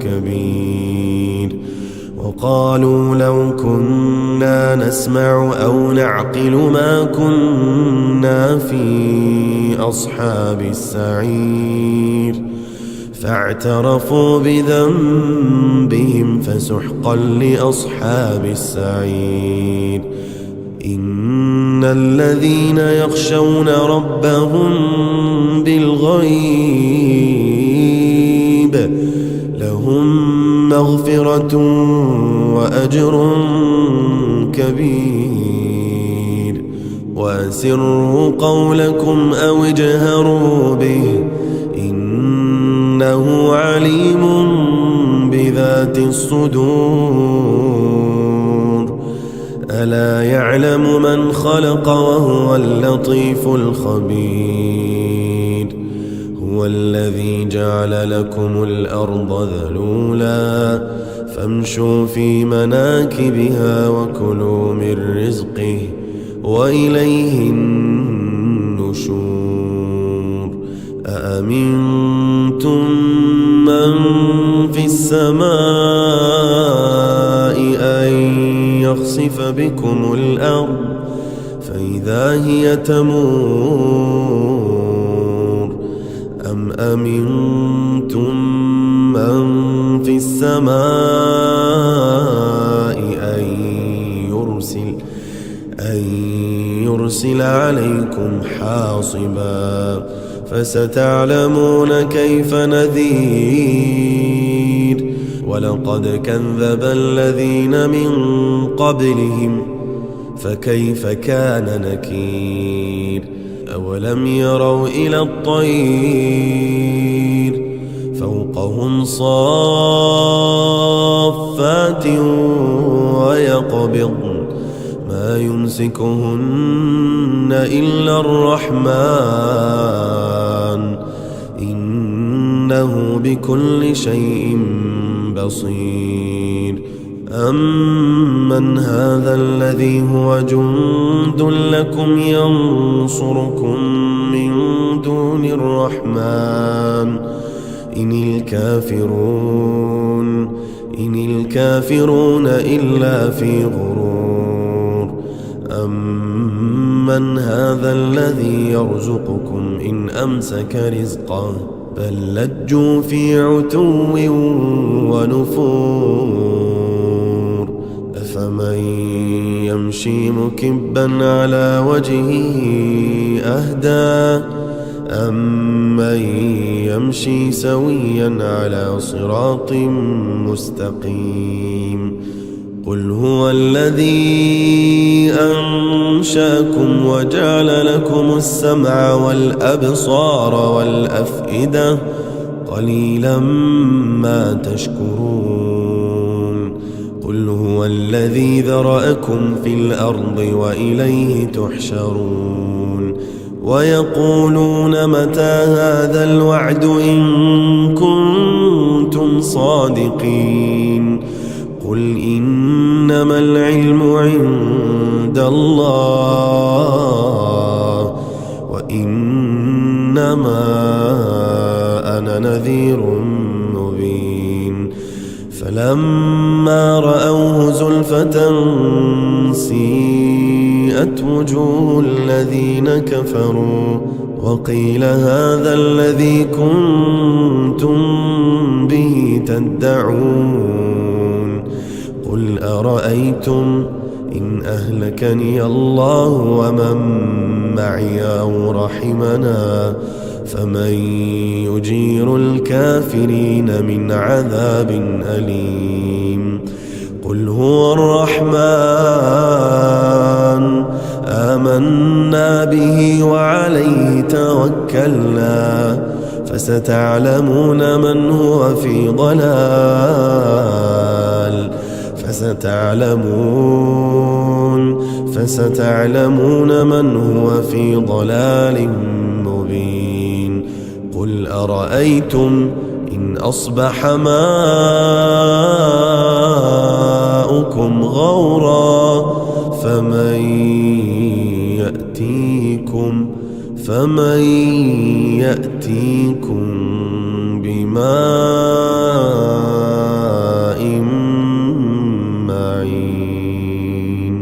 كبير وقالوا لو كنا نسمع أو نعقل ما كنا في أصحاب السعير فاعترفوا بذنبهم فسحقا لأصحاب السعير الذين يخشون ربهم بالغيب لهم مغفرة وأجر كبير. وأسروا قولكم أو اجهروا به إنه عليم بذات الصدور. ألا يعلم من خلق وهو اللطيف الخبير. هو الذي جعل لكم الأرض ذلولا فامشوا في مناكبها وكلوا من رزقه وإليه النشور. أأمنتم من في السماء أن يخسف بكم الأرض فإذا هي تمور أم أمنتم من في السماء أن يرسل عليكم حاصبا فستعلمون كيف نذير. ولقد كذب الذين من قبلهم فكيف كان نكير. أولم يروا إلى الطير فوقهم صافات ويقبضن ما يمسكهن إلا الرحمن إنه بكل شيء بصير. أمن هذا الذي هو جند لكم ينصركم من دون الرحمن إن الكافرون إلا في غرور. أمن هذا الذي يرزقكم إن أمسك رزقه بل لجوا في عتو ونفور. أفمن يمشي مكبا على وجهه أهدى أمن يمشي سويا على صراط مستقيم. قل هو الذي أنشأكم وجعل لكم السمع والأبصار والأفئدة قليلا ما تشكرون. قل هو الذي ذرأكم في الأرض وإليه تحشرون. ويقولون متى هذا الوعد إن كنتم صادقين. قل إنما العلم عند الله وإنما أنا نذير مبين. فلما رأوه زلفة سيئت وجوه الذين كفروا وقيل هذا الذي كنتم به تدعون. قل أرأيتم إن أهلكني الله ومن معي أو رحمنا فمن يجير الكافرين من عذاب أليم. قل هو الرحمن آمنا به وعليه توكلنا فستعلمون من هو في ضلال فستعلمون من هو في ضلال مبين. قل أرأيتم إن أصبح ماؤكم غورا فمن يأتيكم بماء معين.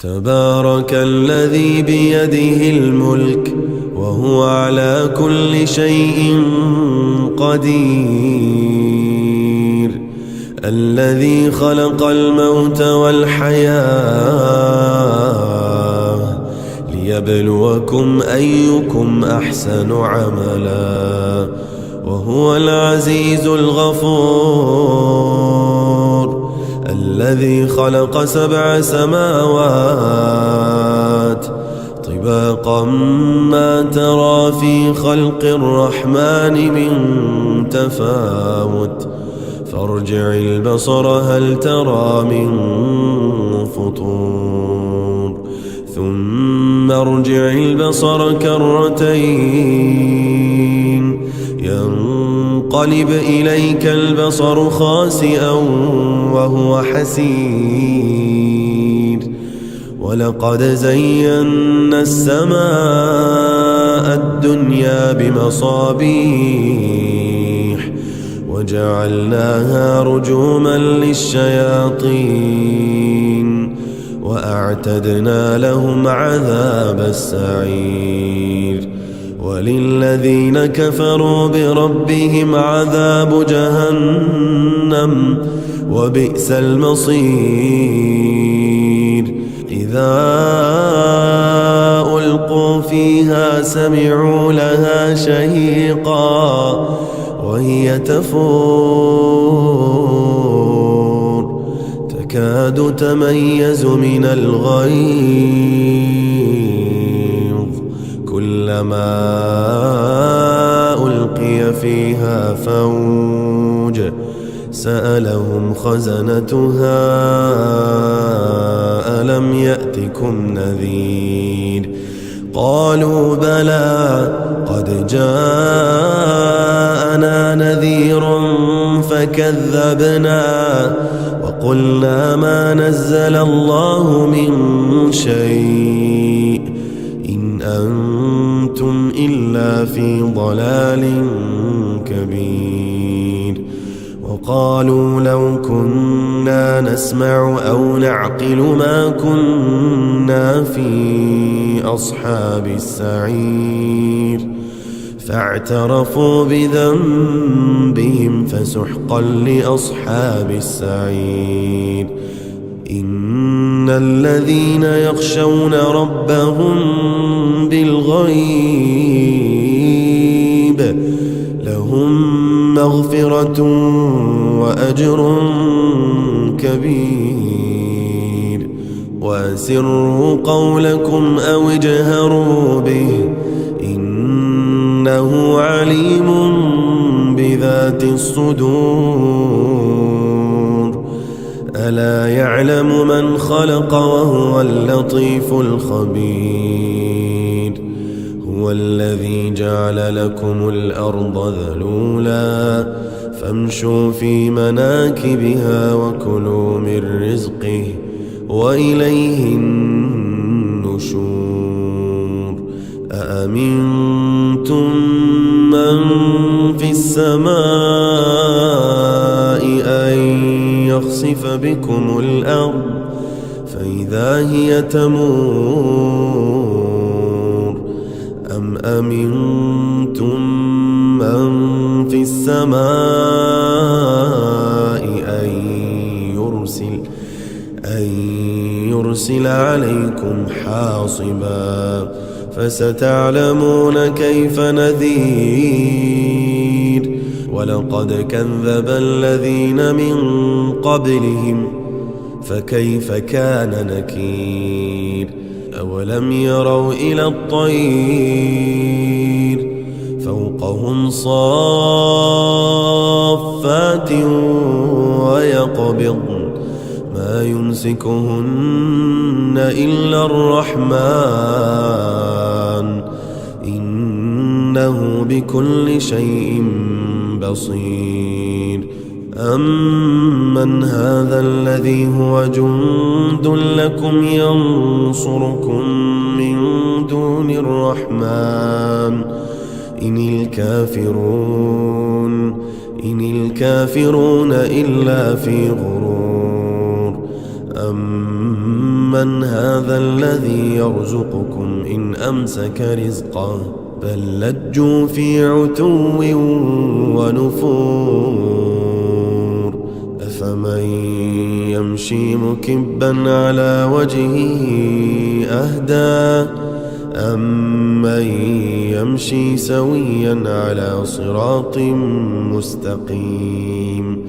تبارك الذي بيده الملك وهو على كل شيء قدير، الذي خلق الموت والحياة ليبلوكم أيكم أحسن عملا، وهو العزيز الغفور، الذي خلق 7 سماوات طباقا ما ترى في خلق الرحمن من تفاوت، فارجع البصر هل ترى من فطور، ثم ارجع البصر كرتين ينقلب إليك البصر خاسئا وهو حسير، ولقد زينا السماء الدنيا بمصابيح وجعلناها رجوما للشياطين وأعتدنا لهم عذاب السعير، وللذين كفروا بربهم عذاب جهنم وبئس المصير، إذا ألقوا فيها سمعوا لها شهيقا وهي تفور تكاد تميز من الغيظ، كلما ألقي فيها فوج سألهم خزنتها ألم يأتكم نذير، قالوا بلى قد جاءنا نذير فكذبنا وقلنا ما نزل الله من شيء إن أنتم إلا في ضلال كبير، وقالوا لو كنا نسمع أو نعقل ما كنا في أصحاب السعير، فاعترفوا بذنبهم فسحقا لأصحاب السعير، إن الذين يخشون ربهم بالغيب لهم مغفرة وأجر كبير، وأسروا قولكم أو اجهروا به إنه عليم بذات الصدور، ألا يعلم من خلق وهو اللطيف الخبير، هو الذي جعل لكم الأرض ذلولا فامشوا في مناكبها وكلوا من رزقه وإليه النشور، أأمنتم من في السماء أن يخسف بكم الأرض فإذا هي تمور، أم أمنتم من في السماء أن يرسل عليكم حاصبا فستعلمون كيف نذير، ولقد كذب الذين من قبلهم فكيف كان نكير، أولم يروا إلى الطير فوقهم صافات ويقبضن ما يمسكهن إلا الرحمن إنه بكل شيء بصير، أمن هذا الذي هو جند لكم ينصركم من دون الرحمن إن الكافرون إلا في غرور، أمن أمن هذا الذي يرزقكم إن أمسك رزقه بل لجوا في عتو ونفور أفمن يمشي مكبا على وجهه أهدى أمن يمشي سويا على صراط مستقيم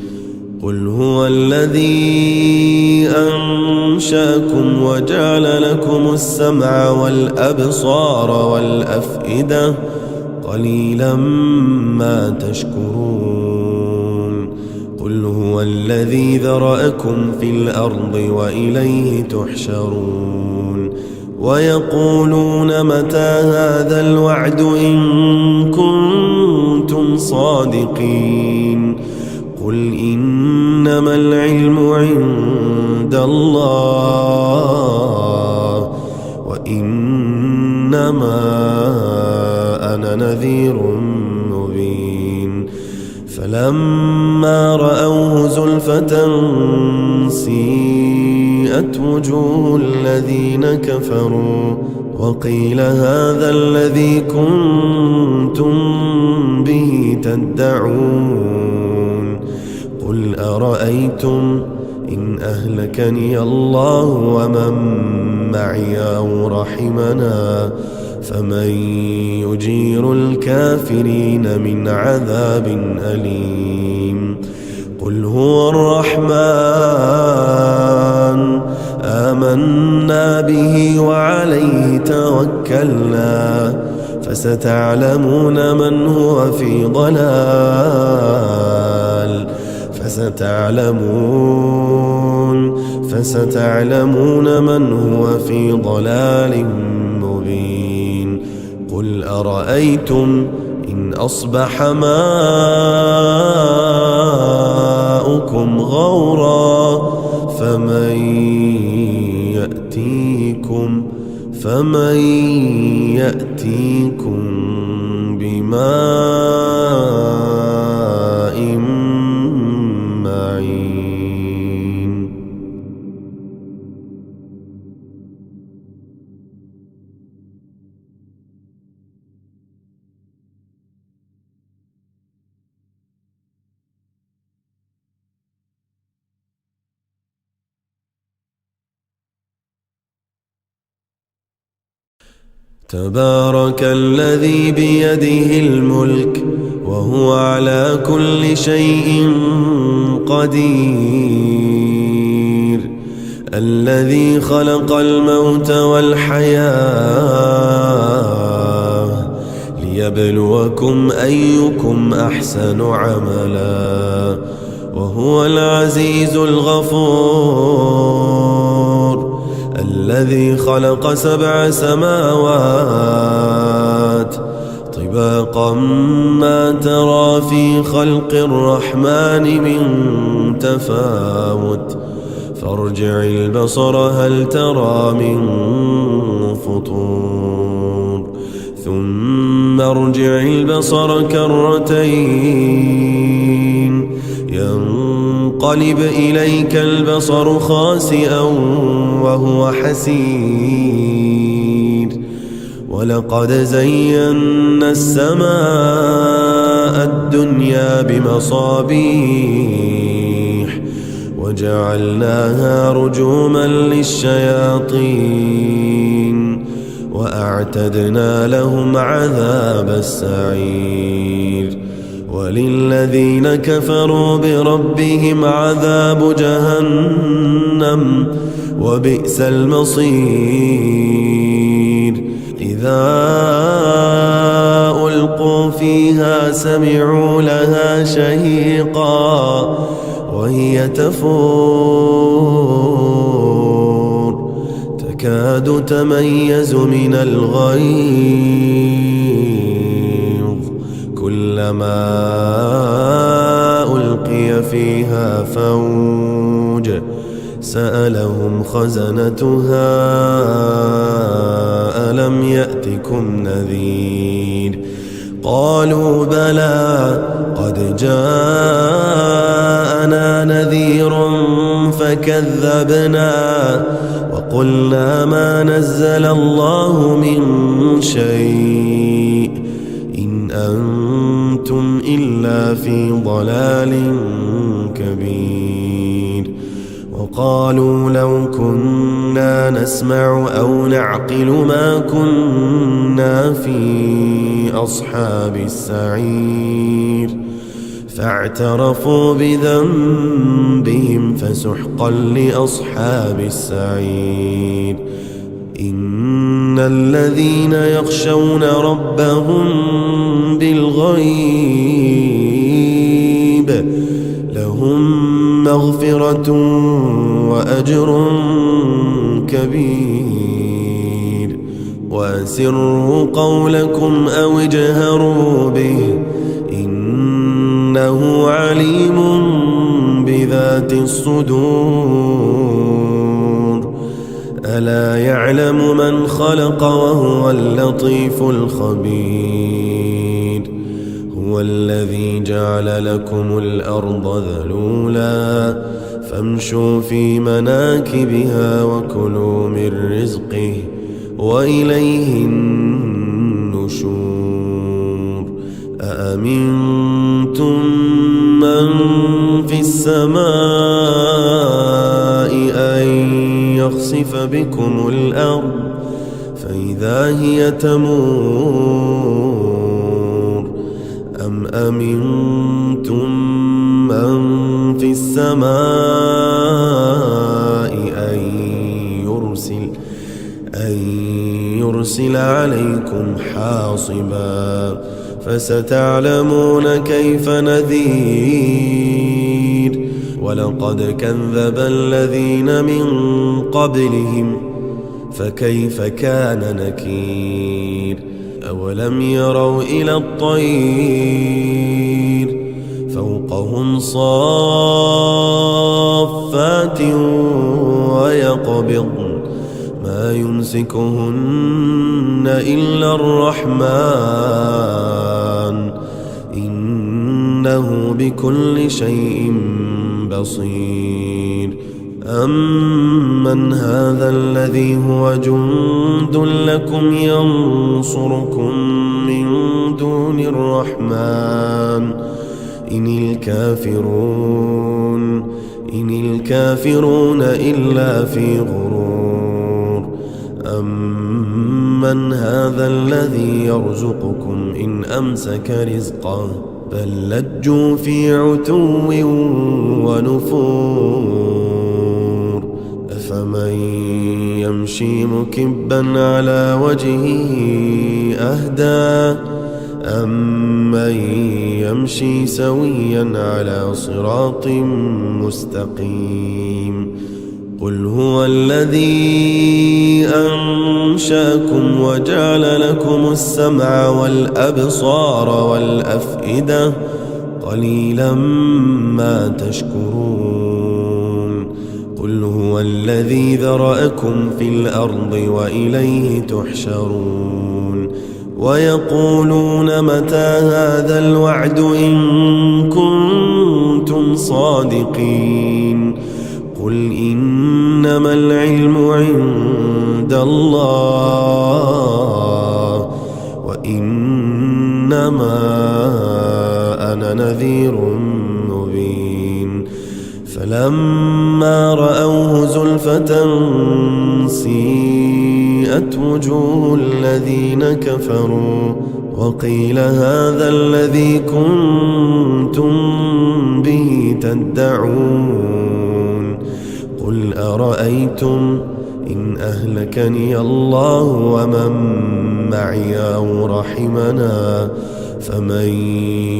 قل هو الذي أنشأكم وجعل لكم السمع والأبصار والأفئدة قليلا ما تشكرون قل هو الذي ذرأكم في الأرض وإليه تحشرون ويقولون متى هذا الوعد إن كنتم صادقين قل إنما العلم عند الله وإنما أنا نذير مبين فلما رأوه زلفة سيئت وجوه الذين كفروا وقيل هذا الذي كنتم به تدعون قل أرأيتم إن أهلكني الله ومن معي أو رحمنا فمن يجير الكافرين من عذاب أليم قل هو الرحمن آمنا به وعليه توكلنا فستعلمون من هو في ضلال فستعلمون من هو في ضلال مبين قل أرأيتم إن أصبح ماؤكم غورا فمن يأتيكم بماء معين تبارك الذي بيده الملك وهو على كل شيء قدير الذي خلق الموت والحياة ليبلوكم أيكم أحسن عملا وهو العزيز الغفور الذي خلق 7 سماوات طباقا ما ترى في خلق الرحمن من تفاوت فارجع البصر هل ترى من فطور ثم ارجع البصر كرتين ينقلب إليك البصر خاسئا وهو حسير ولقد زينا السماء الدنيا بمصابيح وجعلناها رجوما للشياطين وأعتدنا لهم عذاب السعير وللذين كفروا بربهم عذاب جهنم وبئس المصير إذا ألقوا فيها سمعوا لها شهيقا وهي تفور تكاد تميز من الغيظ كلما ألقي فيها فوج سألهم خزنتها ألم يأتكم نذير قالوا بلى قد جاءنا نذير فكذبنا وقلنا ما نزل الله من شيء إن أنتم إلا في ضلال كبير. وقالوا لو كنا نسمع أو نعقل ما كنا في أصحاب السعير فاعترفوا بذنبهم فسحقا لأصحاب السعير. إن الذين يخشون ربهم بالغيب لهم مغفرة وأجر كبير. وأسروا قولكم أو اجهروا به إنه عليم بذات الصدور. ألا يعلم من خلق وهو اللطيف الخبير. هو الذي جعل لكم الأرض ذلولا فامشوا في مناكبها وكلوا من رزقه وإليه النشور. أأمنتم من في السماء أن يخسف بكم الأرض فإذا هي تمور أم أمنتم من في السماء أن يرسل عليكم حاصبا فستعلمون كيف نذير. ولقد كذب الذين من قبلهم فكيف كان نكير. أولم يروا إلى الطير فوقهم صافات ويقبضن ما يمسكهن إلا الرحمن إنه بكل شيء بصير. أمن هذا الذي هو جند لكم ينصركم من دون الرحمن إن الكافرون إلا في غرور. أمن هذا الذي يرزقكم إن أمسك رزقه بل لجوا في عتو ونفور. أفمن يمشي مكبا على وجهه أهدى أمن يمشي سويا على صراط مستقيم. قل هو الذي أنشأكم وجعل لكم السمع والأبصار والأفئدة قليلا ما تشكرون. قل هو الذي ذرأكم في الأرض وإليه تحشرون. ويقولون متى هذا الوعد إن كنتم صادقين. قل إنما العلم عند الله وإنما أنا نذير مبين. فلما رأوه زلفة سيئت وجوه الذين كفروا وقيل هذا الذي كنتم به تدعون. قل أرأيتم إن أهلكني الله ومن معي أو رحمنا فمن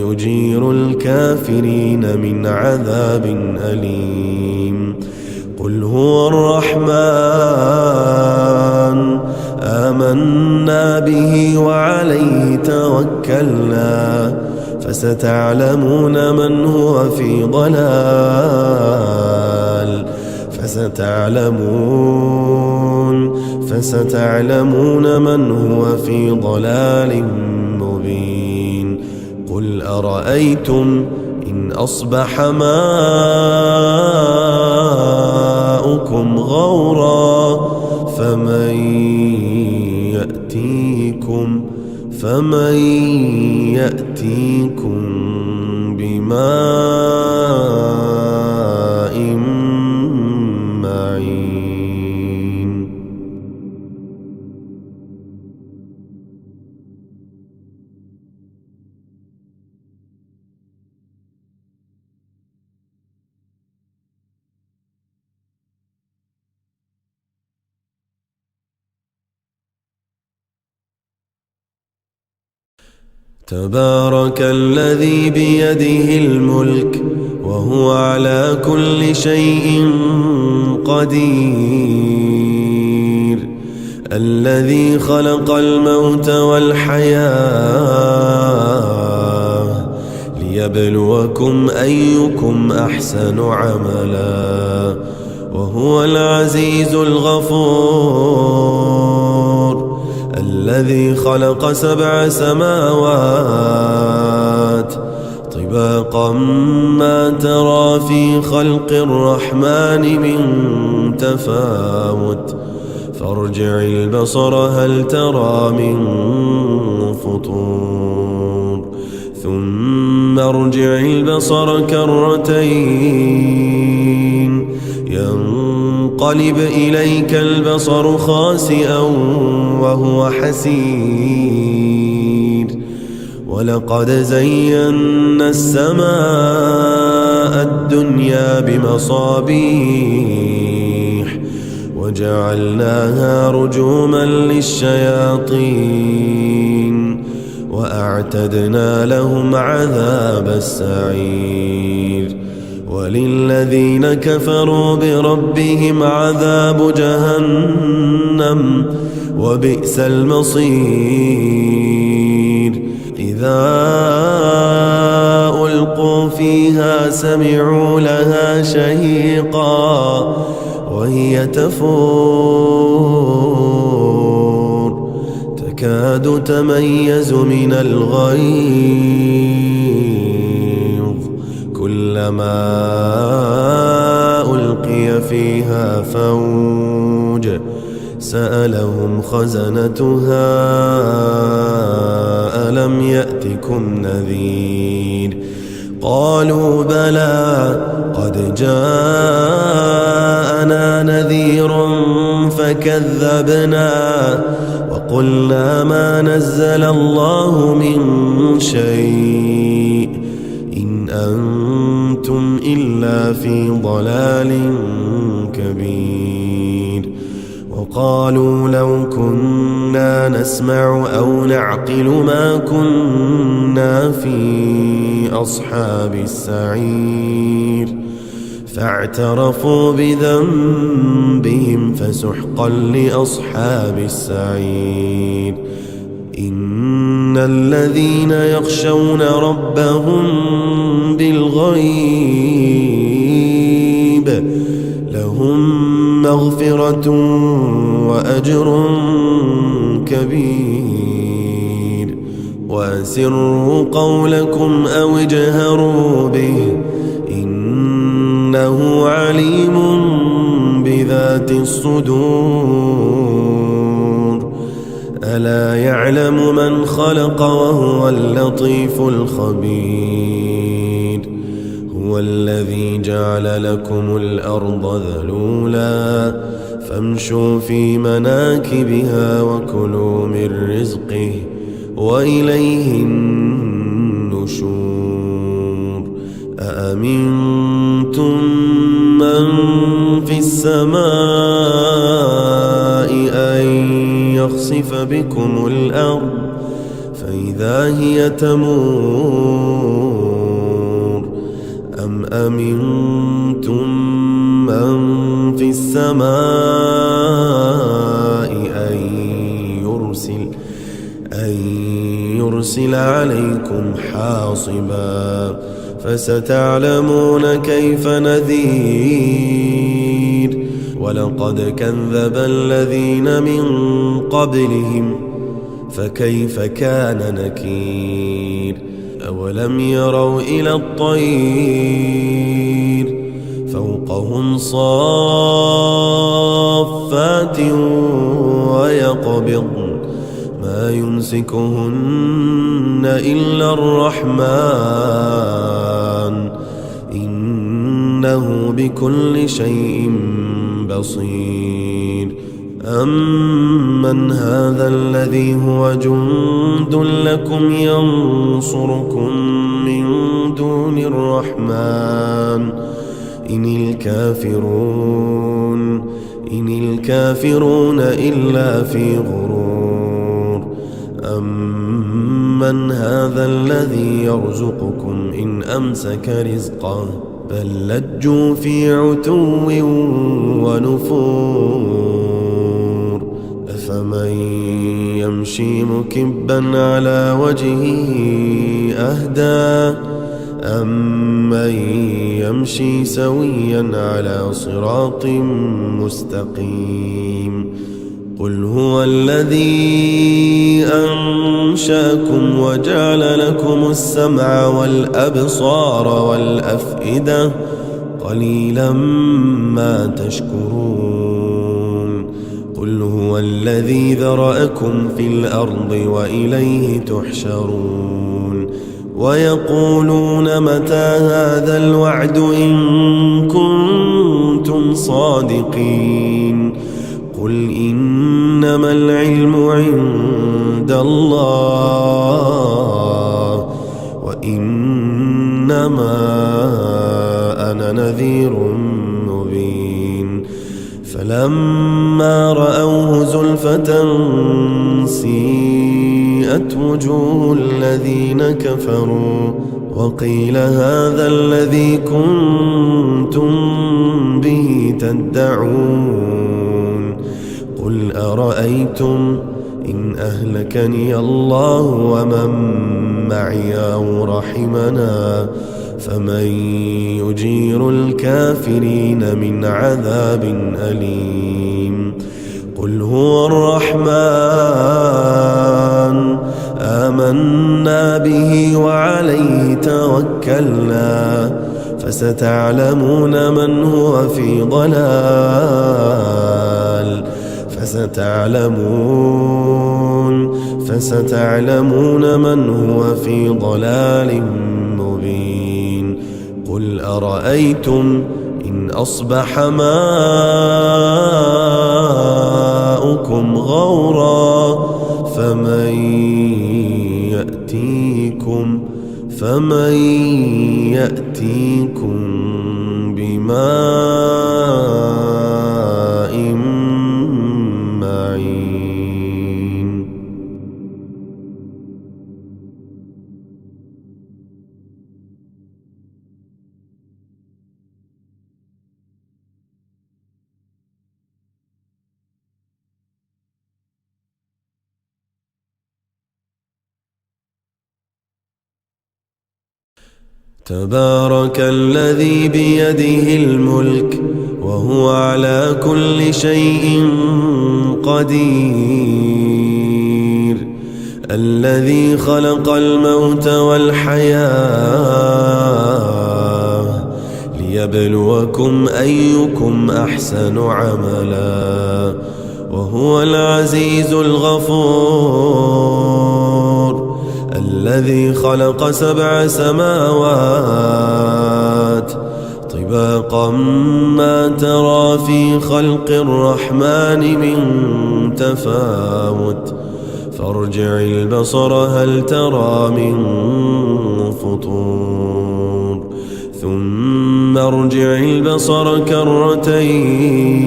يجير الكافرين من عذاب أليم. قل هو الرحمن آمنا به وعليه توكلنا فستعلمون من هو في ضلال فستعلمون من هو في ضلال مبين. قل أرأيتم إن أصبح ماؤكم غورا فمن يأتيكم بماء معين. تبارك الذي بيده الملك وهو على كل شيء قدير، الذي خلق الموت والحياة ليبلوكم أيكم أحسن عملا، وهو العزيز الغفور، الذي خلق 7 سماوات طباقا ما ترى في خلق الرحمن من تفاوت، فارجع البصر هل ترى من فطور، ثم ارجع البصر كرتين ينقلب إليك البصر خاسئا وهو حسير، ولقد زينا السماء الدنيا بمصابيح وجعلناها رجوما للشياطين وأعتدنا لهم عذاب السعير، وللذين كفروا بربهم عذاب جهنم وبئس المصير. إذا ألقوا فيها سمعوا لها شهيقا وهي تفور تكاد تميز من الغيظ، كلما ألقي فيها فوج سألهم خزنتها ألم يأتكم نذير، قالوا بلى قد جاءنا نذير فكذبنا وقلنا ما نزل الله من شيء إن أنتم إلا في ضلال كبير، وقالوا لو كنا نسمع أو نعقل ما كنا في أصحاب السعير، فاعترفوا بذنبهم فسحقا لأصحاب السعير. إن الذين يخشون ربهم بالغيب لهم مغفرة وأجر كبير، وأسروا قولكم أو اجهروا به إنه عليم بذات الصدور، ألا يعلم من خلق وهو اللطيف الخبير. هو الذي جعل لكم الأرض ذلولا فامشوا في مناكبها وكلوا من رزقه وإليه النشور. أأمنتم من في السماء أن يخسف بكم الأرض فإذا هي تمور، أم أمنتم من في السماء أن يرسل عليكم حاصبا، فستعلمون كيف نذير. ولقد كذب الذين من قبلهم فكيف كان نكير. أولم يروا إلى الطير فوقهم صافات ويقبضن ما يمسكهن إلا الرحمن إنه بكل شيء بصير أمن هذا الذي هو جند لكم ينصركم من دون الرحمن إن الكافرون إلا في غرور أمن هذا الذي يرزقكم إن أمسك رزقه بل لجوا في عتو ونفور أفمن يمشي مكبا على وجهه أهدى أمن يمشي سويا على صراط مستقيم قل هو الذي أنشأكم وجعل لكم السمع والأبصار والأفئدة قليلا ما تشكرون قل هو الذي ذرأكم في الأرض وإليه تحشرون ويقولون متى هذا الوعد إن كنتم صادقين قل إنما العلم عند الله وإنما أنا نذير مبين فلما رأوه زلفة سيئت وجوه الذين كفروا وقيل هذا الذي كنتم به تدعون قل أرأيتم إن أهلكني الله ومن معي أو رحمنا فمن يجير الكافرين من عذاب أليم قل هو الرحمن آمنا به وعليه توكلنا فستعلمون من هو في ضلال فستعلمون من هو في ضلال مبين قل أرأيتم إن أصبح ماؤكم غورا فمن يأتيكم بماء معين تبارك الذي بيده الملك وهو على كل شيء قدير الذي خلق الموت والحياة ليبلوكم أيكم أحسن عملا وهو العزيز الغفور الذي خلق 7 سماوات طباقا ما ترى في خلق الرحمن من تفاوت فارجع البصر هل ترى من فطور ثم ارجع البصر كرتين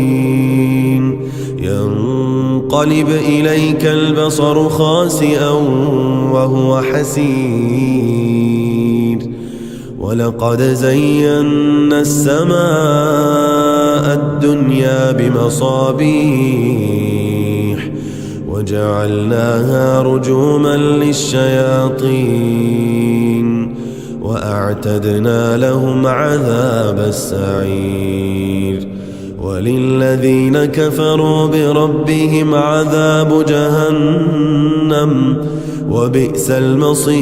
ينقلب إليك البصر خاسئا وهو حسير ولقد زينا السماء الدنيا بمصابيح وجعلناها رجوما للشياطين وأعتدنا لهم عذاب السعير وللذين كفروا بربهم عذاب جهنم وبئس المصير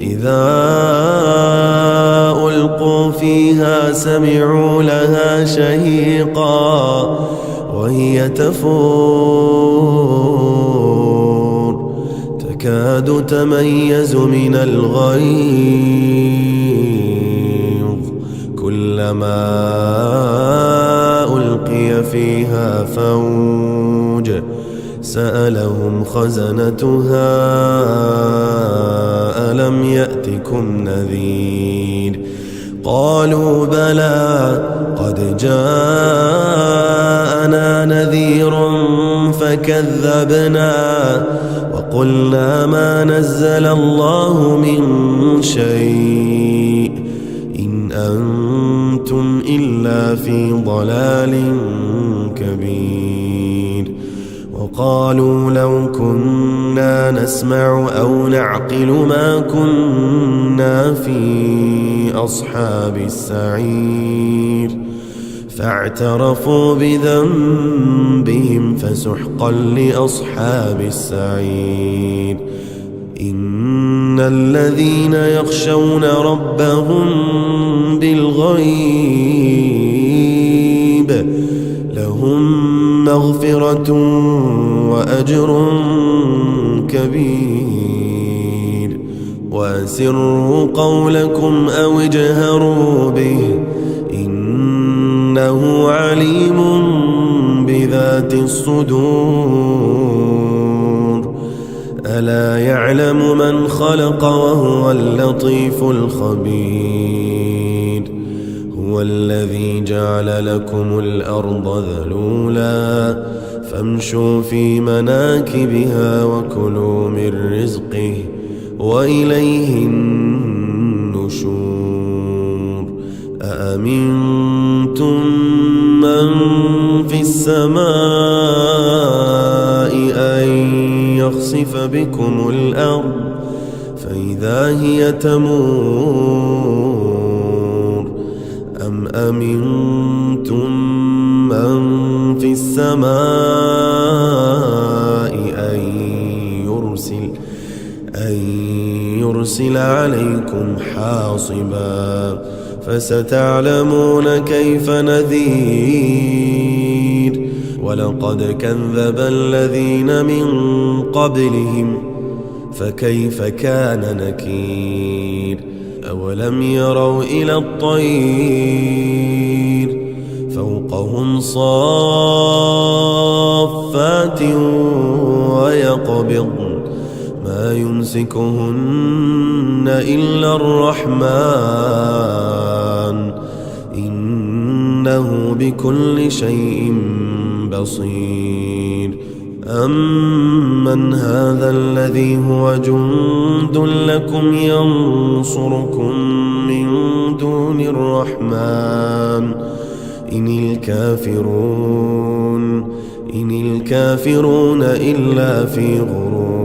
إذا ألقوا فيها سمعوا لها شهيقا وهي تفور تكاد تميز من الغيظ كلما ألقي فيها فوج سألهم خزنتها ألم يأتكم نذير قالوا بلى قد جاءنا نذير فكذبنا وقلنا ما نزل الله من شيء إن أنتم إلا في ضلال كبير وقالوا لو كنا نسمع أو نعقل ما كنا في أصحاب السعير فاعترفوا بذنبهم فسحقا لأصحاب السعير إن الذين يخشون ربهم بالغيب لهم مغفرة وأجر كبير وأسروا قولكم أو اجهروا به إنه عليم بذات الصدور ألا يعلم من خلق وهو اللطيف الخبير هو الذي جعل لكم الأرض ذلولا فامشوا في مناكبها وكلوا من رزقه وإليه النشور أأمنتم من في السماء أن يخسف بكم الأرض فإذا هي تمور أم أمنتم من في السماء أن يرسل عليكم حاصبا فستعلمون كيف نذير ولقد كذب الذين من قبلهم فكيف كان نكير أولم يروا إلى الطير فوقهم صافات ويقبضن ما يمسكهن إلا الرحمن إنه بكل شيء بصير أمن هذا الذي هو جند لكم ينصركم من دون الرحمن إن الكافرون إلا في غرور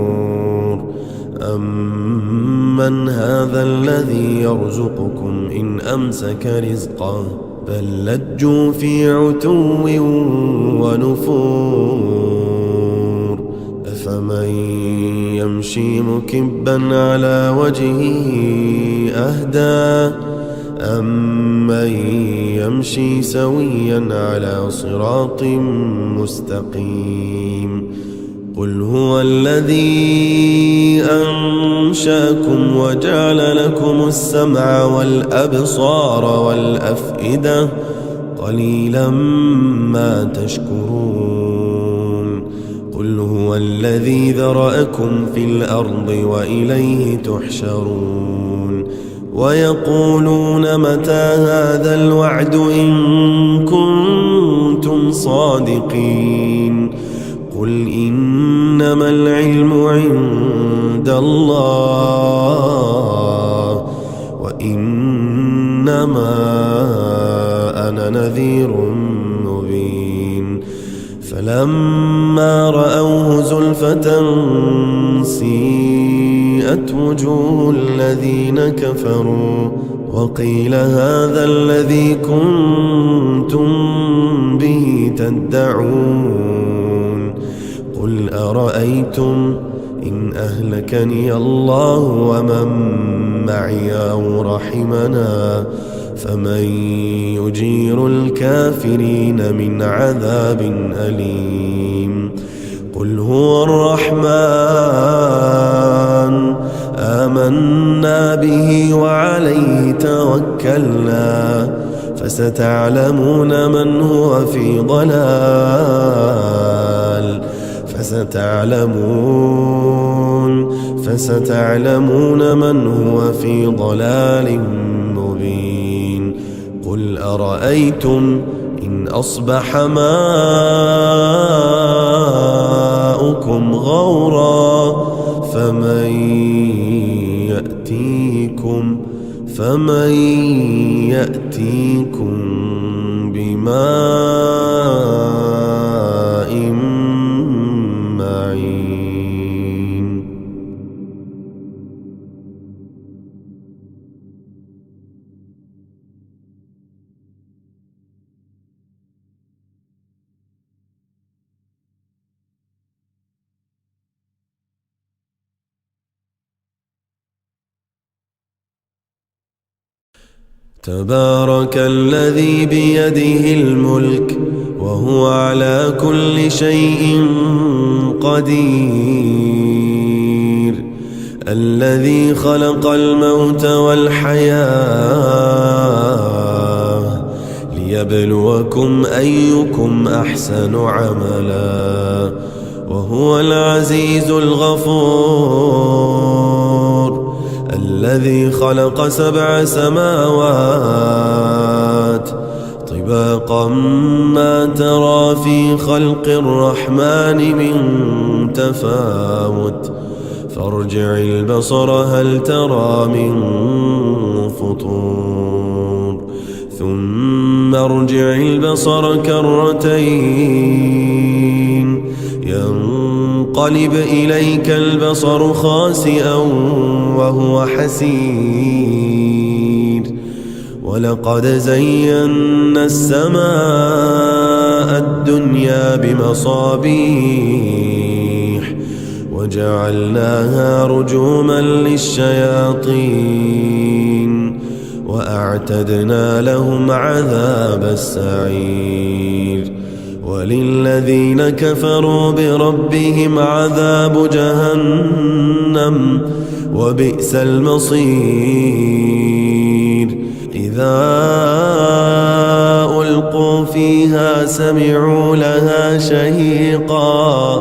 أمن هذا الذي يرزقكم إن أمسك رزقه بل لجوا في عتو ونفور أفمن يمشي مكبا على وجهه أهدى أمن يمشي سويا على صراط مستقيم قل هو الذي أنشأكم وجعل لكم السمع والأبصار والأفئدة قليلا ما تشكرون قل هو الذي ذرأكم في الأرض وإليه تحشرون ويقولون متى هذا الوعد إن كنتم صادقين قل إنما العلم عند الله وإنما أنا نذير مبين فلما رأوه زلفة سيئت وجوه الذين كفروا وقيل هذا الذي كنتم به تدعون قل أرأيتم إن أهلكني الله ومن معي أو رحمنا فمن يجير الكافرين من عذاب أليم قل هو الرحمن آمنا به وعليه توكلنا فستعلمون من هو في ضلال فستعلمون من هو في ضلال مبين قل أرأيتم إن أصبح ماؤكم غورا فمن يأتيكم بماء معين تبارك الذي بيده الملك وهو على كل شيء قدير الذي خلق الموت والحياة ليبلوكم أيكم أحسن عملا وهو العزيز الغفور الذي خلق 7 سماوات طباقا ما ترى في خلق الرحمن من تفاوت فارجع البصر هل ترى من فطور ثم ارجع البصر كرتين ينقلب إليك البصر خاسئا وهو حسير ولقد زينا السماء الدنيا بمصابيح وجعلناها رجوما للشياطين وأعتدنا لهم عذاب السعير وللذين كفروا بربهم عذاب جهنم وبئس المصير إذا ألقوا فيها سمعوا لها شهيقا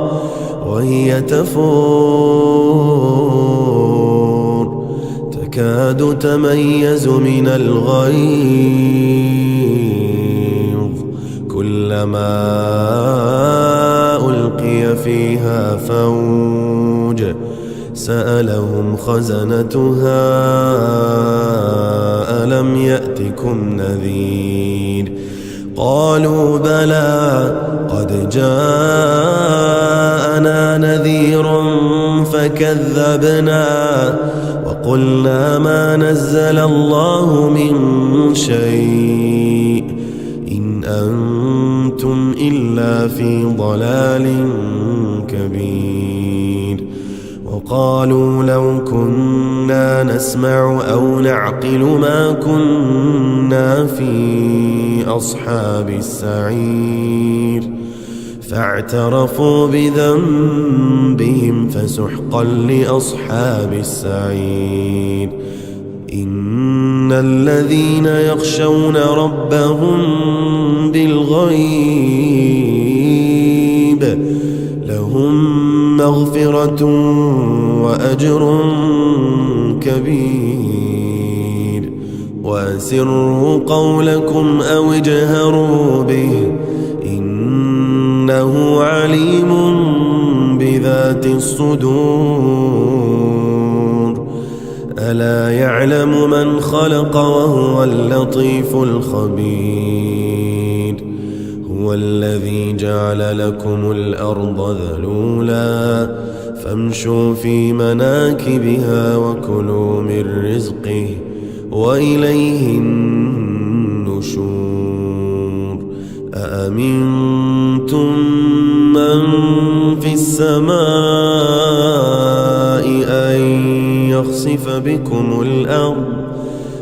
وهي تفور تكاد تميز من الغيظ كلما ألقي فيها فوج سألهم خزنتها ألم يأتكم نذير قالوا بلى قد جاءنا نذير فكذبنا وقلنا ما نزل الله من شيء إن أنتم إلا في ضلال كبير وقالوا لو كنا نسمع أو نعقل ما كنا في أصحاب السعير فاعترفوا بذنبهم فسحقا لأصحاب السعير إن الذين يخشون ربهم بالغيب لهم مغفرة وأجر كبير وأسروا قولكم أو اجهروا به إنه عليم بذات الصدور ألا يعلم من خلق وهو اللطيف الخبير هو الذي جعل لكم الأرض ذلولا فامشوا في مناكبها وكلوا من رزقه وإليه النشور. أأمنتم من في السماء أن يخسف بكم الأرض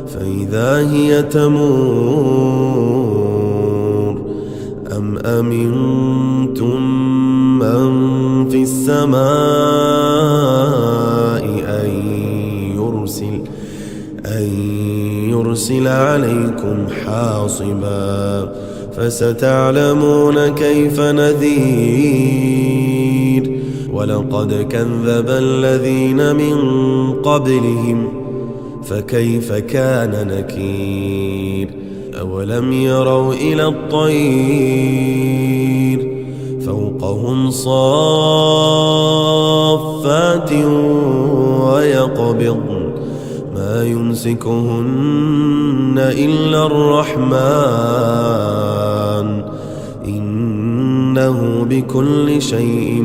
فإذا هي تمور، أم أمنتم من في السماء أن يرسل عليكم حاصبا فستعلمون كيف نذير. ولقد كذب الذين من قبلهم فكيف كان نكير. أولم يروا إلى الطير فوقهم صافات ويقبضن ما يمسكهن إلا الرحمن إنه بكل شيء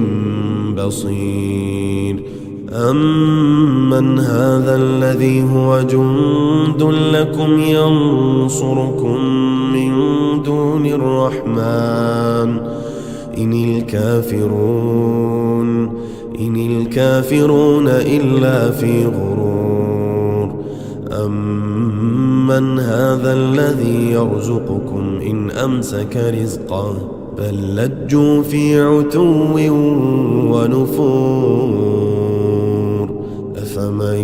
بصير. أمن هذا الذي هو جند لكم ينصركم من دون الرحمن إن الكافرون إلا في غرور. أمن هذا الذي يرزقكم إن أمسك رزقه بل لجوا في عتو ونفور. أفمن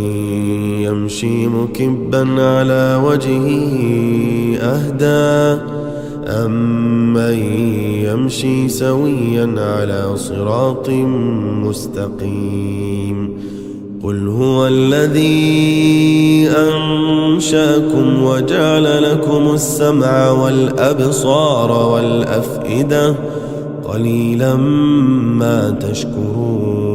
يمشي مكبا على وجهه أهدى أمن يمشي سويا على صراط مستقيم. قل هو الذي أنشأكم وجعل لكم السمع والأبصار والأفئدة قليلا ما تشكرون.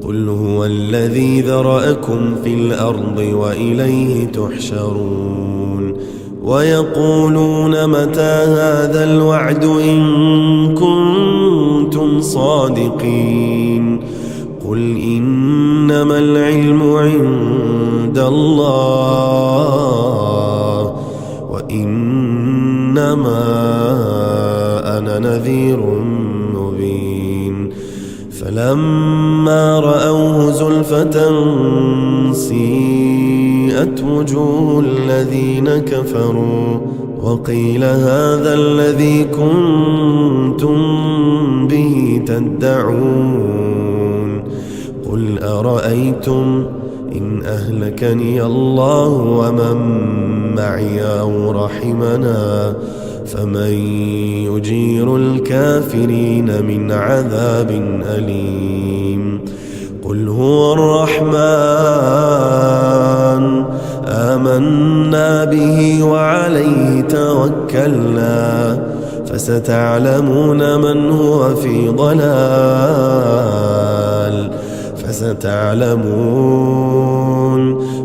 قل هو الذي ذرأكم في الأرض وإليه تحشرون. ويقولون متى هذا الوعد إن كنتم صادقين. قل إنما العلم عند الله وإنما أنا نذير مبين. فلما رأوه زلفة سيئت وجوه الذين كفروا وقيل هذا الذي كنتم به تدعون. قل أرأيتم إن أهلكني الله ومن معي أو رحمنا فمن يجير الكافرين من عذاب أليم. قل هو الرحمن آمنا به وعليه توكلنا فستعلمون من هو في ضلال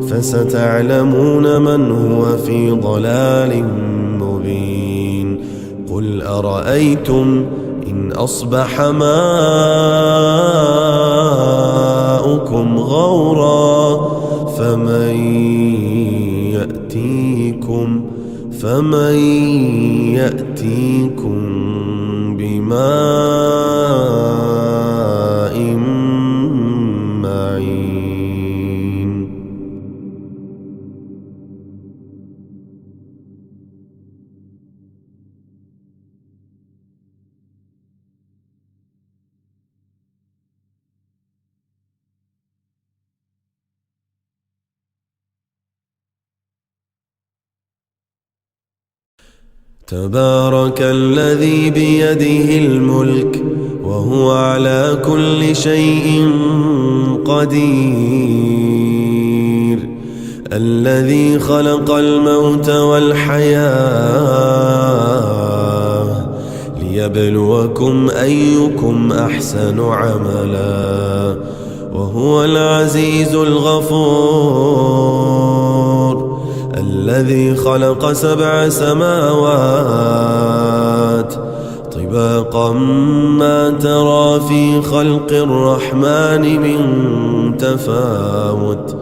فستعلمون من هو في ضلال مبين. قل أرأيتم إن أصبح ماؤكم غورا فمن يأتيكم بماء معين. تبارك الذي بيده الملك وهو على كل شيء قدير. الذي خلق الموت والحياة ليبلوكم أيكم أحسن عملا وهو العزيز الغفور. الذي خلق 7 سماوات طباقا ما ترى في خلق الرحمن من تفاوت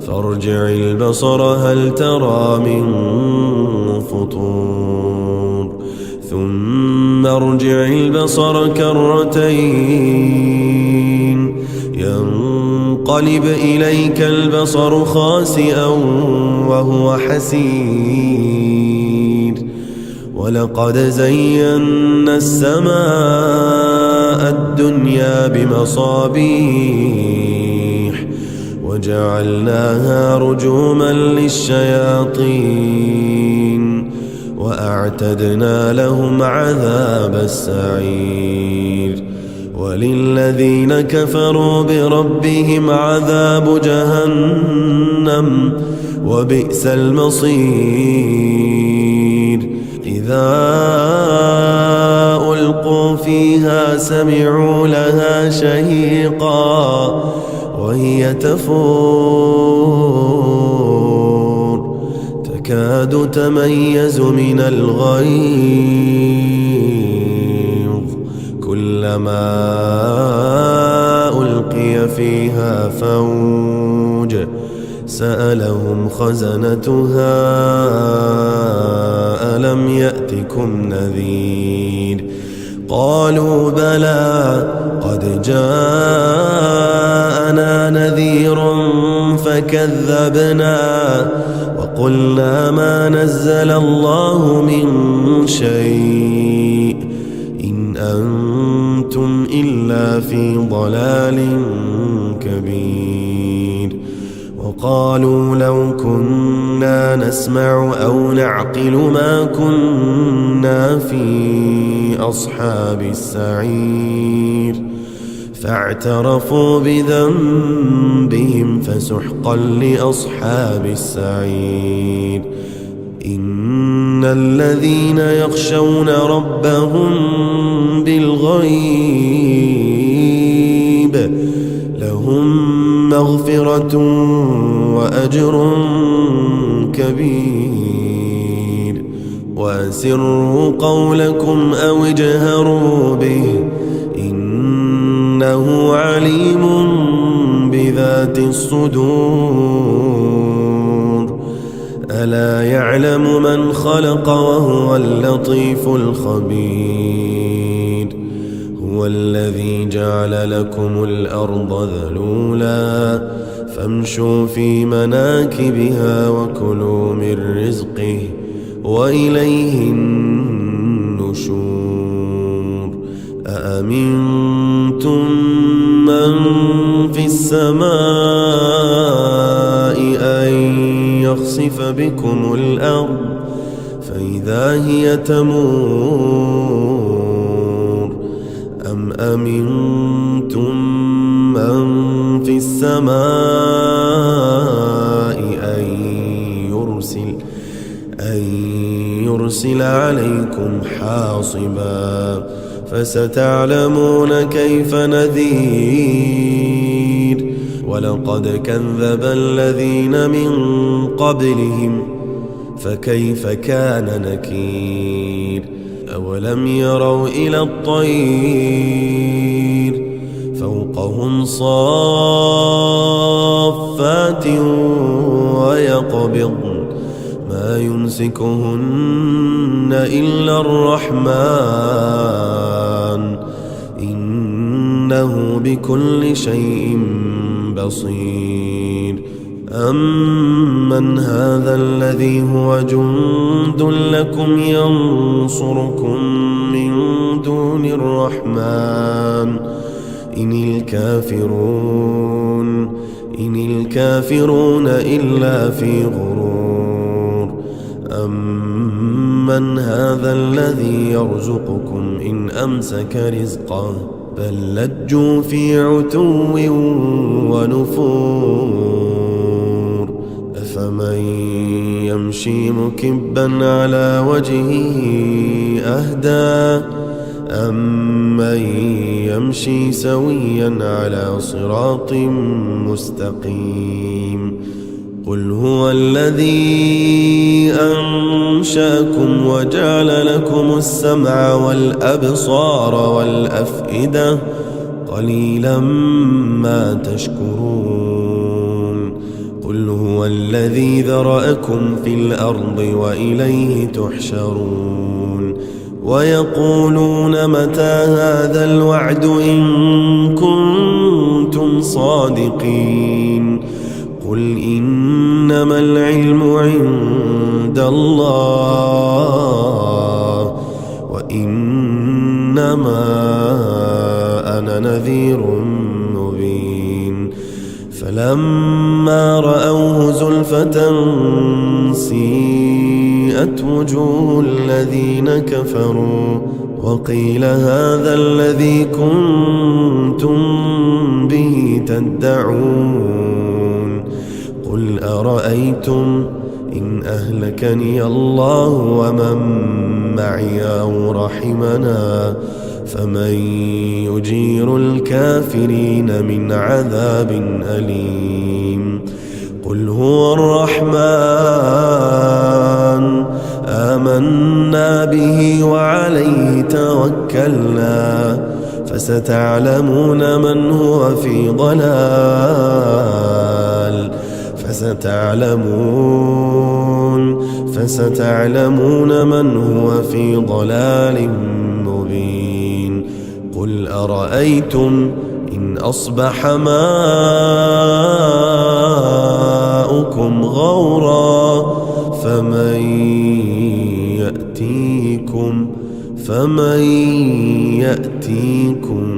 فارجع البصر هل ترى من فطور ثم ارجع البصر كرتين ينقلب إليك البصر خاسئا وهو حسير ولقد زينا السماء الدنيا بمصابيح وجعلناها رجوما للشياطين وأعتدنا لهم عذاب السعير وللذين كفروا بربهم عذاب جهنم وبئس المصير إذا ألقوا فيها سمعوا لها شهيقا وهي تفور تكاد تميز من الغيظ كلما ألقي فيها فوج سألهم خزنتها ألم يأتكم نذير قالوا بلى قد جاءنا نذير فكذبنا وقلنا ما نزل الله من شيء إن أنتم إلا في ضلال كبير وقالوا لو كنا نسمع أو نعقل ما كنا في أصحاب السعير فاعترفوا بذنبهم فسحقا لأصحاب السعير إن الذين يخشون ربهم بالغيب لهم مغفرة وأجر كبير وأسروا قولكم أو اجهروا به إنه عليم بذات الصدور ألا يعلم من خلق وهو اللطيف الخبير هو الذي جعل لكم الأرض ذلولا فامشوا في مناكبها وكلوا من رزقه وإليه النشور أأمنتم من في السماء أن يخسف بكم الأرض فإذا هي تمور أم أمنتم من في السماء أن يرسل عليكم حاصبا فستعلمون كيف نذير ولقد كذب الذين من قبلهم فكيف كان نكير أولم يروا إلى الطير فوقهم صافات ويقبضن ما يمسكهن إلا الرحمن إنه بكل شيء بصير أمن هذا الذي هو جند لكم ينصركم من دون الرحمن إن الكافرون إلا في غرور أمن هذا الذي يرزقكم إن أمسك رزقه بل لجوا في عتو ونفور أفمن يمشي مكبا على وجهه أهدى أمن يمشي سويا على صراط مستقيم قل هو الذي أنشأكم وجعل لكم السمع والأبصار والأفئدة قليلا ما تشكرون قل هو الذي ذرأكم في الأرض وإليه تحشرون ويقولون متى هذا الوعد إن كنتم صادقين قل إنما العلم عند الله وإنما أنا نذير مبين فلما رأوه زلفة سيئت وجوه الذين كفروا وقيل هذا الذي كنتم به تدعون قل أرأيتم إن أهلكني الله ومن معي أو رحمنا فمن يجير الكافرين من عذاب أليم قل هو الرحمن آمنا به وعليه توكلنا فستعلمون من هو في ضلال فستعلمون من هو في ضلال مبين قل أرأيتم إن أصبح ماؤكم غورا فمن يأتيكم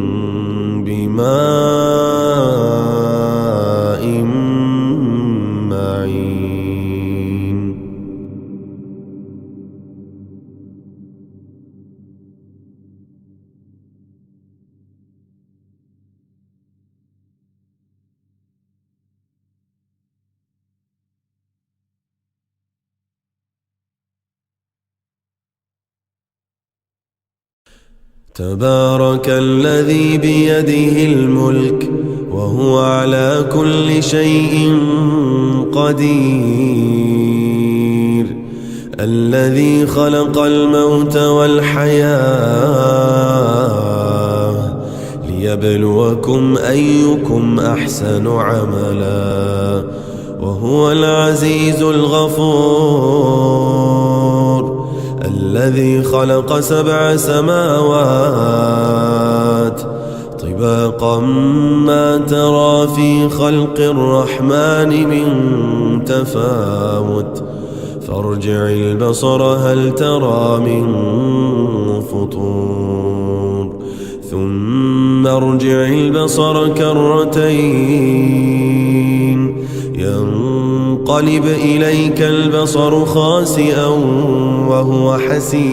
بماء معين تبارك الذي بيده الملك وهو على كل شيء قدير الذي خلق الموت والحياة ليبلوكم أيكم أحسن عملا وهو العزيز الغفور الذي خلق 7 سماوات طباقا ما ترى في خلق الرحمن من تفاوت فارجع البصر هل ترى من فطور ثم ارجع البصر كرتين ينقلب إليك البصر خاسئا وهو حسير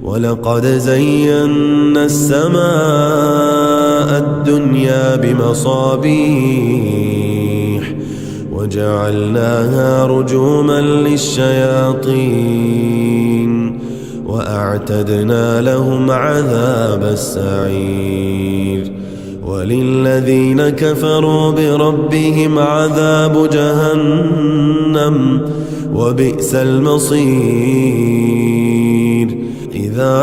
ولقد زينا السماء الدنيا بمصابيح وجعلناها رجوما للشياطين وأعتدنا لهم عذاب السعير وللذين كفروا بربهم عذاب جهنم وبئس المصير إذا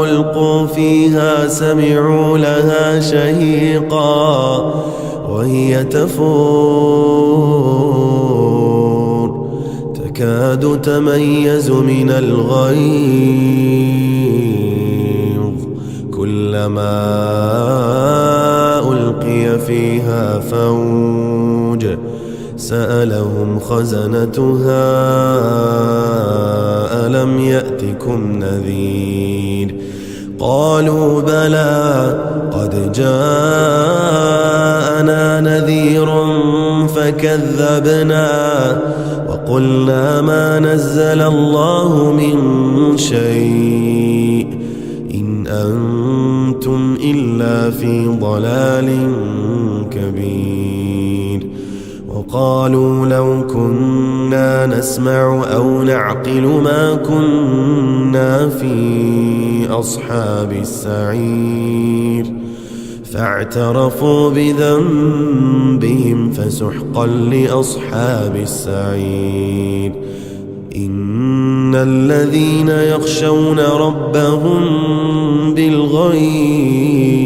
ألقوا فيها سمعوا لها شهيقا وهي تفور تكاد تميز من الغيظ كلما ألقي فيها فوج سألهم خزنتها ألم يأتكم نذير قالوا بلى قد جاءنا نذير فكذبنا وقلنا ما نزل الله من شيء إن أنتم إلا في ضلال كبير وقالوا لو كنا نسمع أو نعقل ما كنا في أصحاب السعير فاعترفوا بذنبهم فسحقا لأصحاب السعير إن الذين يخشون ربهم بالغيب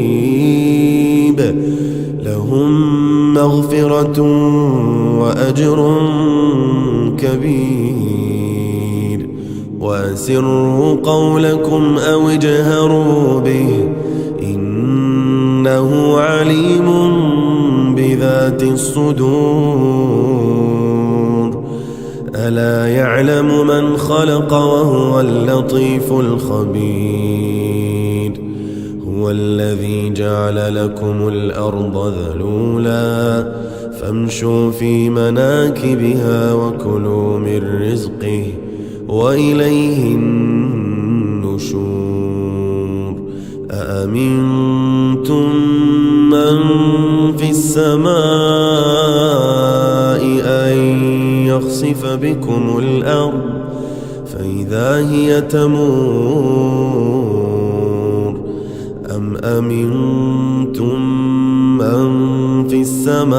لهم مغفرة وأجر كبير. وأسروا قولكم أو اجهروا به إنه عليم بذات الصدور. ألا يعلم من خلق وهو اللطيف الخبير. هو الذي جعل لكم الأرض ذلولا فامشوا في مناكبها وكلوا من رزقه وإليه النشور. أأمنتم من في السماء أن يخسف بكم الأرض فإذا هي تمور، أم أمنتم من في السماء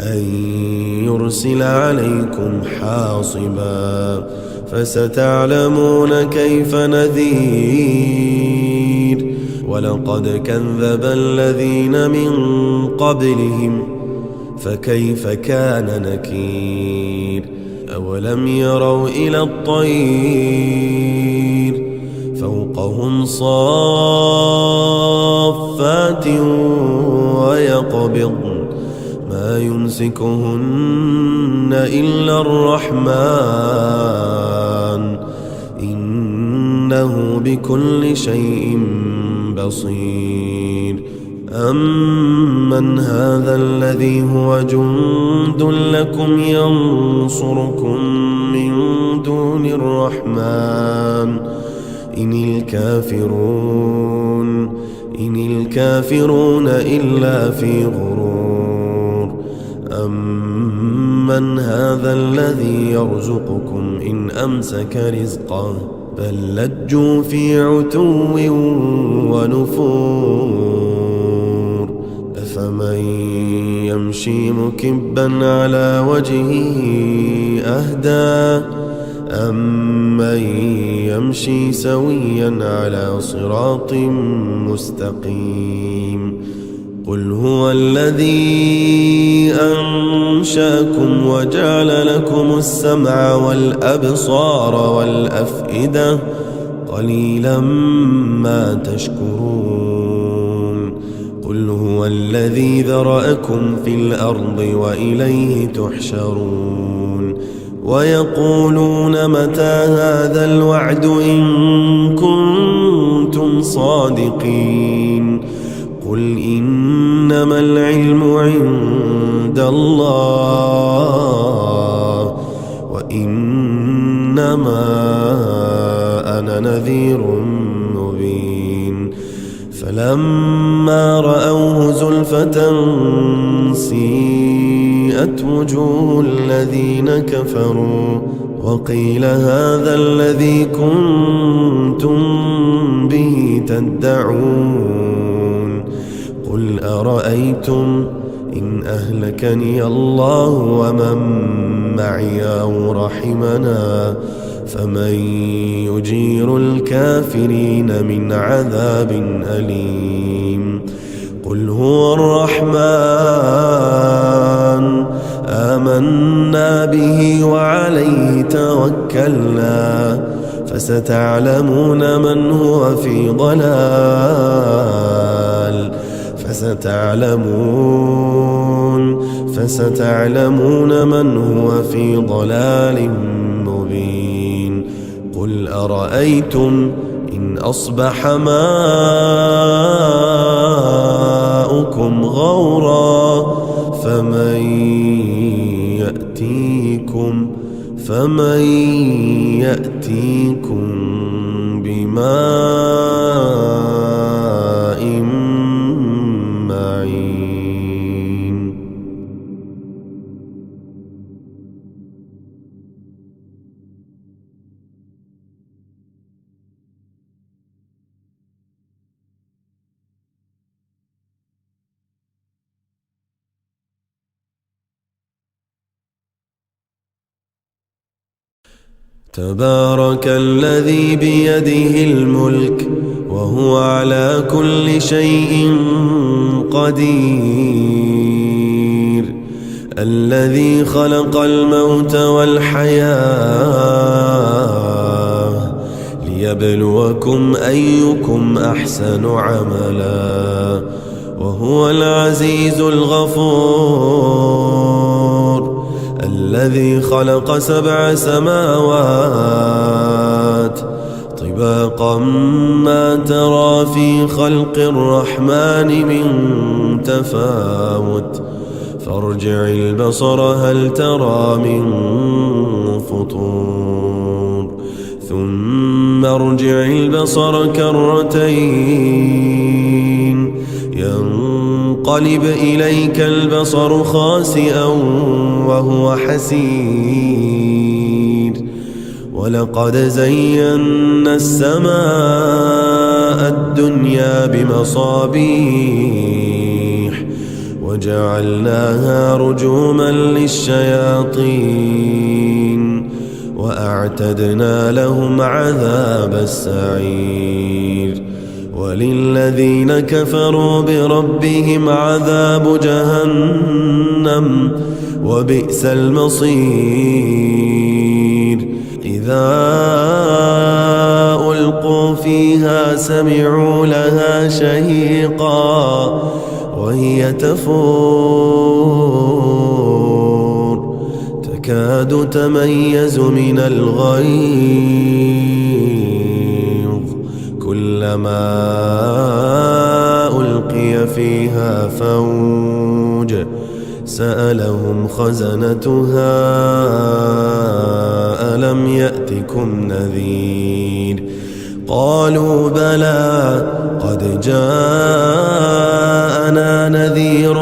أن يرسل عليكم حاصبا فستعلمون كيف نذير. ولقد كذب الذين من قبلهم فكيف كان نكير. أولم يروا إلى الطير فوقهم صافات ويقبضن ما يمسكهن إلا الرحمن إنه بكل شيء بصير. أمن هذا الذي هو جند لكم ينصركم من دون الرحمن إن الكافرون إلا في غرور. أمن هذا الذي يرزقكم إن أمسك رزقه بل لجوا في عتو ونفور. أفمن يمشي مكبا على وجهه أهدى أمن يمشي سويا على صراط مستقيم. قل هو الذي أنشأكم وجعل لكم السمع والأبصار والأفئدة قليلا ما تشكرون. قل هو الذي ذرأكم في الأرض وإليه تحشرون. ويقولون متى هذا الوعد إن كنتم صادقين. قل إنما العلم عند الله وإنما أنا نذير مبين. فلما رأوه زلفة سيئت وجوه الذين كفروا وقيل هذا الذي كنتم به تدعون. قل أرأيتم إن أهلكني الله ومن معي أو رحمنا فمن يجير الكافرين من عذاب أليم. قل هو الرحمن آمنا به وعليه توكلنا فستعلمون من هو في ضلال فستعلمون من هو في ضلال مبين. قل أرأيتم إن أصبح ماؤكم غورا فمن يأتيكم بماء معين. تبارك الذي بيده الملك وهو على كل شيء قدير. الذي خلق الموت والحياة ليبلوكم أيكم أحسن عملا وهو العزيز الغفور. الذي خلق 7 سماوات طباقا ما ترى في خلق الرحمن من تفاوت فارجع البصر هل ترى من فطور ثم ارجع البصر كرتين ينقلب إليك البصر خاسئا وهو حسير. ولقد زينا السماء الدنيا بمصابيح وجعلناها رجوما للشياطين وأعتدنا لهم عذاب السعير. وللذين كفروا بربهم عذاب جهنم وبئس المصير. إذا ألقوا فيها سمعوا لها شهيقا وهي تفور تكاد تميز من الغيظ كلما ألقي فيها فوج سألهم خزنتها ألم يأتكم نذير قالوا بلى قد جاءنا نذير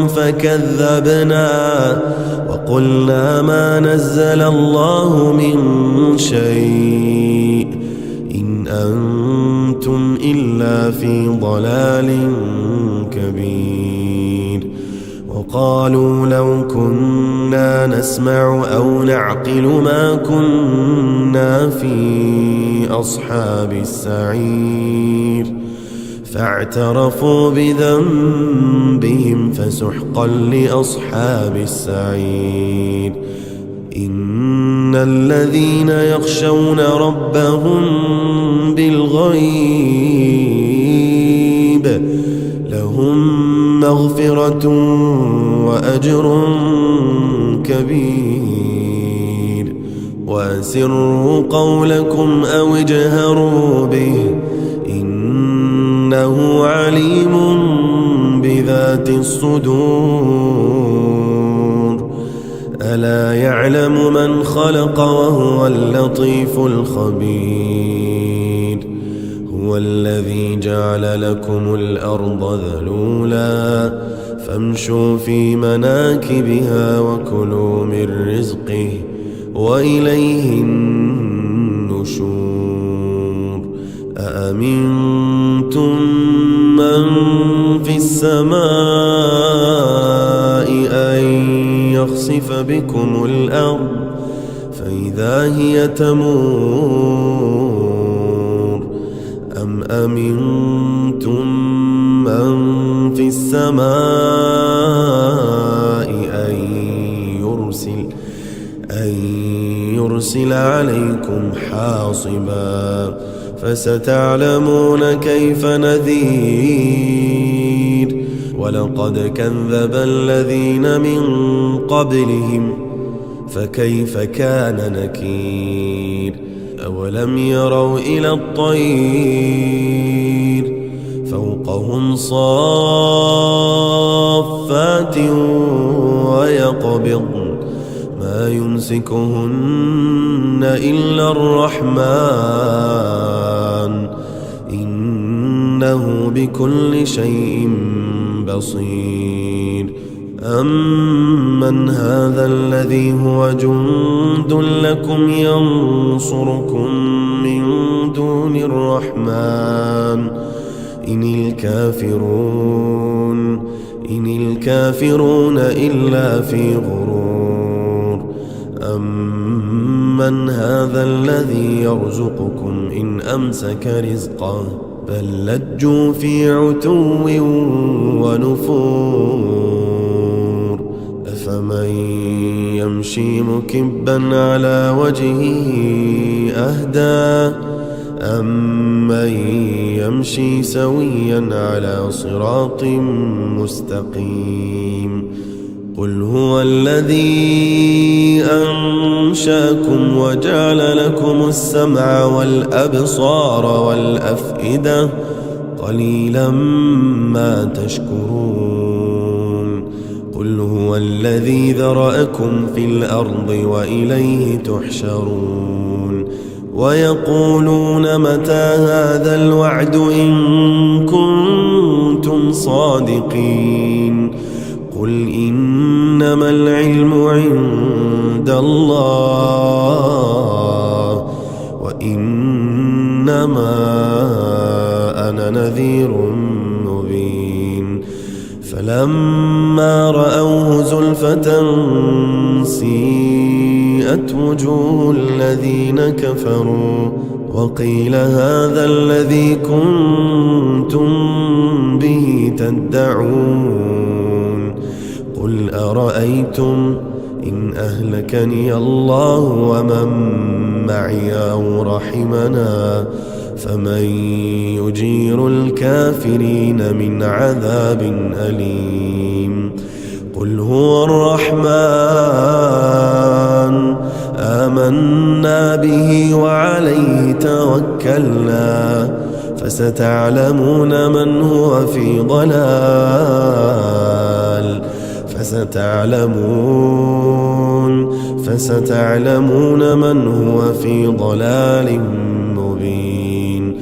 فكذبنا وقلنا ما نزل الله من شيء إن أنتم إلا في ضلال كبير. وقالوا لو كنا نسمع أو نعقل ما كنا في أصحاب السعير فاعترفوا بذنبهم فسحقا لأصحاب السعير. إن الذين يخشون ربهم بالغيب لهم مغفرة وأجر كبير. وأسروا قولكم أو اجهروا به إنه عليم بذات الصدور. ألا يعلم من خلق وهو اللطيف الخبير. هو الذي جعل لكم الأرض ذلولا فامشوا في مناكبها وكلوا من رزقه وإليه النشور. أأمنتم من في السماء أن يخسف بكم الأرض فإذا هي تمور أم أمنتم من في السماء أن يرسل عليكم حاصبا فستعلمون كيف نذير. ولقد كذب الذين من قبلهم فكيف كان نكير. أولم يروا إلى الطير فوقهم صافات ويقبضن ما يمسكهن إلا الرحمن إنه بكل شيء بصير. أمن هذا الذي هو جند لكم ينصركم من دون الرحمن إن الكافرون إلا في غرور. أمن هذا الذي يرزقكم إن أمسك رزقه بل لجوا في عتو ونفور أفمن يمشي مكبا على وجهه أهدى أمن يمشي سويا على صراط مستقيم قل هو الذي أنشأكم وجعل لكم السمع والأبصار والأفئدة قليلا ما تشكرون قل هو الذي ذرأكم في الأرض وإليه تحشرون ويقولون متى هذا الوعد إن كنتم صادقين قل إنما العلم عند الله وإنما أنا نذير مبين فلما رأوه زلفة سيئت وجوه الذين كفروا وقيل هذا الذي كنتم به تدعون قل أرأيتم إن أهلكني الله ومن معي أو رحمنا فمن يجير الكافرين من عذاب أليم قل هو الرحمن آمنا به وعليه توكلنا فستعلمون من هو في ضلال فستعلمون من هو في ضلال مبين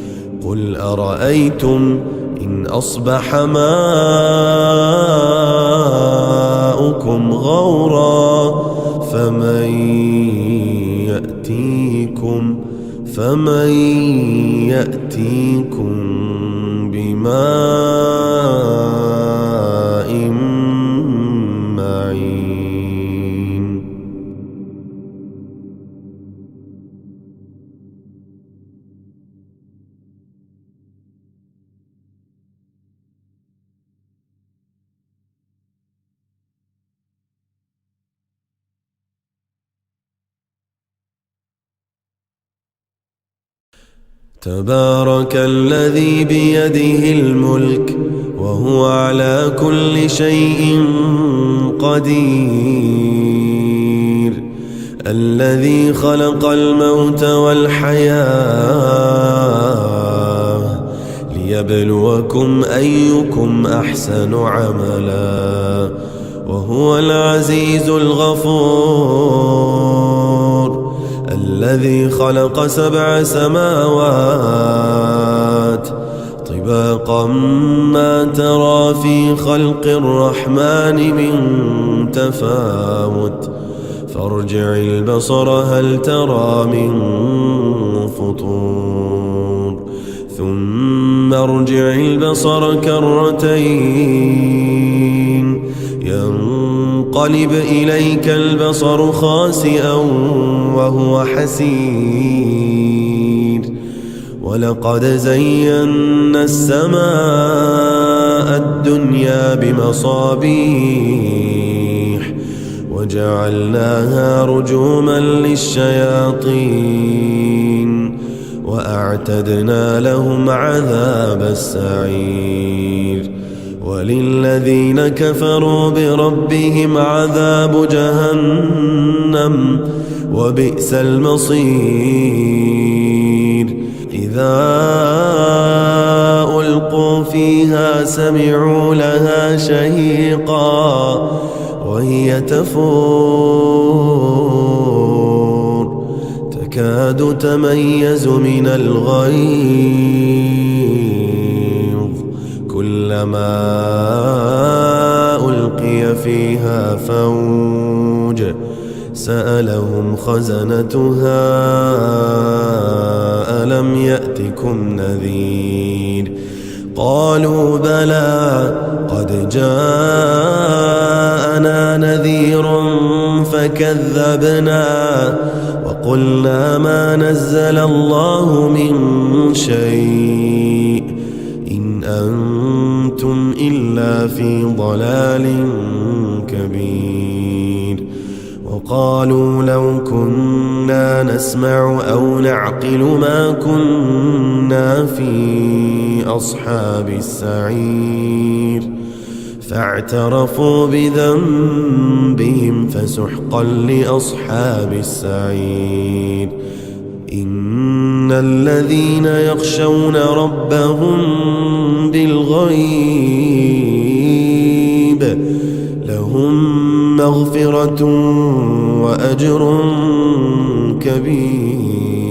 قل أرأيتم إن أصبح ماؤكم غورا فمن يأتيكم بماء معين تبارك الذي بيده الملك وهو على كل شيء قدير الذي خلق الموت والحياة ليبلوكم أيكم أحسن عملا وهو العزيز الغفور الذي خلق 7 سماوات طباقا ما ترى في خلق الرحمن من تفاوت فارجع البصر هل ترى من فطور ثم ارجع البصر كرتين ينقلب إليك البصر خاسئا وهو حسير ولقد زينا السماء الدنيا بمصابيح وجعلناها رجوما للشياطين وأعتدنا لهم عذاب السعير وللذين كفروا بربهم عذاب جهنم وبئس المصير إذا ألقوا فيها سمعوا لها شهيقا وهي تفور تكاد تميز من الغيظ كلما ألقي فيها فوج سألهم خزنتها ألم يأتكم نذير قالوا بلى قد جاءنا نذير فكذبنا وقلنا ما نزل الله من شيء أنتم إلا في ضلال كبير. وقالوا لو كنا نسمع أو نعقل ما كنا في أصحاب السعير فاعترفوا بذنبهم فسحقا لأصحاب السعير. إن الذين يخشون ربهم بالغيب لهم مغفرة وأجر كبير.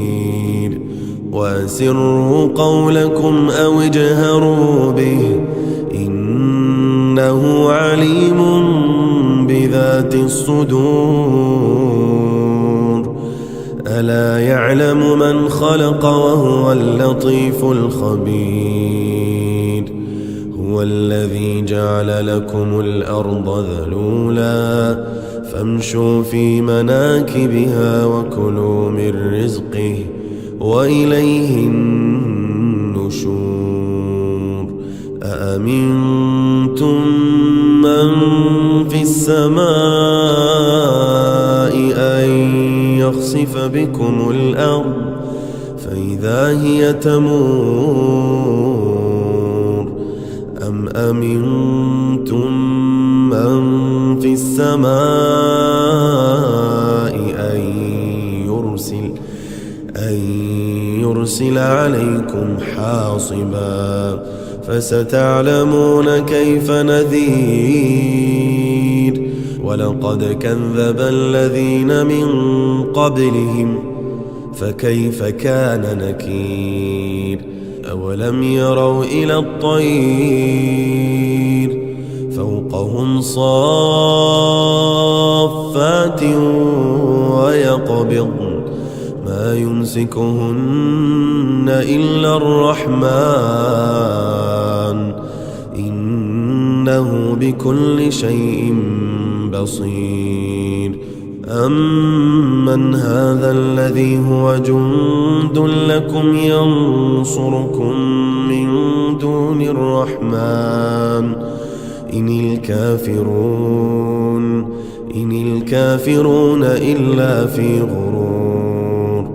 وأسروا قولكم أو اجهروا به إنه عليم بذات الصدور. ألا يعلم من خلق وهو اللطيف الخبير. هو الذي جعل لكم الأرض ذلولا فامشوا في مناكبها وكلوا من رزقه وإليه النشور. أأمنتم من في السماء أن يخسف بكم الأرض فإذا هي تمور أم أمنتم من في السماء أن يرسل عليكم حاصبا فستعلمون كيف نذير. ولقد كذب الذين من قبلهم فكيف كان نكير. أولم يروا إلى الطير فوقهم صافات ويقبضن ما يمسكهن إلا الرحمن إنه بكل شيء بصير. أمن هذا الذي هو جند لكم ينصركم من دون الرحمن إن الكافرون إلا في غرور.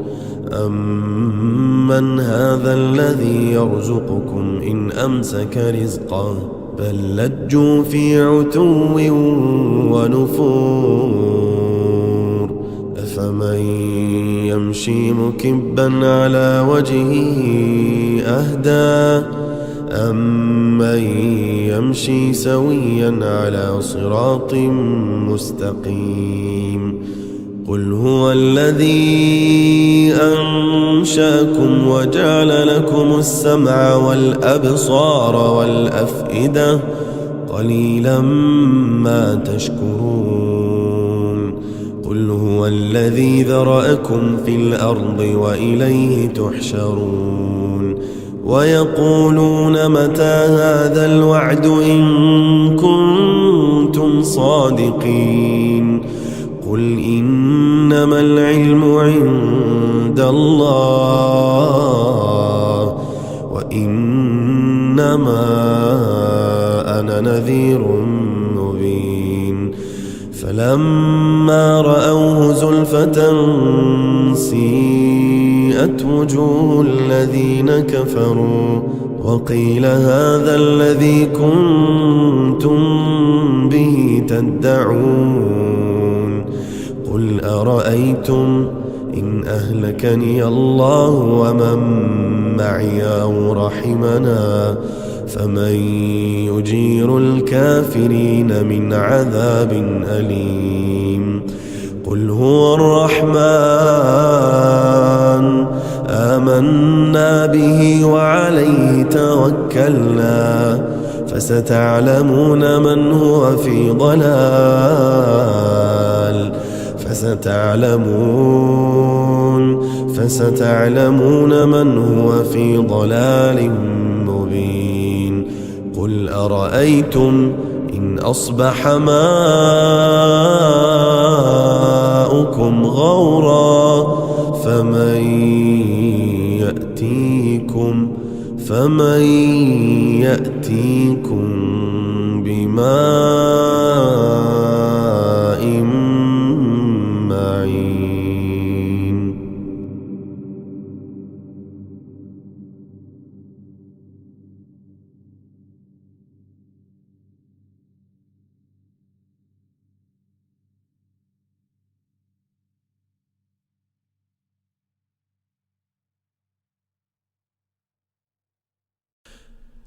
أمن هذا الذي يرزقكم إن أمسك رزقه بل لجوا في عتو ونفور. أفمن يمشي مكبا على وجهه أهدى أمن يمشي سويا على صراط مستقيم. قل هو الذي أنشأكم وجعل لكم السمع والأبصار والأفئدة قليلا ما تشكرون. قل هو الذي ذرأكم في الأرض وإليه تحشرون. ويقولون متى هذا الوعد إن كنتم صادقين. قل إنما العلم عند الله وإنما أنا نذير مبين. فلما رأوه زلفة سيئت وجوه الذين كفروا وقيل هذا الذي كنتم به تدعون. قل أرأيتم إن أهلكني الله ومن معي أو رحمنا فمن يجير الكافرين من عذاب أليم. قل هو الرحمن آمنا به وعليه توكلنا فستعلمون من هو في ضلال فستعلمون من هو في ضلال مبين. قل أرأيتم إن أصبح ماؤكم غورا فمن يأتيكم بماء معين.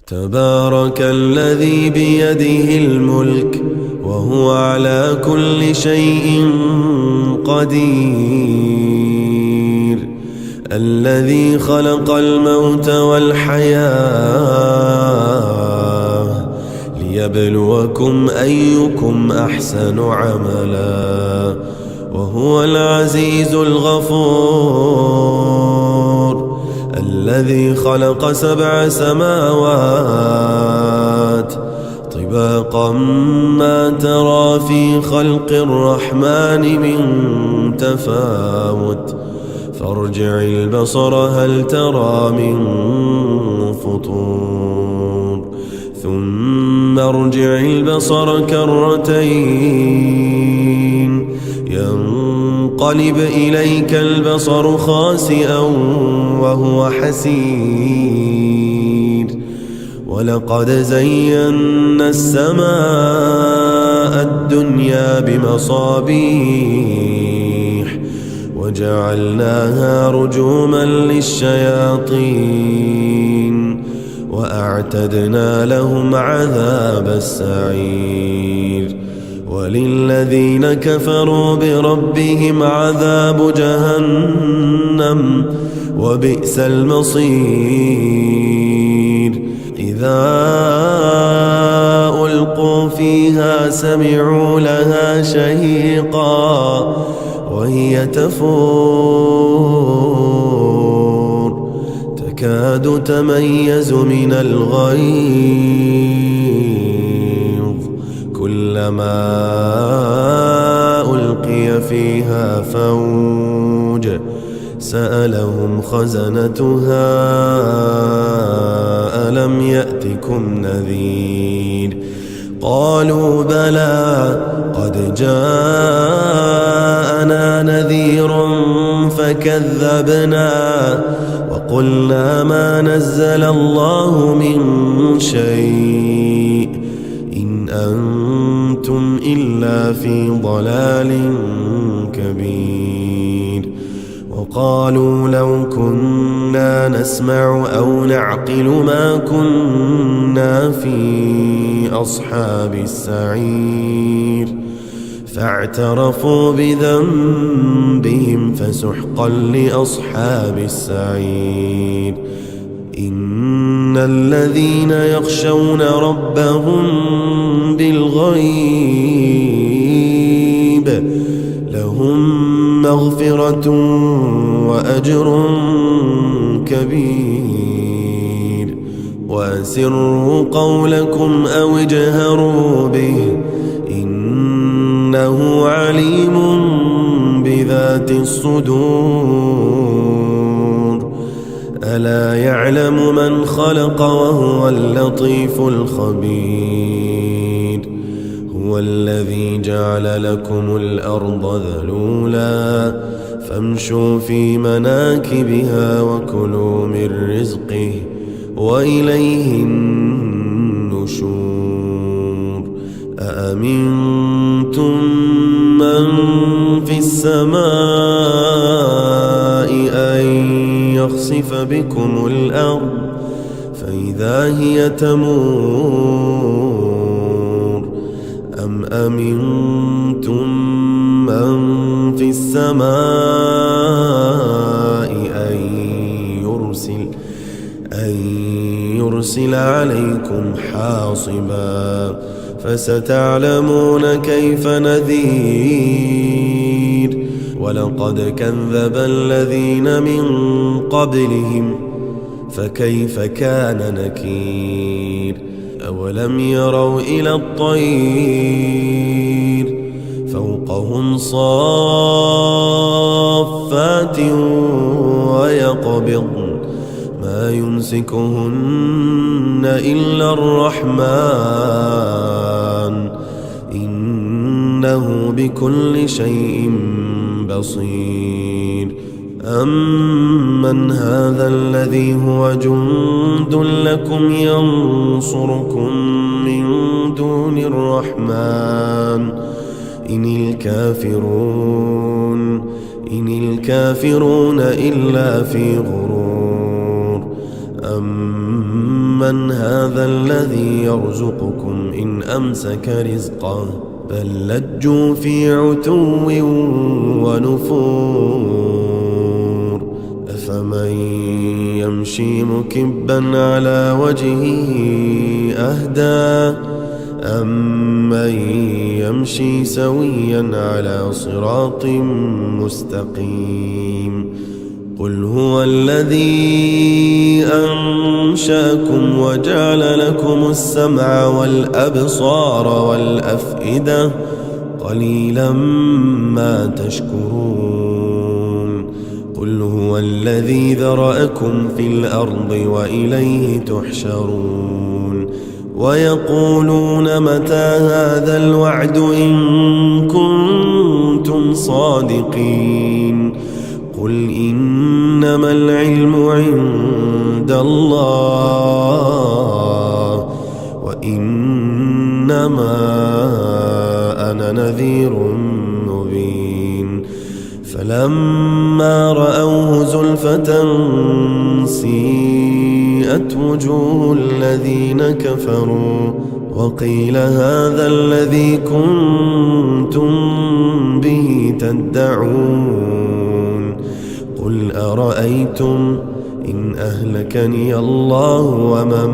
تبارك الذي بيده الملك وهو على كل شيء قدير، الذي خلق الموت والحياة ليبلوكم أيكم أحسن عملا، وهو العزيز الغفور، الذي خلق 7 سماوات طباقا ما ترى في خلق الرحمن من تفاوت، فارجع البصر هل ترى من فطور، ثم ارجع البصر كرتين ينقلب إليك البصر خاسئا وهو حسير، ولقد زينا السماء الدنيا بمصابيح وجعلناها رجوما للشياطين وأعتدنا لهم عذاب السعير، وللذين كفروا بربهم عذاب جهنم وبئس المصير. إذا ألقوا فيها سمعوا لها شهيقا وهي تفور تكاد تميز من الغيظ، كلما ألقي فيها فوج سألهم خزنتها ألم يأتكم نذير، قالوا بلى قد جاءنا نذير فكذبنا وقلنا ما نزل الله من شيء إن أنتم إلا في ضلال كبير، وقالوا لو كنا نسمع أو نعقل ما كنا في أصحاب السعير، فاعترفوا بذنبهم فسحقا لأصحاب السعير. إن الذين يخشون ربهم بالغيب لهم مغفرة وأجر كبير، وأسروا قولكم أو اجهروا به إنه عليم بذات الصدور، ألا يعلم من خلق وهو اللطيف الخبير. هو الذي جعل لكم الأرض ذلولا فامشوا في مناكبها وكلوا من رزقه وإليه النشور. أأمنتم من في السماء أن يخسف بكم الأرض فإذا هي تمور، أم أمنتم من في السماء أن يرسل عليكم حاصبا فستعلمون كيف نذير. ولقد كذب الذين من قبلهم فكيف كان نكير. أولم يروا إلى الطير فوقهم صافات ويقبضن ما لا يمسكهن إلا الرحمن إنه بكل شيء بصير. أمن هذا الذي هو جند لكم ينصركم من دون الرحمن إن الكافرون إلا في غرور. أمن هذا الذي يرزقكم إن أمسك رزقه بل لجوا في عتو ونفور. أفمن يمشي مكبا على وجهه أهدى أمن يمشي سويا على صراط مستقيم. قل هو الذي أنشأكم وجعل لكم السمع والأبصار والأفئدة قليلا ما تشكرون. قل هو الذي ذرأكم في الأرض وإليه تحشرون. ويقولون متى هذا الوعد إن كنتم صادقين. قل إنما العلم عند الله وإنما أنا نذير مبين. فلما رأوه زلفة سيئت وجوه الذين كفروا وقيل هذا الذي كنتم به تدعون. قل أرأيتم إن أهلكني الله ومن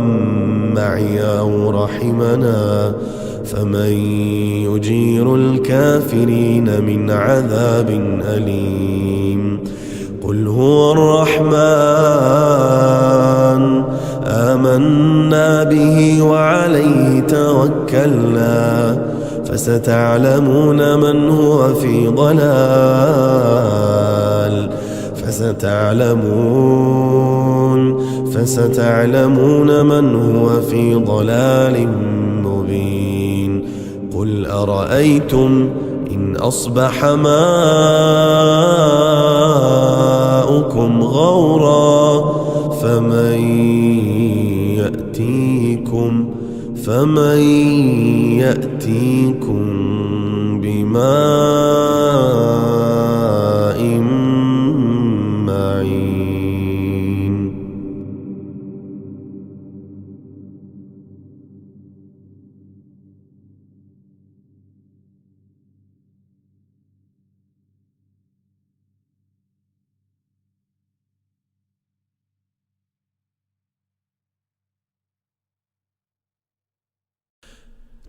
معي أو رحمنا فمن يجير الكافرين من عذاب أليم. قل هو الرحمن آمنا به وعليه توكلنا فستعلمون من هو في ضلال فستعلمون من هو في ضلال مبين. قل أرأيتم إن أصبح ماؤكم غورا فمن يأتيكم بماء معين.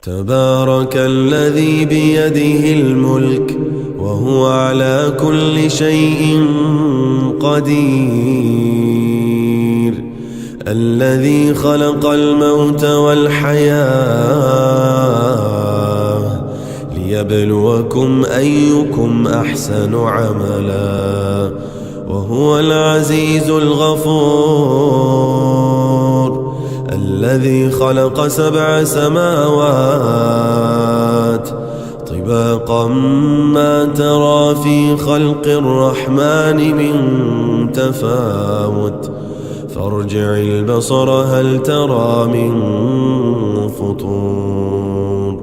تبارك الذي بيده الملك وهو على كل شيء قدير. الذي خلق الموت والحياة ليبلوكم أيكم أحسن عملا وهو العزيز الغفور. الذي خلق 7 سماوات طباقا ما ترى في خلق الرحمن من تفاوت فارجع البصر هل ترى من فطور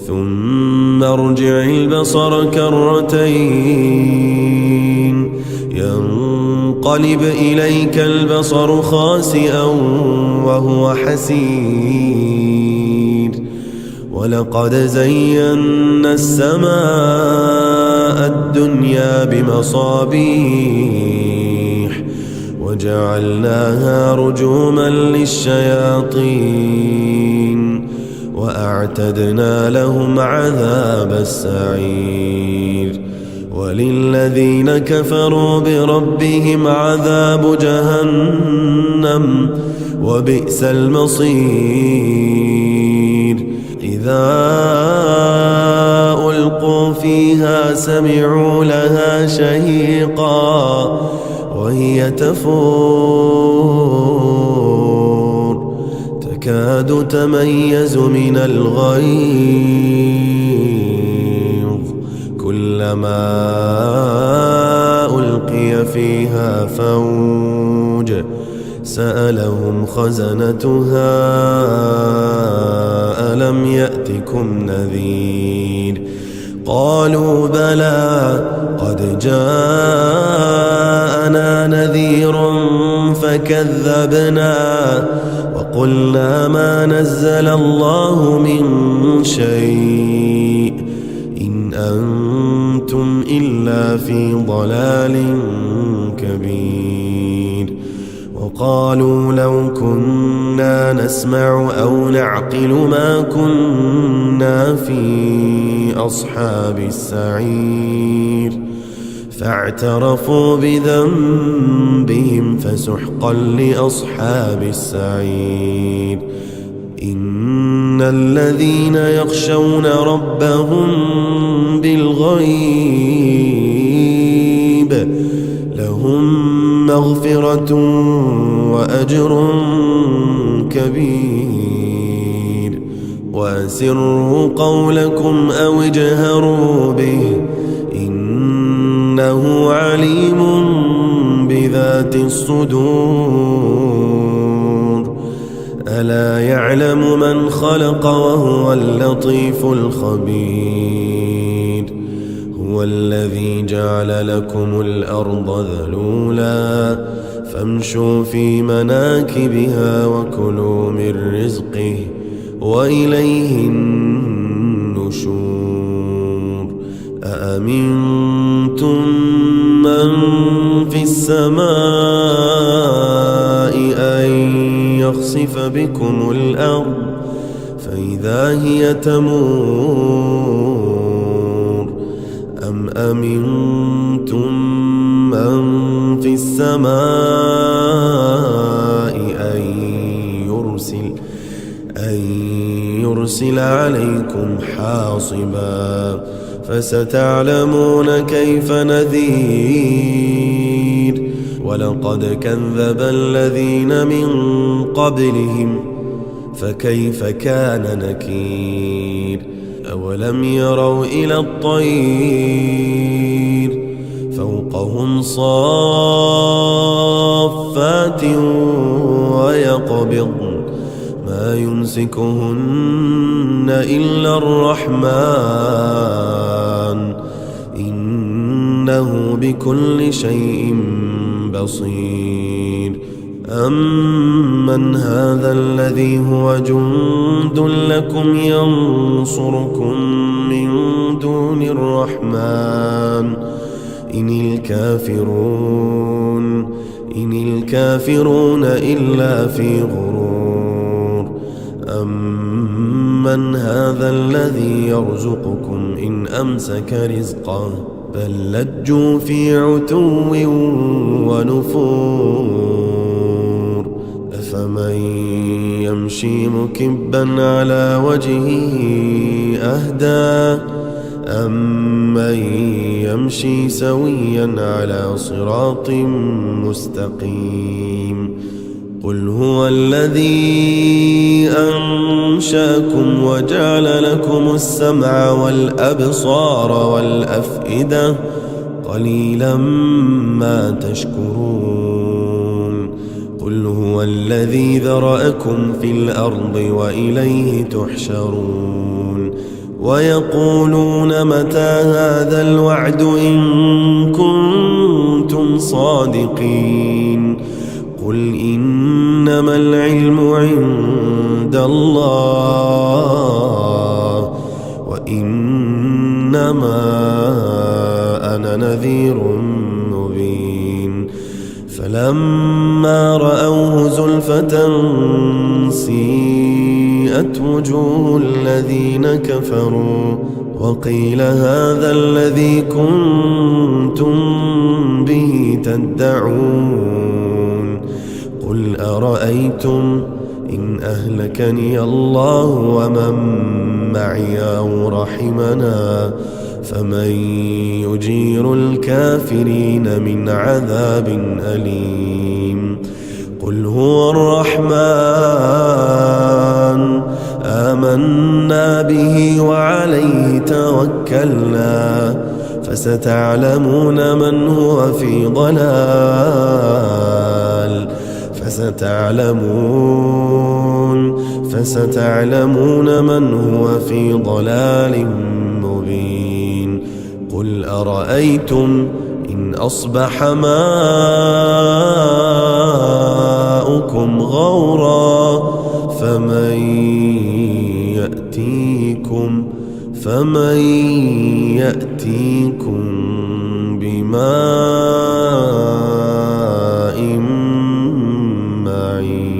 ثم ارجع البصر كرتين ينقلب إليك البصر خاسئا وهو حسير. ولقد زينا السماء الدنيا بمصابيح وجعلناها رجوما للشياطين وأعتدنا لهم عذاب السعير. وللذين كفروا بربهم عذاب جهنم وبئس المصير. إذا ألقوا فيها سمعوا لها شهيقا وهي تفور تكاد تميز من الغيظ كلما ألقي فيها فوج سألهم خزنتها ألم يأتكم نذير قالوا بلى قد جاءنا نذير فكذبنا وقلنا ما نزل الله من شيء إن أنتم إلا في ضلال كبير وقالوا لو كنا نسمع أو نعقل ما كنا في أصحاب السعير فاعترفوا بذنبهم فسحقا لأصحاب السعير إن الذين يخشون ربهم بالغيب لهم مغفرة وأجر كبير وأسروا قولكم أو اجهروا به إنه عليم بذات الصدور ألا يعلم من خلق وهو اللطيف الخبير هو الذي جعل لكم الأرض ذلولا فامشوا في مناكبها وكلوا من رزقه وإليه النشور أأمنتم من في السماء أن يخسف بكم الأرض فإذا هي تمور أم أمنتم من في السماء أن يرسل عليكم حاصبا فستعلمون كيف نذير ولقد كذب الذين من قبلهم فكيف كان نكير أولم يروا إلى الطير فوقهم صافات ويقبضن ما يمسكهن إلا الرحمن إنه بكل شيء بصير أمن هذا الذي هو جند لكم ينصركم من دون الرحمن إن الكافرون إلا في غرور أمن هذا الذي يرزقكم إن أمسك رزقه بل لجوا في عتو ونفور أفمن يمشي مكبا على وجهه أهدى أمن يمشي سويا على صراط مستقيم قل هو الذي أنشأكم وجعل لكم السمع والأبصار والأفئدة قليلا ما تشكرون قل هو الذي ذرأكم في الأرض وإليه تحشرون ويقولون متى هذا الوعد إن كنتم صادقين قل إنما العلم عند الله وإنما أنا نذير مبين فلما رأوه زلفة سيئت وجوه الذين كفروا وقيل هذا الذي كنتم به تدعون قل أرأيتم إن أهلكني الله ومن معي أو رحمنا فمن يجير الكافرين من عذاب أليم قل هو الرحمن آمنا به وعليه توكلنا فستعلمون من هو في ضلال فستعلمون من هو في ضلال مبين قل أرأيتم إن أصبح ماؤكم غورا فمن يأتيكم بماء معين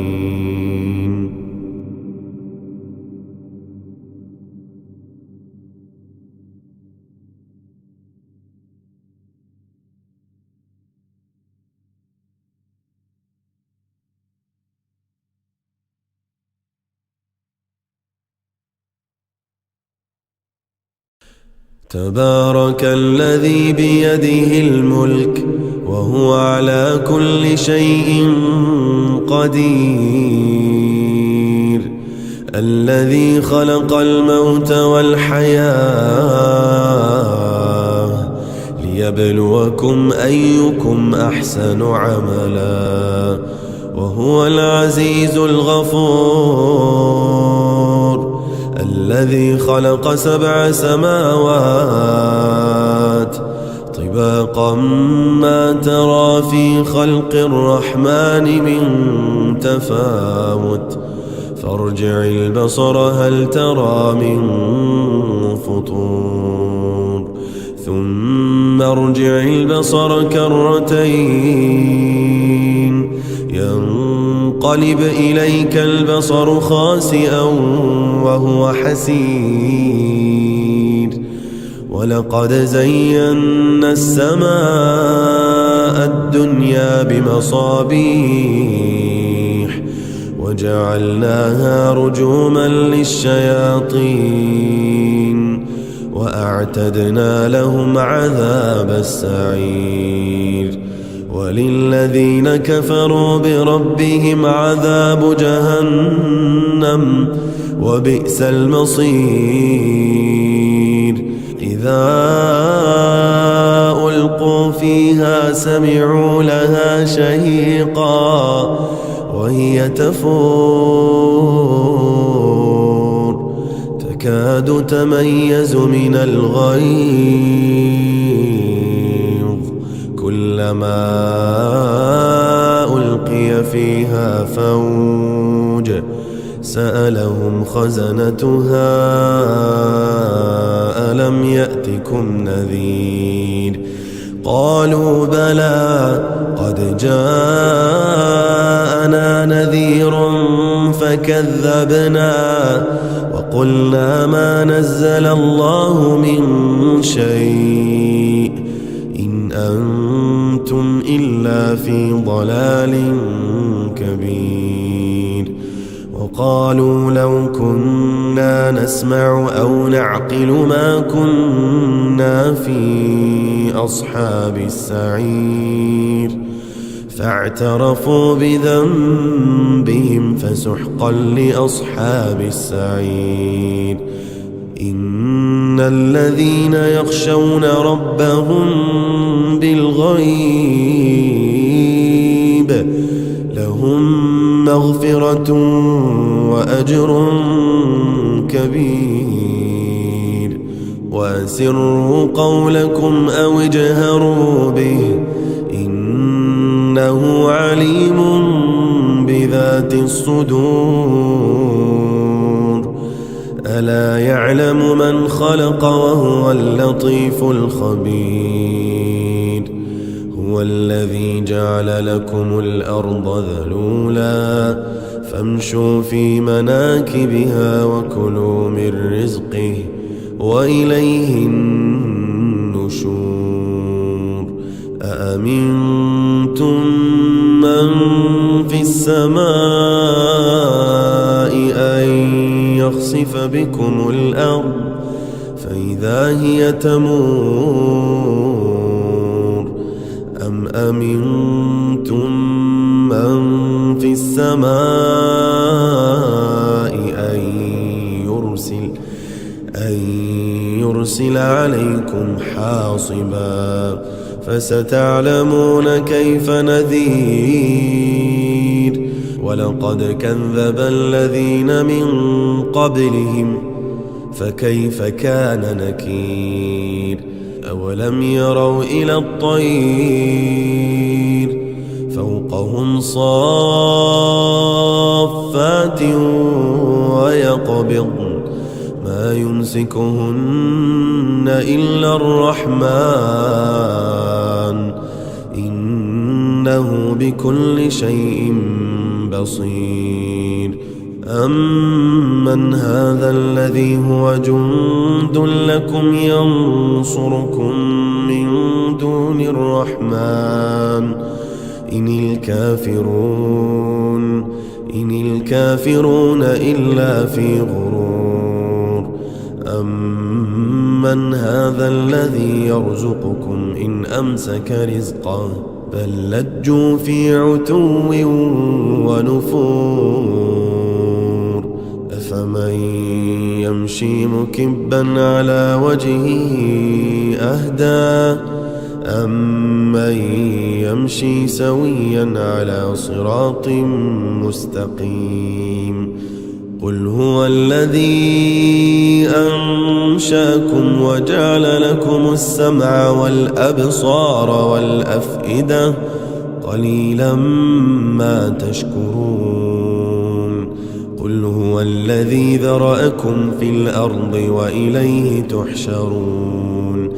تبارك الذي بيده الملك وهو على كل شيء قدير الذي خلق الموت والحياة ليبلوكم أيكم أحسن عملا وهو العزيز الغفور الذي خلق 7 سماوات طباقا ما ترى في خلق الرحمن من تفاوت فارجع البصر هل ترى من فطور ثم ارجع البصر كرتين ينقلب إليك البصر خاسئا وهو حسير ولقد زينا السماء الدنيا بمصابيح وجعلناها رجوما للشياطين وأعتدنا لهم عذاب السعير وللذين كفروا بربهم عذاب جهنم وبئس المصير إذا ألقوا فيها سمعوا لها شهيقا وهي تفور تكاد تميز من الغيظ كلما ألقي فيها فوج سألهم خزنتها ألم يأتكم نذير قالوا بلى قد جاءنا نذير فكذبنا وقلنا ما نزل الله من شيء إن أنتم إلا في ضلال كبير وقالوا لو كنا نسمع أو نعقل ما كنا في أصحاب السعير فاعترفوا بذنبهم فسحقا لأصحاب السعير إن الذين يخشون ربهم بالغيب لهم مغفرة وأجر كبير وأسروا قولكم أو اجهروا به إنه عليم بذات الصدور ألا يعلم من خلق وهو اللطيف الخبير هو الذي جعل لكم الأرض ذلولا فامشوا في مناكبها وكلوا من رزقه وإليه النشور أأمنتم من في السماء أن يخسف بكم الأرض فإذا هي تمور أم أمنتم من السماء أن يرسل عليكم حاصبا فستعلمون كيف نذير ولقد كذب الذين من قبلهم فكيف كان نكير أولم يروا إلى الطير فوقهم صافات ويقبضن ما يمسكهن إلا الرحمن إنه بكل شيء بصير أمن هذا الذي هو جند لكم ينصركم من دون الرحمن إن الكافرون إلا في غرور أمن هذا الذي يرزقكم إن أمسك رزقه بل لجوا في عتو ونفور أفمن يمشي مكبا على وجهه أهدى أمن يمشي سويا على صراط مستقيم قل هو الذي أنشأكم وجعل لكم السمع والأبصار والأفئدة قليلا ما تشكرون قل هو الذي ذرأكم في الأرض وإليه تحشرون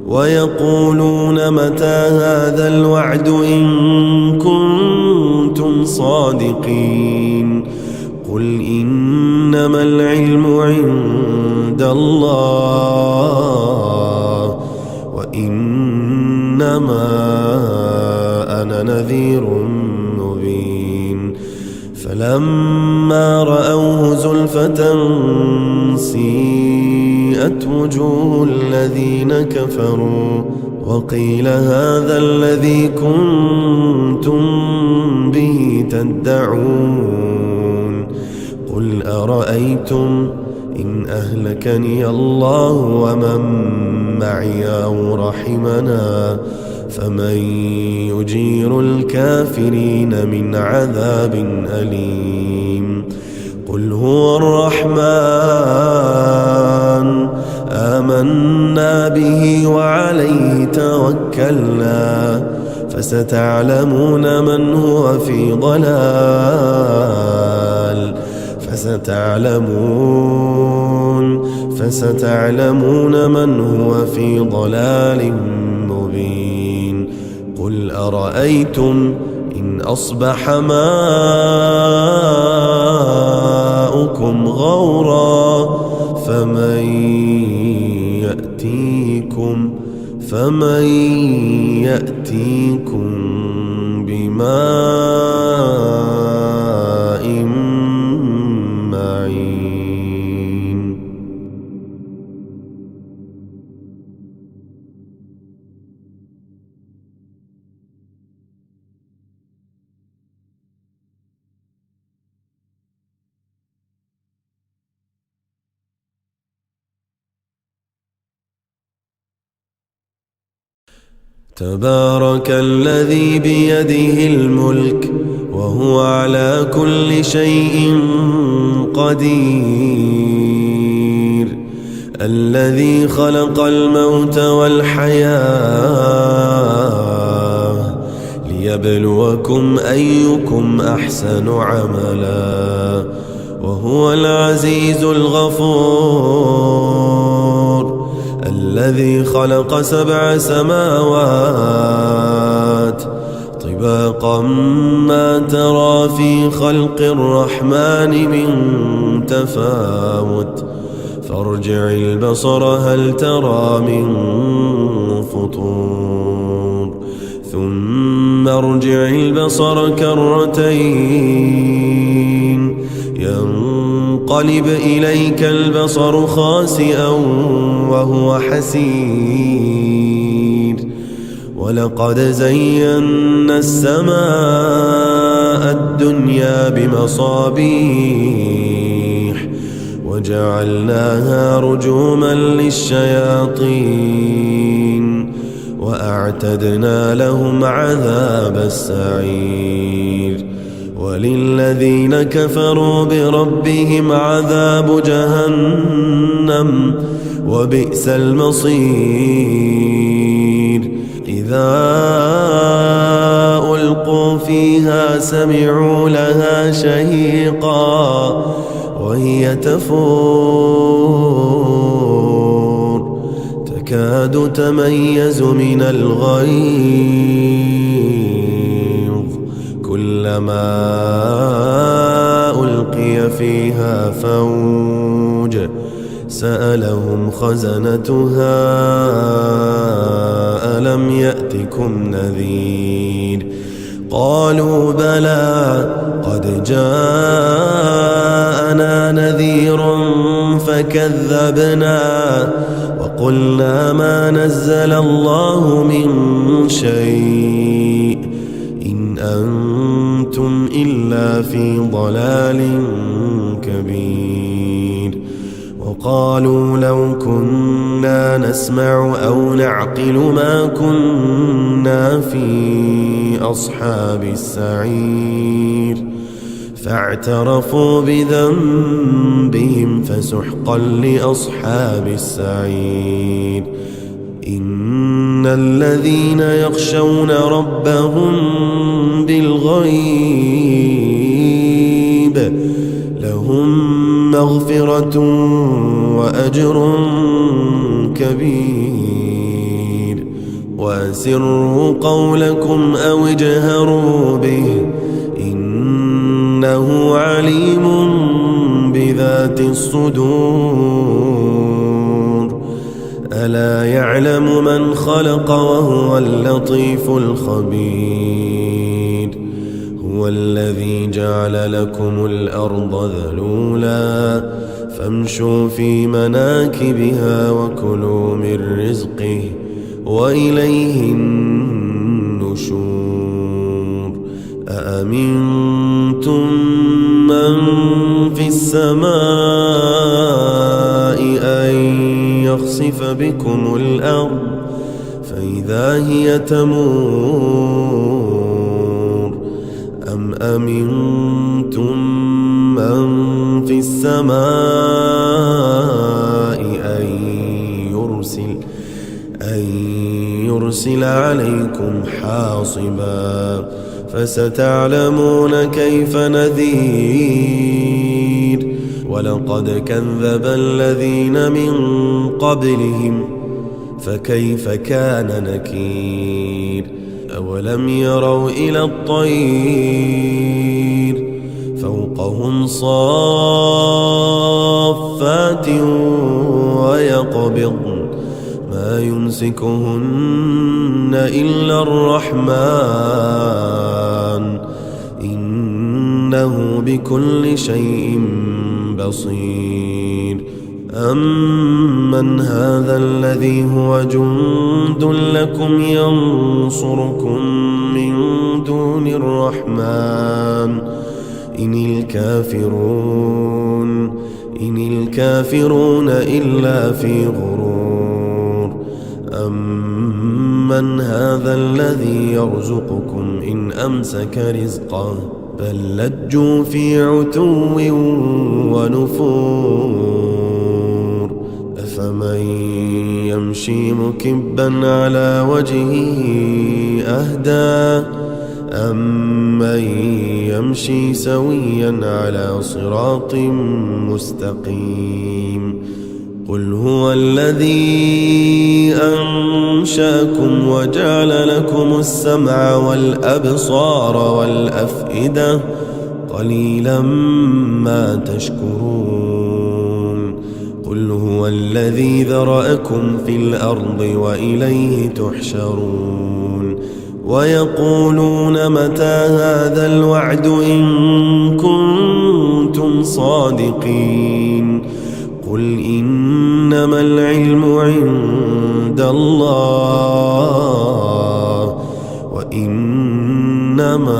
ويقولون متى هذا الوعد إن كنتم صادقين قل إنما العلم عند الله وإنما أنا نذير مبين فلما رأوه زلفة سيئت وجوه الذين كفروا وقيل هذا الذي كنتم به تدعون قل أرأيتم إن أهلكني الله ومن معي أو رحمنا فمن يجير الكافرين من عذاب أليم قل هو الرحمن آمنا به وعليه توكلنا فستعلمون من هو في ضلال فستعلمون من هو في ضلال مبين قل أرأيتم إن أصبح ماؤكم غورا فمن يأتيكم بماء معين تبارك الذي بيده الملك وهو على كل شيء قدير الذي خلق الموت والحياة ليبلوكم أيكم أحسن عملا وهو العزيز الغفور الذي خلق 7 سماوات طباقا ما ترى في خلق الرحمن من تفاوت فارجع البصر هل ترى من فطور ثم ارجع البصر كرتين ينقلب إليك البصر خاسئا وهو حسير ولقد زينا السماء الدنيا بمصابيح وجعلناها رجوما للشياطين وأعتدنا لهم عذاب السعير وللذين كفروا بربهم عذاب جهنم وبئس المصير إذا ألقوا فيها سمعوا لها شهيقا وهي تفور تكاد تميز من الغيظ كلما ألقي فيها فوج سألهم خزنتها ألم يأتكم نذير قالوا بلى قد جاءنا نذير فكذبنا وقلنا ما نزل الله من شيء إن أنتم إلا في ضلال كبير وقالوا لو كنا نسمع أو نعقل ما كنا في أصحاب السعير فاعترفوا بذنبهم فسحقا لأصحاب السعير إن الذين يخشون ربهم بالغيب لهم مغفرة وأجر كبير وأسروا قولكم أو اجهروا به إنه عليم بذات الصدور ألا يعلم من خلق وهو اللطيف الخبير هو الذي جعل لكم الأرض ذلولا فامشوا في مناكبها وكلوا من رزقه وإليه النشور أأمنتم من في السماء أن يخسف بكم الأرض فإذا هي تمور أم أمنتم من في السماء أن يرسل عليكم حاصبا فستعلمون كيف نذير ولقد كذب الذين من قبلهم فكيف كان نكير أولم يروا إلى الطير فوقهم صافات ويقبضن ما يمسكهن إلا الرحمن إنه بكل شيء بصير أمن هذا الذي هو جند لكم ينصركم من دون الرحمن إن الكافرون إلا في غرور أمن هذا الذي يرزقكم إن أمسك رزقه بل لجوا في عتو ونفور أفمن يمشي مكبا على وجهه أهدى أمن يمشي سويا على صراط مستقيم قل هو الذي أنشأكم وجعل لكم السمع والأبصار والأفئدة قليلا ما تشكرون قل هو الذي ذرأكم في الأرض وإليه تحشرون ويقولون متى هذا الوعد إن كنتم صادقين قل إنما العلم عند الله وإنما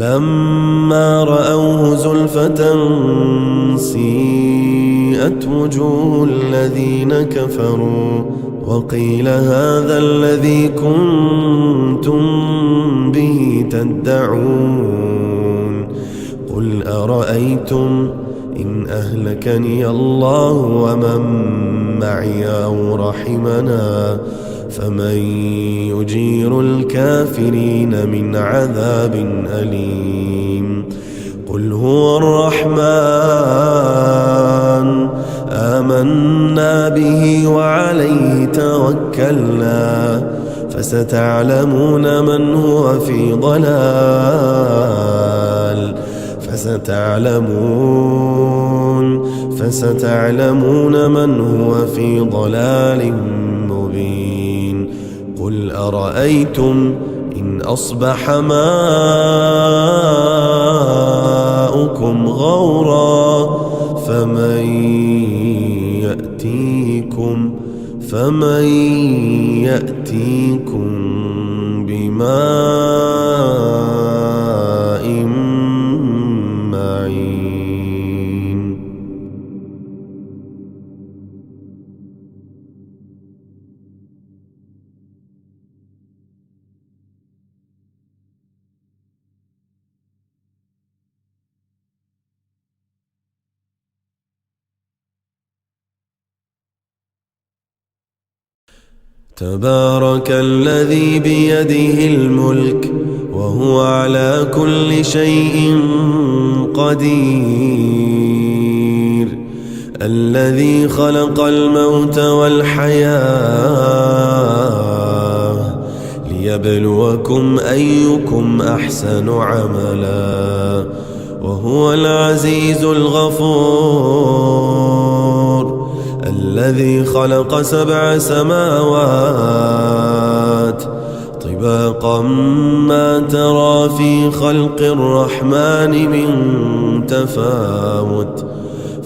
فلما رأوه زلفة سيئت وجوه الذين كفروا وقيل هذا الذي كنتم به تدعون قل أرأيتم إن أهلكني الله ومن معي أو رحمنا فمن يجير الكافرين من عذاب أليم قل هو الرحمن آمنا به وعليه توكلنا فستعلمون من هو في ضلال فستعلمون من هو في ضلال مبين قل أرأيتم إن أصبح ماؤكم غورا فمن يأتيكم بماء معين تبارك الذي بيده الملك وهو على كل شيء قدير الذي خلق الموت والحياة ليبلوكم أيكم أحسن عملا وهو العزيز الغفور الذي خلق 7 سماوات طباقا ما ترى في خلق الرحمن من تفاوت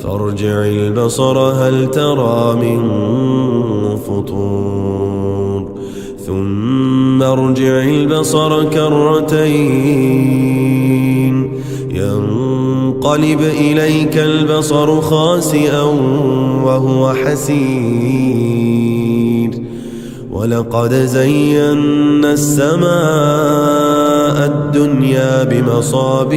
فارجع البصر هل ترى من فطور ثم ارجع البصر كرتين ينقلب إليك البصر خاسئا وهو حسير ولقد زينا السماء الدنيا بمصابيح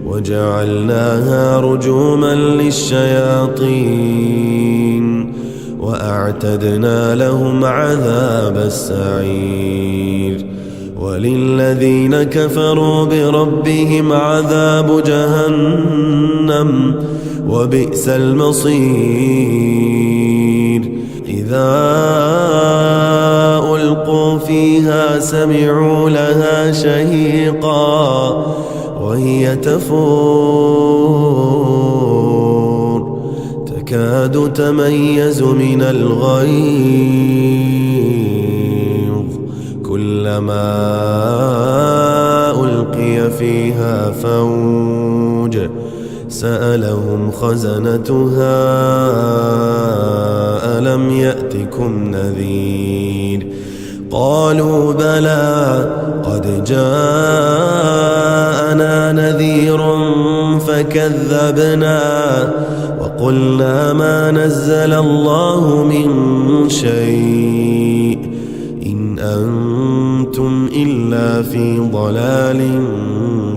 وجعلناها رجوما للشياطين وأعتدنا لهم عذاب السعير وللذين كفروا بربهم عذاب جهنم وبئس المصير إذا ألقوا فيها سمعوا لها شهيقا وهي تفور تكاد تميز من الغيظ كلما ألقي فيها فوج سألهم خزنتها ألم يأتكم نذير قالوا بلى قد جاءنا نذير فكذبنا وقلنا ما نزل الله من شيء إن أنتم إلا في ضلال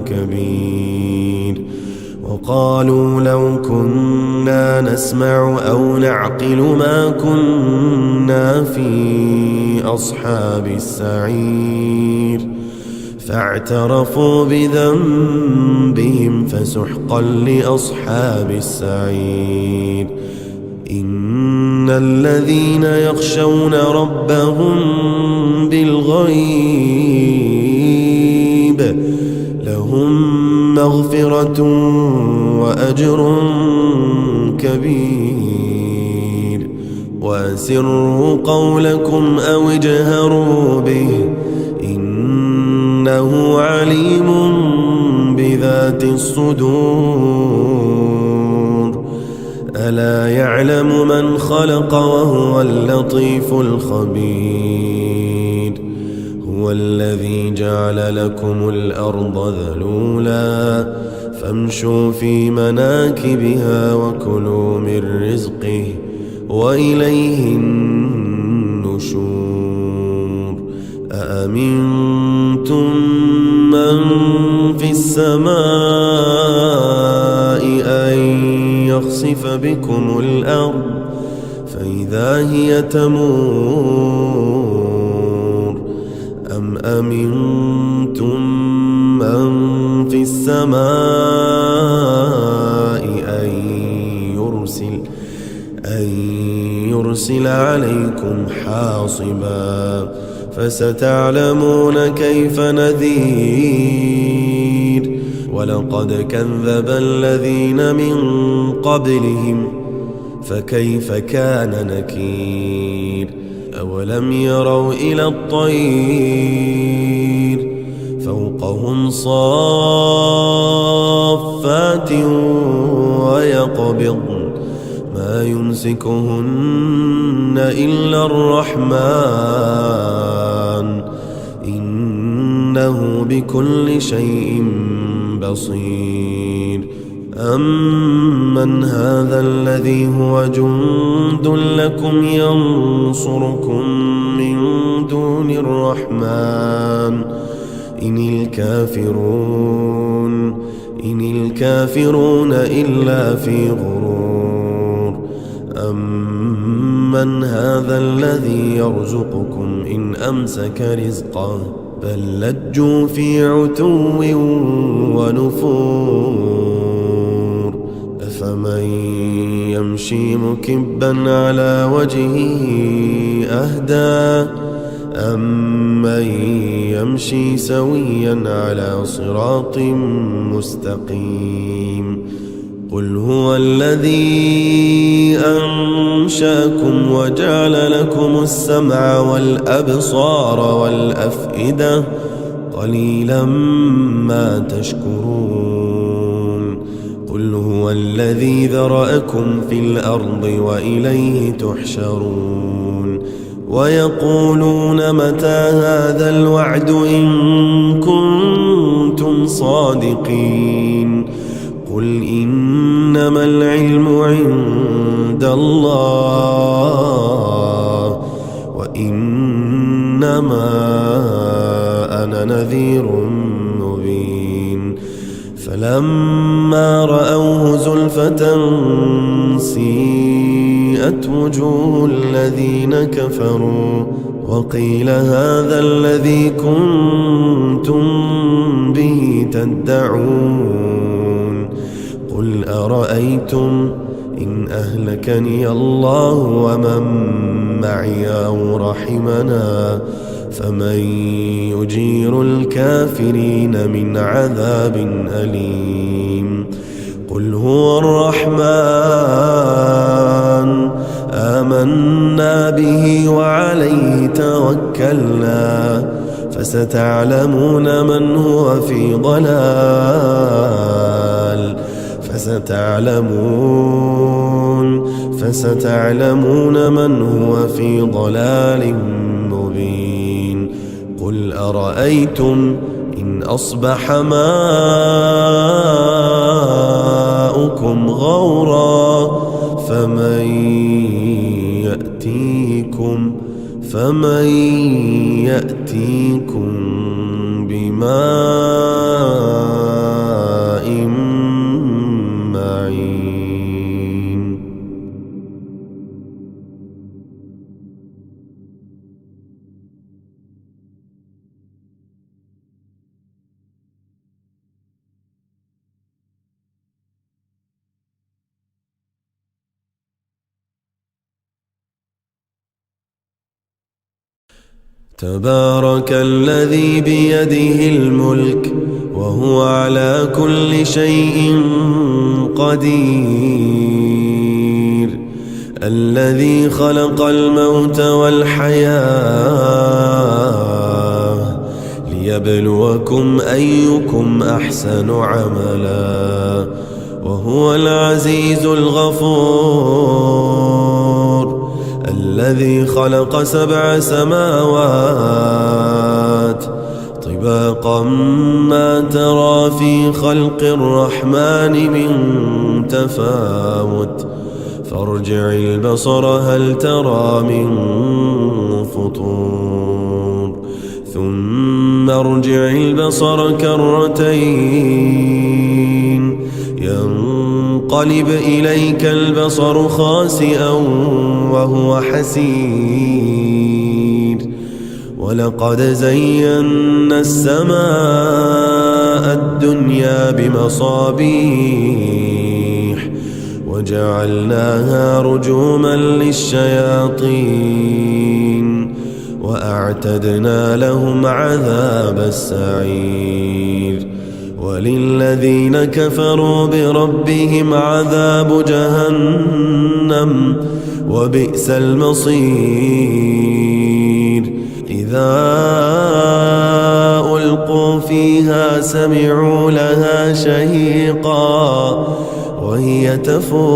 كبير وقالوا لو كنا نسمع أو نعقل ما كنا في أصحاب السعير فاعترفوا بذنبهم فسحقا لأصحاب السعير إن الذين يخشون ربهم بالغيب لهم مغفرة وأجر كبير وأسروا قولكم أو اجهروا به إنه عليم بذات الصدور ألا يعلم من خلق وهو اللطيف الخبير هو الذي جعل لكم الأرض ذلولا فامشوا في مناكبها وكلوا من رزقه وإليه النشور أأمنتم من في السماء أن يخسف بكم الأرض فإذا هي تمور أم أمنتم من في السماء أن يرسل عليكم حاصبا فستعلمون كيف نذير ولقد كذب الذين من قبلهم فكيف كان نكير أولم يروا إلى الطير فوقهم صافات ويقبضن ما يمسكهن إلا الرحمن إنه بكل شيء بصير أمن هذا الذي هو جند لكم ينصركم من دون الرحمن إن الكافرون إلا في غرور أمن هذا الذي يرزقكم إن أمسك رزقه بل لجوا في عتو ونفور أفمن يمشي مكبا على وجهه أهدى أمن يمشي سويا على صراط مستقيم قل هو الذي أنشأكم وجعل لكم السمع والأبصار والأفئدة قليلا ما تشكرون قل هو الذي ذرأكم في الأرض وإليه تحشرون ويقولون متى هذا الوعد إن كنتم صادقين قل إنما العلم عند الله وإنما أنا نذير مبين فلما رأوه زلفة سيئت وجوه الذين كفروا وقيل هذا الذي كنتم به تدعون قل أرأيتم إن أهلكني الله ومن معي أو رحمنا فمن يجير الكافرين من عذاب أليم قل هو الرحمن آمنا به وعليه توكلنا فستعلمون من هو في ضلال فستعلمون من هو في ضلال مبين قل أرأيتم إن أصبح ماؤكم غورا فمن يأتيكم بماء معين تبارك الذي بيده الملك وهو على كل شيء قدير الذي خلق الموت والحياة ليبلوكم أيكم أحسن عملا وهو العزيز الغفور الذي خلق 7 سماوات طباقا ما ترى في خلق الرحمن من تفاوت فارجع البصر هل ترى من فطور ثم ارجع البصر كرتين ينقلب إليك البصر خاسئا وهو حسير ولقد زينا السماء الدنيا بمصابيح وجعلناها رجوما للشياطين وأعتدنا لهم عذاب السعير وللذين كفروا بربهم عذاب جهنم وبئس المصير إذا ألقوا فيها سمعوا لها شهيقا وهي تفور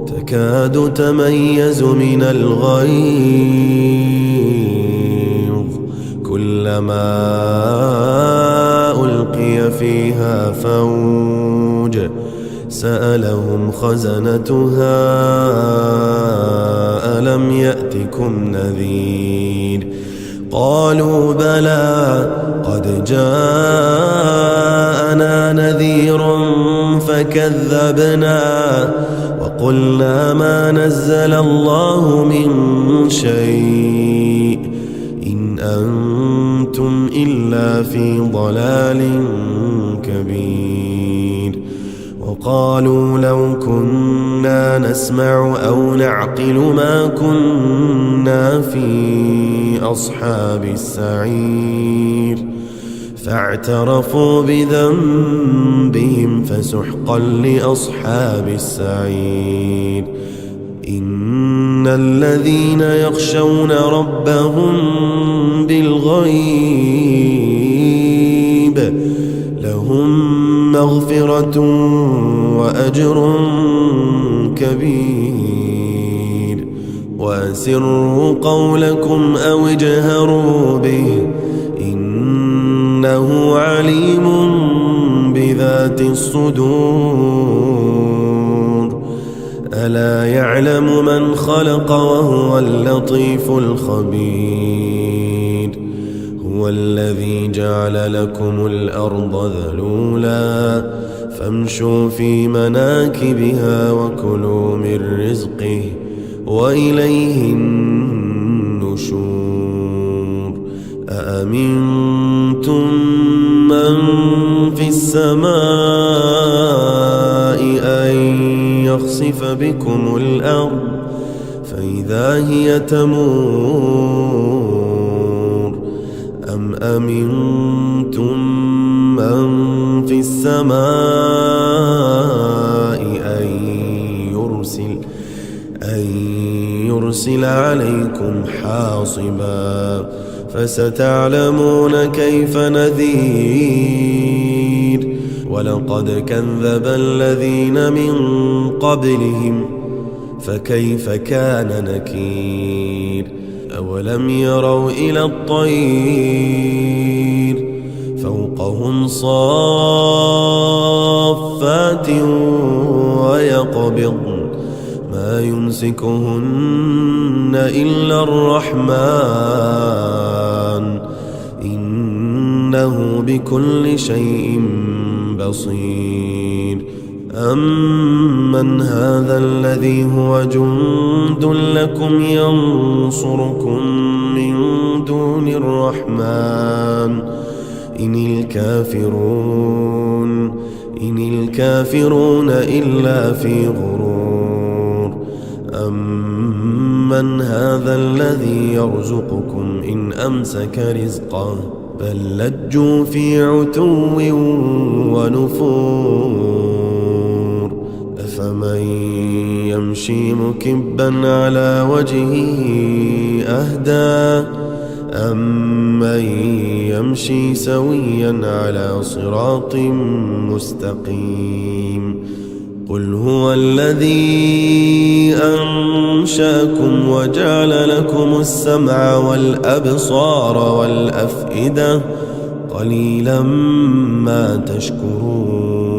تكاد تميز من الغيظ كلما ألقي فيها فوج سألهم خزنتها ألم يأتكم نذير قالوا بلى قد جاءنا نذير فكذبنا وقلنا ما نزل الله من شيء إن أنتم إلا في ضلال كبير وقالوا لو كنا نسمع أو نعقل ما كنا في أصحاب السعير فاعترفوا بذنبهم فسحقا لأصحاب السعير إن الذين يخشون ربهم بالغيب لهم مغفرة وأجر كبير وأسروا قولكم أو اجهروا به إنه عليم بذات الصدور ألا يعلم من خلق وهو اللطيف الخبير هو الذي جعل لكم الأرض ذلولا فامشوا في مناكبها وكلوا من رزقه وإليه النشور أأمنتم من في السماء أن يخسف بكم الأرض فإذا هي تمور أم أمنتم من في السماء أن يرسل عليكم حاصبا فستعلمون كيف نذير ولقد كذب الذين من قبلهم فكيف كان نكير أولم يروا إلى الطير فوقهم صافات ويقبضن ما يمسكهن إلا الرحمن إنه بكل شيء بصير أمن هذا الذي هو جند لكم ينصركم من دون الرحمن إن الكافرون إلا في غرور أمن هذا الذي يرزقكم إن أمسك رزقه بل لجوا في عتو ونفور أفمن يمشي مكبا على وجهه أهدى أمن يمشي سويا على صراط مستقيم قل هو الذي أنشأكم وجعل لكم السمع والأبصار والأفئدة قليلا ما تشكرون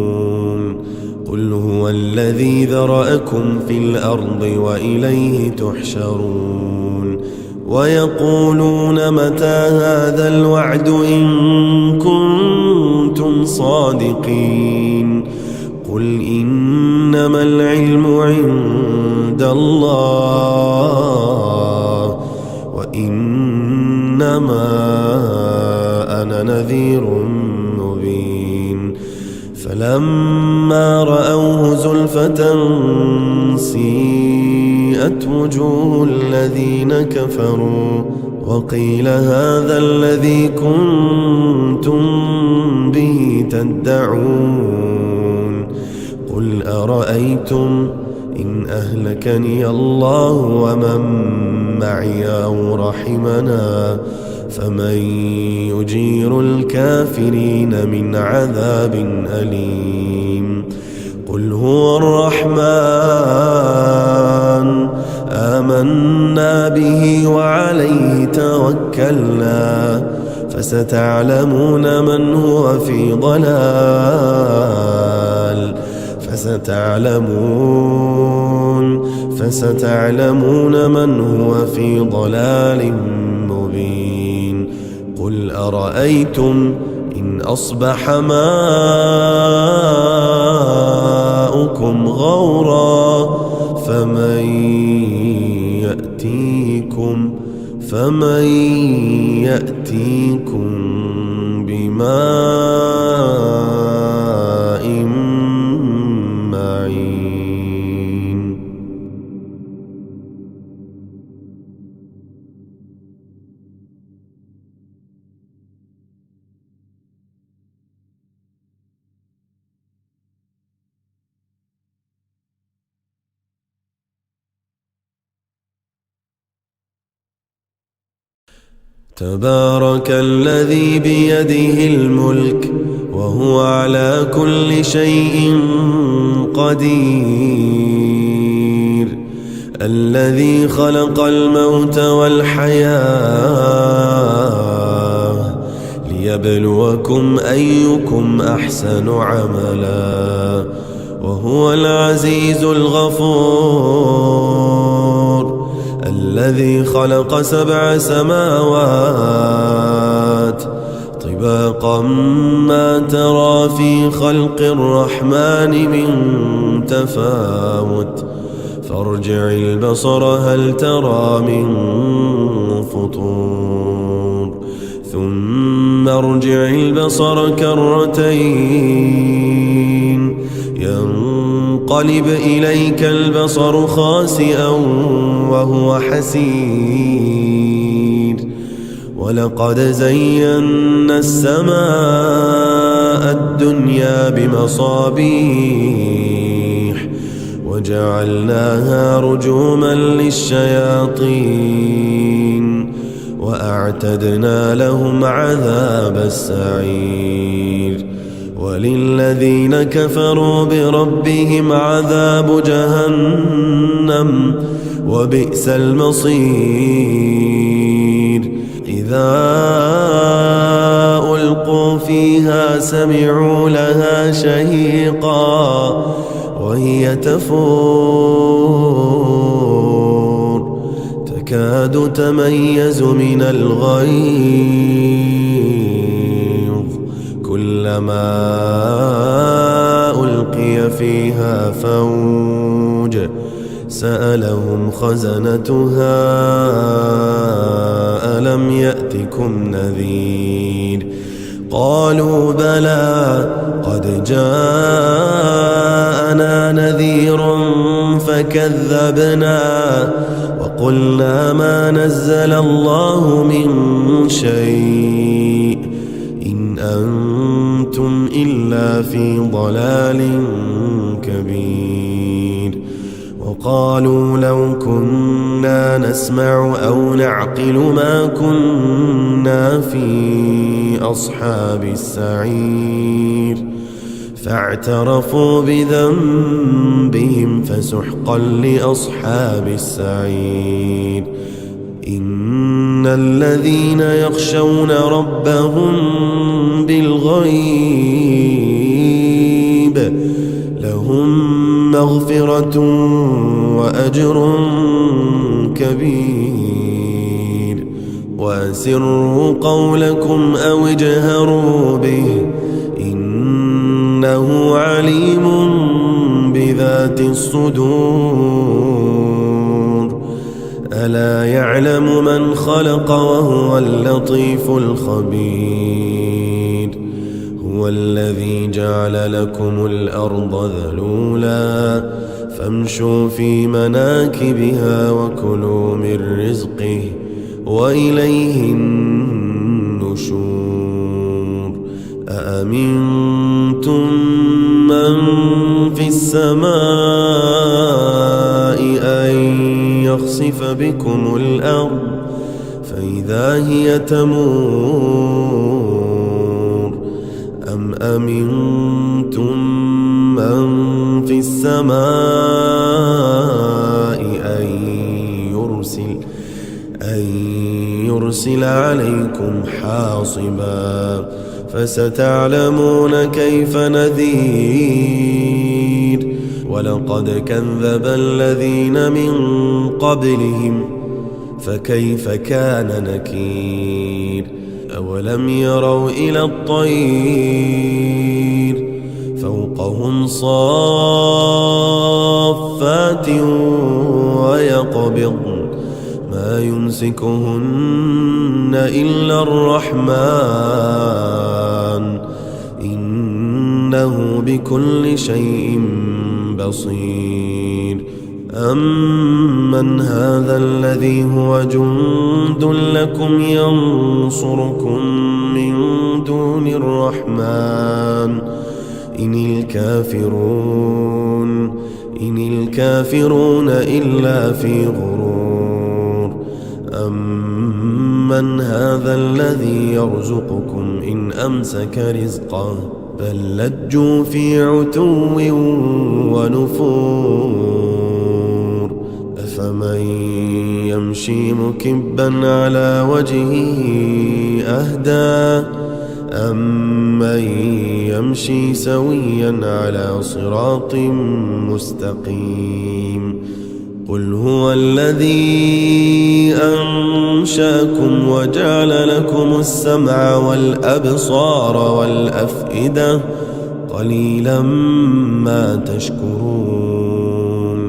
قل هو الذي ذرأكم في الأرض وإليه تحشرون ويقولون متى هذا الوعد إن كنتم صادقين قل إنما العلم عند الله وإنما أنا نذير مبين فلما رأوه زلفة سيئت وجوه الذين كفروا وقيل هذا الذي كنتم به تدعون قل أرأيتم إن أهلكني الله ومن معي أو رحمنا فمن يجير الكافرين من عذاب أليم قل هو الرحمن آمنا به وعليه توكلنا فستعلمون من هو في ضلال فستعلمون من هو في ضلال مبين قل أرأيتم إن أصبح ماؤكم غورا فمن يأتيكم بماء معين تبارك الذي بيده الملك وهو على كل شيء قدير الذي خلق الموت والحياة ليبلوكم أيكم أحسن عملا وهو العزيز الغفور الذي خلق 7 سماوات طباقا ما ترى في خلق الرحمن من تفاوت فارجع البصر هل ترى من فطور ثم ارجع البصر كرتين ينقلب إليك البصر خاسئا وهو حسير ولقد زينا السماء الدنيا بمصابيح وجعلناها رجوما للشياطين وأعتدنا لهم عذاب السعير وللذين كفروا بربهم عذاب جهنم وبئس المصير إذا ألقوا فيها سمعوا لها شهيقا وهي تفور تكاد تميز من الغيظ كلما ألقي فيها فوج سألهم خزنتها ألم يأتكم نذير قالوا بلى قد جاءنا نذير فكذبنا وقلنا ما نزل الله من شيء إن أنتم إلا في ضلال كبير وقالوا لو كنا نسمع أو نعقل ما كنا في أصحاب السعير فاعترفوا بذنبهم فسحقا لأصحاب السعير. إن الذين يخشون ربهم بالغيب لهم مغفرة وأجر كبير. وأسروا قولكم أو اجهروا به إنه عليم بذات الصدور. ألا يعلم من خلق وهو اللطيف الخبير. هو الذي جعل لكم الأرض ذلولا فامشوا في مناكبها وكلوا من رزقه وإليه النشور. أأمنتم من في السماء أن يخسف بكم الأرض فإذا هي تمور أم أمنتم من في السماء أن يرسل عليكم حاصبا فستعلمون كيف نذير. ولقد كذب الذين من قبلهم فكيف كان نكير. أولم يروا إلى الطير فوقهم صافات ويقبضن ما يمسكهن إلا الرحمن إنه بكل شيء بصير. أمن هذا الذي هو جند لكم ينصركم من دون الرحمن إن الكافرون إلا في غرور. أمن هذا الذي يرزقكم إن أمسك رزقه بل لجوا في عتو ونفور. أفمن يمشي مكبا على وجهه أهدى أمن يمشي سويا على صراط مستقيم. قل هو الذي أنشأكم وجعل لكم السمع والأبصار والأفئدة قليلا ما تشكرون.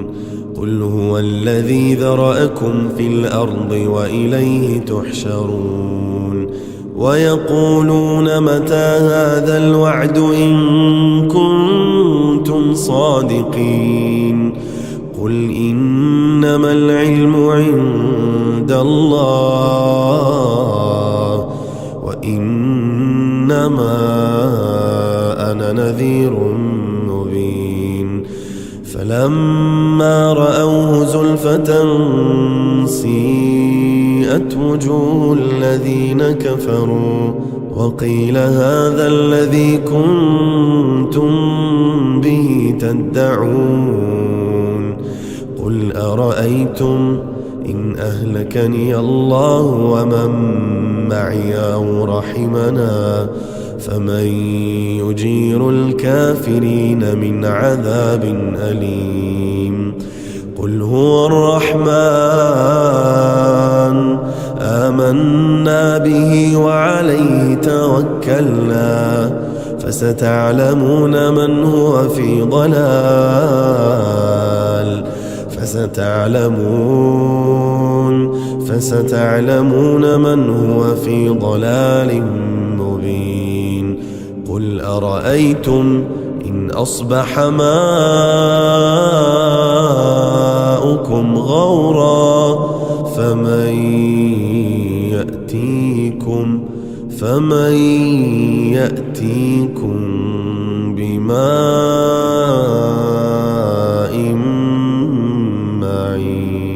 قل هو الذي ذرأكم في الأرض وإليه تحشرون. ويقولون متى هذا الوعد إن كنتم صادقين. قل إنما العلم عند الله وإنما أنا نذير مبين. فلما رأوه زلفة سيئت وجوه الذين كفروا وقيل هذا الذي كنتم به تدعون. قل أرأيتم إن أهلكني الله ومن معي أو رحمنا فمن يجير الكافرين من عذاب أليم. قل هو الرحمن آمنا به وعليه توكلنا فستعلمون من هو في ضلال فستعلمون من هو في ضلال مبين. قل أرأيتم إن أصبح ماؤكم غورا فمن يأتيكم بماء معين.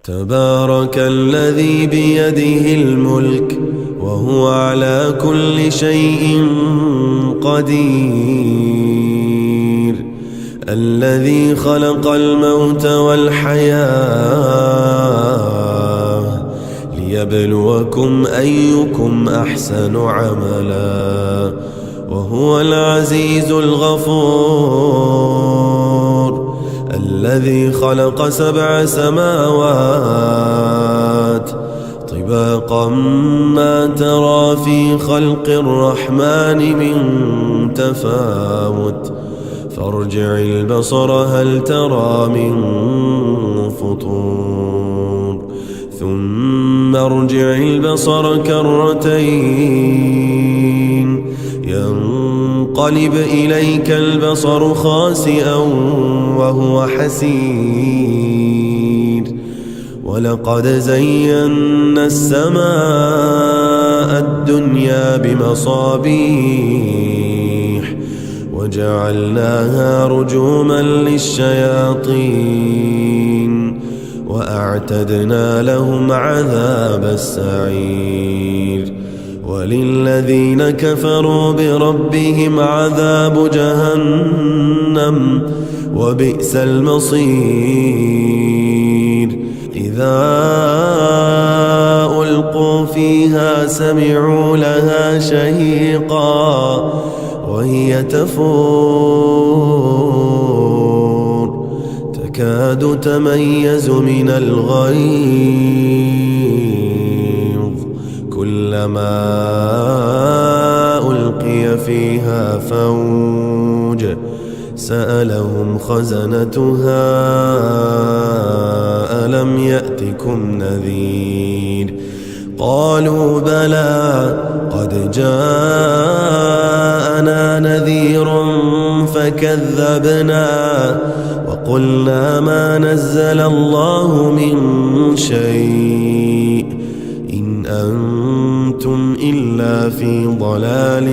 تبارك الذي بيده الملك وهو على كل شيء قدير، الذي خلق الموت والحياة ليبلوكم أيكم أحسن عملا، وهو العزيز الغفور، الذي خلق 7 سماوات طباقا ما ترى في خلق الرحمن من تفاوت، فارجع البصر هل ترى من فطور، ثم ارجع البصر كرتين ينقلب إليك البصر خاسئا وهو حسير، ولقد زينا السماء الدنيا بمصابيح وجعلناها رجوما للشياطين وأعتدنا لهم عذاب السعير، وللذين كفروا بربهم عذاب جهنم وبئس المصير، إذا ألقوا فيها سمعوا لها شهيقا وهي تفور تكاد تميز من الغيظ، كلما ألقي فيها فوج سألهم خزنتها ألم يأتكم نذير، قالوا بلى قد جاءنا نذير فكذبنا وقلنا ما نزل الله من شيء إن أنتم إلا في ضلال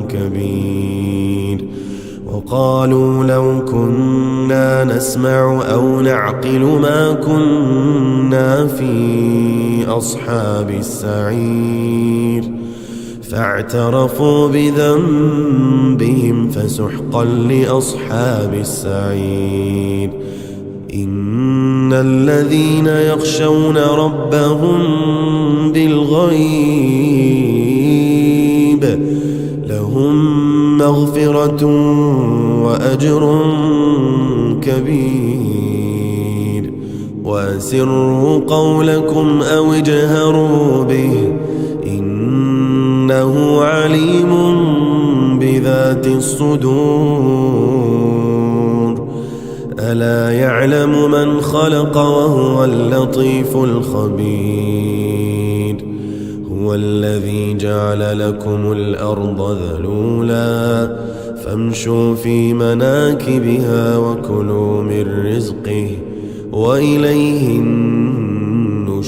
كبير، وقالوا لو كنا نسمع أو نعقل ما كنا في أصحاب السعير، فاعترفوا بذنبهم فسحقا لأصحاب السعير، إن الذين يخشون ربهم بالغيب لهم مغفرة وأجر كبير، وأسروا قولكم أو اجهروا به إنه عليم بذات الصدور، ألا يعلم من خلق وهو اللطيف الخبير، هو الذي جعل لكم الأرض ذلولا فامشوا في مناكبها وكلوا من رزقه وإليه النشور،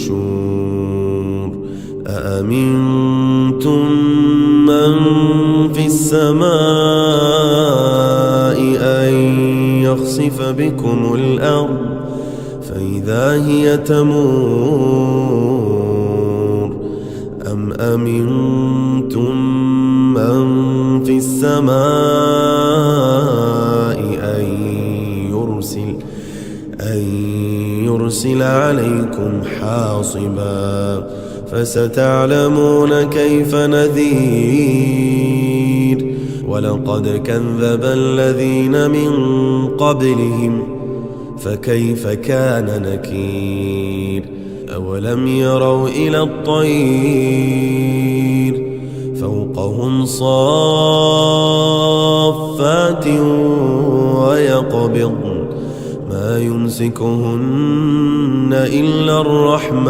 أأمنتم من في السماء أن يخسف بكم الأرض فإذا هي تمور، أم أمنتم من في السماء أن يرسل عليكم حاصبا فستعلمون كيف نذير، ولقد كذب الذين من قبلهم فكيف كان نكير، أولم يروا إلى الطير فوقهم صافات ويقبضن ما يمسكهن إلا الرحمن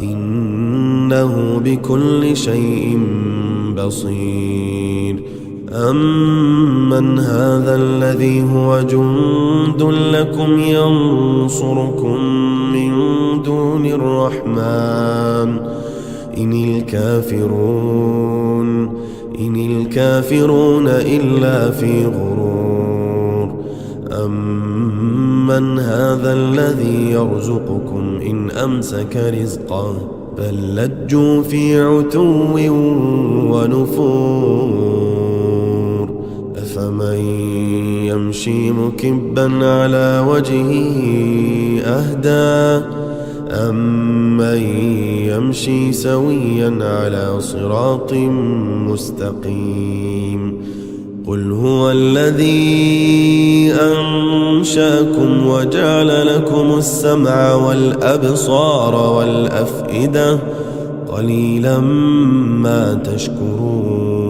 إنه بكل شيء بصير، أمن هذا الذي هو جند لكم ينصركم من دون الرحمن إن الكافرون إلا في غرور، أمن هذا الذي يرزقكم إن أمسك رزقه بل لجوا في عتو ونفور أفمن يمشي مكبا على وجهه أهدى أمن يمشي سويا على صراط مستقيم قل هو الذي أنشأكم وجعل لكم السمع والأبصار والأفئدة قليلا ما تشكرون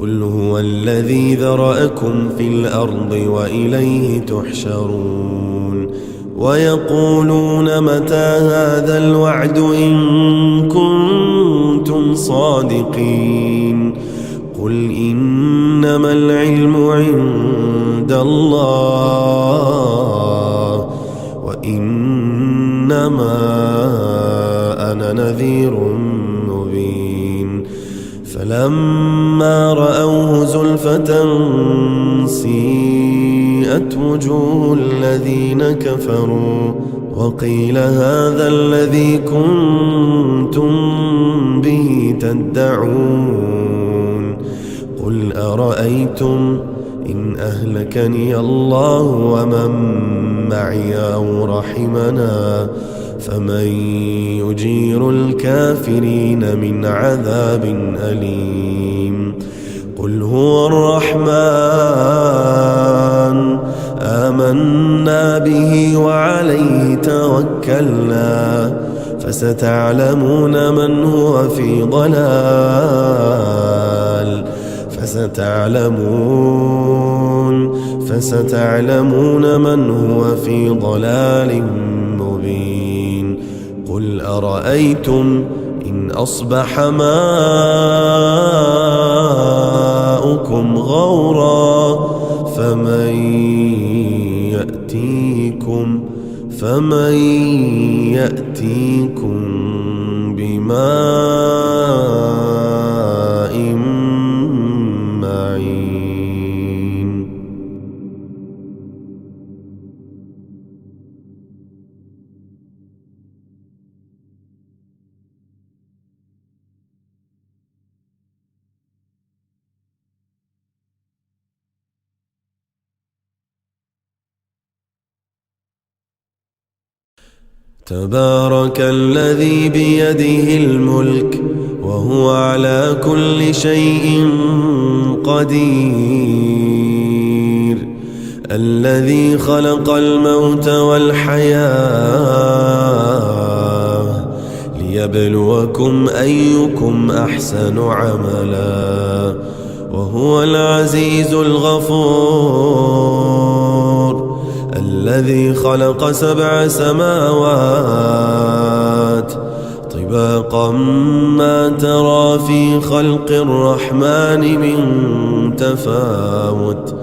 قل هو الذي ذرأكم في الأرض وإليه تحشرون ويقولون متى هذا الوعد إن كنتم صادقين قل إنما العلم عند الله وإنما أنا نذير مبين فلما رأوه زلفة سيئت وجوه الذين كفروا وقيل هذا الذي كنتم به تدعون قل أرأيتم إن أهلكني الله ومن معي أو رحمنا فمن يجير الكافرين من عذاب أليم قل هو الرحمن آمنا به وعليه توكلنا فستعلمون من هو في ضلال فستعلمون من هو في ضلال مبين قل أرأيتم إن أصبح ماؤكم غورا فمن يأتيكم بماء معين تبارك الذي بيده الملك وهو على كل شيء قدير الذي خلق الموت والحياة ليبلوكم أيكم أحسن عملا وهو العزيز الغفور الذي خلق 7 سماوات طباقا ما ترى في خلق الرحمن من تفاوت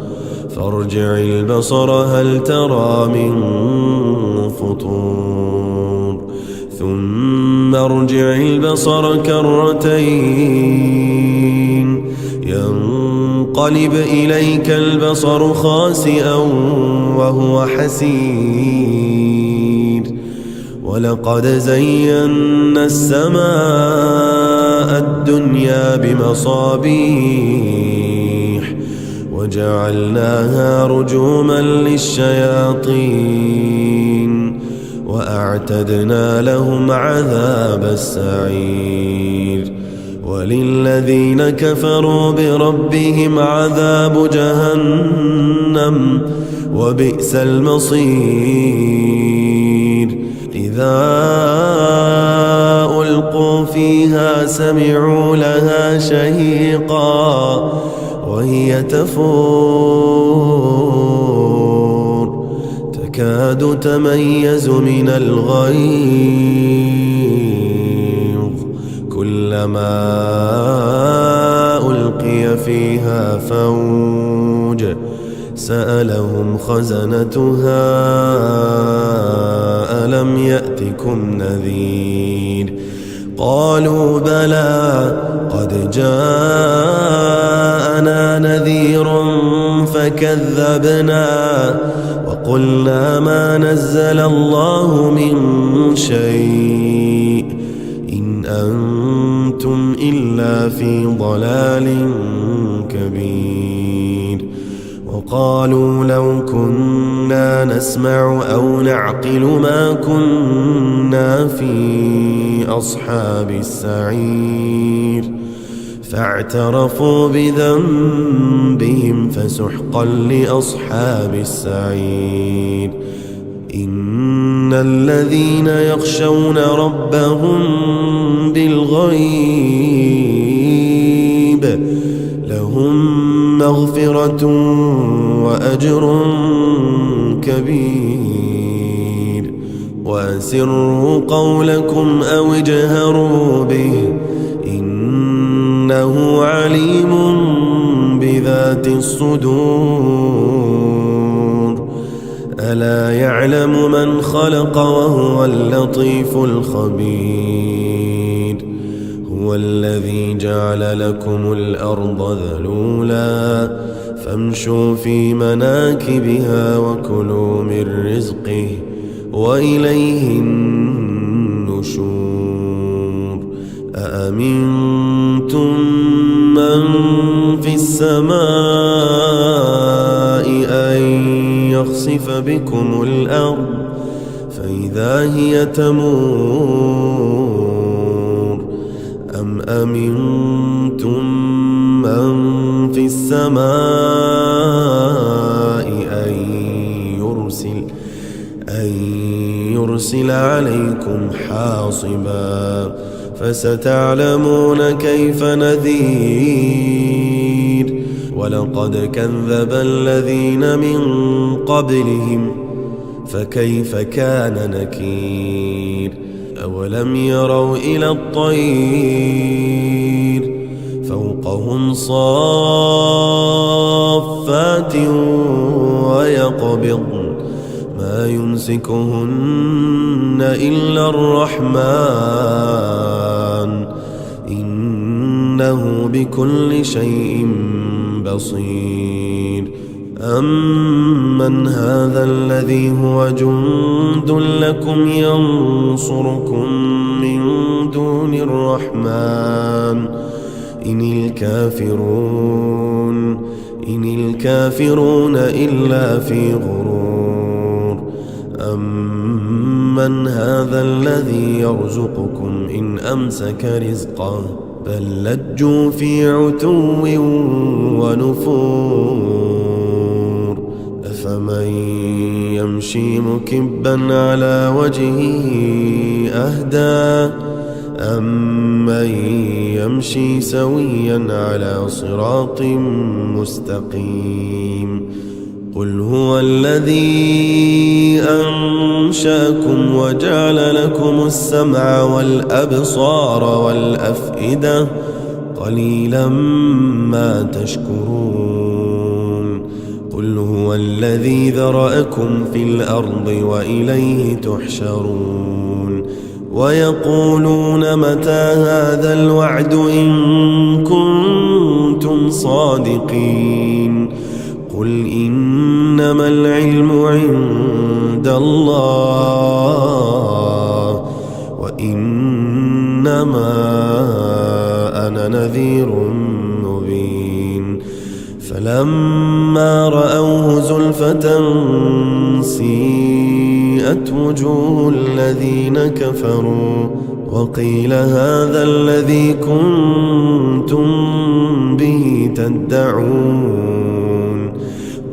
فارجع البصر هل ترى من فطور ثم ارجع البصر كرتين ينقلب إليك البصر خاسئا وهو حسير ولقد زينا السماء الدنيا بمصابيح وجعلناها رجوما للشياطين وأعتدنا لهم عذاب السعير وللذين كفروا بربهم عذاب جهنم وبئس المصير إذا ألقوا فيها سمعوا لها شهيقا وهي تفور تكاد تميز من الغيظ كلما ألقي فيها فوج سألهم خزنتها ألم يأتكم نذير قالوا بلى قد جاءنا نذير كذبنا وقلنا ما نزل الله من شيء إن أنتم إلا في ضلال كبير. وقالوا لو كنا نسمع أو نعقل ما كنا في أصحاب السعير فاعترفوا بذنبهم فسحقا لأصحاب السعير. إن الذين يخشون ربهم بالغيب لهم مغفرة وأجر كبير. وأسروا قولكم أو اجهروا به إنه عليم بذات الصدور. ألا يعلم من خلق وهو اللطيف الخبير. هو الذي جعل لكم الأرض ذلولا فامشوا في مناكبها وكلوا من رزقه وإليه النشور. أأمنتم من في السماء أن يخسف بكم الأرض فإذا هي تمور أم أمنتم من في السماء أن يرسل عليكم حاصبا فستعلمون كيف نذير. ولقد كذب الذين من قبلهم فكيف كان نكير. أولم يروا إلى الطير فوقهم صافات ويقبضن ما يمسكهن إلا الرحمن إنه بكل شيء بصير. أمن هذا الذي هو جند لكم ينصركم من دون الرحمن إن الكافرون إلا في غرور. أمن هذا الذي يرزقكم إن أمسك رزقه بل لجوا في عتو ونفور. أفمن يمشي مكبا على وجهه أهدى أمن يمشي سويا على صراط مستقيم. قل هو الذي أنشأكم وجعل لكم السمع والأبصار والأفئدة قليلا ما تشكرون. قل هو الذي ذرأكم في الأرض وإليه تحشرون. ويقولون متى هذا الوعد إن كنتم صادقين. قل إنما العلم عند الله وإنما أنا نذير مبين. فلما رأوه زلفة سيئت وجوه الذين كفروا وقيل هذا الذي كنتم به تدعون.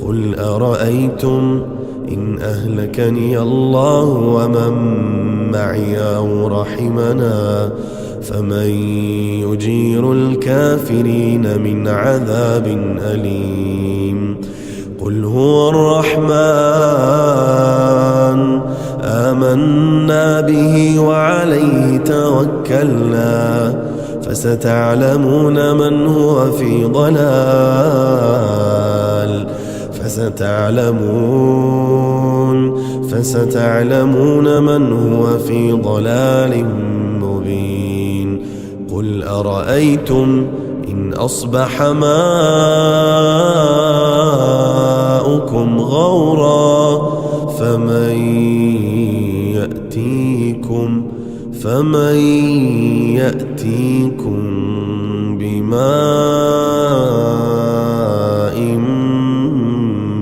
قل أرأيتم إن أهلكني الله ومن معي أو رحمنا فمن يجير الكافرين من عذاب أليم. قل هو الرحمن آمنا به وعليه توكلنا فستعلمون من هو في ضلال فستعلمون من هو في ضلال مبين. قل أرأيتم إن أصبح ماؤكم زادوكم غورا فمن يأتيكم بماء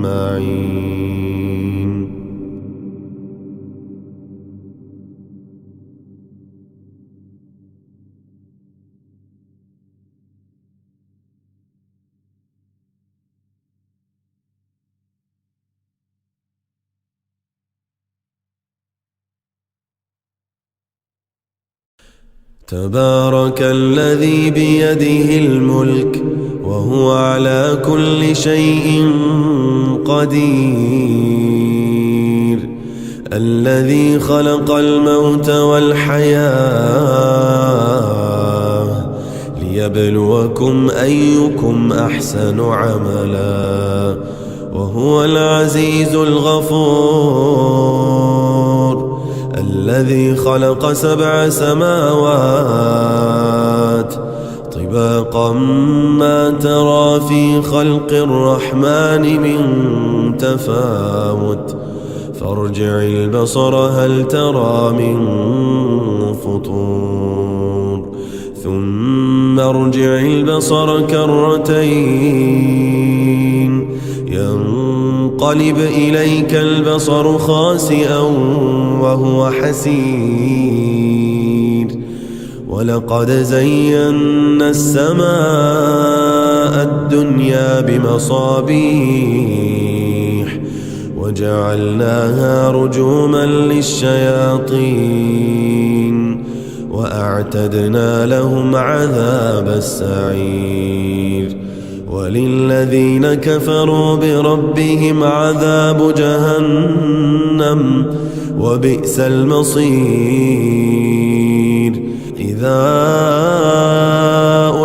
معين. تبارك الذي بيده الملك وهو على كل شيء قدير، الذي خلق الموت والحياة ليبلوكم أيكم أحسن عملا، وهو العزيز الغفور، الذي خلق 7 سماوات طباقا ما ترى في خلق الرحمن من تفاوت، فارجع البصر هل ترى من فطور، ثم ارجع البصر كرتين ينقلب إليك البصر خاسئا وهو حسير، ولقد زينا السماء الدنيا بمصابيح وجعلناها رجوما للشياطين وأعتدنا لهم عذاب السعير، وللذين كفروا بربهم عذاب جهنم وبئس المصير. إذا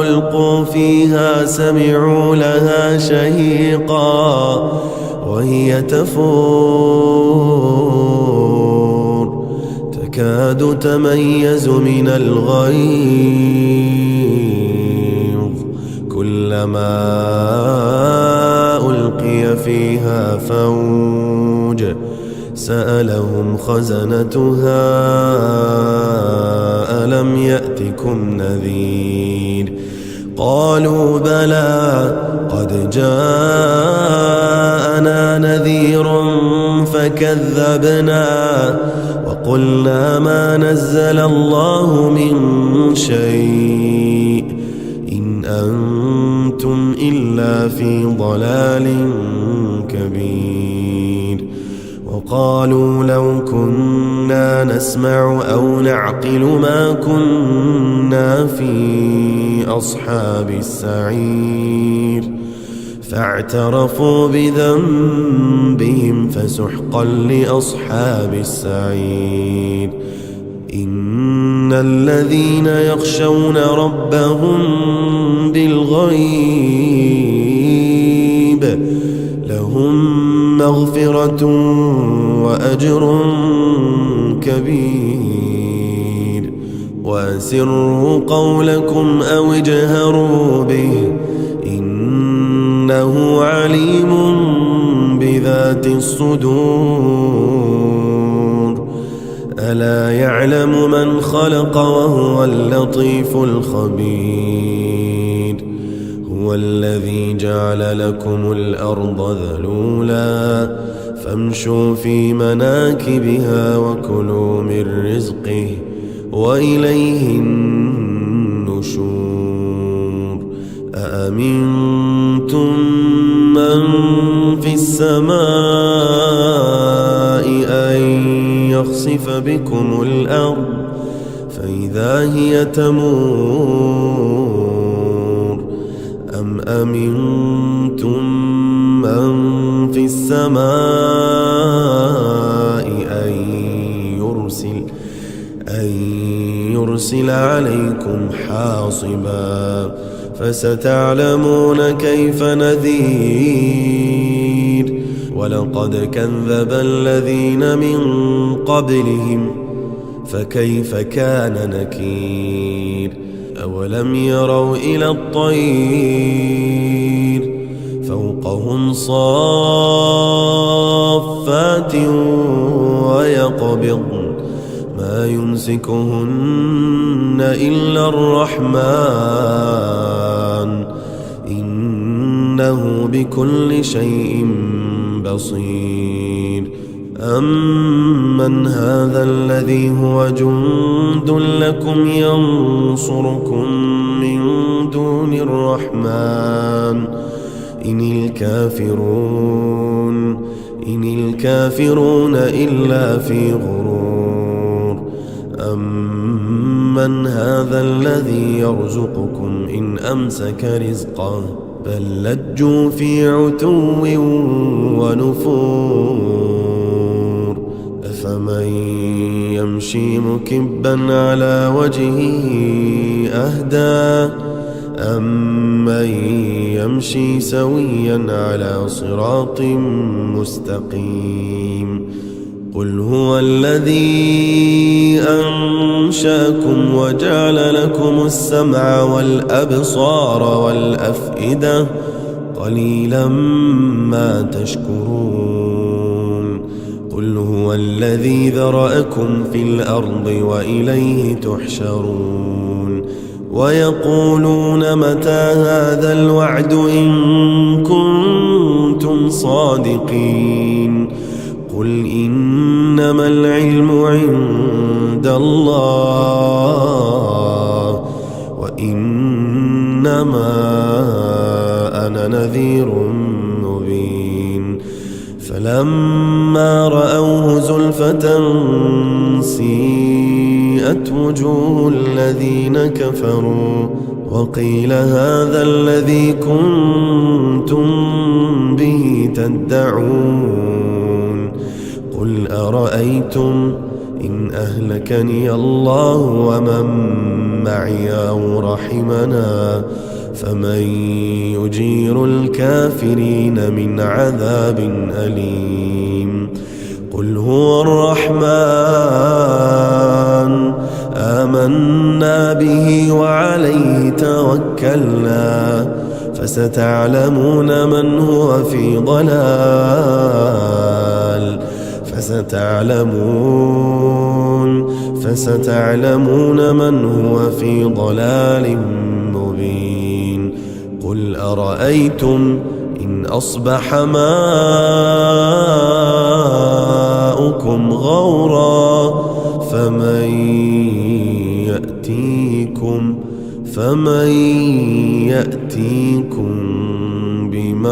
ألقوا فيها سمعوا لها شهيقا وهي تفور تكاد تميز من الغيظ، كلما ألقي فيها فوج سألهم خزنتها ألم يأتكم نذير، قالوا بلى قد جاءنا نذير فكذبنا وقلنا ما نزل الله من شيء إن أنتم إلا في ضلال كبير، وقالوا لو كنا نسمع أو نعقل ما كنا في أصحاب السعير، فاعترفوا بذنبهم فسحقا لأصحاب السعير. إن الذين يخشون ربهم بالغيب لهم مغفرة وأجر كبير، وأسروا قولكم أو اجهروا به إنه عليم بذات الصدور، ألا يعلم من خلق وهو اللطيف الخبير. هو الذي جعل لكم الأرض ذلولا فامشوا في مناكبها وكلوا من رزقه وإليه النشور. أأمنتم من في السماء أن يخسف بكم الأرض فإذا هي تمور، أم أمنتم من في السماء أن يرسل عليكم حاصبا فستعلمون كيف نذير. ولقد كذب الذين من قبلهم فكيف كان نكير. أولم يروا إلى الطير فوقهم صافات ويقبضن ما يمسكهن إلا الرحمن إنه بكل شيء بصير. أمن هذا الذي هو جند لكم ينصركم من دون الرحمن إن الكافرون إلا في غرور. أمن هذا الذي يرزقكم إن أمسك رزقه بل لجوا في عتو ونفور. أفمن يمشي مكبا على وجهه أهدى أمن يمشي سويا على صراط مستقيم. قل هو الذي أنشأكم وجعل لكم السمع والأبصار والأفئدة قليلا ما تشكرون. قل هو الذي ذرأكم في الأرض وإليه تحشرون. ويقولون متى هذا الوعد إن كنتم صادقين. قل إنما العلم عند الله وإنما أنا نذير مبين. فلما رأوه زلفة سيئت وجوه الذين كفروا وقيل هذا الذي كنتم به تدعون. قل أرأيتم إن أهلكني الله ومن معي أو رحمنا فمن يجير الكافرين من عذاب أليم. قل هو الرحمن آمنا به وعليه توكلنا فستعلمون من هو في ضلال فستعلمون من هو في ضلال مبين. قل أرأيتم إن أصبح ماؤكم غورا فمن يأتيكم بماء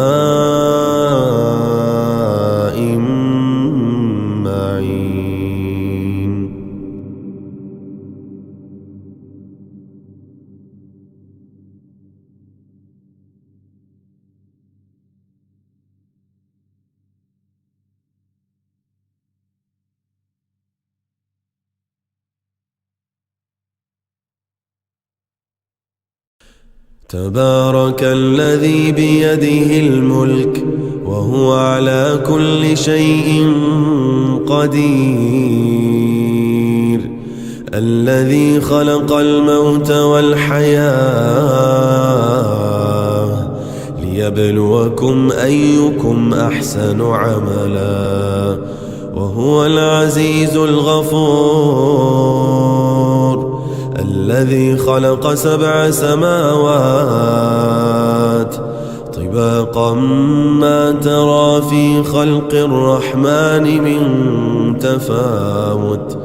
معين. تبارك الذي بيده الملك وهو على كل شيء قدير. الذي خلق الموت والحياة ليبلوكم أيكم أحسن عملا وهو العزيز الغفور. الذي خلق 7 سماوات طباقا ما ترى في خلق الرحمن من تفاوت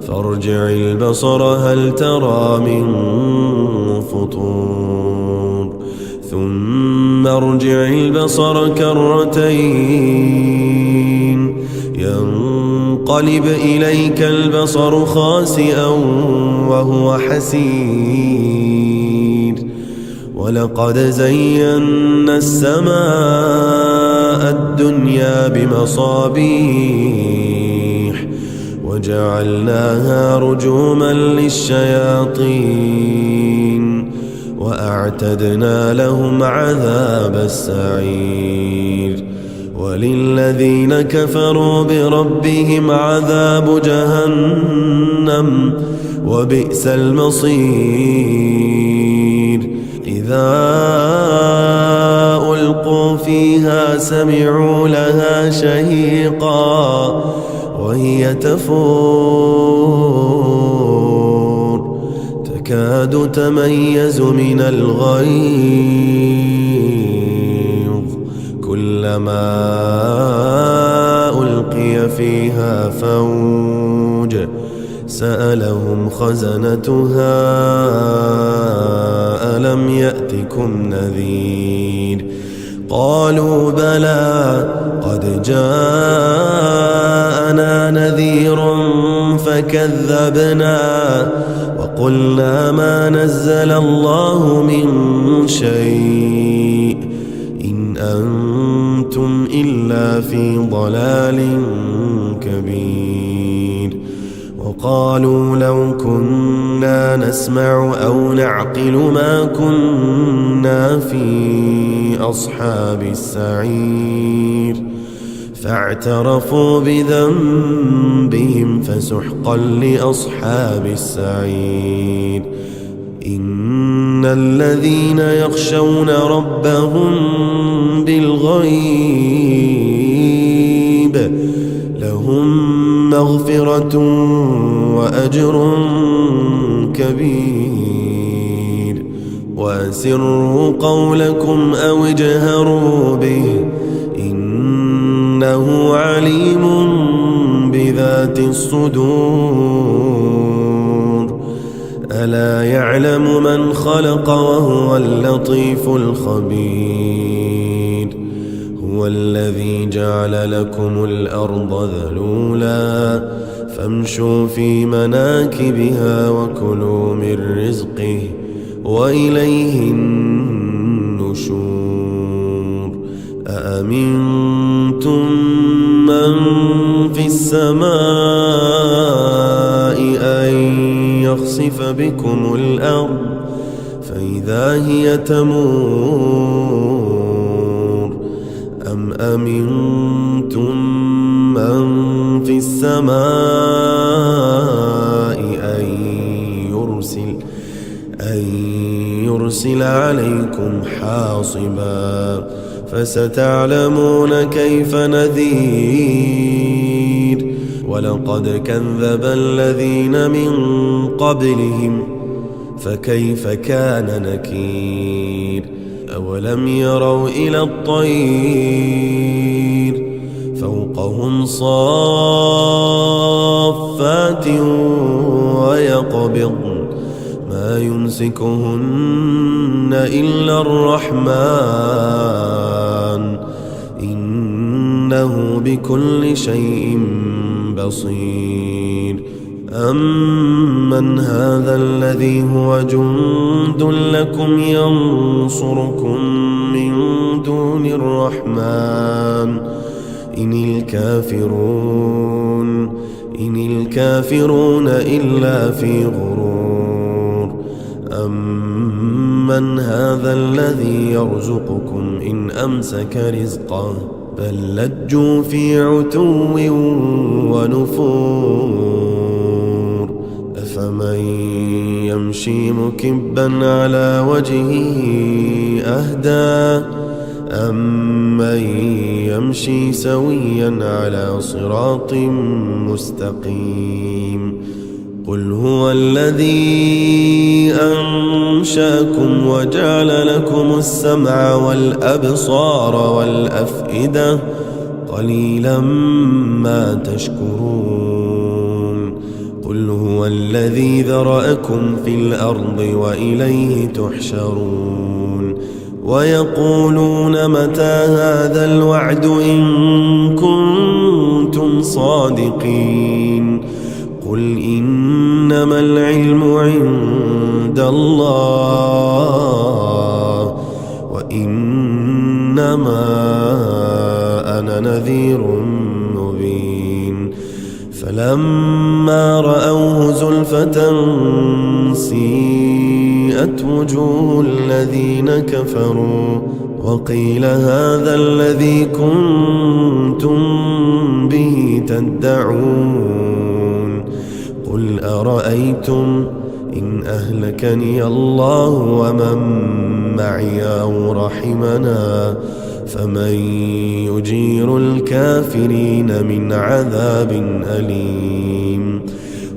فارجع البصر هل ترى من فطور ثم ارجع البصر كرتين ينقلب إليك البصر خاسئا وهو حسير. ولقد زينا السماء الدنيا بمصابيح وجعلناها رجوما للشياطين وأعتدنا لهم عذاب السعير. وللذين كفروا بربهم عذاب جهنم وبئس المصير. إذا ألقوا فيها سمعوا لها شهيقا وهي تفور تكاد تميز من الغيظ كلما ألقي فيها فوج سألهم خزنتها ألم يأتكم نذير قالوا بلى قد جاءنا نذير فكذبنا وقلنا ما نزل الله من شيء إن أنتم إلا في ضلال كبير وقالوا لو كنا نسمع أو نعقل ما كنا في أصحاب السعير فاعترفوا بذنبهم فسحقا لأصحاب السعير إن الذين يخشون ربهم بالغيب لهم مغفرة وأجر كبير وأسروا قولكم أو اجهروا به إنه عليم بذات الصدور ألا يعلم من خلق وهو اللطيف الخبير هو الذي جعل لكم الأرض ذلولا فامشوا في مناكبها وكلوا من رزقه وإليه النشور أأمنتم من في السماء أن يخسف بكم الأرض فإذا هي تمور أم أمنتم من في السماء أن يرسل عليكم حاصبا فستعلمون كيف نذير ولقد كذب الذين من قبلهم فكيف كان نكير أولم يروا إلى الطير فوقهم صافات ويقبضن ما يمسكهن إلا الرحمن إنه بكل شيء بصير أمن هذا الذي هو جند لكم ينصركم من دون الرحمن إن الكافرون إلا في غرور أمن هذا الذي يرزقكم إن أمسك رزقه بل لجوا في عتو ونفور أفمن يمشي مكبا على وجهه أهدى أمن يمشي سويا على صراط مستقيم قل هو الذي أنشأكم وجعل لكم السمع والأبصار والأفئدة قليلا ما تشكرون قل هو الذي ذرأكم في الأرض وإليه تحشرون ويقولون متى هذا الوعد إن كنتم صادقين قل إنما العلم عند الله وإنما أنا نذير مبين فلما رأوه زلفة سيئت وجوه الذين كفروا وقيل هذا الذي كنتم به تدعون قل أرأيتم إن أهلكني الله ومن معي أو رحمنا فمن يجير الكافرين من عذاب أليم.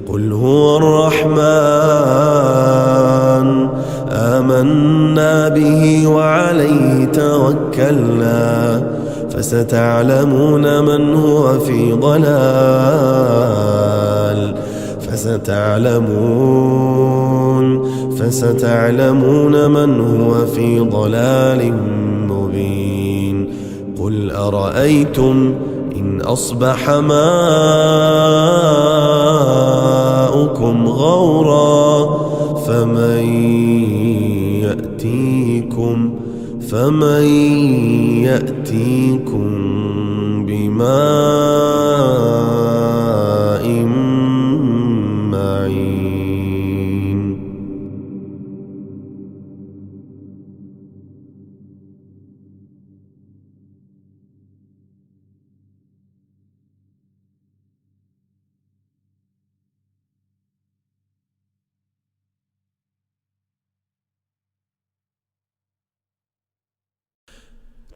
قل هو الرحمن آمنا به وعليه توكلنا فستعلمون من هو في ضلال فستعلمون من هو في ضلال مبين. قل أرأيتم إن أصبح ماؤكم غورا فمن يأتيكم بماء معين.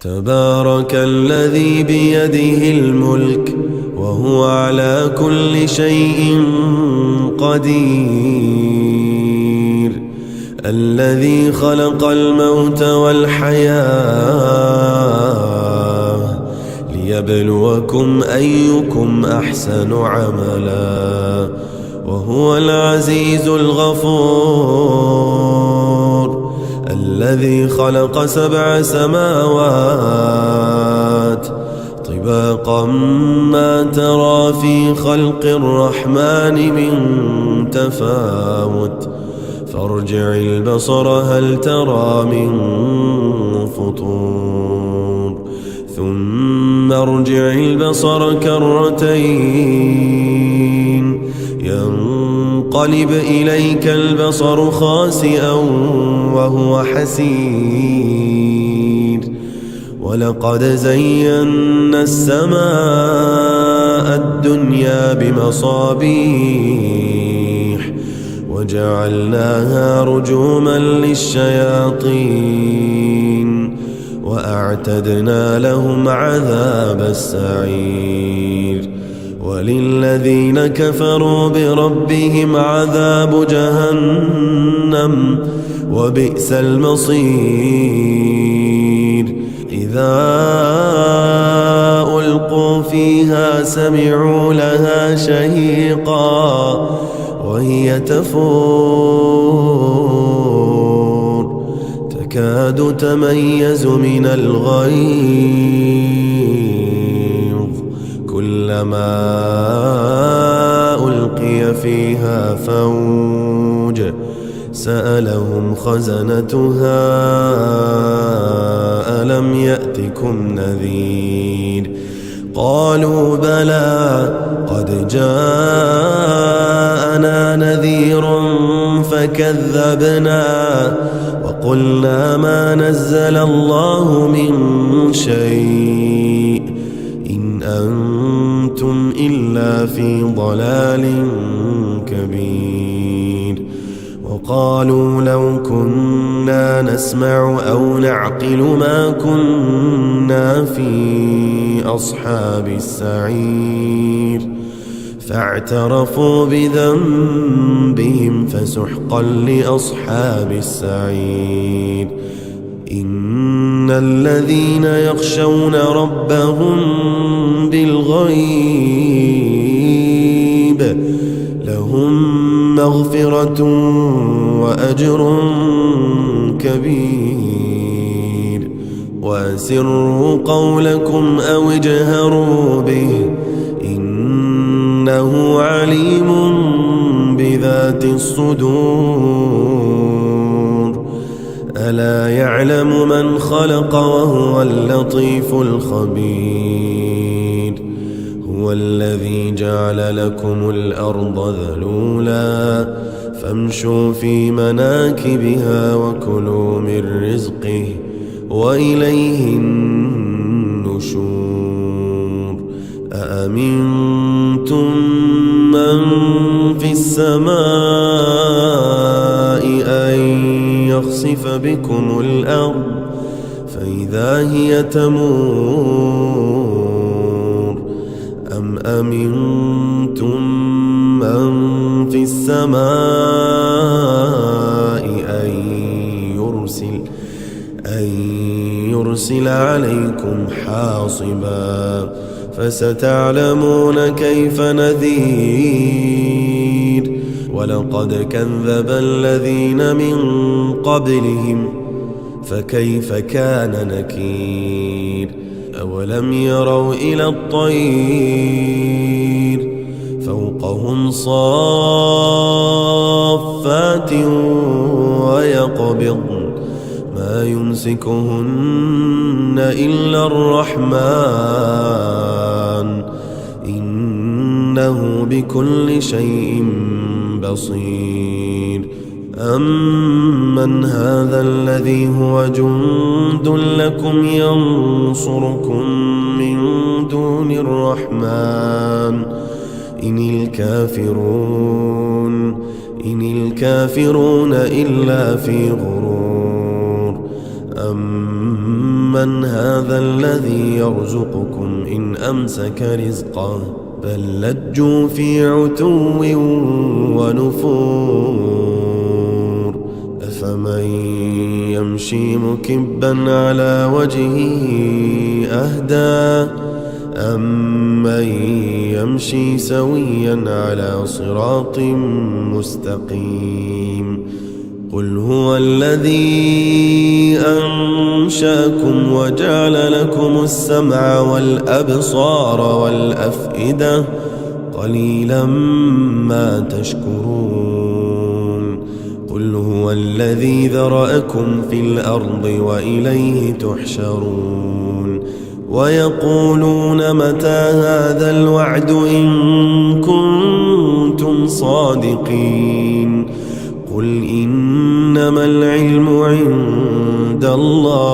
تبارك الذي بيده الملك وهو على كل شيء قدير. الذي خلق الموت والحياة ليبلوكم أيكم أحسن عملا وهو العزيز الغفور. الذي خلق 7 سماوات طباقا ما ترى في خلق الرحمن من تفاوت فارجع البصر هل ترى من فطور ثم ارجع البصر كرتين ينقلب إليك البصر خاسئا وهو حسير. ولقد زينا السماء الدنيا بمصابيح وجعلناها رجوما للشياطين وأعتدنا لهم عذاب السعير. وللذين كفروا بربهم عذاب جهنم وبئس المصير. إذا ألقوا فيها سمعوا لها شهيقا وهي تفور تكاد تميز من الغيظ كلما ألقي فيها فوج سألهم خزنتها ألم يأتكم نذير قالوا بلى قد جاءنا نذير فكذبنا وقلنا ما نزل الله من شيء إن أنتم إلا في ضلال كبير. وقالوا لو كنا نسمع أو نعقل ما كنا في أصحاب السعير فاعترفوا بذنبهم فسحقا لأصحاب السعير. إن الذين يخشون ربهم بالغيب لهم مغفرة وأجر كبير. وأسروا قولكم أو اجهروا به إنه عليم بذات الصدور. ألا يعلم من خلق وهو اللطيف الخبير. هو الذي جعل لكم الأرض ذلولا فامشوا في مناكبها وكلوا من رزقه وإليه النشور. أأمنتم من في السماء أن يخسف يخسف بكم الأرض فإذا هي تمور أم أمنتم من في السماء أن يرسل عليكم حاصبا فستعلمون كيف نذير ولقد كذب الذين من قبلهم فكيف كان نكير أولم يروا إلى الطير فوقهم صافات ويقبضن ما يمسكهن إلا الرحمن إنه بكل شيء بصير أمن هذا الذي هو جند لكم ينصركم من دون الرحمن إن الكافرون إلا في غرور أمن هذا الذي يرزقكم إن أمسك رزقه بل لجوا في عتو ونفور أفمن يمشي مكبا على وجهه أهدى أمن يمشي سويا على صراط مستقيم قل هو الذي أنشأكم وجعل لكم السمع والأبصار والأفئدة قليلا ما تشكرون قل هو الذي ذرأكم في الأرض وإليه تحشرون ويقولون متى هذا الوعد إن كنتم صادقين قل إنما العلم عند الله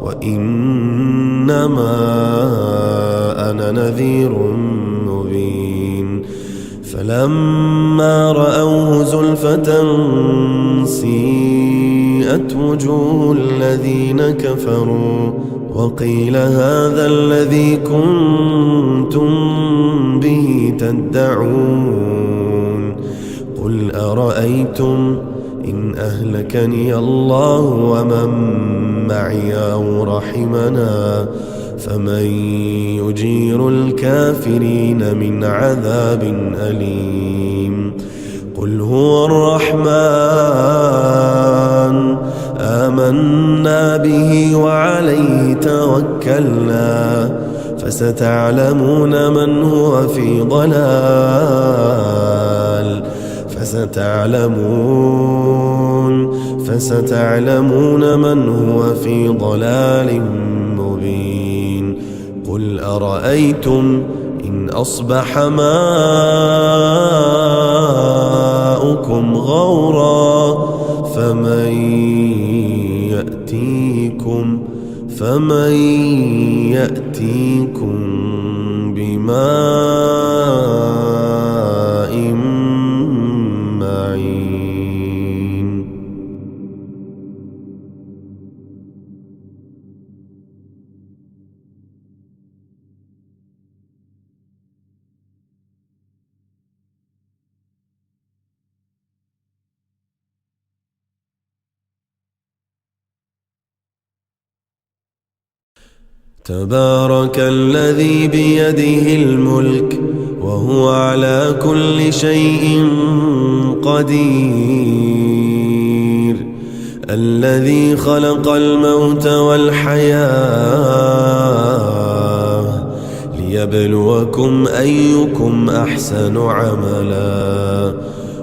وإنما أنا نذير مبين فلما رأوه زلفة سيئت وجوه الذين كفروا وقيل هذا الذي كنتم به تدعون قل أرأيتم إن أهلكني الله ومن معي أو رحمنا فمن يجير الكافرين من عذاب أليم قل هو الرحمن آمنا به وعليه توكلنا فستعلمون من هو في ضلال فستعلمون من هو في ضلال مبين قل أرأيتم إن أصبح ماؤكم غورا فمن يأتيكم بماء معين تبارك الذي بيده الملك وهو على كل شيء قدير الذي خلق الموت والحياة ليبلوكم أيكم أحسن عملا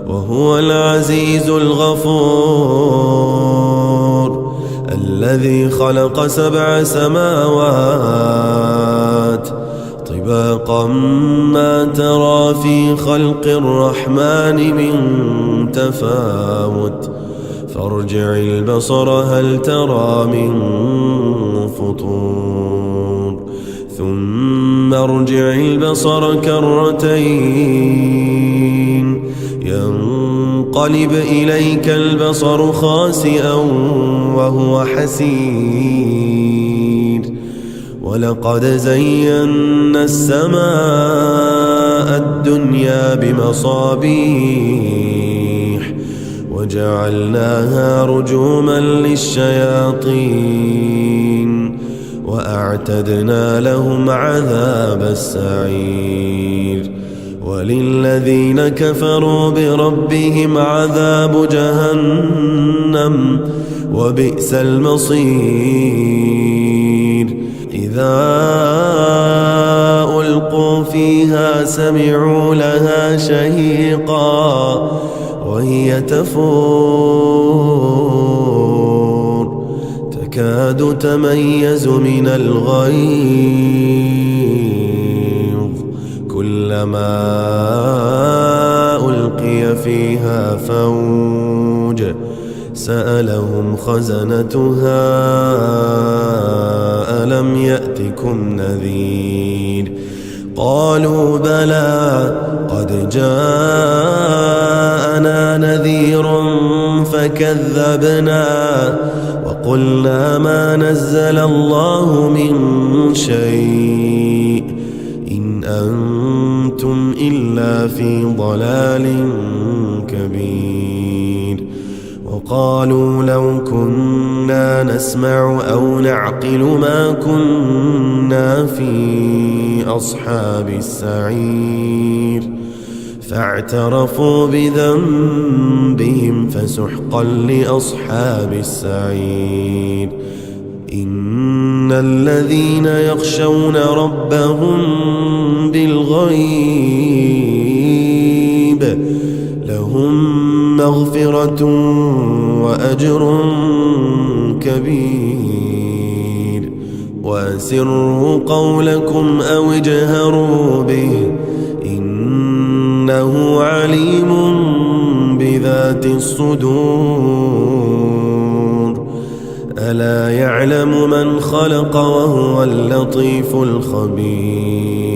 وهو العزيز الغفور الذي خلق 7 سماوات طباقا ما ترى في خلق الرحمن من تفاوت فارجع البصر هل ترى من فطور ثم ارجع البصر كرتين ينقلب ينقلب إليك البصر خاسئا وهو حسير ولقد زينا السماء الدنيا بمصابيح وجعلناها رجوما للشياطين وأعتدنا لهم عذاب السعير وللذين كفروا بربهم عذاب جهنم وبئس المصير إذا ألقوا فيها سمعوا لها شهيقا وهي تفور تكاد تميز من الغيظ كلما ألقي فيها فوج سألهم خزنتها ألم يأتكم نذير قالوا بلى قد جاءنا نذير فكذبنا وقلنا ما نزل الله من شيء إن أنتم إلا في ضلال كبير وقالوا لو كنا نسمع أو نعقل ما كنا في أصحاب السعير فاعترفوا بذنبهم فسحقا لأصحاب السعير إن الذين يخشون ربهم بالغيب لهم مغفرة وأجر كبير وأسروا قولكم أو اجهروا به إنه عليم بذات الصدور ألا يعلم من خلق وهو اللطيف الخبير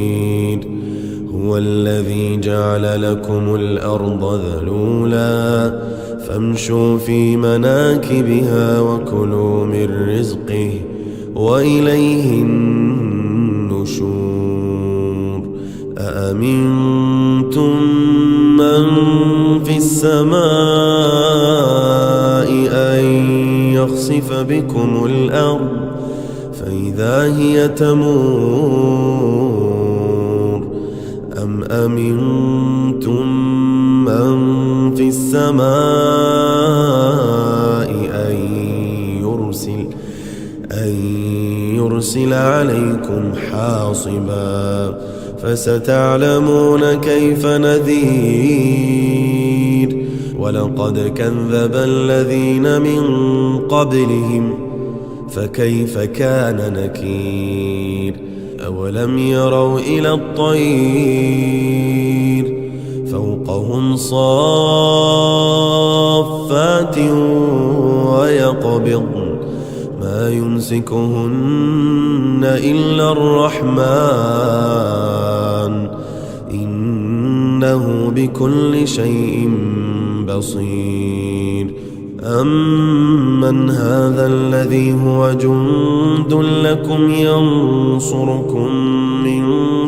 هو الذي جعل لكم الأرض ذلولا فامشوا في مناكبها وكلوا من رزقه وإليه النشور أأمنتم من في السماء أن يخسف بكم الأرض فإذا هي تمور أم أمنتم من في السماء أن يرسل عليكم حاصبا فستعلمون كيف نذير ولقد كذب الذين من قبلهم فكيف كان نكير أولم يروا إلى الطير فوقهم صافات ويقبضن ما يمسكهن إلا الرحمن إنه بكل شيء بصير أمن هذا الذي هو جند لكم ينصركم من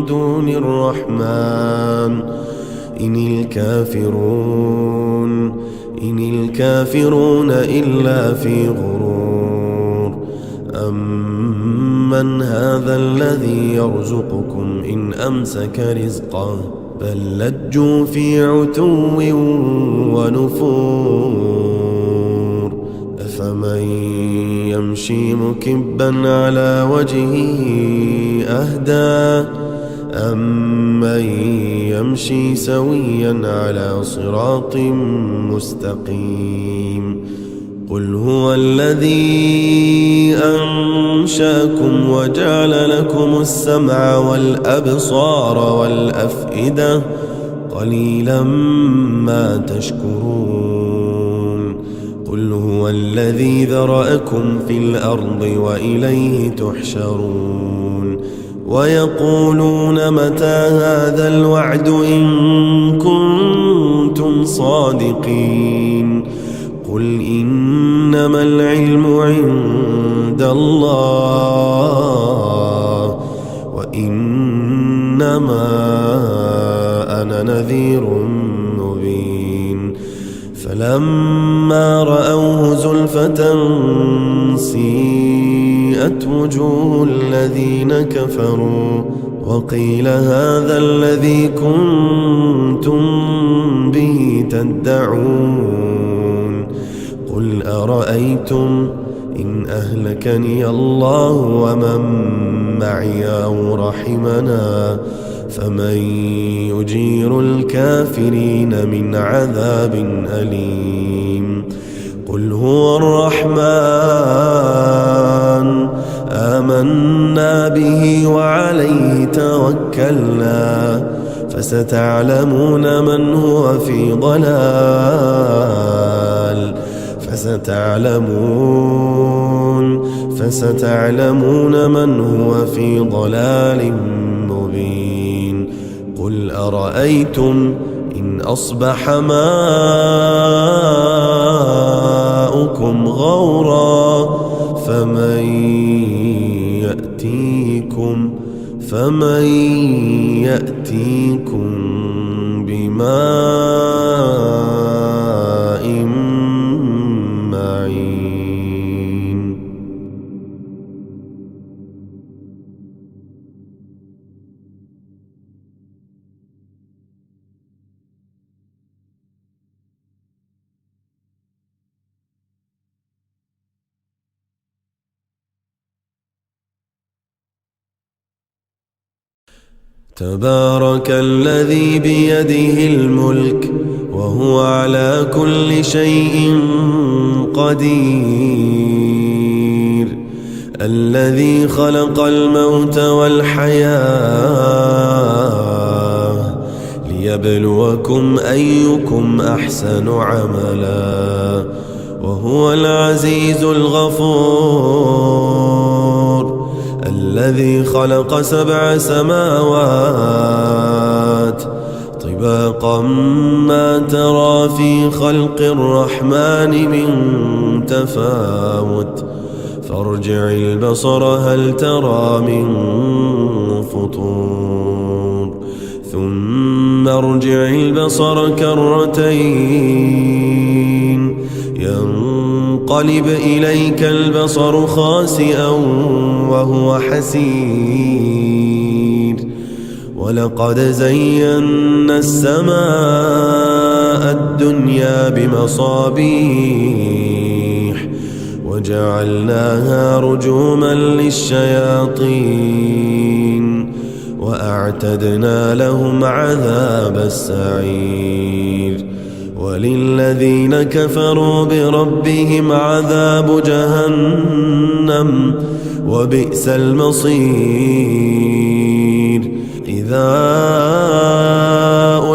دون الرحمن إن الكافرون إلا في غرور أمن هذا الذي يرزقكم إن أمسك رزقه بل لجوا في عتو ونفور أفمن يمشي مكبا على وجهه أهدى أمن يمشي سويا على صراط مستقيم قل هو الذي أنشأكم وجعل لكم السمع والأبصار والأفئدة قليلا ما تشكرون قل هو الذي ذرأكم في الأرض وإليه تحشرون ويقولون متى هذا الوعد إن كنتم كنتم صادقين قل إنما العلم عند الله وإنما أنا نذير مبين فلما رأوه زلفة سيئت وجوه الذين كفروا وقيل هذا الذي كنتم به تدعون قل أرأيتم إن أهلكني الله ومن معي أو رحمنا فمن يجير الكافرين من عذاب أليم قل هو الرحمن آمنا به وعليه توكلنا فستعلمون من هو في ضلال فستعلمون من هو في ضلال مبين قل أرأيتم إن أصبح ماؤكم غورا فمن يأتيكم بماء معين تبارك الذي بيده الملك وهو على كل شيء قدير الذي خلق الموت والحياة ليبلوكم أيكم أحسن عملا وهو العزيز الغفور الذي خلق 7 سماوات طباقا ما ترى في خلق الرحمن من تفاوت فارجع البصر هل ترى من فطور ثم ارجع البصر كرتين ينقلب إليك البصر خاسئا وهو حسير ولقد زينا السماء الدنيا بمصابيح وجعلناها رجوما للشياطين وأعتدنا لهم عذاب السعير وللذين كفروا بربهم عذاب جهنم وبئس المصير إذا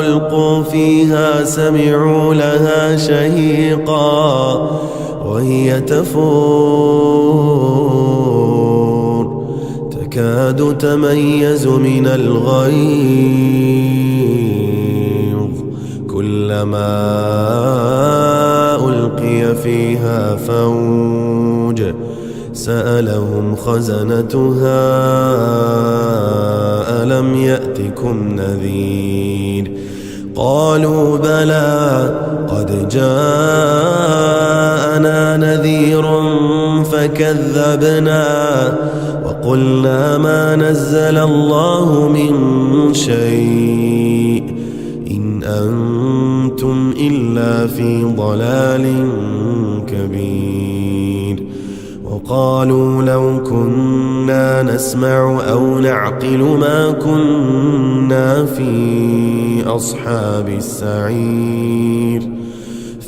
ألقوا فيها سمعوا لها شهيقا وهي تفور تكاد تميز من الغيظ كلما ألقي فيها فوج سألهم خزنتها ألم يأتكم نذير قالوا بلى قد جاءنا نذير فكذبنا وقلنا ما نزل الله من شيء إن أنتم إلا في ضلال كبير وقالوا لو كنا نسمع أو نعقل ما كنا في أصحاب السعير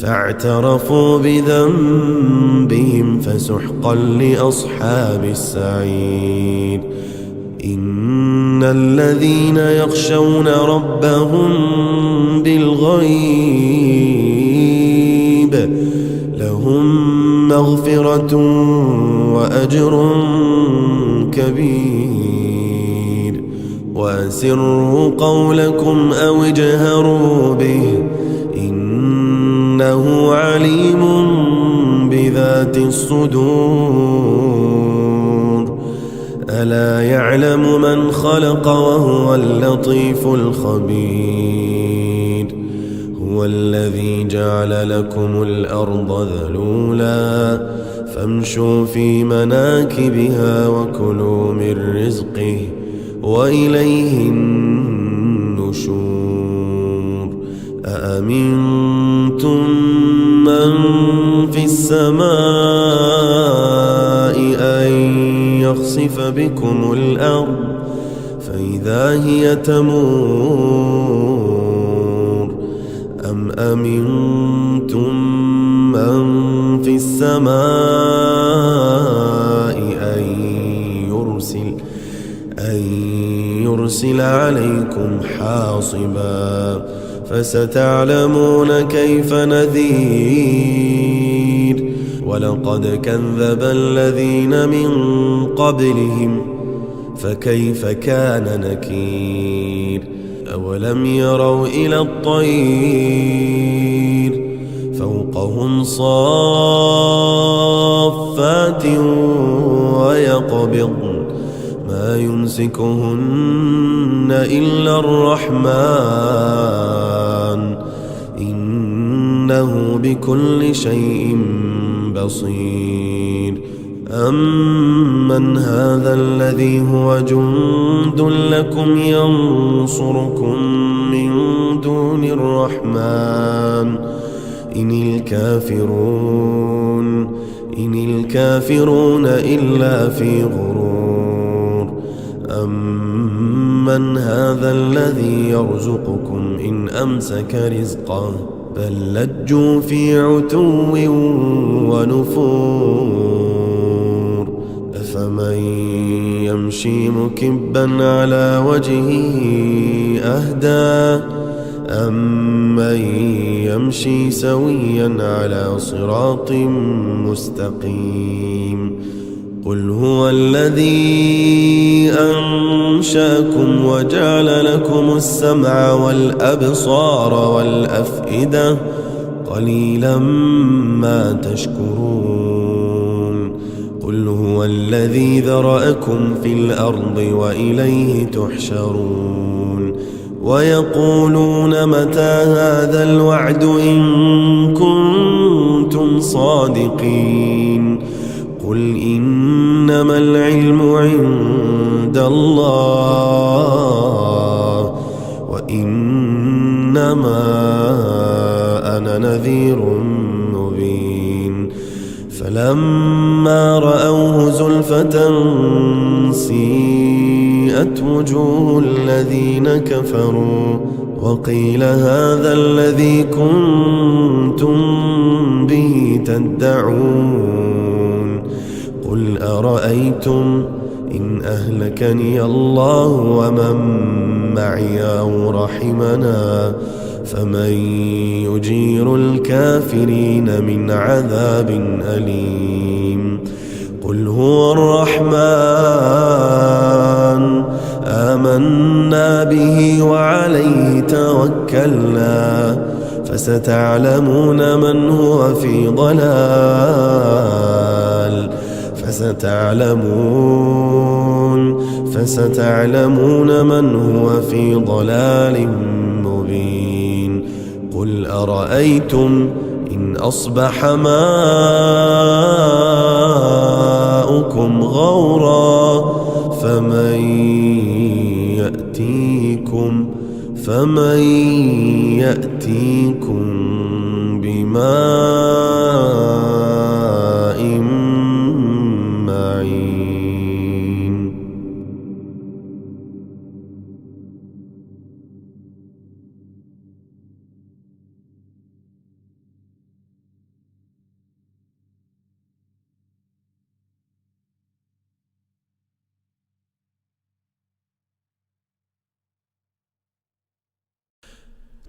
فاعترفوا بذنبهم فسحقا لأصحاب السعير إن الذين يخشون ربهم بالغيب لهم مغفرة وأجر كبير وأسروا قولكم أو اجهروا به إنه عليم بذات الصدور ألا يعلم من خلق وهو اللطيف الخبير هو الذي جعل لكم الأرض ذلولا فامشوا في مناكبها وكلوا من رزقه وإليه النشور أأمنتم من في السماء أن يخسف بكم الأرض فإذا هي تمور أم أمنتم من في السماء أن يرسل عليكم حاصبا فستعلمون كيف نذير ولقد كذب الذين من قبلهم فكيف كان نكير أولم يروا إلى الطير فوقهم صافات ويقبضن ما يمسكهن إلا الرحمن إنه بكل شيء بصير أمن هذا الذي هو جند لكم ينصركم من دون الرحمن إن الكافرون إلا في غرور أمن هذا الذي يرزقكم إن أمسك رزقه بل لجوا في عتو ونفور أفمن يمشي مكبا على وجهه أهدى أمن يمشي سويا على صراط مستقيم قل هو الذي أنشأكم وجعل لكم السمع والأبصار والأفئدة قليلا ما تشكرون قل هو الذي ذرأكم في الأرض وإليه تحشرون ويقولون متى هذا الوعد إن كنتم صادقين قل إنما العلم عند الله وإنما أنا نذير مبين فلما رأوه زلفة سيئت وجوه الذين كفروا وقيل هذا الذي كنتم به تدعون قل أرأيتم إن أهلكني الله ومن معي أو رحمنا فمن يجير الكافرين من عذاب أليم قل هو الرحمن آمنا به وعليه توكلنا فستعلمون من هو في ضلال فستعلمون من هو في ضلال مبين قل أرأيتم إن أصبح ماؤكم غورا فمن يأتيكم بماء معين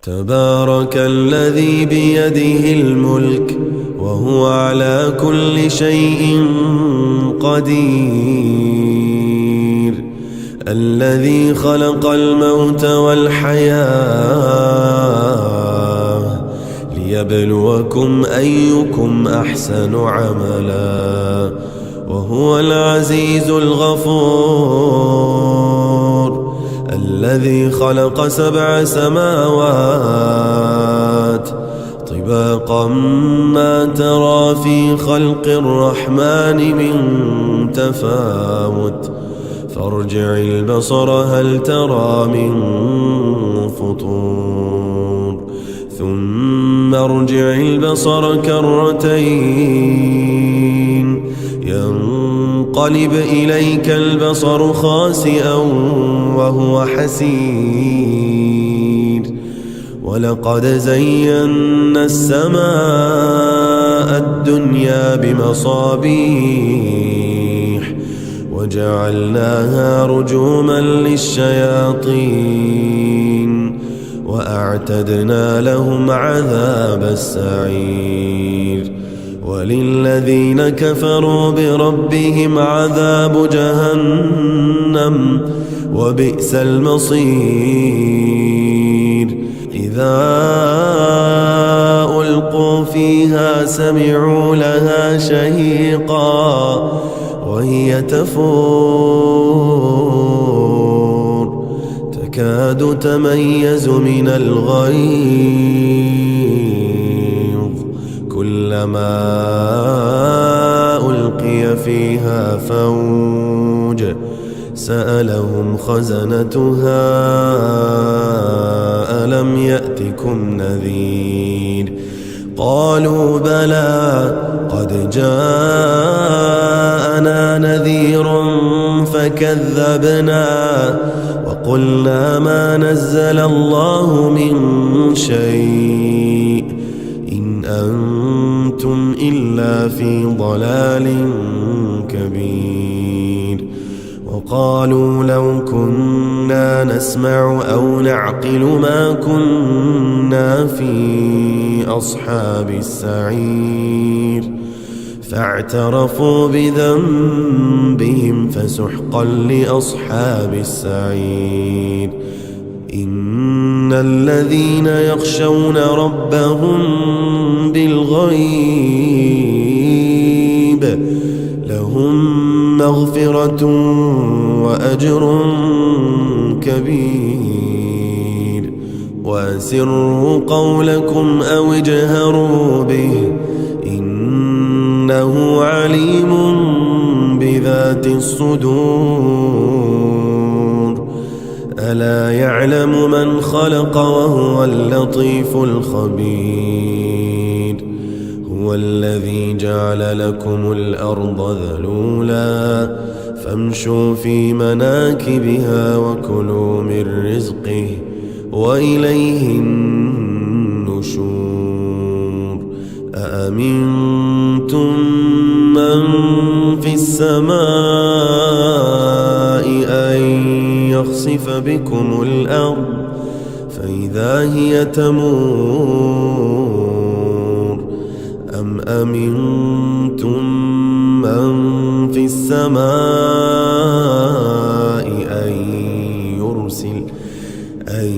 تبارك الذي بيده الملك وهو على كل شيء قدير الذي خلق الموت والحياة ليبلوكم أيكم أحسن عملا وهو العزيز الغفور الذي خلق 7 سماوات طباقا ما ترى في خلق الرحمن من تفاوت فارجع البصر هل ترى من فطور ثم ارجع البصر كرتين ينقلب إليك البصر خاسئا وهو حسير ولقد زينا السماء الدنيا بمصابيح وجعلناها رجوما للشياطين وأعتدنا لهم عذاب السعير وللذين كفروا بربهم عذاب جهنم وبئس المصير إذا ألقوا فيها سمعوا لها شهيقا وهي تفور تكاد تميز من الغيظ كلما ألقي فيها فوج سألهم خزنتها ألم يأتكم نذير قالوا بلى قد جاءنا نذير فكذبنا وقلنا ما نزل الله من شيء إن أنتم إلا في ضلال كبير وقالوا لو كنا نسمع أو نعقل ما كنا في أصحاب السعير فاعترفوا بذنبهم فسحقا لأصحاب السعير إن الذين يخشون ربهم بالغيب لهم مغفرة وأجر كبير وأسروا قولكم أو اجهروا به إنه عليم بذات الصدور ألا يعلم من خلق وهو اللطيف الخبير هو الذي جعل لكم الأرض ذلولا فامشوا في مناكبها وكلوا من رزقه وإليه النشور أأمنتم من في السماء أن يخسف بكم الأرض فإذا هي تمور أم أمنتم من في السماء أن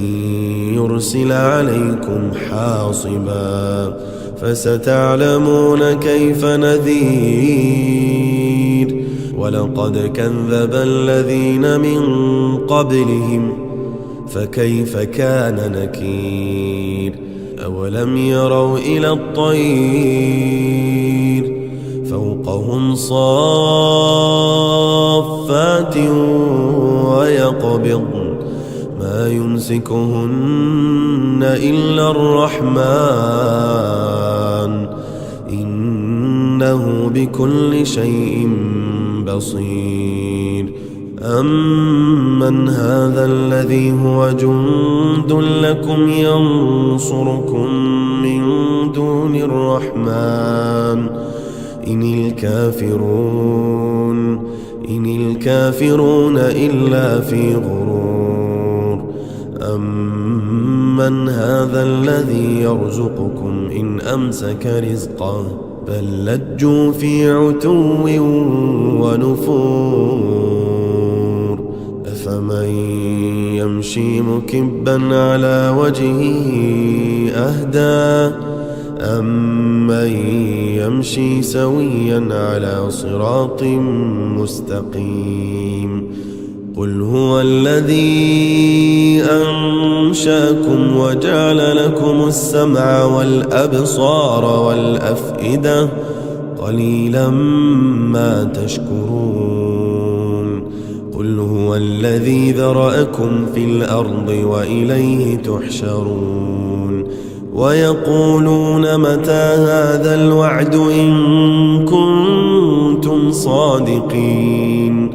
يرسل عليكم حاصبا فستعلمون كيف نذير ولقد كذب الذين من قبلهم فكيف كان نكير أولم يروا إلى الطير فوقهم صافات ويقبضن ما يمسكهن إلا الرحمن إنه بكل شيء بصير أمن هذا الذي هو جند لكم ينصركم من دون الرحمن إن الكافرون إلا في غرور أمن هذا الذي يرزقكم إن أمسك رزقه بل لجوا في عتو ونفور أفمن يمشي مكبا على وجهه أهدى أمن يمشي سويا على صراط مستقيم قل هو الذي أنشأكم وجعل لكم السمع والأبصار والأفئدة قليلا ما تشكرون قل هو الذي ذرأكم في الأرض وإليه تحشرون ويقولون متى هذا الوعد إن كنتم صادقين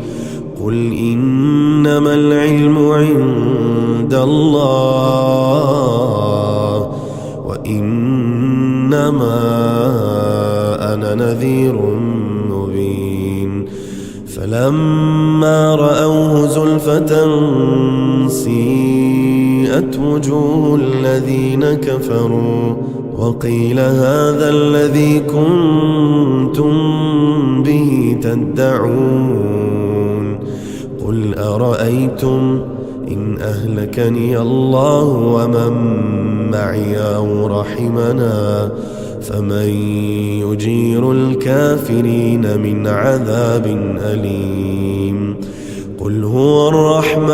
قل إنما العلم عند الله وإنما أنا نذير مبين فلما رأوه زلفة سيئت وجوه الذين كفروا وقيل هذا الذي كنتم به تدعون قل أرأيتم إن أهلكني الله ومن معي أو رحمنا فمن يجير الكافرين من عذاب أليم قل هو الرحمن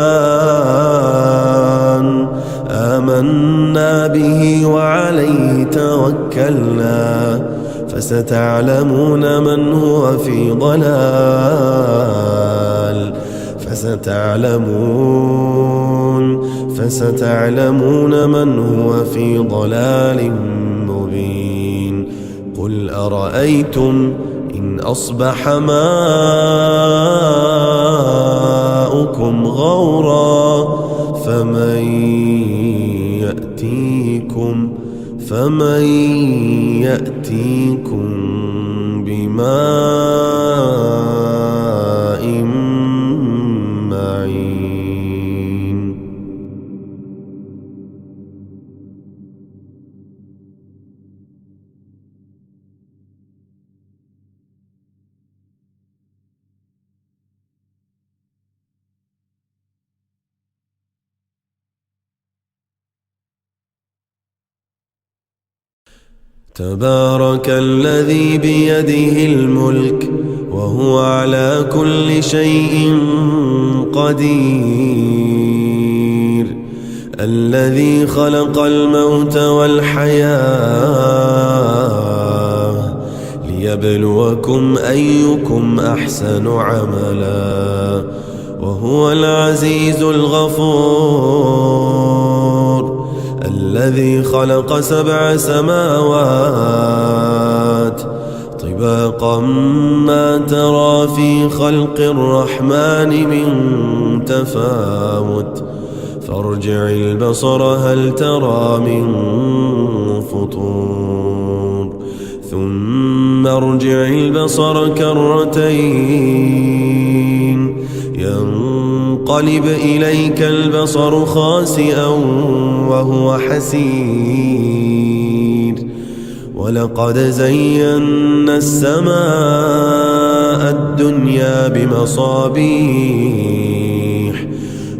آمنا به وعليه توكلنا فستعلمون من هو في ضلال فستعلمون من هو في ضلال مبين قل أرأيتم إن أصبح ماؤكم غورا فمن يأتيكم بماء معين تبارك الذي بيده الملك وهو على كل شيء قدير الذي خلق الموت والحياة ليبلوكم أيكم أحسن عملا وهو العزيز الغفور الذي خلق 7 سماوات طباقا ما ترى في خلق الرحمن من تفاوت فارجع البصر هل ترى من فطور ثم ارجع البصر كرتين ينقلب إليك البصر خاسئا وهو حسير ولقد زينا السماء الدنيا بمصابيح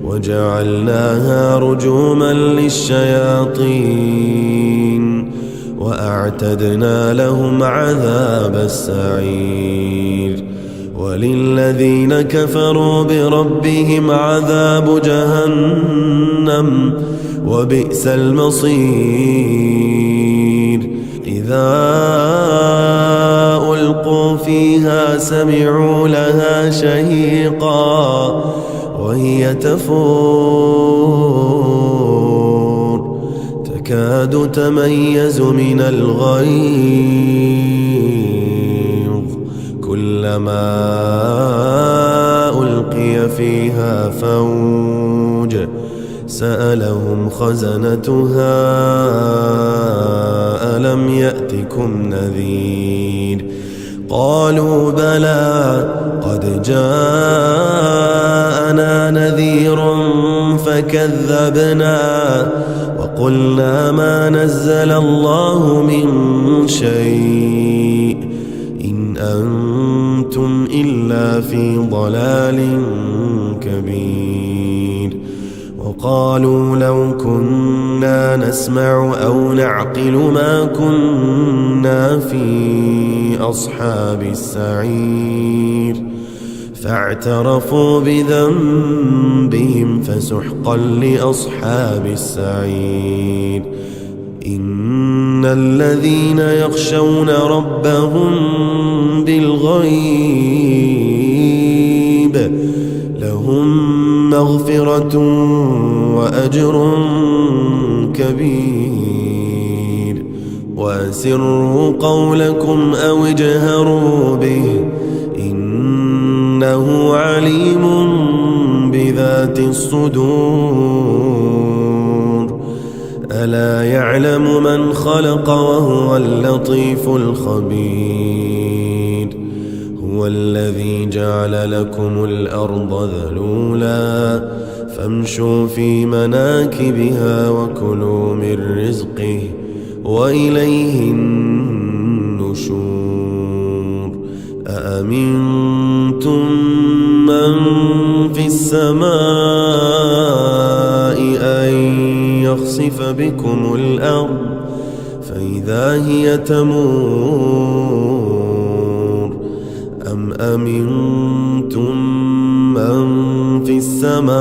وجعلناها رجوما للشياطين وأعتدنا لهم عذاب السعير وللذين كفروا بربهم عذاب جهنم وبئس المصير إذا ألقوا فيها سمعوا لها شهيقا وهي تفور تكاد تميز من الغيظ كلما ألقي فيها فوج سألهم خزنتها ألم يأتكم نذير قالوا بلى قد جاءنا نذير فكذبنا وقلنا ما نزل الله من شيء إن أنتم إلا في ضلال كبير وقالوا لو كنا نسمع أو نعقل ما كنا في أصحاب السعير فاعترفوا بذنبهم فسحقا لأصحاب السعير. إن الذين يخشون ربهم بالغيب لهم مغفرة وأجر كبير. وأسروا قولكم أو اجهروا به إنه عليم بذات الصدور. ألا يعلم من خلق وهو اللطيف الخبير. هو الذي جعل لكم الأرض ذلولا فامشوا في مناكبها وكلوا من رزقه وإليه النشور. أأمنتم من في السماء أن يخسف بكم الأرض فإذا هي تمور أم أمنتم من في السماء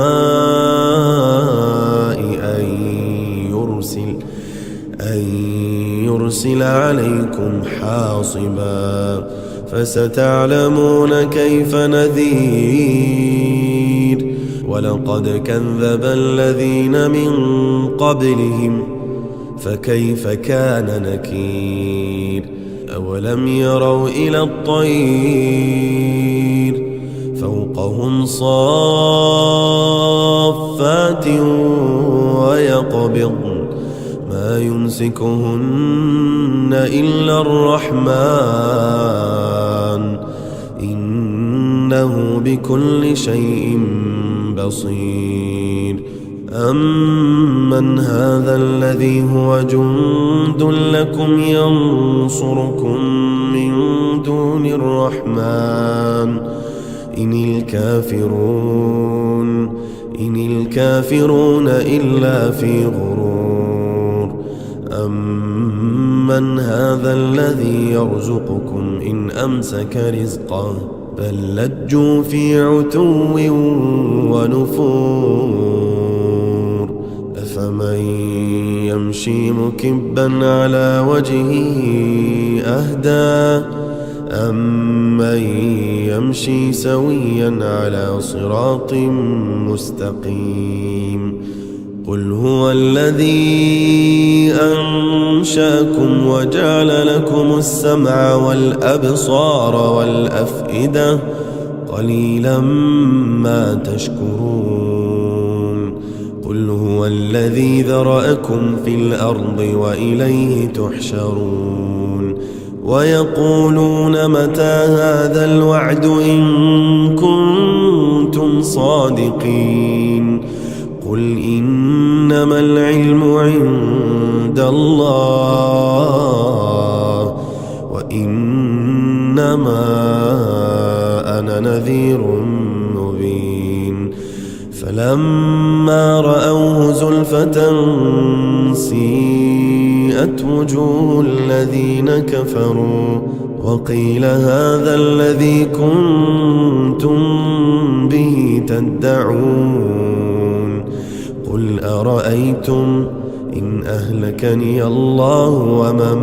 أن يرسل عليكم حاصبا فستعلمون كيف نذير. ولقد كذب الذين من قبلهم فكيف كان نكير. أولم يروا إلى الطير فوقهم صافات ويقبضن ما يمسكهن إلا الرحمن إنه بكل شيء بصير. أمن هذا الذي هو جند لكم ينصركم من دون الرحمن إن الكافرون إلا في غرور. أمن هذا الذي يرزقكم إن أمسك رزقه بل لجوا في عتو ونفور. أفمن يمشي مكبا على وجهه أهدى أمن يمشي سويا على صراط مستقيم. قل هو الذي أنشأكم وجعل لكم السمع والأبصار والأفئدة قليلا ما تشكرون. قل هو الذي ذرأكم في الأرض وإليه تحشرون. ويقولون متى هذا الوعد إن كنتم صادقين. قل إنما العلم عند الله وإنما أنا نذير مبين. فلما رأوه زلفة سيئت وجوه الذين كفروا وقيل هذا الذي كنتم به تدعون. قل أرأيتم إن أهلكني الله ومن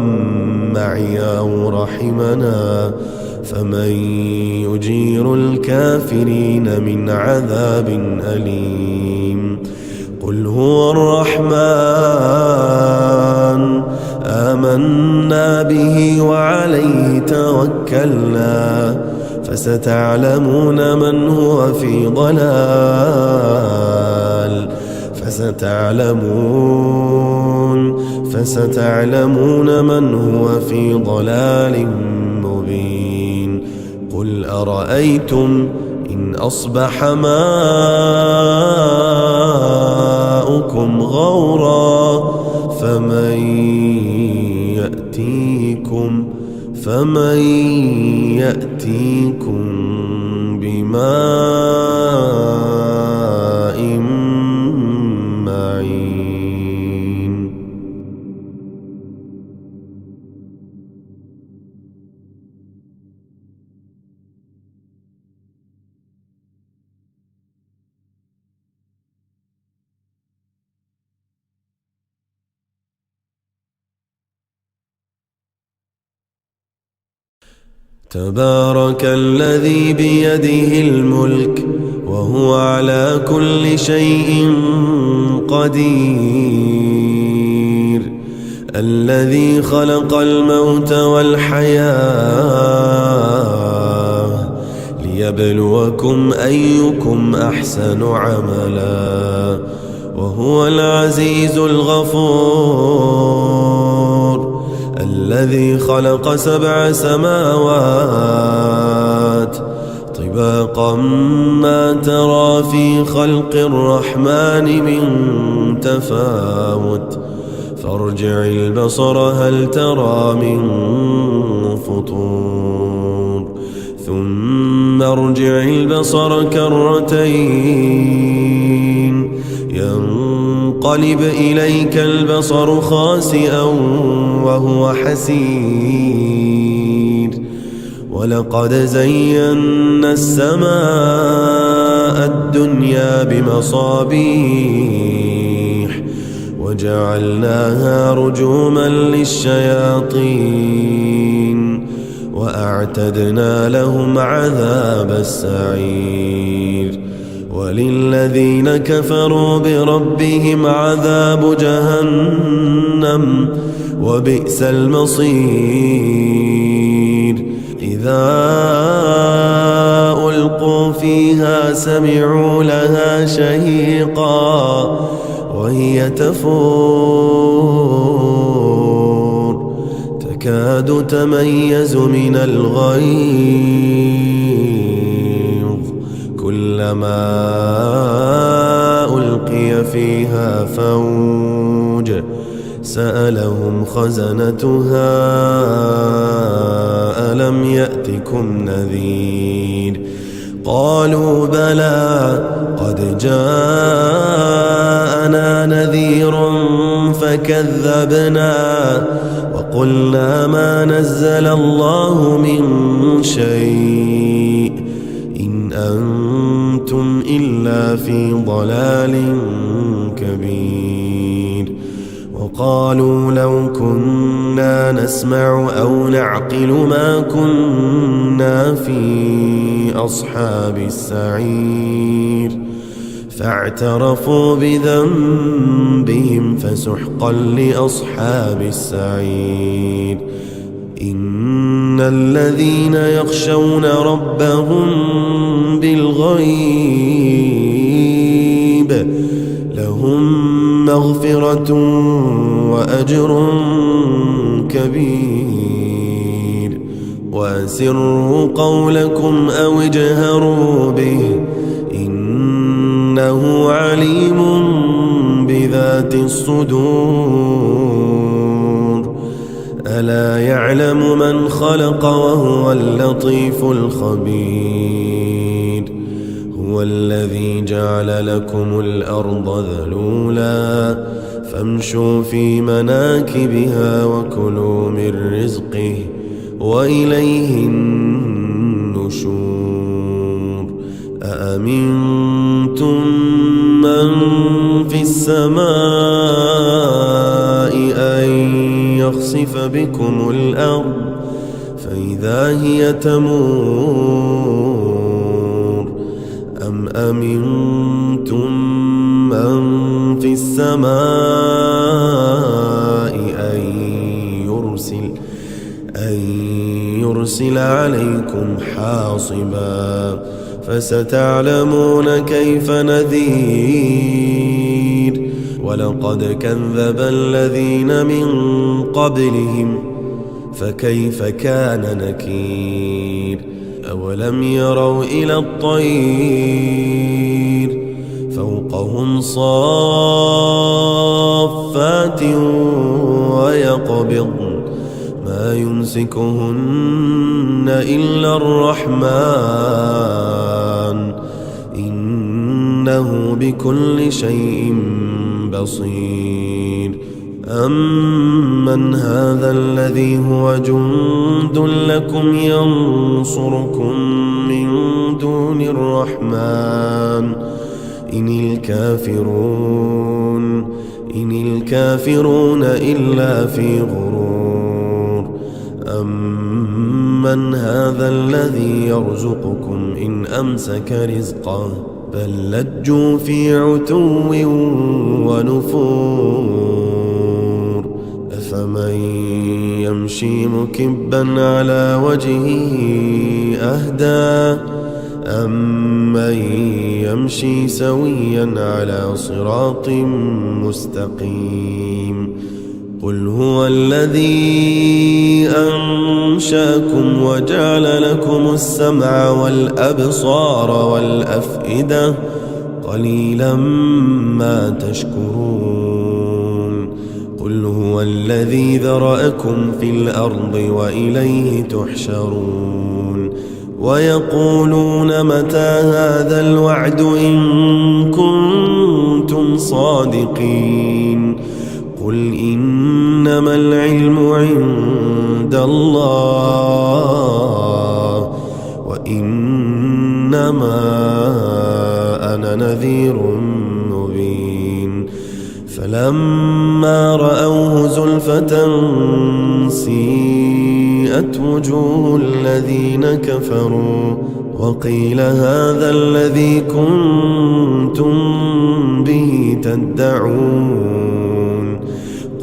معي أو رحمنا فمن يجير الكافرين من عذاب أليم. قل هو الرحمن آمنا به وعليه توكلنا فستعلمون من هو في ضلال فستعلمون من هو في ضلال مبين. قل أرأيتم إن أصبح ماؤكم غورا فمن يأتيكم بماء تبارك الذي بيده الملك وهو على كل شيء قدير، الذي خلق الموت والحياة ليبلوكم أيكم أحسن عملا، وهو العزيز الغفور، الذي خلق 7 سماوات طباقا ما ترى في خلق الرحمن من تفاوت، فارجع البصر هل ترى من فطور، ثم ارجع البصر كرتين ينقلب إليك البصر خاسئا وهو حسير، ولقد زينا السماء الدنيا بمصابيح وجعلناها رجوما للشياطين وأعتدنا لهم عذاب السعير، وللذين كفروا بربهم عذاب جهنم وبئس المصير، إذا ألقوا فيها سمعوا لها شهيقا وهي تفور تكاد تميز من الغيظ، كلما ألقي فيها فوج سألهم خزنتها ألم يأتكم نذير، قالوا بلى قد جاءنا نذير فكذبنا وقلنا ما نزل الله من شيء إن أنتم إلا في ضلال كبير، وقالوا لو كنا نسمع أو نعقل ما كنا في أصحاب السعير، فاعترفوا بذنبهم فسحقا لأصحاب السعير، إن الذين يخشون ربهم بالغيب لهم مغفرة وأجر كبير، وأسروا قولكم أو اجهروا به إنه عليم بذات الصدور، ألا يعلم من خلق وهو اللطيف الخبير، هو الذي جعل لكم الأرض ذلولا فامشوا في مناكبها وكلوا من رزقه وإليه النشور، أأمنتم من في السماء أن يخسف بكم الأرض فإذا هي تمور، أم أمنتم من في السماء أن يرسل عليكم حاصبا، فستعلمون كيف نذير، ولقد كذب الذين من قبلهم فكيف كان نكير، أولم يروا إلى الطير فوقهم صافات ويقبضن ما يمسكهن إلا الرحمن إنه بكل شيء بصير، أمن هذا الذي هو جند لكم ينصركم من دون الرحمن إن الكافرون إلا في غرور، أمن أمن هذا الذي يرزقكم إن أمسك رزقه بل لجوا في عتو ونفور أفمن يمشي مكبا على وجهه أهدى أمن يمشي سويا على صراط مستقيم قل هو الذي أنشأكم وجعل لكم السمع والأبصار والأفئدة قليلا ما تشكرون قل هو الذي ذرأكم في الأرض وإليه تحشرون ويقولون متى هذا الوعد إن كنتم صادقين قل إنما العلم عند الله وإنما أنا نذير مبين فلما رأوه زلفة سيئت وجوه الذين كفروا وقيل هذا الذي كنتم به تدعون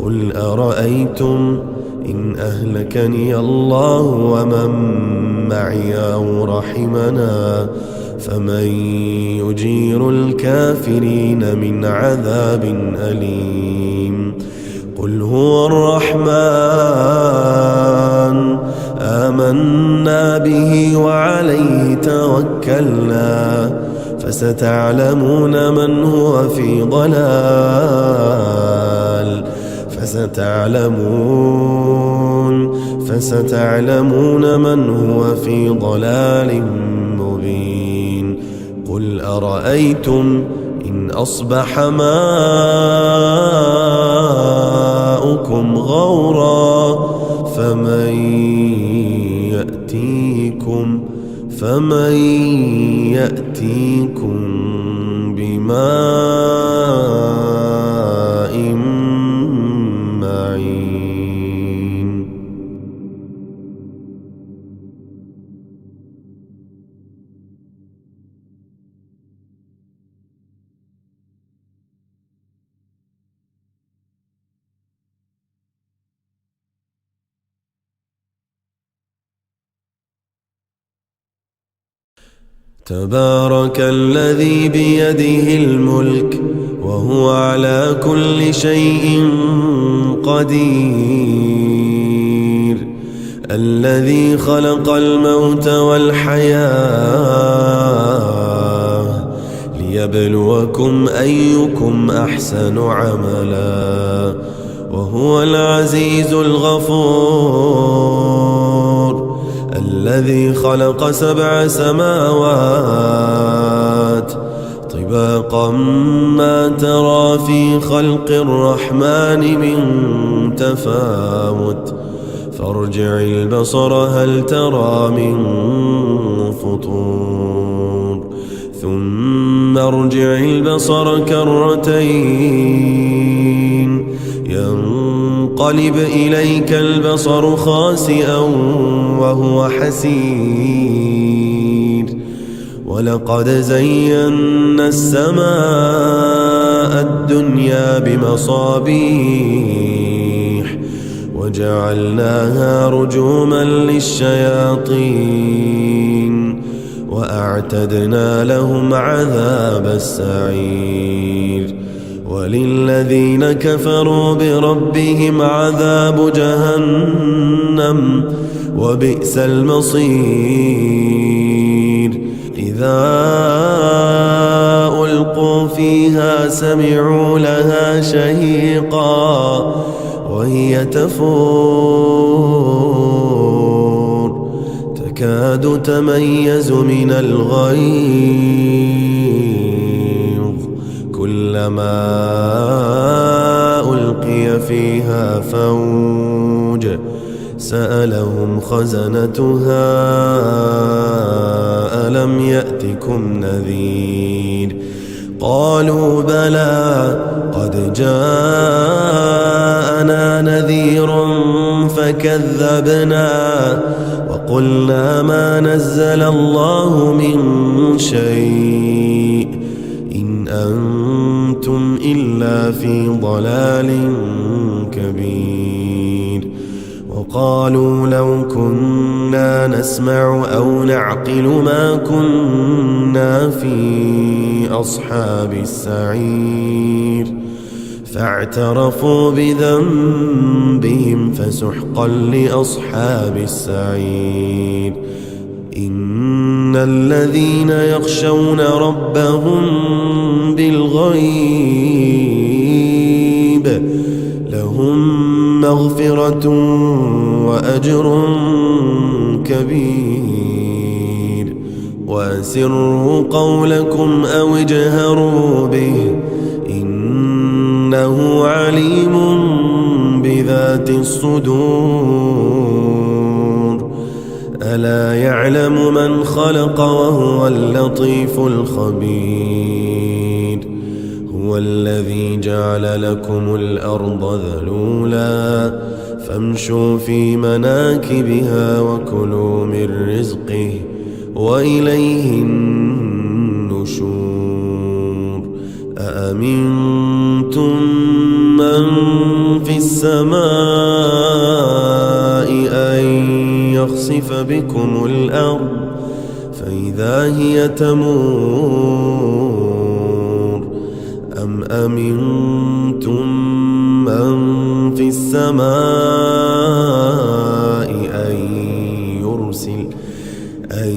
قل أرأيتم إن أهلكني الله ومن معي أو رحمنا فمن يجير الكافرين من عذاب أليم قل هو الرحمن آمنا به وعليه توكلنا فستعلمون من هو في ضلال فستعلمون من هو في ضلال مبين قل أرأيتم إن أصبح ماؤكم غورا فمن يأتيكم بماء معين تبارك الذي بيده الملك وهو على كل شيء قدير الذي خلق الموت والحياة ليبلوكم أيكم أحسن عملا وهو العزيز الغفور الذي خلق 7 سماوات طباقا ما ترى في خلق الرحمن من تفاوت فارجع البصر هل ترى من فطور ثم ارجع البصر كرتين ينقلب إليك البصر خاسئا وهو حسير ولقد زينا السماء الدنيا بمصابيح وجعلناها رجوما للشياطين وأعتدنا لهم عذاب السعير وللذين كفروا بربهم عذاب جهنم وبئس المصير إذا ألقوا فيها سمعوا لها شهيقا وهي تفور تكاد تميز من الغيظ كلما ألقي فيها فوج سألهم خزنتها ألم يأتكم نذير قالوا بلى قد جاءنا نذير فكذبنا وقلنا ما نزل الله من شيء إن أنتم إلا في ضلال كبير. وقالوا لو كنا نسمع أو نعقل ما كنا في أصحاب السعير فاعترفوا بذنبهم فسحقا لأصحاب السعير. إن الذين يخشون ربهم بالغيب لهم مغفرة وأجر كبير. وأسروا قولكم أو اجهروا به إنه عليم بذات الصدور. ألا يعلم من خلق وهو اللطيف الخبير. هو الذي جعل لكم الأرض ذلولا فامشوا في مناكبها وكلوا من رزقه وإليه النشور. أأمنتم من في السماء أن يخسف بكم الأرض فإذا هي تمور أم أمنتم من في السماء أن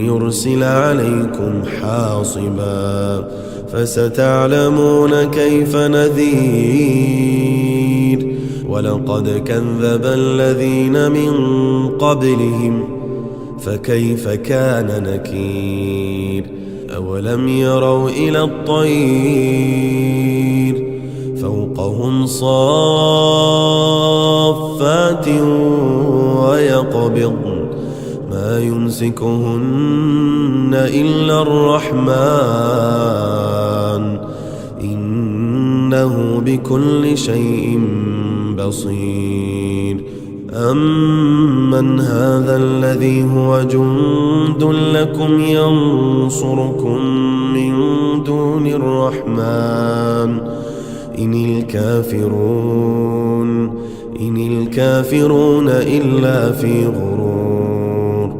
يرسل عليكم حاصبا فستعلمون كيف نذير. ولقد كذب الذين من قبلهم فكيف كان نكير. أولم يروا إلى الطير فوقهم صافات ويقبضن ما يمسكهن إلا الرحمن إنه بكل شيء بصير. أمن هذا الذي هو جند لكم ينصركم من دون الرحمن إن الكافرون إلا في غرور.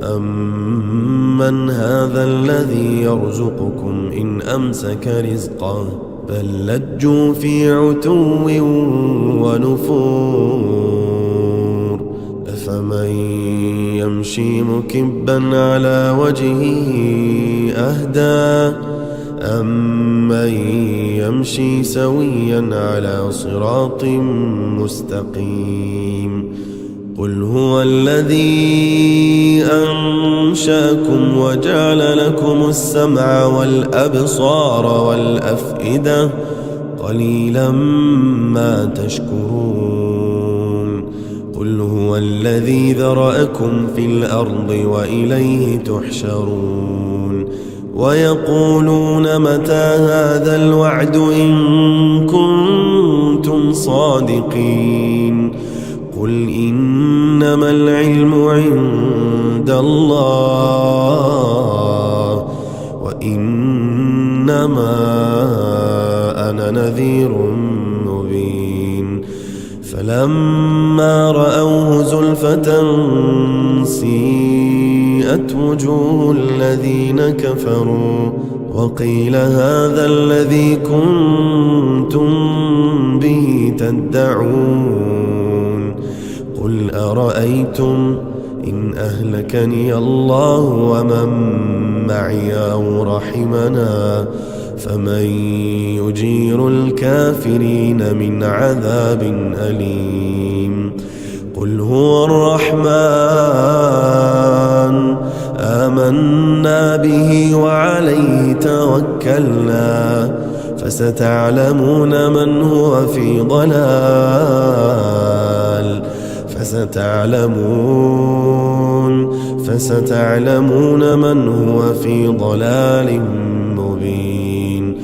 أمن هذا الذي يرزقكم إن أمسك رزقه بل لجوا في عتو ونفور. أفمن يمشي مكبا على وجهه أهدى أمن يمشي سويا على صراط مستقيم. قل هو الذي أنشأكم وجعل لكم السمع والأبصار والأفئدة قليلا ما تشكرون. قل هو الذي ذرأكم في الأرض وإليه تحشرون. ويقولون متى هذا الوعد إن كنتم صادقين. قل إنما العلم عند الله وإنما أنا نذير مبين. فلما رأوه زلفة سيئت وجوه الذين كفروا وقيل هذا الذي كنتم به تدعون. قل أرأيتم إن أهلكني الله ومن معي أو رحمنا فمن يجير الكافرين من عذاب أليم. قل هو الرحمن آمنا به وعليه توكلنا فستعلمون من هو في ضلال فستعلمون من هو في ضلال مبين.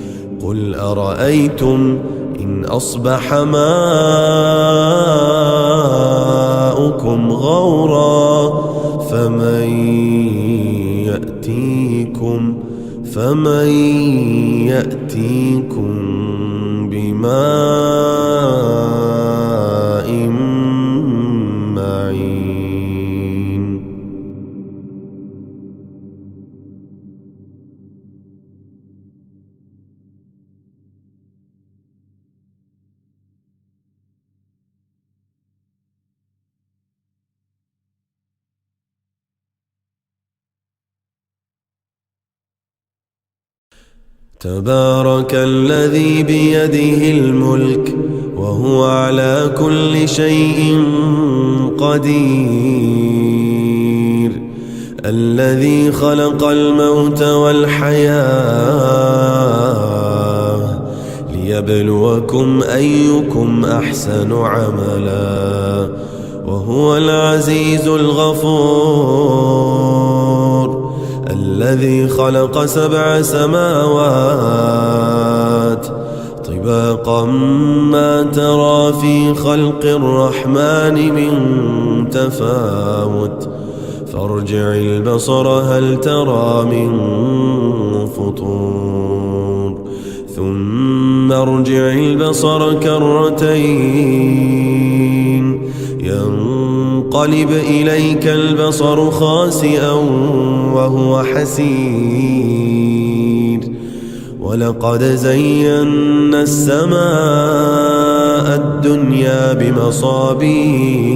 قل أرأيتم إن أصبح ماؤكم غورا فمن يأتيكم بماء معين. تبارك الذي بيده الملك وهو على كل شيء قدير، الذي خلق الموت والحياة ليبلوكم أيكم أحسن عملا، وهو العزيز الغفور، الذي خلق 7 سماوات طباقا ما ترى في خلق الرحمن من تفاوت، فارجع البصر هل ترى من فطور، ثم ارجع البصر كرتين ينقلب إليك البصر خاسئا وهو حسير، ولقد زينا السماء الدنيا بمصابيح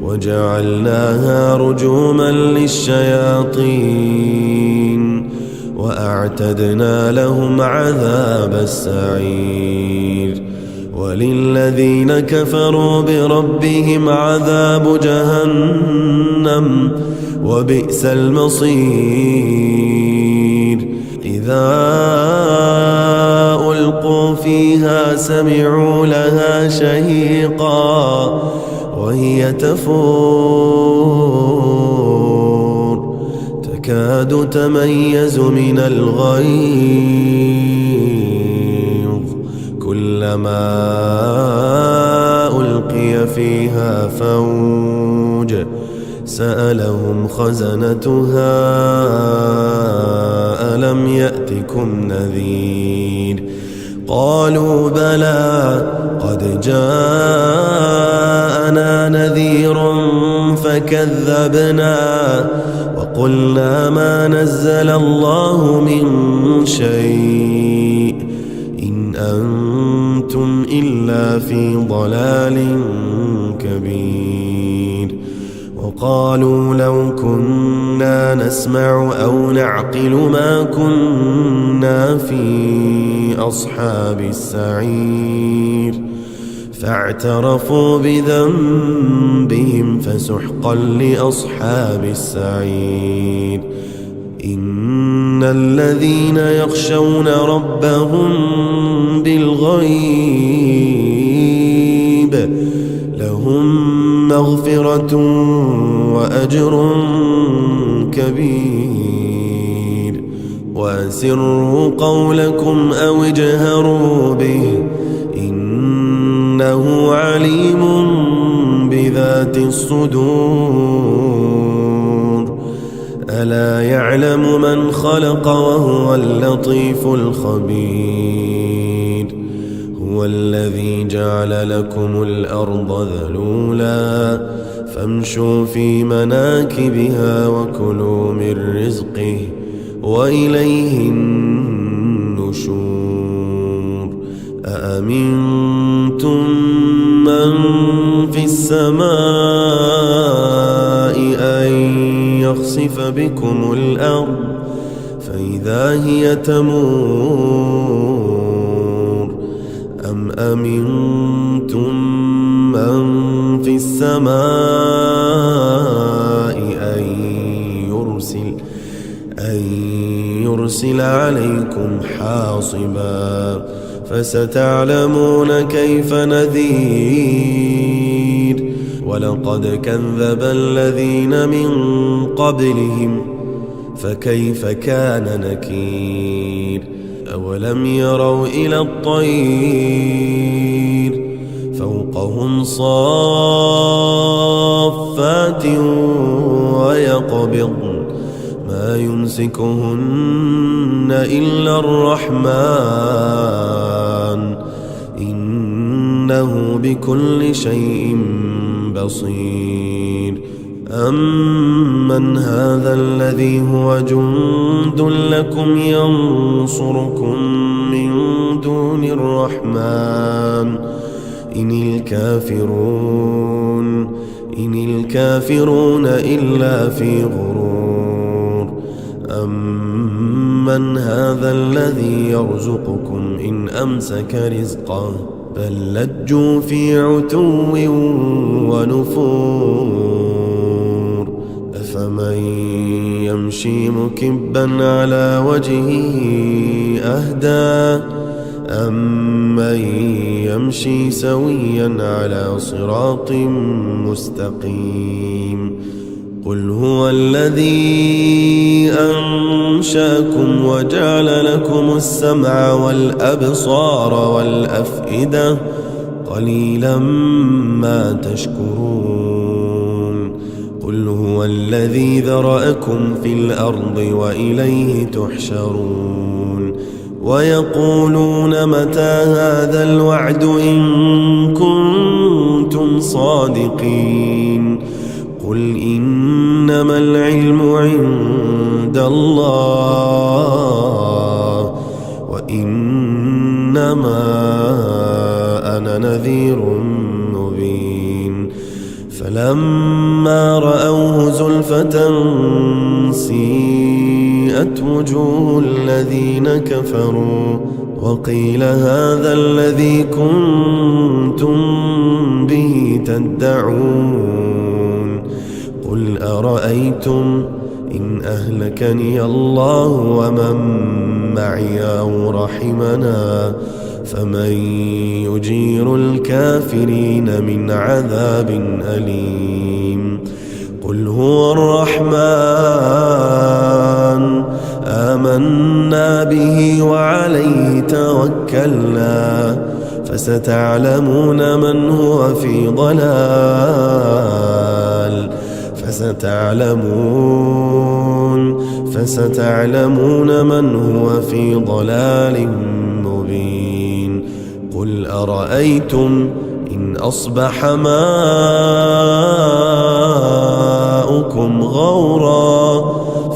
وجعلناها رجوما للشياطين وأعتدنا لهم عذاب السعير، وللذين كفروا بربهم عذاب جهنم وبئس المصير. إذا ألقوا فيها سمعوا لها شهيقا وهي تفور تكاد تميز من الغيظ، كلما ألقي فيها فوج سألهم خزنتها ألم يأتكم نذير، قالوا بلى قد جاءنا نذير فكذبنا وقلنا ما نزل الله من شيء إن أنتم إلا في ضلال كبير. وقالوا لو كنا نسمع أو نعقل ما كنا في أصحاب السعير، فاعترفوا بذنبهم فسحقا لأصحاب السعير. إن الذين يخشون ربهم بالغيب لهم مغفرة وأجر كبير. وأسروا قولكم أو اجهروا به إنه عليم بذات الصدور. ألا يعلم من خلق وهو اللطيف الخبير. هو الذي جعل لكم الأرض ذلولا فامشوا في مناكبها وكلوا من رزقه وإليه النشور. أأمنتم من في السماء أن يخسف بكم الأرض فإذا هي تمور، أم أمنتم من في السماء أن يرسل عليكم حاصبا فستعلمون كيف نذير. ولقد كذب الذين من قبلهم فكيف كان نكير أولم يروا إلى الطير فوقهم صافات ويقبضن ما يمسكهن إلا الرحمن إنه بكل شيء بصير أمن هذا الذي هو جند لكم ينصركم من دون الرحمن إن الكافرون إلا في غرور أمن هذا الذي يرزقكم إن أمسك رزقه بل لجوا في عتو ونفور أفمن يمشي مكبا على وجهه أهدى أمن يمشي سويا على صراط مستقيم قل هو الذي أنشأكم وجعل لكم السمع والأبصار والأفئدة قليلا ما تشكرون قل هو الذي ذرأكم في الأرض وإليه تحشرون ويقولون متى هذا الوعد إن كنتم صادقين قل إنما العلم عند الله وإنما أنا نذير مبين فلما رأوه زلفة سيئت وجوه الذين كفروا وقيل هذا الذي كنتم به تدعون قل أرأيتم إن أهلكني الله ومن معي أو رحمنا فمن يجير الكافرين من عذاب أليم قل هو الرحمن آمنا به وعليه توكلنا فستعلمون من هو في ضلال فستعلمون من هو في ضلال مبين قل أرأيتم إن أصبح ماؤكم غورا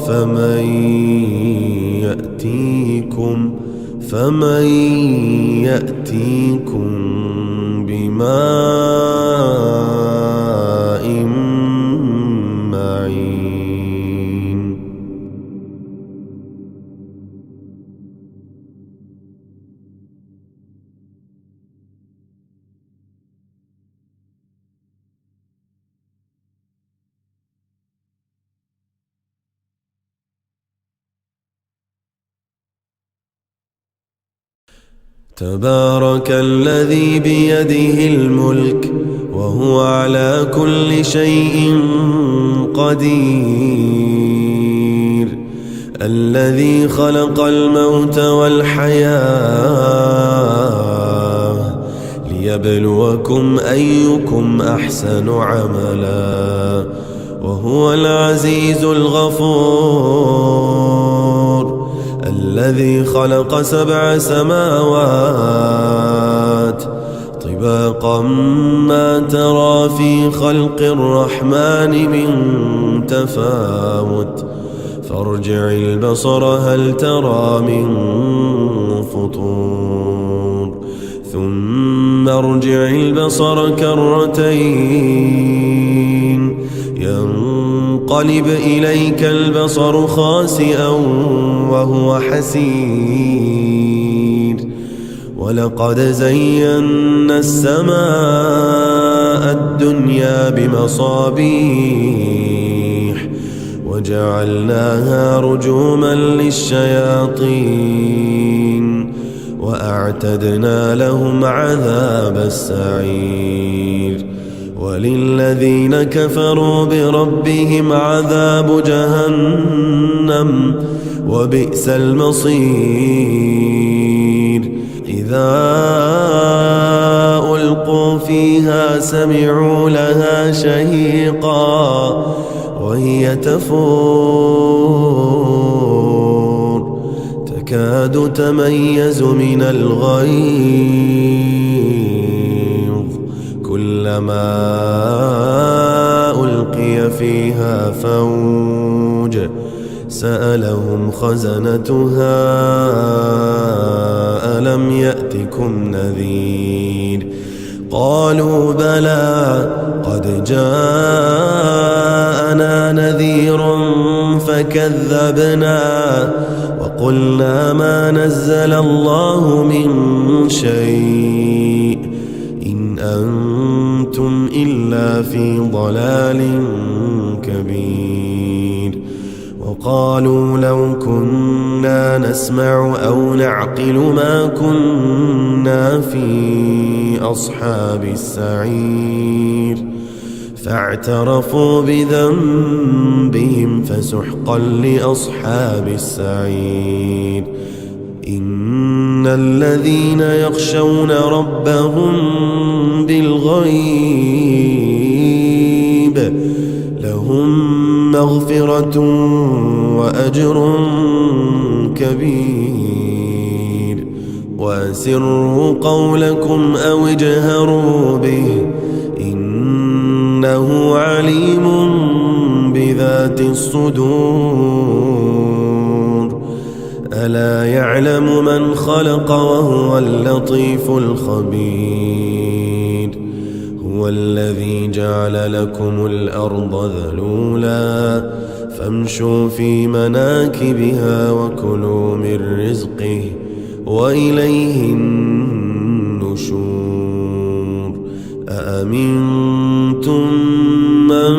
فمن يأتيكم بماء معين تبارك الذي بيده الملك وهو على كل شيء قدير الذي خلق الموت والحياة ليبلوكم أيكم أحسن عملا وهو العزيز الغفور الذي خلق 7 سماوات طباقا ما ترى في خلق الرحمن من تفاوت فارجع البصر هل ترى من فطور ثم ارجع البصر كرتين ينقلب إليك البصر خاسئا وهو حسير ولقد زينا السماء الدنيا بمصابيح وجعلناها رجوما للشياطين وأعتدنا لهم عذاب السعير وللذين كفروا بربهم عذاب جهنم وبئس المصير إذا ألقوا فيها سمعوا لها شهيقا وهي تفور تكاد تميز من الغيظ كلما ألقي فيها فوج سألهم خزنتها ألم يأتكم نذير قالوا بلى قد جاءنا نذير فكذبنا وقلنا ما نزل الله من شيء إن أنتم إلا في ضلال كبير وقالوا لو كنا نسمع أو نعقل ما كنا في أصحاب السعير فاعترفوا بذنبهم فسحقا لأصحاب السعير إن الذين يخشون ربهم بالغيب لهم مغفرة وأجر كبير وأسروا قولكم أو اجهروا به إنه عليم بذات الصدور ألا يعلم من خلق وهو اللطيف الخبير هو الذي جعل لكم الأرض ذلولا فامشوا في مناكبها وكلوا من رزقه وإليه النشور أأمنتم من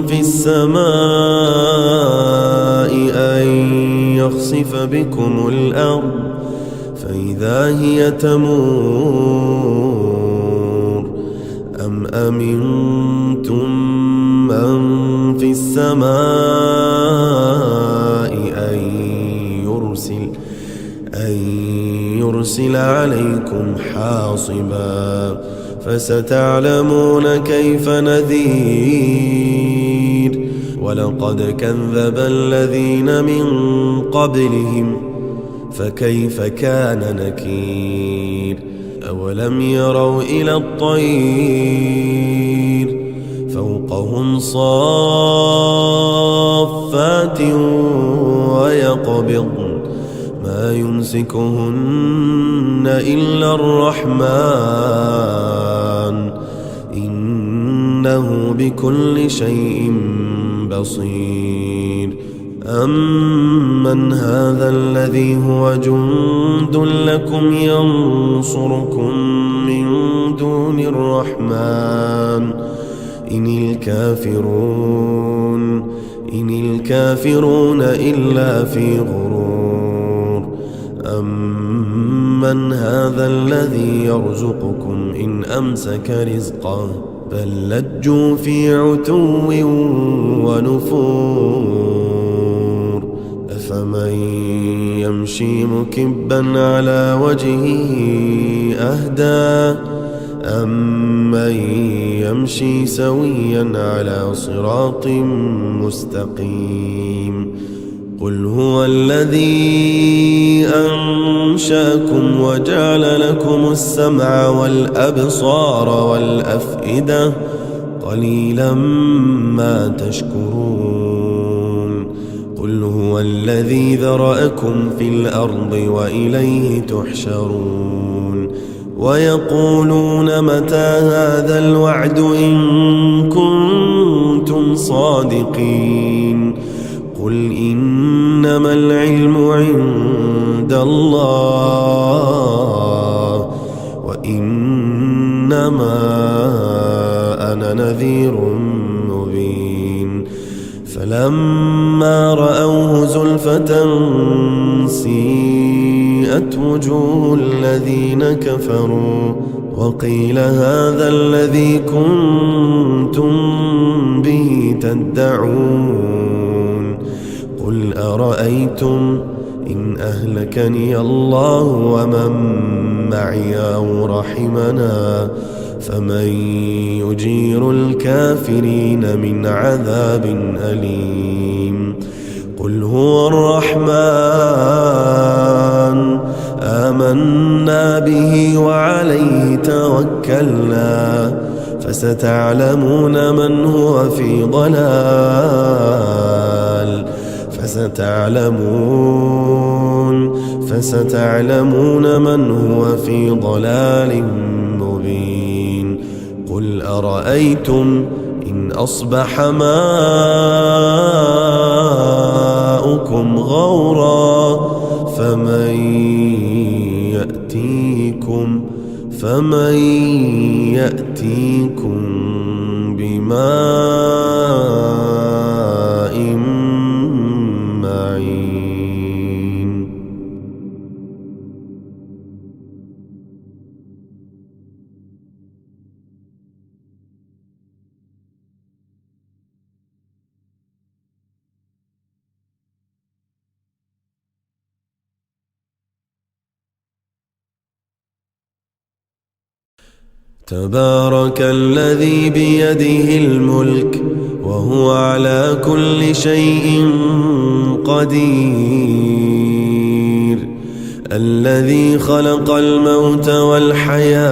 في السماء أن يخسف بكم الأرض فإذا هي تمور أم أمنتم من في السماء أن يرسل عليكم حاصبا فستعلمون كيف نذير ولقد كذب الذين من قبلهم فكيف كان نكير أولم يروا إلى الطير فوقهم صافات ويقبضن ما يمسكهن إلا الرحمن إنه بكل شيء بصير أمن هذا الذي هو جند لكم ينصركم من دون الرحمن إن الكافرون إلا في غرور أمن هذا الذي يرزقكم إن أمسك رزقه بل لجوا في عتو ونفور أفمن يمشي مكبا على وجهه أهدى أمن يمشي سويا على صراط مستقيم قل هو الذي أنشأكم وجعل لكم السمع والأبصار والأفئدة قليلا ما تشكرون قل هو الذي ذرأكم في الأرض وإليه تحشرون ويقولون متى هذا الوعد إن كنتم صادقين قل إنما العلم عند الله وإنما أنا نذير مبين فلما رأوه زلفة سيئت سُوِّئَتْ وُجُوهُ الَّذِينَ كَفَرُوا وَقِيلَ هَذَا الَّذِي كُنتُم بِهِ تَدَّعُونَ قُلْ أَرَأَيْتُمْ إِنْ أَهْلَكَنِيَ اللَّهُ وَمَن مَّعِيَ أَوْ رَحِمَنَا فَمَن يُجِيرُ الْكَافِرِينَ مِنْ عَذَابٍ أَلِيمٍ قُلْ هُوَ الرَّحْمَنُ آمَنَّا بِهِ وَعَلَيْهِ تَوَكَّلْنَا فَسَتَعْلَمُونَ مَنْ هُوَ في ضَلَالٍ فستعلمون من هو في ضلال مبين قل أرأيتم إن أصبح ماؤكم غورا فمن يأتيكم بماء معين تبارك الذي بيده الملك وهو على كل شيء قدير الذي خلق الموت والحياة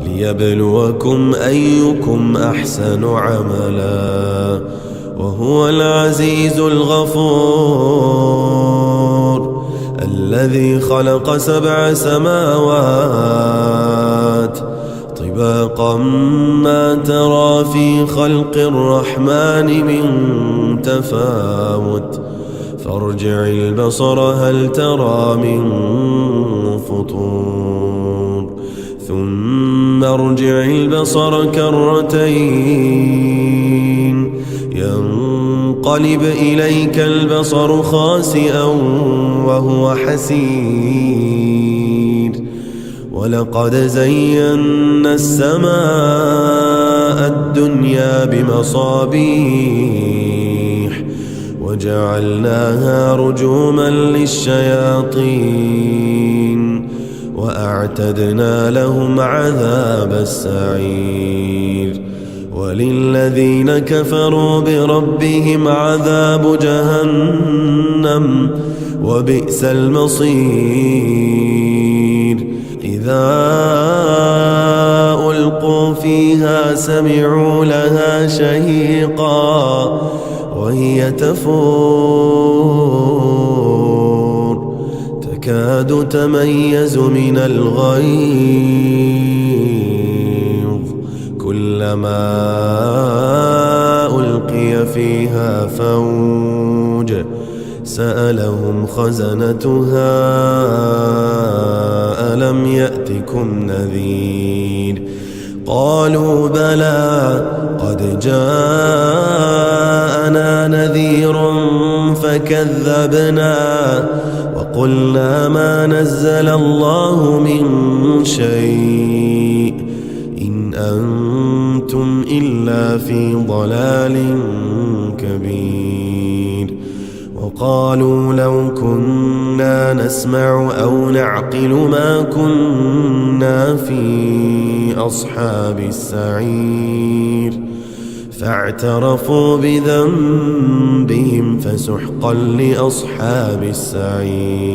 ليبلوكم أيكم أحسن عملا وهو العزيز الغفور الذي خلق 7 سماوات طباقا ما ترى في خلق الرحمن من تفاوت فارجع البصر هل ترى من فطور ثم ارجع البصر كرتين ينقلب إليك البصر خاسئا وهو حسير ولقد زينا السماء الدنيا بمصابيح وجعلناها رجوما للشياطين وأعتدنا لهم عذاب السعير وللذين كفروا بربهم عذاب جهنم وبئس المصير إذا ألقوا فيها سمعوا لها شهيقا وهي تفور تكاد تميز من الغيظ كلما ألقي فيها فوج سألهم خزنتها ألم يأتكم نذير قالوا بلى قد جاءنا نذير فكذبنا وقلنا ما نزل الله من شيء إن أنتم إلا في ضلال كبير وقالوا لو كنا نسمع أو نعقل ما كنا في أصحاب السعير فاعترفوا بذنبهم فسحقا لأصحاب السعير.